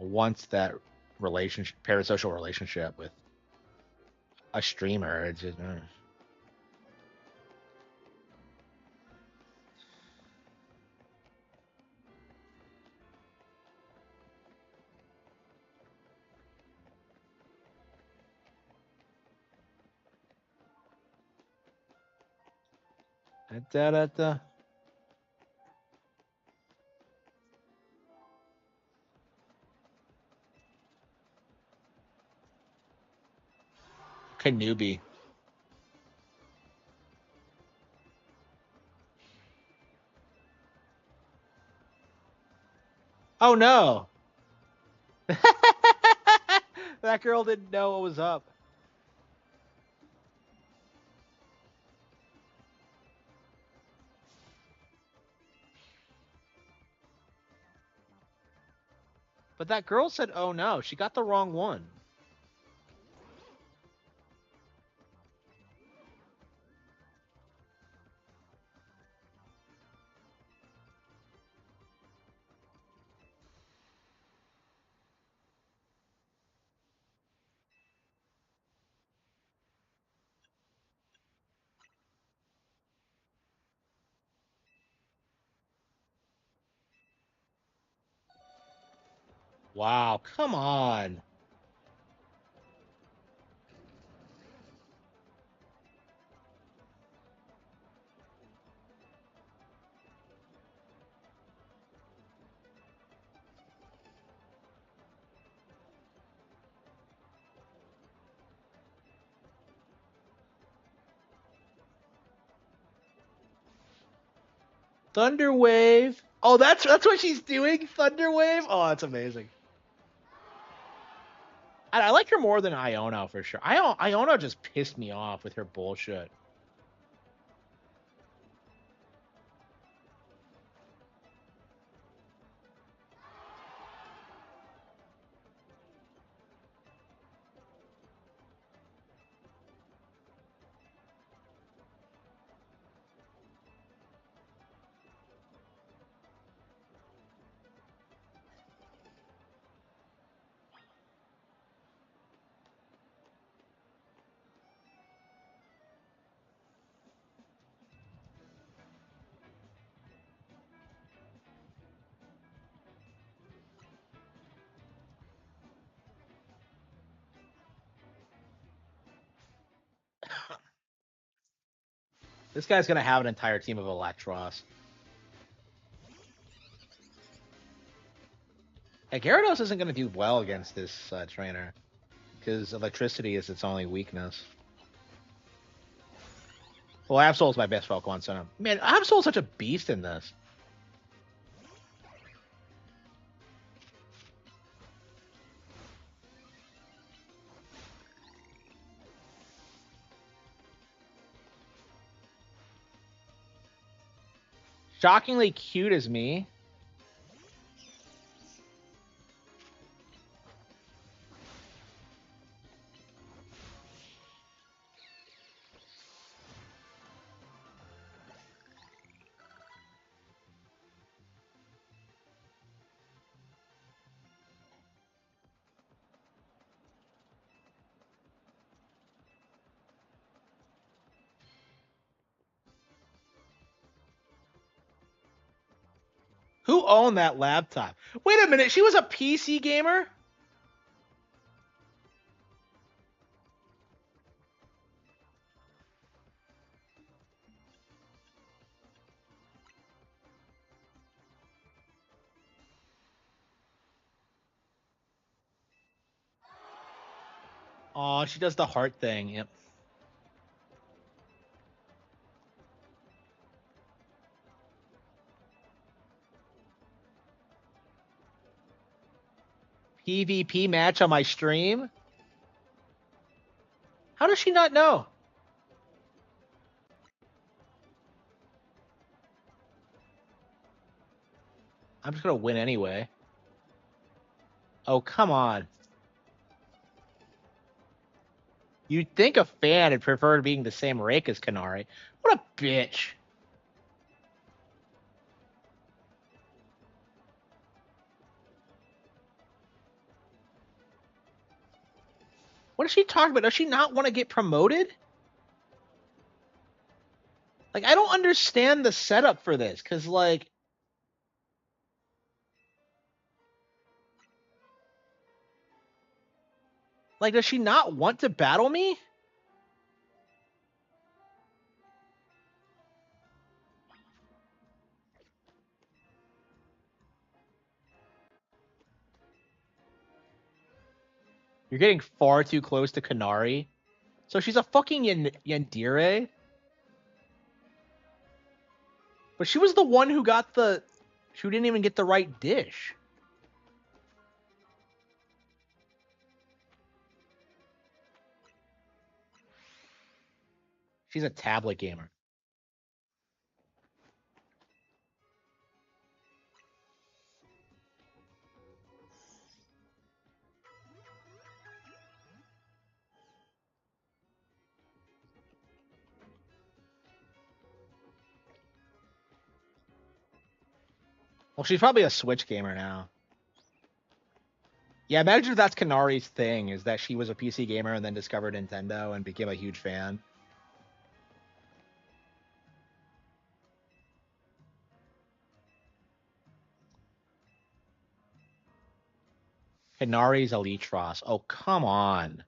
Speaker 1: wants that parasocial relationship with a streamer. It's just. Da, da, da. Kanubi. Oh no. That girl didn't know what was up. But that girl said, "Oh no, she got the wrong one." Wow, come on. Thunderwave. Oh, that's what she's doing. Thunderwave. Oh, that's amazing. I like her more than Iono for sure. Iono just pissed me off with her bullshit. This guy's gonna have an entire team of Electros. Hey, Gyarados isn't gonna do well against this trainer because electricity is its only weakness. Well, Absol's my best Pokemon, so no. Man, Absol's such a beast in this. Shockingly cute as me. Who owned that laptop? Wait a minute, she was a PC gamer? Oh, she does the heart thing. Yep. PvP match on my stream? How does she not know? I'm just gonna win anyway. Oh, come on. You'd think a fan would prefer being the same rank as Kanari. What a bitch. What is she talking about? Does she not want to get promoted? Like, I don't understand the setup for this, because, like, does she not want to battle me? You're getting far too close to Kanari. So she's a fucking Yandere? But she was the one who got the... She didn't even get the right dish. She's a tablet gamer. Well, she's probably a Switch gamer now. Yeah, imagine if that's Kanari's thing, is that she was a PC gamer and then discovered Nintendo and became a huge fan. Kanari's Elytros. Oh, come on.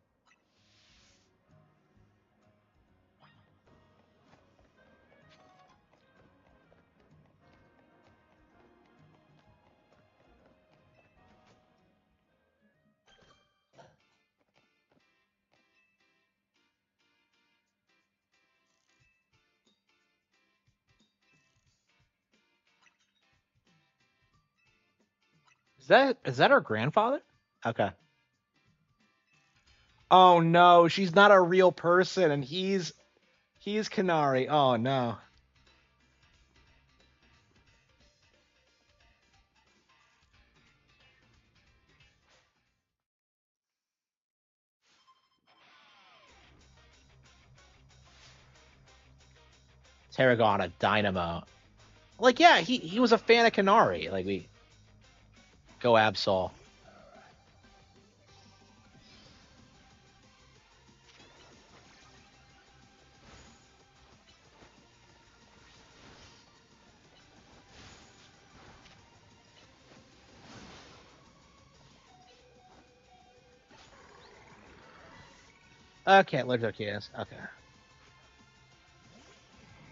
Speaker 1: Is that her grandfather? Okay. Oh no, she's not a real person, and he's Kanari. Oh no. Tarragona, Dynamo. Like, yeah, he was a fan of Kanari. Like, we go Absol. Okay, Legikias. Okay.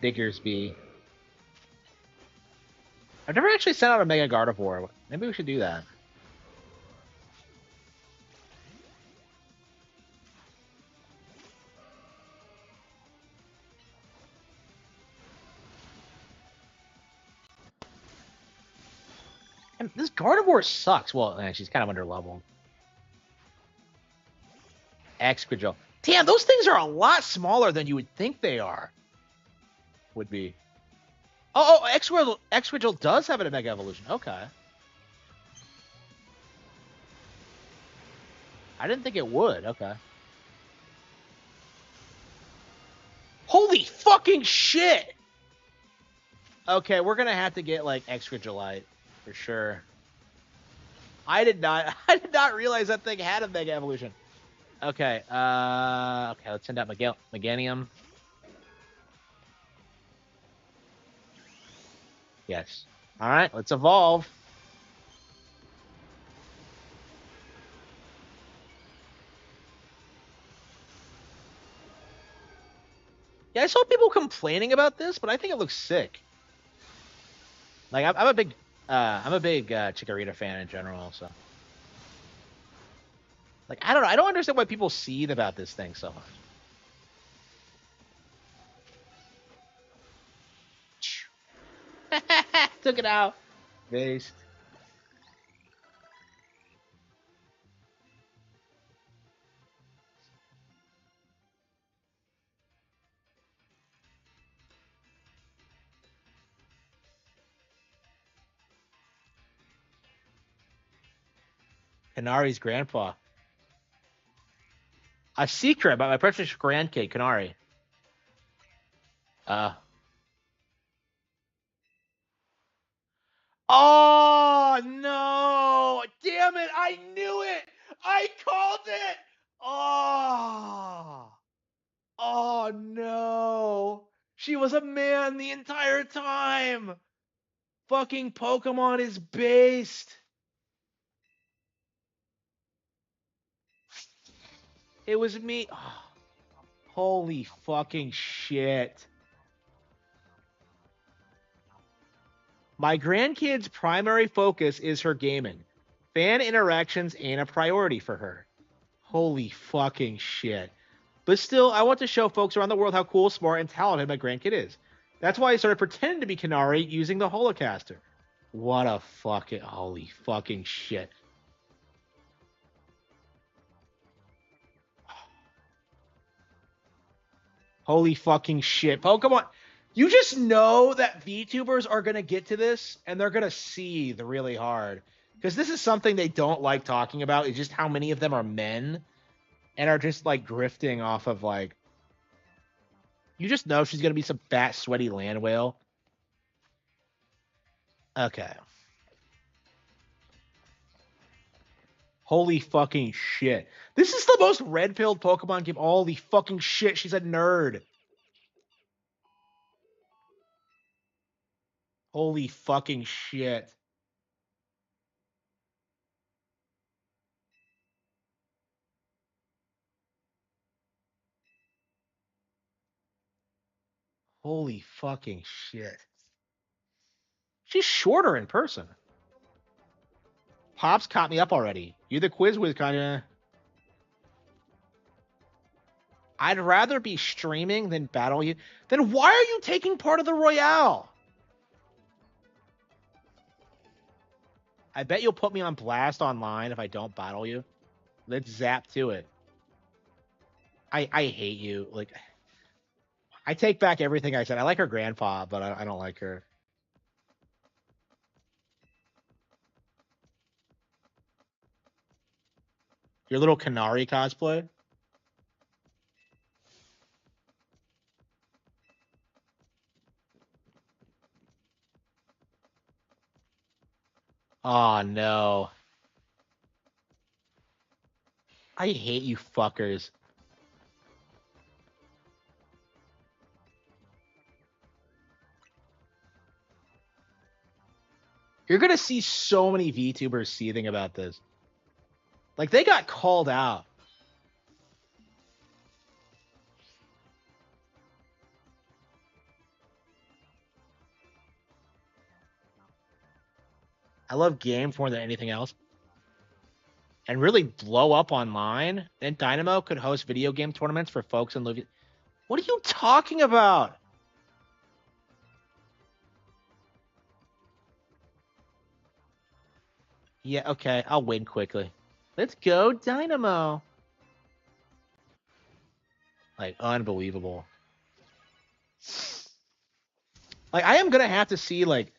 Speaker 1: Diggersby. I've never actually sent out a Mega Gardevoir. Maybe we should do that. And this Gardevoir sucks. Well, she's kind of underleveled. Excadrill. Damn, those things are a lot smaller than you would think they are. Would be. Oh, Excadrill does have a Mega Evolution. Okay. I didn't think it would. Okay. Holy fucking shit! Okay, we're gonna have to get like Excadrillite for sure. I did not realize that thing had a Mega Evolution. Okay, okay, let's send out Meganium. Yes. All right, let's evolve. Yeah, I saw people complaining about this, but I think it looks sick. Like, I'm a big Chikorita fan in general, so. Like, I don't know. I don't understand why people seethe about this thing so much. Took it out. Based. Kanari's grandpa. A secret about my precious grandkid, Kanari. Oh no! Damn it! I knew it! I called it! Oh! Oh no! She was a man the entire time! Fucking Pokemon is based! It was me. Oh, holy fucking shit. My grandkid's primary focus is her gaming. Fan interactions ain't a priority for her. Holy fucking shit. But still, I want to show folks around the world how cool, smart, and talented my grandkid is. That's why I started pretending to be Kanari using the Holocaster. What a fucking... Holy fucking shit. Holy fucking shit. Pokemon... You just know that VTubers are going to get to this, and they're going to seethe really hard. Because this is something they don't like talking about, is just how many of them are men, and are just, like, grifting off of, like... You just know she's going to be some fat, sweaty land whale. Okay. Holy fucking shit. This is the most red-pilled Pokemon game. Holy fucking shit, she's a nerd. Holy fucking shit. Holy fucking shit. She's shorter in person. Pops caught me up already. You the quiz whiz kind of... I'd rather be streaming than battle you. Then why are you taking part of the Royale? I bet you'll put me on blast online if I don't battle you. Let's zap to it. I hate you. Like, I take back everything I said. I like her grandpa, but I don't like her. Your little Kanari cosplay? Oh, no. I hate you fuckers. You're going to see so many VTubers seething about this. Like, they got called out. I love games more than anything else. And really blow up online. Then Dynamo could host video game tournaments for folks in Louisville. What are you talking about? Yeah, okay. I'll win quickly. Let's go, Dynamo. Like, unbelievable. Like, I am going to have to see, like...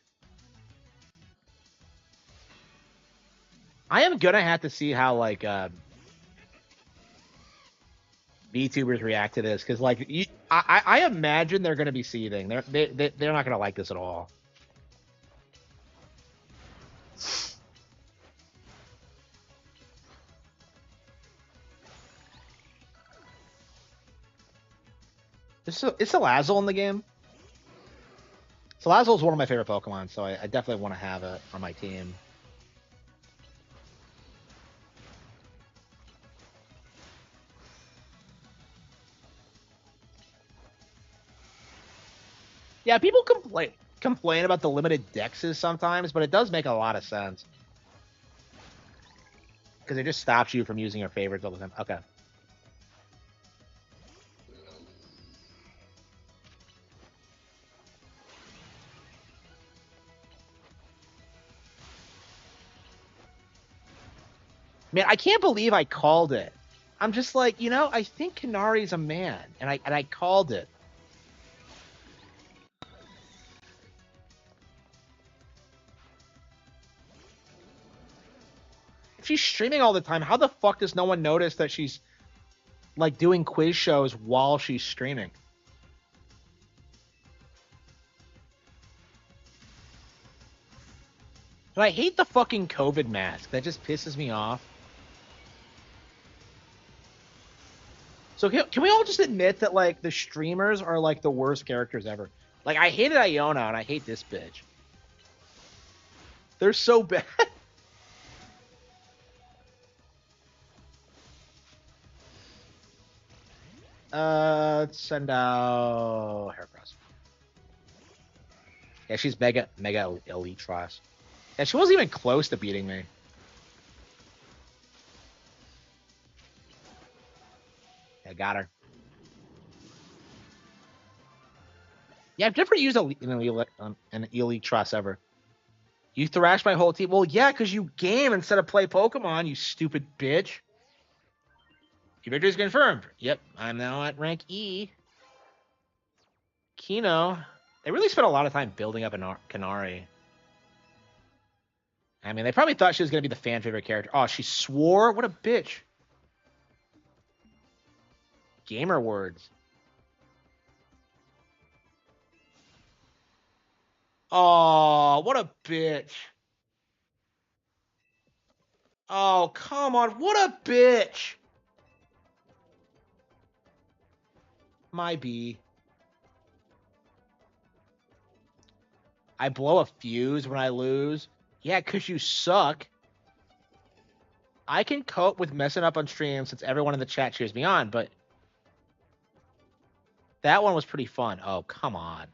Speaker 1: I am going to have to see how, like, VTubers react to this. Because, like, I imagine they're going to be seething. They're not going to like this at all. Is Salazzle in the game? Salazzle is one of my favorite Pokemon, so I definitely want to have it on my team. Yeah, people complain about the limited dexes sometimes, but it does make a lot of sense. Because it just stops you from using your favorites all the time. Okay. Man, I can't believe I called it. I'm just like, you know, I think Kanari's a man, and I called it. she's streaming all the time, how the fuck does no one notice that she's like doing quiz shows while she's streaming? And I hate the fucking COVID mask. That just pisses me off. So can we all just admit that like the streamers are like the worst characters ever? Like I hated Iona and I hate this bitch. They're so bad. Let's send out Heracross. Yeah, she's mega elite class. Yeah, she wasn't even close to beating me. I got her. Yeah, I've never used an elite trust ever. You thrashed my whole team. Well, yeah, because you game instead of play Pokemon, you stupid bitch. Your victory is confirmed. Yep, I'm now at rank E. Kino. They really spent a lot of time building up a Kanari. I mean, they probably thought she was going to be the fan favorite character. Oh, she swore? What a bitch. Gamer words. Oh, what a bitch. Oh, come on. What a bitch. My B. I blow a fuse when I lose. Yeah, because you suck. I can cope with messing up on stream since everyone in the chat cheers me on, but that one was pretty fun. Oh, come on.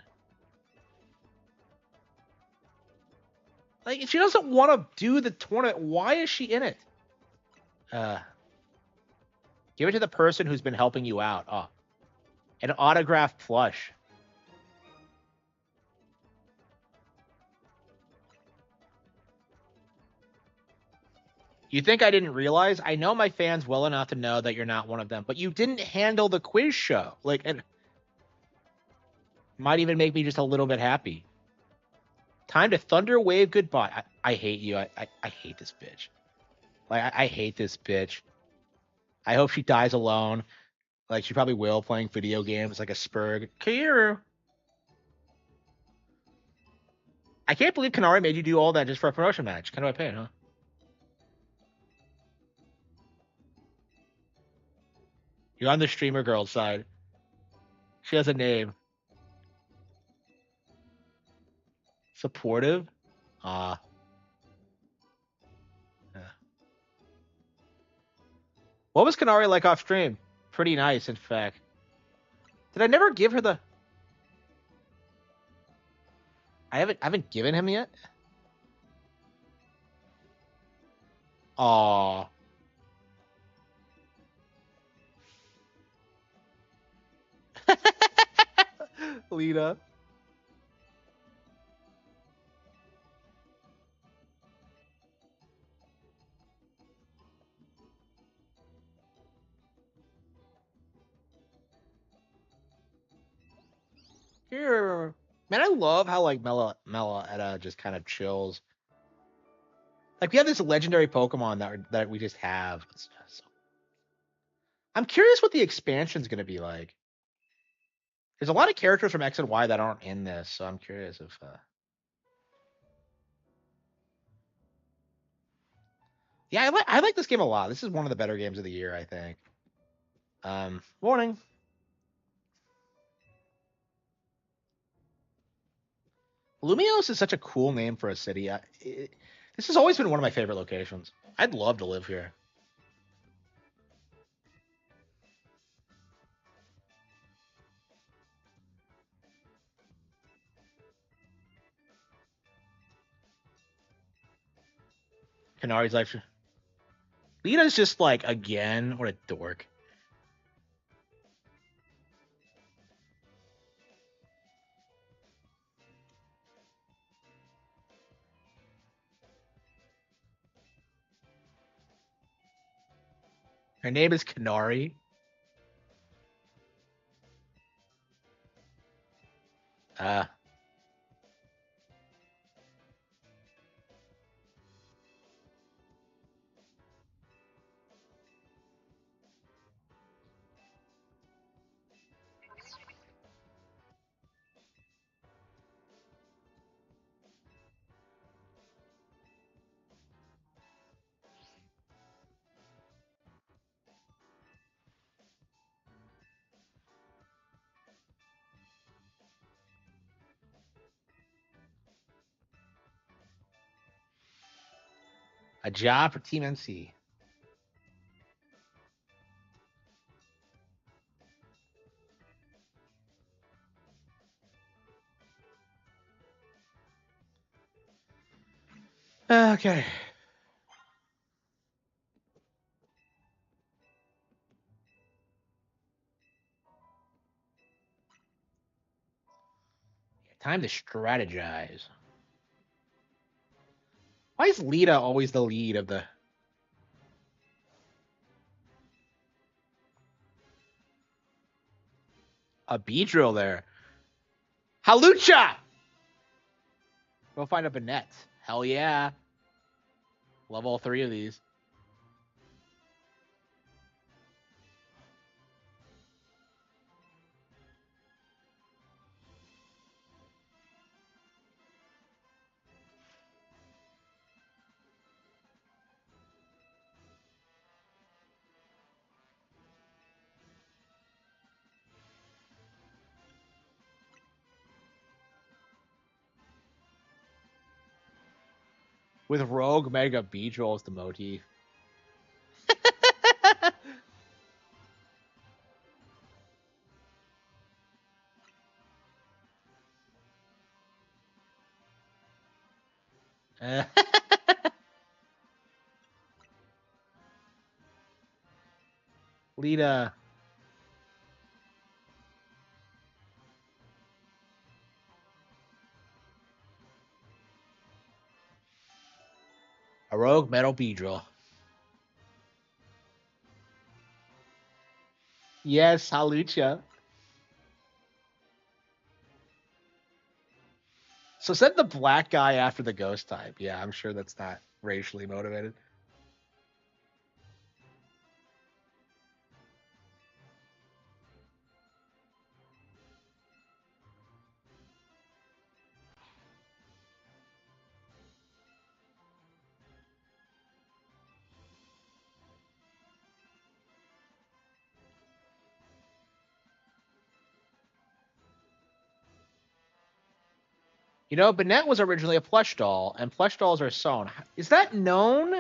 Speaker 1: Like, if she doesn't want to do the tournament, why is she in it? Give it to the person who's been helping you out. Oh, an autographed plush. You think I didn't realize? I know my fans well enough to know that you're not one of them, but you didn't handle the quiz show. Like, it might even make me just a little bit happy. Time to thunder wave goodbye. I hate you. I hate this bitch. Like, I hate this bitch. I hope she dies alone. Like, she probably will, playing video games like a spurg. Kiru. I can't believe Kanari made you do all that just for a promotion match. Kind of a pain, huh? You're on the streamer girl side. She has a name. Supportive? Yeah. What was Kanari like off stream? Pretty nice, in fact. Did I never give her the... I haven't given him yet? Aw. Lita. Here. Man, I love how like Mela Etta just kind of chills. Like we have this legendary Pokemon that we just have. I'm curious what the expansion's gonna be like. There's a lot of characters from X and Y that aren't in this, so I'm curious if yeah, I like this game a lot. This is one of the better games of the year, I think. Warning. Lumios is such a cool name for a city. This has always been one of my favorite locations. I'd love to live here. Kanari's life. Lita's just like, again, what a dork. Her name is Kanari. A job for Team NC. Okay. Time to strategize. Why is Lita always the lead of the... A B-drill there. Halucha! Go find a Banette. Hell yeah. Love all three of these. With Rogue Mega B-drill as the motif. Lita. A Rogue Metal B-drill. Yes, Halucha. So send the black guy after the ghost type. Yeah, I'm sure that's not racially motivated. You know, Banette was originally a plush doll, and plush dolls are sewn. Is that known?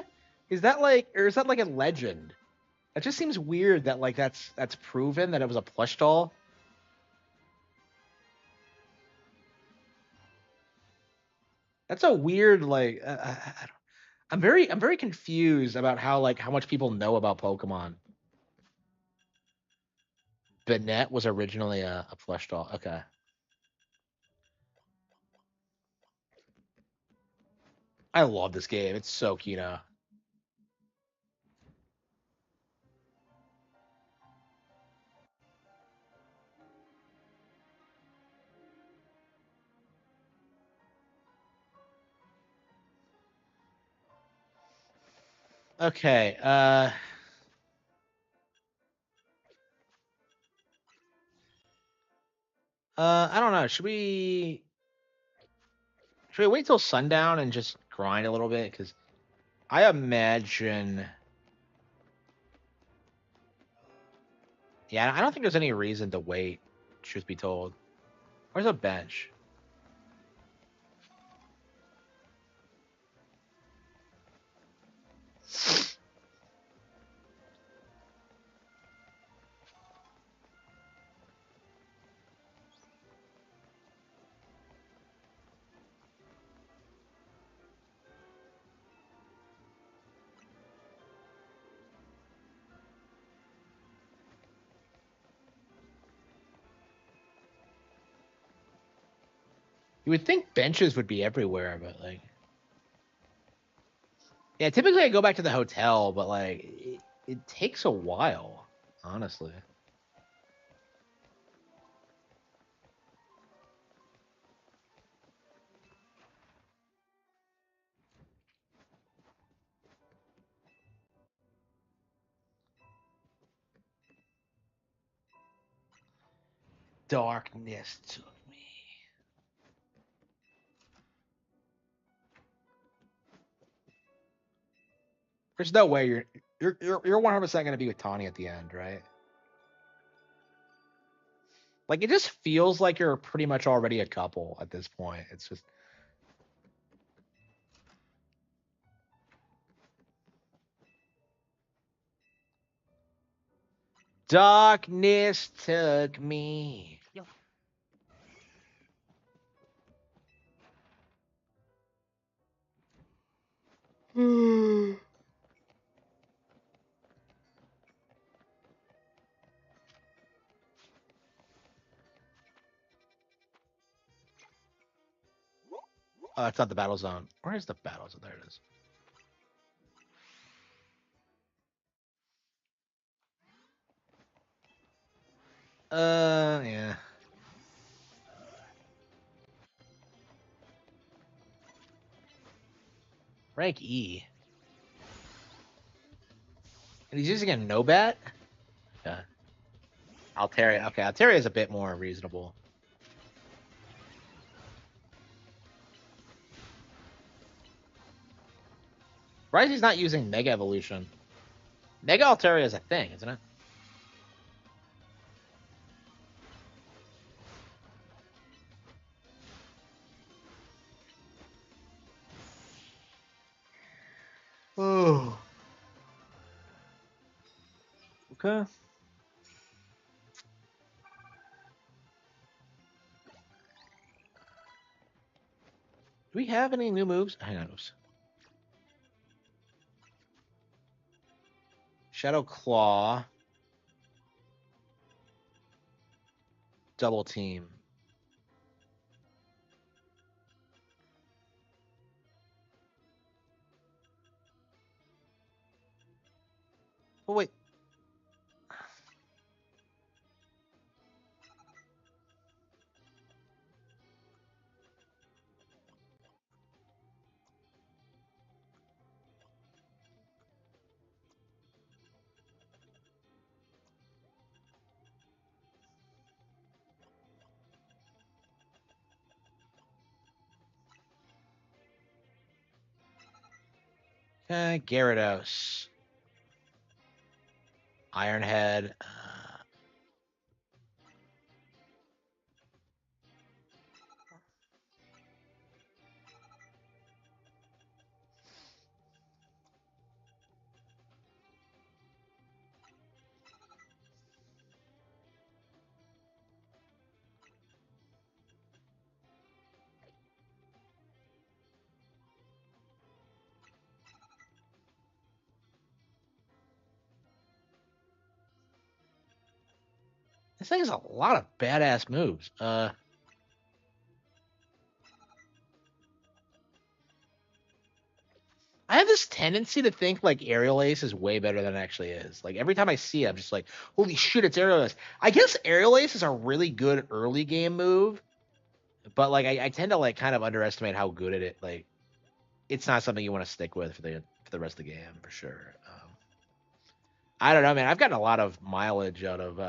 Speaker 1: Is that like, or is that like a legend? It just seems weird that like that's proven that it was a plush doll. That's a weird like. I'm very confused about how much people know about Pokemon. Banette was originally a plush doll. Okay. I love this game. It's so Kino. Okay. I don't know. Should we wait till sundown and just grind a little bit? Because I imagine. Yeah, I don't think there's any reason to wait. Truth be told, where's a bench? You would think benches would be everywhere, but like, yeah, typically I go back to the hotel, but like, it takes a while, honestly. Darkness took me. There's no way you're 100% gonna be with Tawny at the end, right? Like it just feels like you're pretty much already a couple at this point. It's just Darkness took me. Oh, it's not the battle zone. Where is the battle zone? There it is. Yeah. Rank E. And he's using a no-bat? Yeah. Altaria. Okay, Altaria is a bit more reasonable. Right, he's not using Mega Evolution. Mega Altaria is a thing, isn't it? Oh. Okay. Do we have any new moves? Hang on. Oops. Shadow Claw. Double Team. Oh, wait. Gyarados. Ironhead. This thing has a lot of badass moves. I have this tendency to think like Aerial Ace is way better than it actually is. Like every time I see it, I'm just like, holy shit, it's Aerial Ace. I guess Aerial Ace is a really good early game move, but like I tend to like kind of underestimate how good it like it's not something you want to stick with for the rest of the game for sure. I don't know, man. I've gotten a lot of mileage out of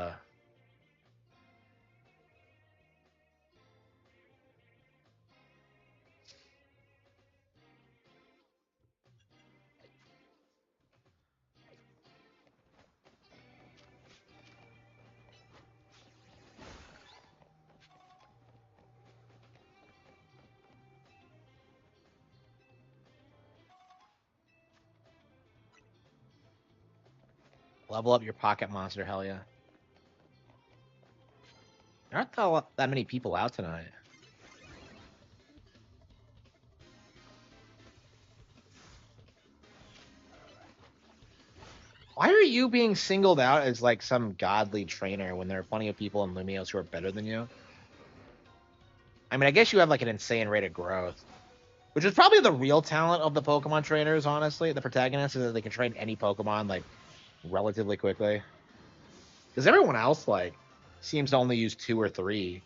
Speaker 1: level up your pocket monster. Hell yeah. There aren't that many people out tonight. Why are you being singled out as like some godly trainer when there are plenty of people in Lumios who are better than you? I mean, I guess you have like an insane rate of growth, which is probably the real talent of the Pokemon trainers, honestly. The protagonists is that they can train any Pokemon like relatively quickly. Because everyone else like seems to only use 2 or 3.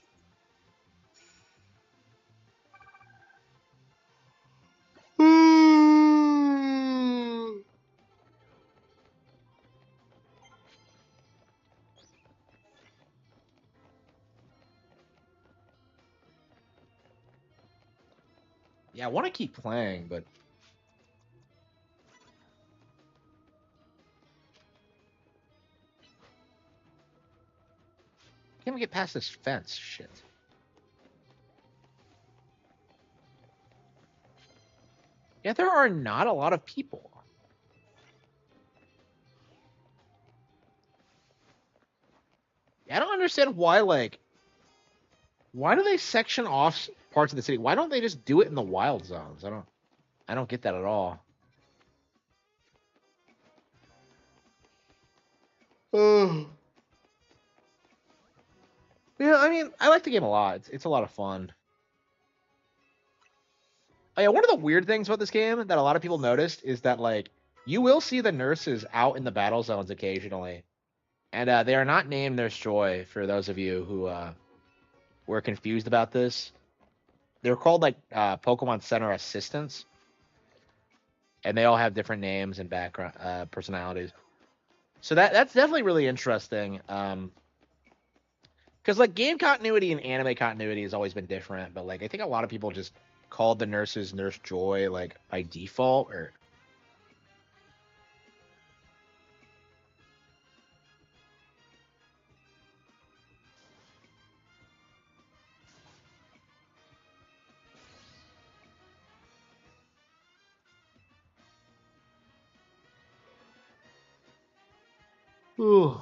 Speaker 1: Yeah, I want to keep playing, but I can't even get past this fence. Shit. Yeah, there are not a lot of people. I don't understand why, like, why do they section off parts of the city? Why don't they just do it in the wild zones? I don't get that at all. Oh. Yeah, I mean, I like the game a lot. It's a lot of fun. Oh, yeah, one of the weird things about this game that a lot of people noticed is that, like, you will see the nurses out in the battle zones occasionally, and they are not named Nurse Joy. For those of you who were confused about this, they're called like Pokemon Center assistants, and they all have different names and background personalities. So that's definitely really interesting. Because like game continuity and anime continuity has always been different, but like I think a lot of people just called the nurses Nurse Joy like by default, or ooh.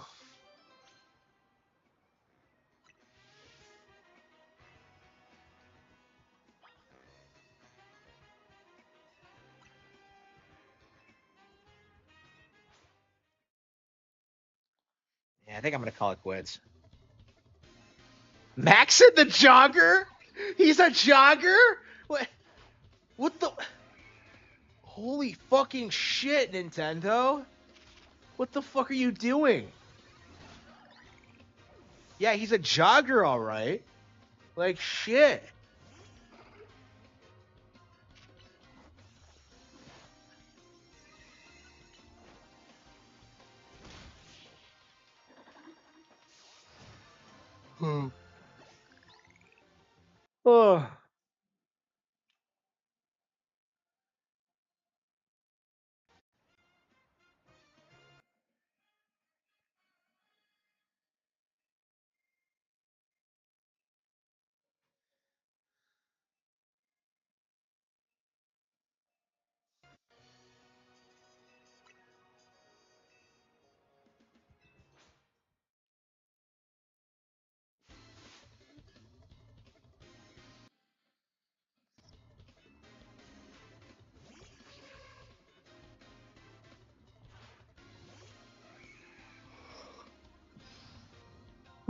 Speaker 1: Yeah, I think I'm gonna call it quits. Maxon the jogger? He's a jogger? What? What the? Holy fucking shit, Nintendo! What the fuck are you doing? Yeah, he's a jogger, all right. Like shit. Hmm. Oh.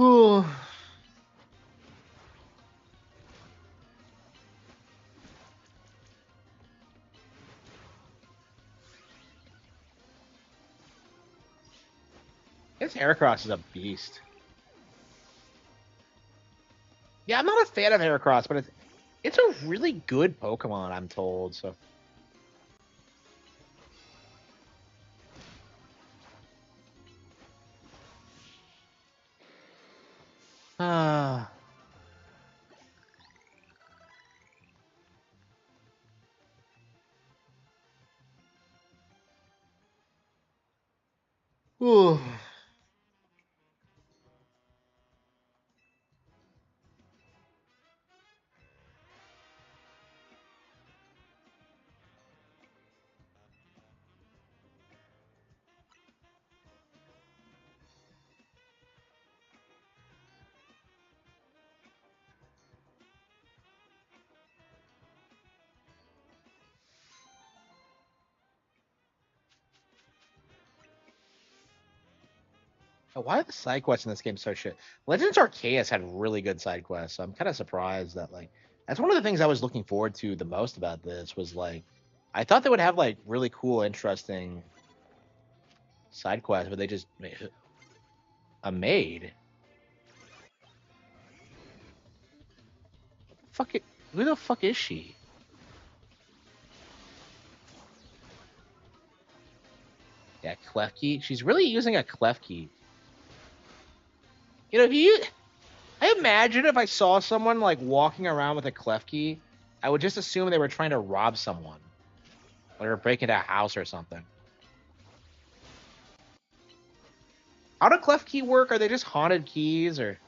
Speaker 1: Ooh. This Heracross is a beast. Yeah, I'm not a fan of Heracross, but it's a really good Pokemon, I'm told. So. Ah. Ooh. Why are the side quests in this game so shit? Legends Arceus had really good side quests, so I'm kind of surprised that like that's one of the things I was looking forward to the most about this was like I thought they would have like really cool, interesting side quests, but they just made a maid. Fuck it, who the fuck is she? Yeah, Klefki. She's really using a Klefki. You know, if you, I imagine if I saw someone like walking around with a Klefki, I would just assume they were trying to rob someone, or break into a house or something. How do clef key work? Are they just haunted keys or?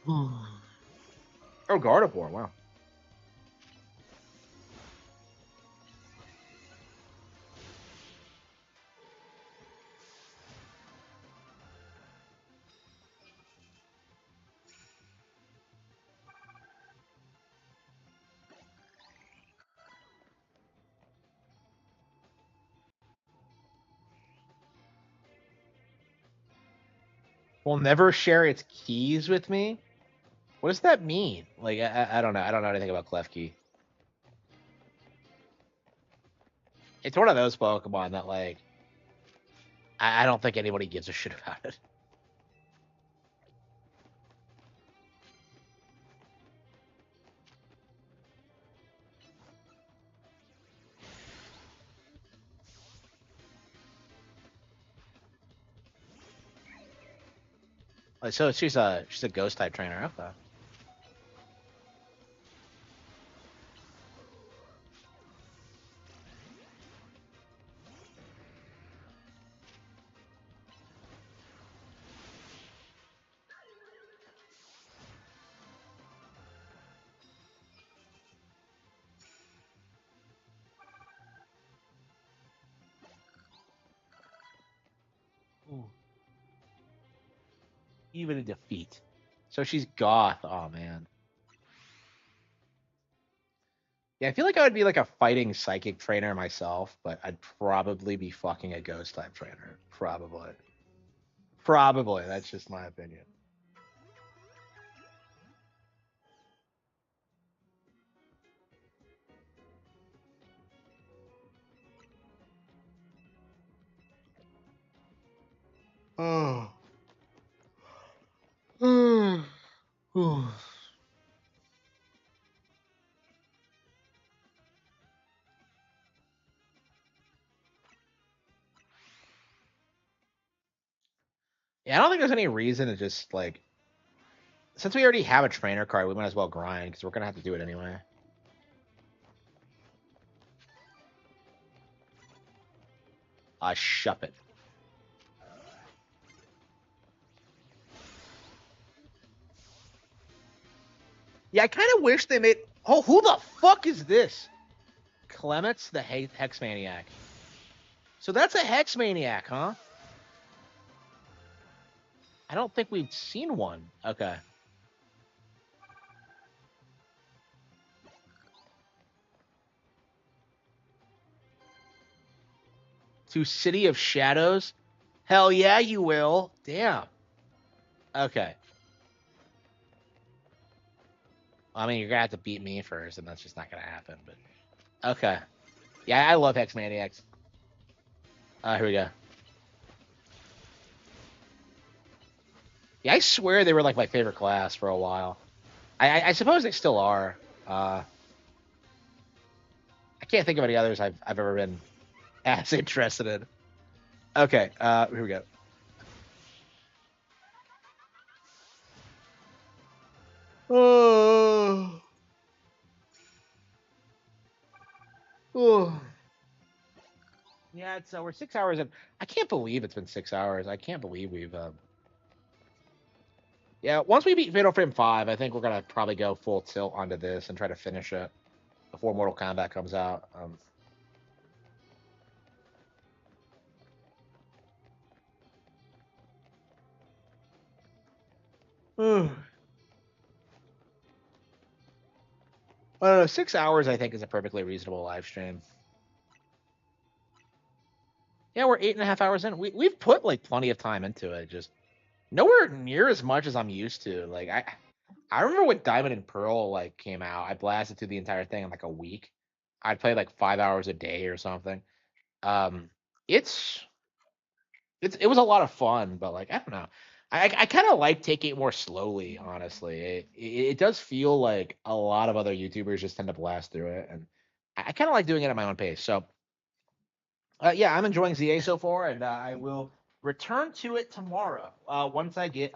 Speaker 1: Oh, Gardevoir, wow. will never share its keys with me. What does that mean? Like, I don't know. I don't know anything about Klefki. It's one of those Pokemon that, like, I don't think anybody gives a shit about it. Like, so she's a ghost type trainer. Okay. Ooh. Even in defeat. So she's goth. Oh man. Yeah, I feel like I would be like a fighting psychic trainer myself, but I'd probably be fucking a ghost type trainer. Probably. Probably. That's just my opinion. Oh. Ooh. Yeah, I don't think there's any reason to just like, since we already have a trainer card, we might as well grind because we're gonna have to do it anyway. Shup it. Yeah, I kind of wish they made. Oh, who the fuck is this? Clements, the Hex Maniac. So that's a Hex Maniac, huh? I don't think we've seen one. Okay. To City of Shadows? Hell yeah, you will. Damn. Okay. I mean, you're gonna have to beat me first, and that's just not gonna happen. But okay. Yeah, I love Hex Maniacs. Here we go. Yeah, I swear they were like my favorite class for a while. I suppose they still are. I can't think of any others I've ever been as interested in. Okay, here we go. Oh. Oh. Yeah, it's we're 6 hours in. I can't believe it's been 6 hours. I can't believe we've. Yeah, once we beat Fatal Frame 5, I think we're gonna probably go full tilt onto this and try to finish it before Mortal Kombat comes out. I don't know. 6 hours, I think, is a perfectly reasonable live stream. Yeah, we're 8.5 hours in. We've put like plenty of time into it. Just nowhere near as much as I'm used to. Like I remember when Diamond and Pearl like came out. I blasted through the entire thing in like a week. I'd play like 5 hours a day or something. Um, it's it was a lot of fun, but like I don't know. I kind of like taking it more slowly, honestly. It does feel like a lot of other YouTubers just tend to blast through it, and I kind of like doing it at my own pace. So yeah, I'm enjoying ZA so far, and I will return to it tomorrow once I get